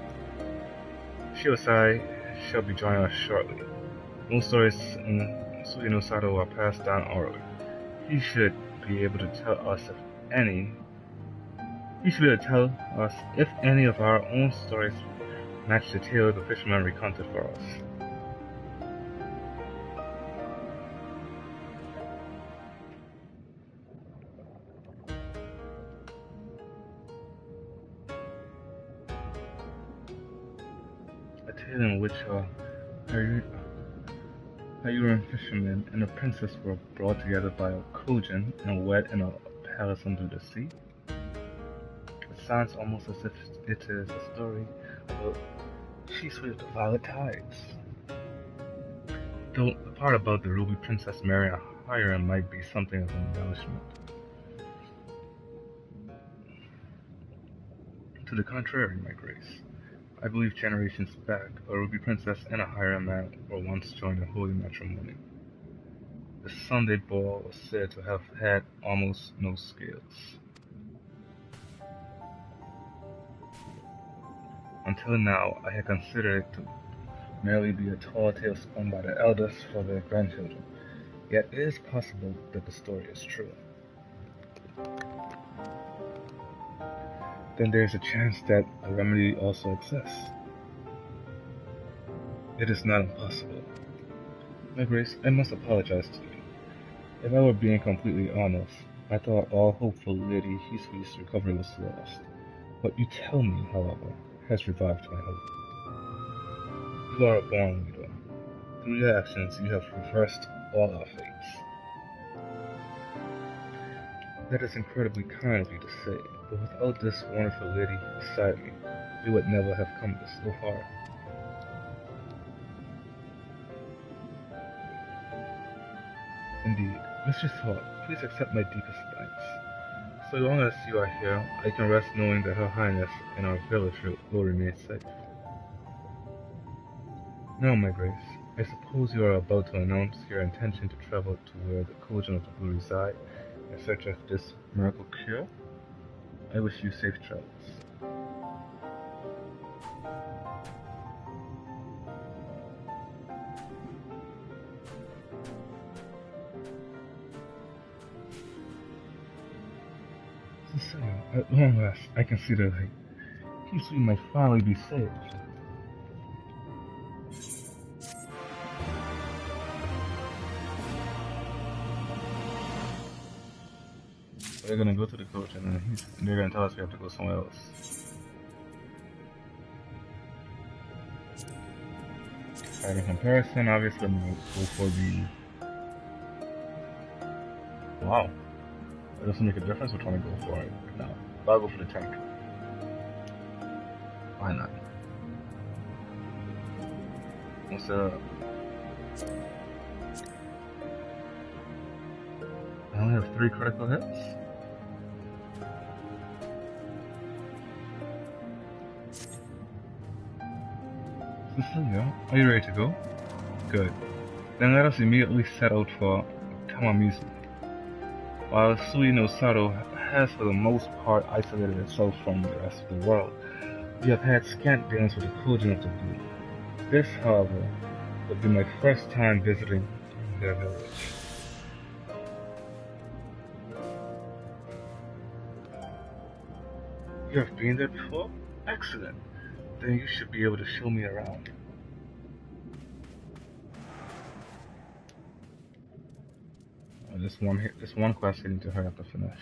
Shiosai shall be joining us shortly. Most stories in Suino Sato are passed down orally. He should be able to tell us if any of our own stories match the tale the fisherman recounted for us. A tale in which Hayuran fisherman and a princess were brought together by a Kojin and wed in a palace under the sea. It sounds almost as if it is a story about Shisui of the Violet Tides. Though the part about the Ruby Princess marrying a Hayuran might be something of an embellishment. To the contrary, my grace. I believe generations back, a Ruby Princess and a Hayuran man were once joined in holy matrimony. The Sunday ball was said to have had almost no scales. Until now, I had considered it to merely be a tall tale spun by the elders for their grandchildren. Yet it is possible that the story is true. Then there is a chance that a remedy also exists. It is not impossible. My grace, I must apologize to you. If I were being completely honest, I thought all hope for Lady Hisui's recovery was lost. What you tell me, however, has revived my hope. You are a born leader. Through your actions, you have reversed all our fates. That is incredibly kind of you to say, but without this wonderful lady beside me, we would never have come this so far. Indeed, Mistress Hawk, please accept my deepest thanks. So long as you are here, I can rest knowing that Her Highness and our village will remain safe. Now, my grace, I suppose you are about to announce your intention to travel to where the Kojin of the Blue reside in search of this miracle cure? I wish you safe travels. Cecilia, at long last, I can see the light. Hisui might finally be saved. We're gonna go to the coach and they're gonna tell us we have to go somewhere else. Alright, in comparison, obviously I'm gonna go for the... Wow. It doesn't make a difference which one I go for it now. But I'll go for the tank. Why not? What's the... I only have 3 critical hits? Cecilia, are you ready to go? Good. Then let us immediately set out for Tamamizu. While Suino Sato has for the most part isolated itself from the rest of the world, we have had scant dealings with the Kojin of the Blue. This, however, would be my first time visiting their village. You have been there before? Excellent. Then you should be able to show me around. This one quest I need to hurry up to finish.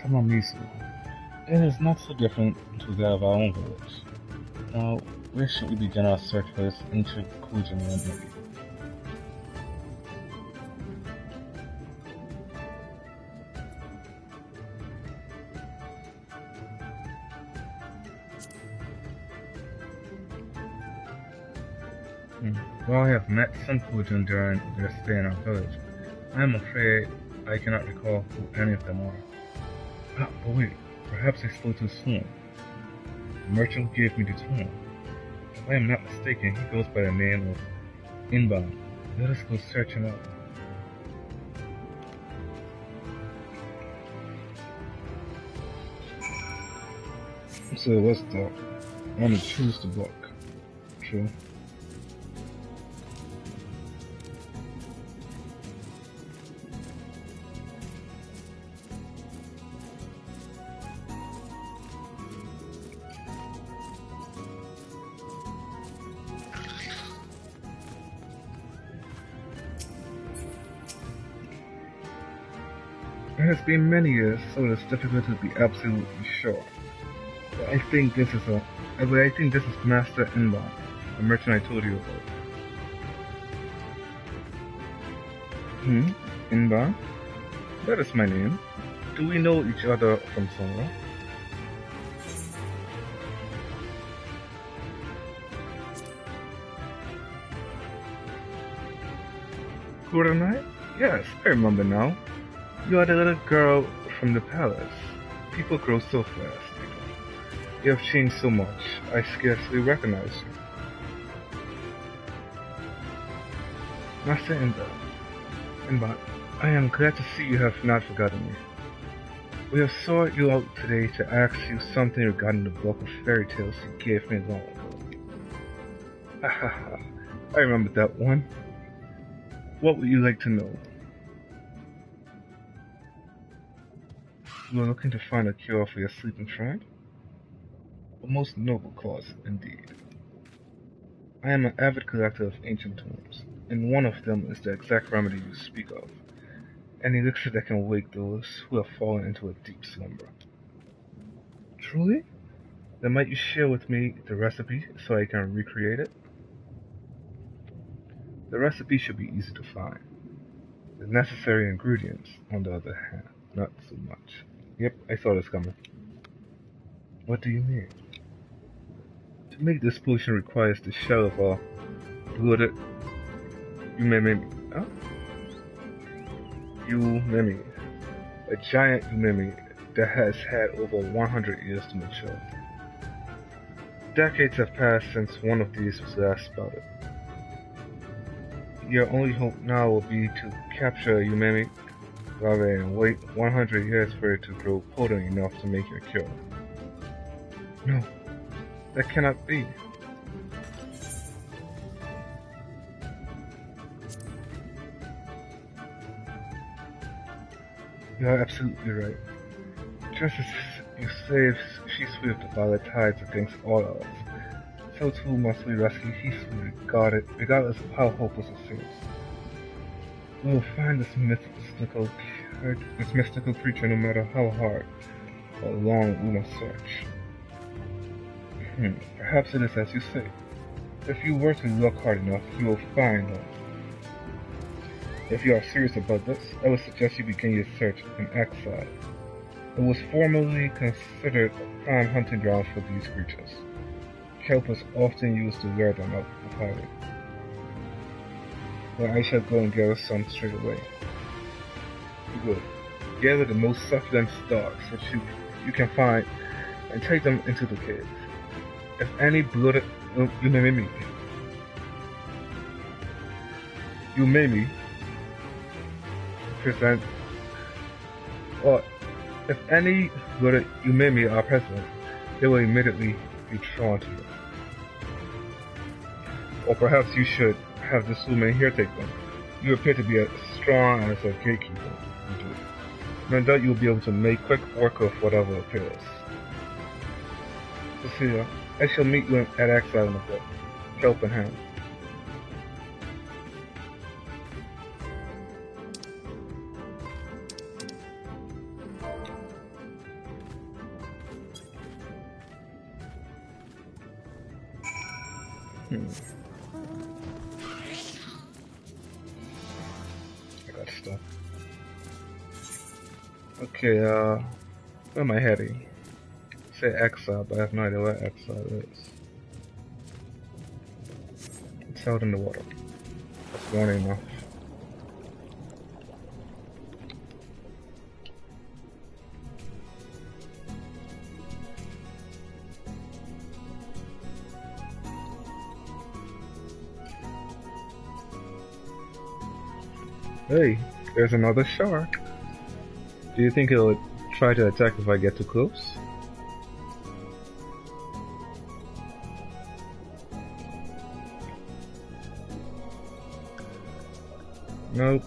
from Amisu. It is not so different to that of our own village. Now, where should we begin our search for this ancient Kujin land? While I have met some Kujin during their stay in our village, I am afraid I cannot recall who any of them are. Ah, but wait, perhaps I spoke too soon. The merchant who gave me the tool. If I am not mistaken, he goes by the name of Inban. Let us go search him out. So what's the... I want to choose the book. True. It has been many years, so it is difficult to be absolutely sure. But I think this is Master Inban, the merchant I told you about. Inban? That is my name. Do we know each other from somewhere? Kuranai? Yes, I remember now. You are the little girl from the palace. People grow so fast. You have changed so much, I scarcely recognize you. Master Inban, I am glad to see you have not forgotten me. We have sought you out today to ask you something regarding the book of fairy tales you gave me long ago. Ha ha ha, I remember that one. What would you like to know? You are looking to find a cure for your sleeping friend? A most noble cause, indeed. I am an avid collector of ancient tombs, and one of them is the exact remedy you speak of, an elixir that can wake those who have fallen into a deep slumber. Truly? Then might you share with me the recipe so I can recreate it? The recipe should be easy to find. The necessary ingredients, on the other hand, not so much. Yep, I saw this coming. What do you mean? To make this potion requires the shell of a blooded Umemi, a giant Umemi that has had over 100 years to mature. Decades have passed since one of these was last spotted. Your only hope now will be to capture a Umemi larvae and wait 100 years for it to grow potent enough to make your cure. No, that cannot be. You are absolutely right. Just as you saved she swept the violet tides against all odds, so too must we rescue Hisui regardless of how hopeless it seems. We will find this mystical creature no matter how hard or long we must search. Perhaps it is as you say. If you were to look hard enough, you will find them. If you are serious about this, I would suggest you begin your search in exile. It was formerly considered a prime hunting ground for these creatures. Kelp was often used to lure them out of hiding. But I shall go and gather some straight away. Good. Gather the most succulent stalks which you can find and take them into the cave. If any blooded Umemi present, or if any blooded Umemi are present, they will immediately be drawn to you. Or perhaps you should have this woman here take them. You appear to be as strong as a gatekeeper. No doubt you will be able to make quick work of whatever appears. Cecilia, I shall meet you at Exile in a bit. Kelp in hand. I got stuff. Okay, where am I heading? Say exile, but I have no idea where exile is. It's out in the water. That's warning enough. Hey, there's another shark. Do you think it'll try to attack if I get too close? Nope.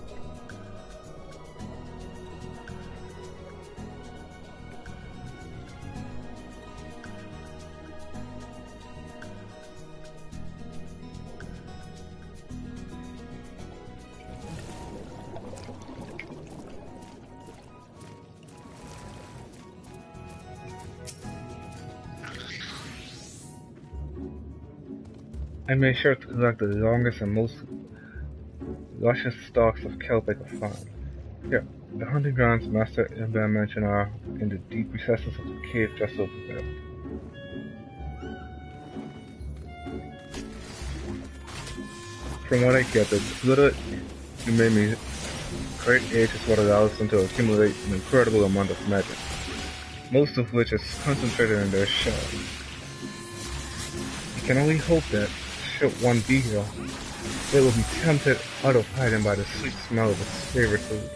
I made sure to collect the longest and most luscious stalks of kelp I could find. Here, the hunting grounds Master Imban mentioned are in the deep recesses of the cave just over there. From what I gathered, the blooded Umemi's great age is what allows them to accumulate an incredible amount of magic, most of which is concentrated in their shell. You can only hope that, should one be here, they will be tempted out of hiding by the sweet smell of its favorite food.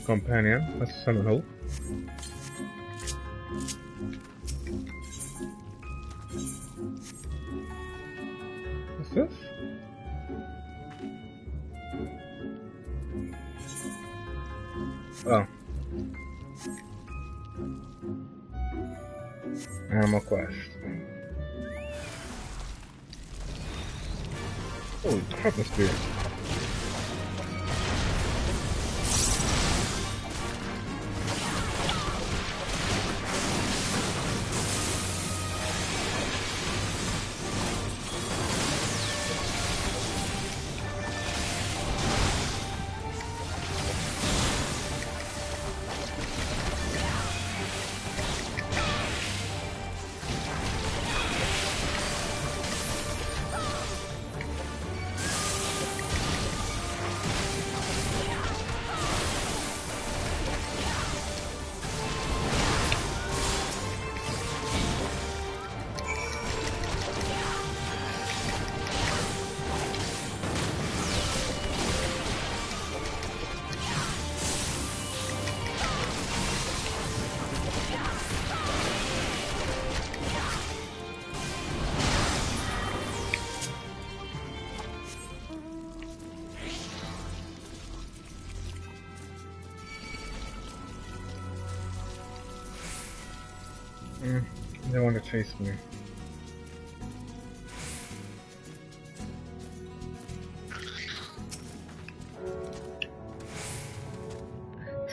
Companion, let's summon hope. What's this? Oh. Animal quest. Holy crap, this beer. They want to chase me.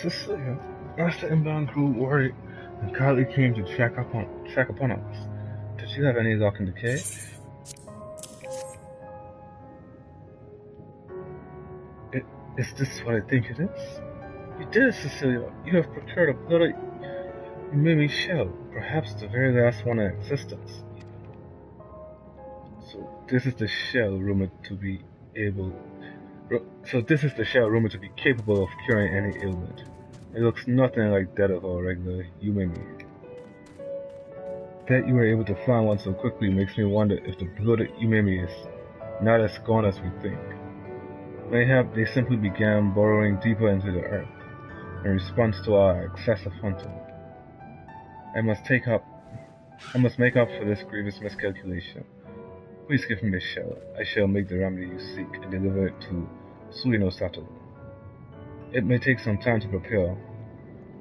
Cecilia, Master Imban grew worried and Carly came to check upon us. Did you have any luck in the cave? Is this what I think it is? You did it, Cecilia. You have procured a bloody Mimi shell, perhaps the very last one in existence. So this is the shell rumored to be capable of curing any ailment. It looks nothing like that of our regular Umemi. That you were able to find one so quickly makes me wonder if the bloated Umemi is not as gone as we think. Mayhap they simply began burrowing deeper into the earth in response to our excessive hunting. I must make up for this grievous miscalculation. Please give me the shell. I shall make the remedy you seek and deliver it to Suino Sato. It may take some time to prepare,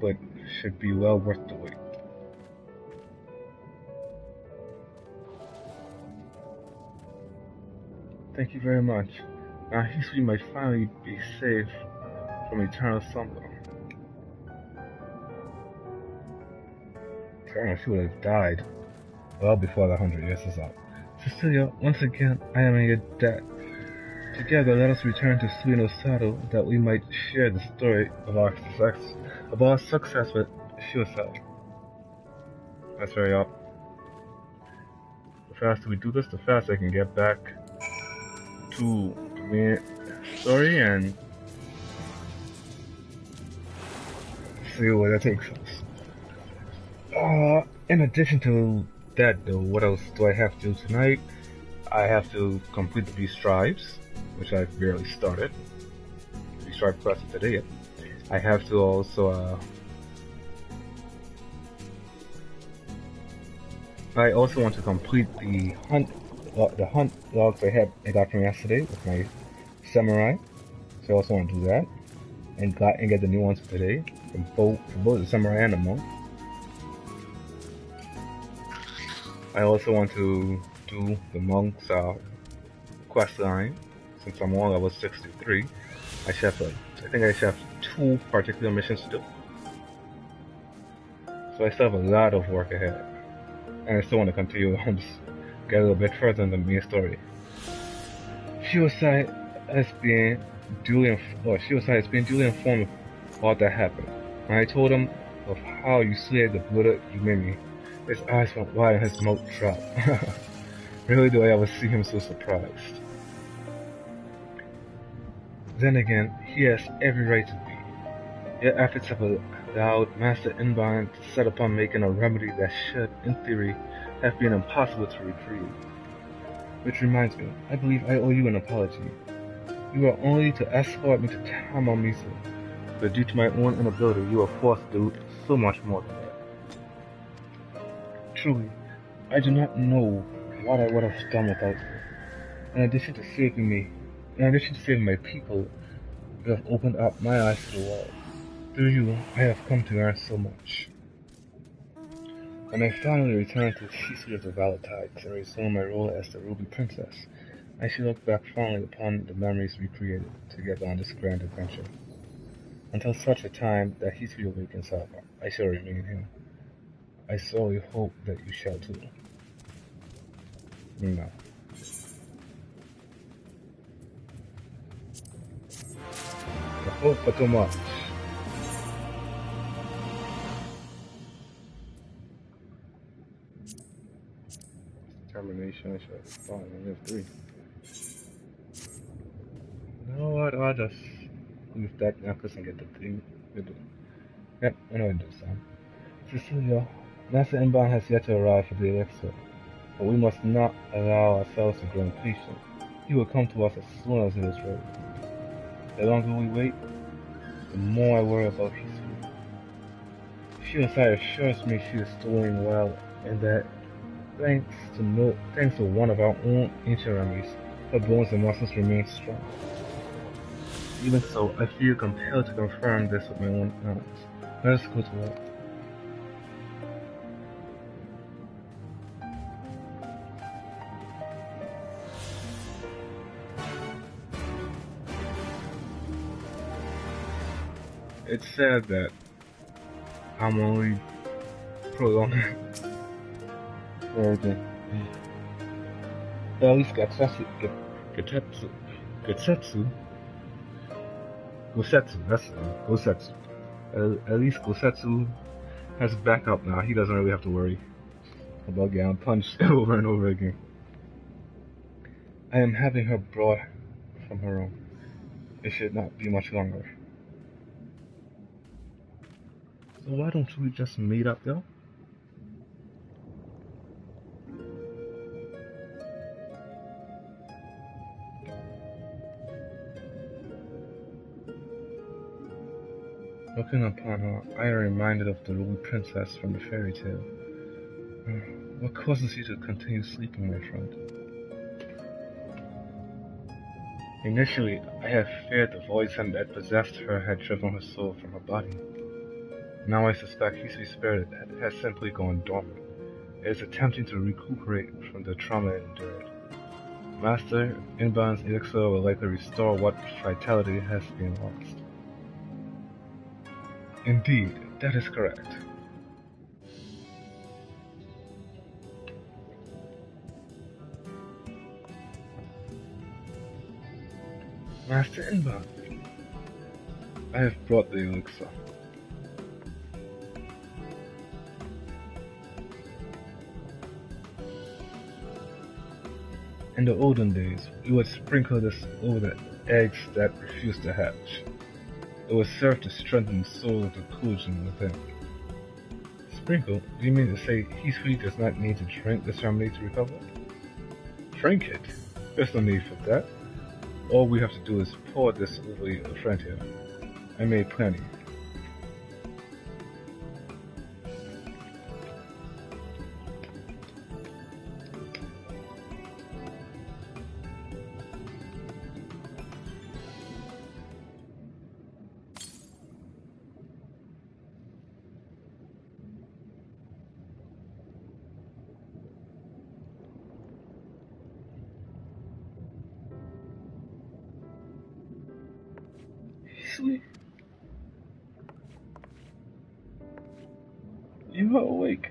but should be well worth the wait. Thank you very much. Now Hisui might finally be safe from eternal slumber. Apparently she would have died well before the 100 years is up. Cecilia, once again, I am in your debt. Together, let us return to Suino Sato that we might share the story of our success with Shiosai. That's very up. The faster we do this, the faster I can get back to the main story and see where that takes us. In addition to that though, what else do I have to do tonight? I have to complete the Beast Tribes, which I've barely started. Beast Tribe quest today. I have to also I also want to complete the hunt logs I got from yesterday with my samurai. So I also want to do that and get the new ones for today for both the samurai and the monk. I also want to do the monk's quest line. Since I'm on level 63, I think I should have 2 particular missions to do. So I still have a lot of work ahead. And I still want to continue on get a little bit further in the main story. Shiosai has been duly informed of all that happened. When I told him of how you slayed the Buddha Yumimi, his eyes went wide and his mouth dropped. Rarely do I ever see him so surprised. Then again, he has every right to be. Your efforts have allowed Master Inbound to set upon making a remedy that should, in theory, have been impossible to retrieve. Which reminds me, I believe I owe you an apology. You were only to escort me to Tamamizu, but due to my own inability, you were forced to do so much more than that. Truly, I do not know what I would have done without you. In addition to saving my people, you have opened up my eyes to the world. Through you, I have come to learn so much. When I finally return to Shisui of the Violet Tides and resume my role as the Ruby Princess, I shall look back fondly upon the memories we created together on this grand adventure. Until such a time that Hisui awakens, however, I shall remain here. I sorely hope that you shall too. No. I hope but too much. Determination, I should have thought I have 3. You know what, I'll just use that necklace and get the thing. Yep, I know it does, Sam. Cecilia, Master Inbound has yet to arrive for the elixir, but we must not allow ourselves to grow impatient. He will come to us as soon as it is ready. The longer we wait, the more I worry about Hisui. Shiosai assures me she is doing well, and that thanks to one of our own ancient remedies, her bones and muscles remain strong. Even so, I feel compelled to confirm this with my own eyes. Let us go to work. It's sad that I'm only prolonging everything. At least Gosetsu. At least Gosetsu has backup now. He doesn't really have to worry about getting punched over and over again. I am having her brought from her room. It should not be much longer. So why don't we just meet up though? Looking upon her, I am reminded of the Ruby Princess from the fairy tale. What causes you to continue sleeping, my friend? Initially, I had feared the voice that possessed her had driven her soul from her body. Now I suspect Hisui's spirit has simply gone dormant. It is attempting to recuperate from the trauma it endured. Master Inbound's elixir will likely restore what vitality has been lost. Indeed, that is correct. Master Inbound, I have brought the elixir. In the olden days, we would sprinkle this over the eggs that refused to hatch. It would serve to strengthen the soul of the Kujin within. Sprinkle? Do you mean to say Hisui does not need to drink this remedy to recover? Drink it? There's no need for that. All we have to do is pour this over your friend here. I made plenty. Sweet. You are awake.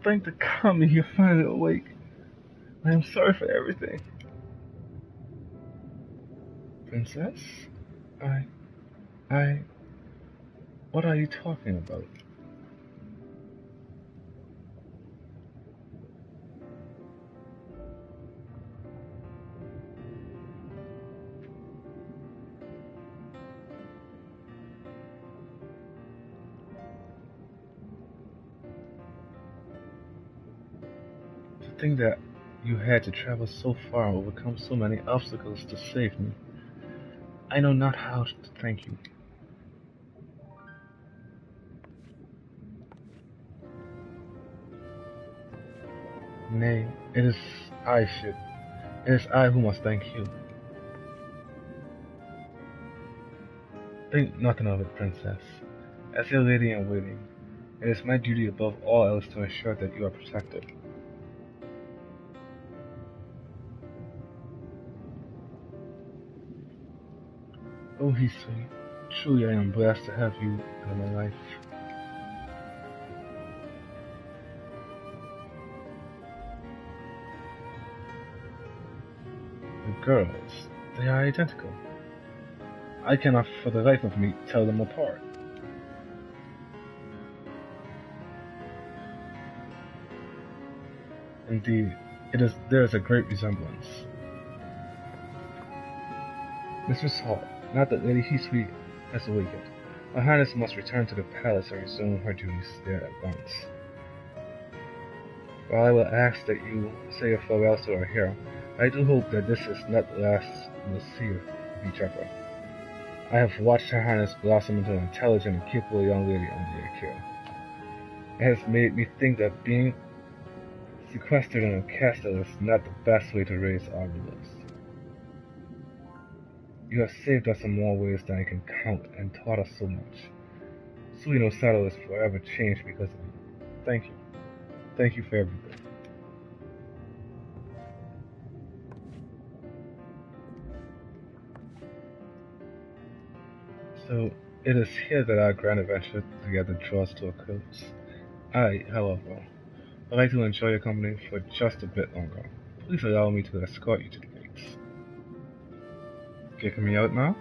Thank the kami you're finally awake. I am sorry for everything. Princess? What are you talking about? To think that you had to travel so far and overcome so many obstacles to save me. I know not how to thank you. Nay, it is I who must thank you. Think nothing of it, Princess. As your lady in waiting, it is my duty above all else to ensure that you are protected. Oh, Hisui, truly I am blessed to have you in my life. The girls, they are identical. I cannot for the life of me tell them apart. Indeed, there is a great resemblance. Mistress Hall, now that Lady Hisui has awakened, Her Highness must return to the palace and resume her duties there at once. While I will ask that you say a farewell to our hero, I do hope that this is not the last we'll see of each other. I have watched Her Highness blossom into an intelligent and capable young lady under your care. It has made me think that being sequestered in a castle is not the best way to raise our rulers. You have saved us in more ways than I can count and taught us so much. Suino Sato is forever changed because of you. Thank you. Thank you for everything. So, it is here that our grand adventure together draws to a close. I, however, would like to enjoy your company for just a bit longer. Please allow me to escort you to the gates. Kicking me out now?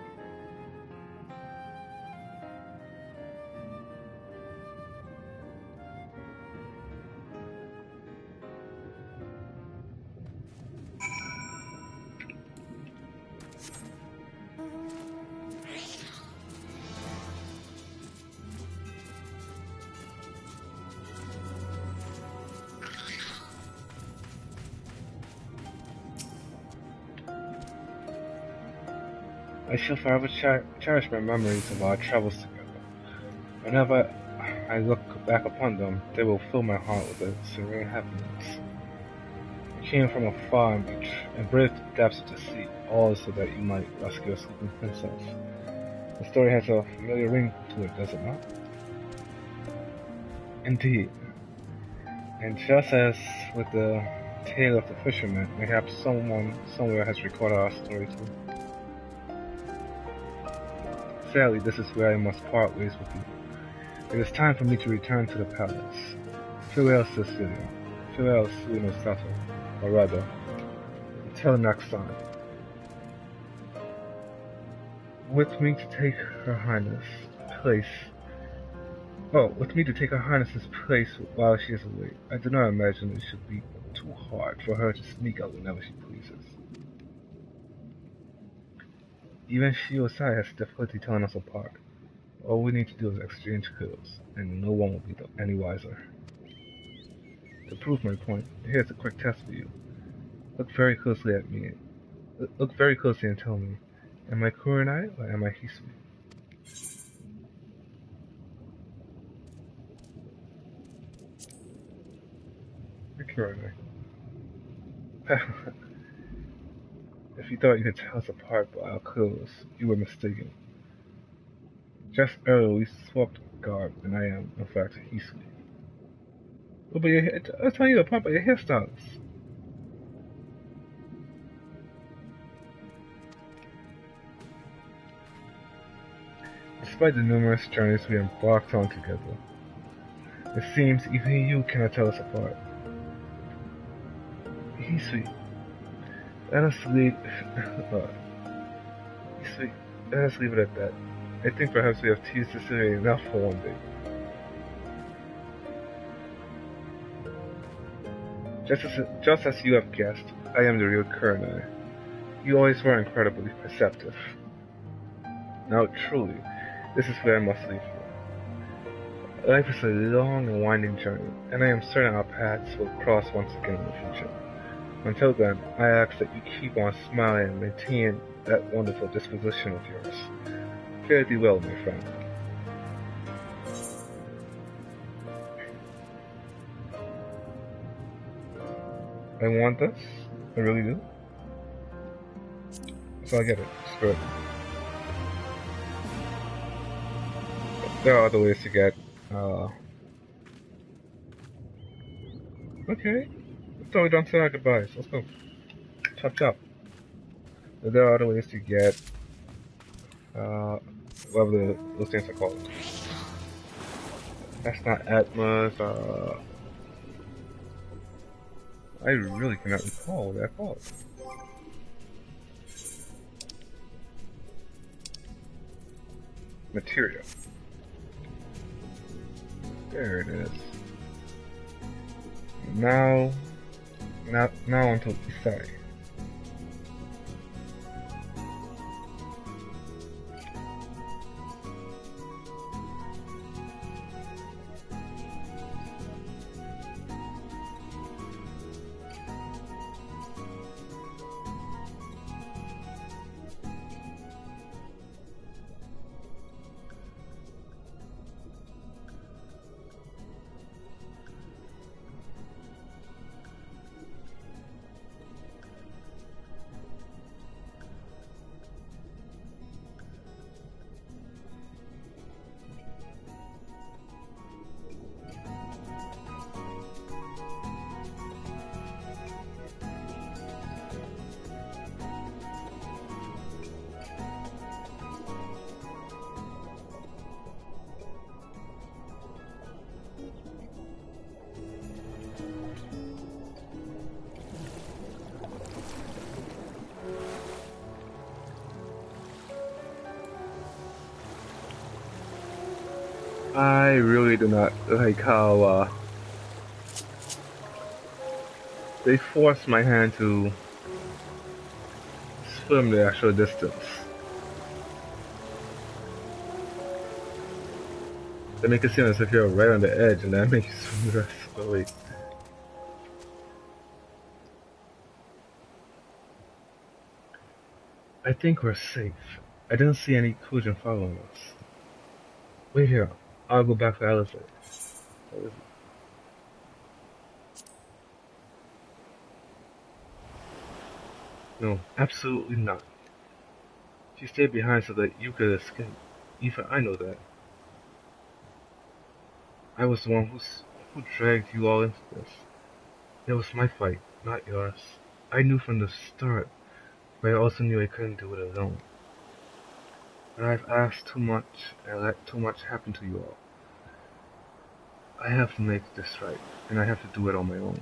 I shall forever cherish my memories of our travels together. Whenever I look back upon them, they will fill my heart with a serene happiness. You came from afar and braved the depths of the sea, all so that you might rescue a sleeping princess. The story has a familiar ring to it, does it not? Indeed. And just as with the tale of the fisherman, perhaps someone somewhere has recorded our story too. Sadly, this is where I must part ways with you. It is time for me to return to the palace. Farewell, Cecilia. Farewell, sweet Sato. Or rather, until next time. With me to take Her Highness' place. Oh, with me to take Her Highness's place while she is away. I do not imagine it should be too hard for her to sneak out whenever she pleases. Even Shiosai has difficulty telling us apart. All we need to do is exchange kills, and no one will be any wiser. To prove my point, here's a quick test for you. Look very closely at me. Look very closely and tell me, am I Kurenai or am I Hisui? Kurenai. If you thought you could tell us apart by our clothes, you were mistaken. Just earlier we swapped garb, and I am, in fact, Hisui. Oh, but I was telling you apart by your hairstyles. Despite the numerous journeys we embarked on together, it seems even you cannot tell us apart. Hisui, let us leave. Hisui, let us leave it at that. I think perhaps we have teased Cecilia enough for one day. Just as you have guessed, I am the real Kurenai. You always were incredibly perceptive. Now truly, this is where I must leave you. Life is a long and winding journey, and I am certain our paths will cross once again in the future. Until then, I ask that you keep on smiling and maintain that wonderful disposition of yours. Fare thee well, my friend. I want this. I really do. So I get it. Screw it. There are other ways to get, okay. So we don't say our goodbyes. Let's go. Chop chop. There are other ways to get, whatever those things are called. That's not Atmos, I really cannot recall what they're called. Material. There it is. Now onto Isai. I really do not like how they force my hand to swim the actual distance. They make it seem as if you're right on the edge, and that makes you swim the rest of the way. I think we're safe. I didn't see any Kujin following us. Wait here. I'll go back to Alice. No, absolutely not. She stayed behind so that you could escape. Even I know that. I was the one who dragged you all into this. It was my fight, not yours. I knew from the start, but I also knew I couldn't do it alone. But I've asked too much and let too much happen to you all. I have to make this right, and I have to do it on my own.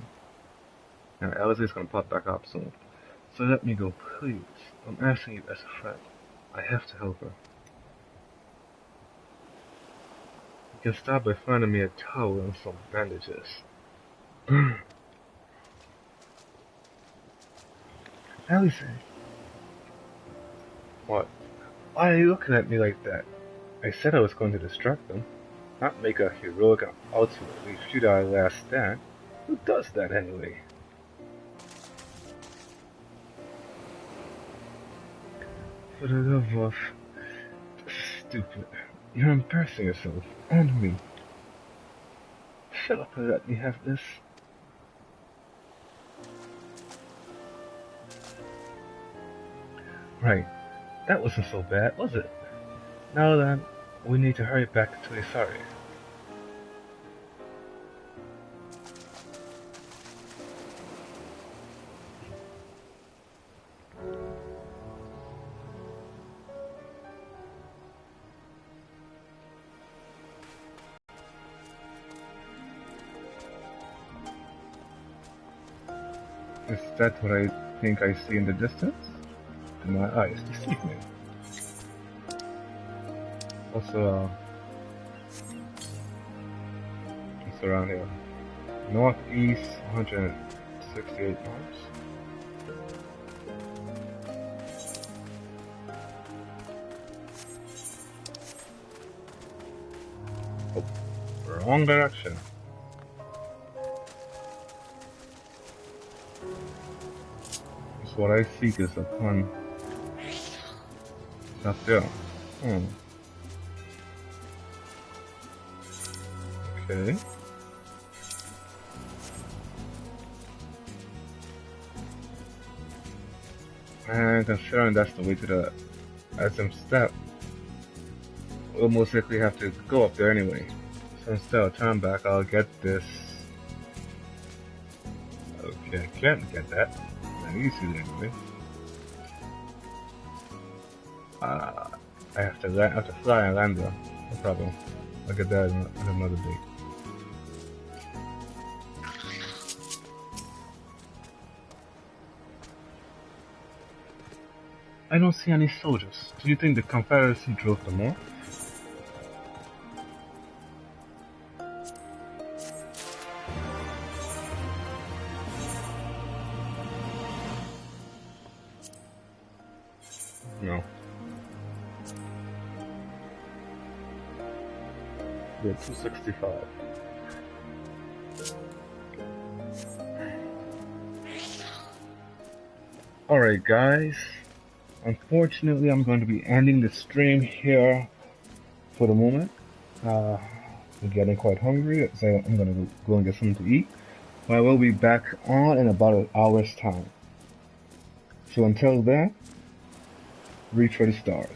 Now, Alice is gonna pop back up soon. So let me go, please. I'm asking you as a friend. I have to help her. You can start by finding me a towel and some bandages. Alice. What? Why are you looking at me like that? I said I was going to distract them, not make a heroic and ultimately futile last stand. Who does that anyway? For the love of... stupid. You're embarrassing yourself, and me. Shut up and let me have this. Right. That wasn't so bad, was it? Now then, we need to hurry back to Isari. Is that what I think I see in the distance? And my eyes deceive me. Also, it's around here. Northeast, 168 miles. Oh, wrong direction. So what I seek is upon... It's not there. Okay. And considering that's the way to the SM step, we'll most likely have to go up there anyway. So instead of turn back, I'll get this. Okay, I can't get that. Not easy anyway. I have to fly and land there. No problem. I'll get that on another day. I don't see any soldiers. Do you think the Confederacy drove them off? No. They're 265. Alright guys, unfortunately I'm going to be ending the stream here for the moment. I'm getting quite hungry, so I'm going to go and get something to eat. But I will be back on in about an hour's time. So until then, reach for the stars.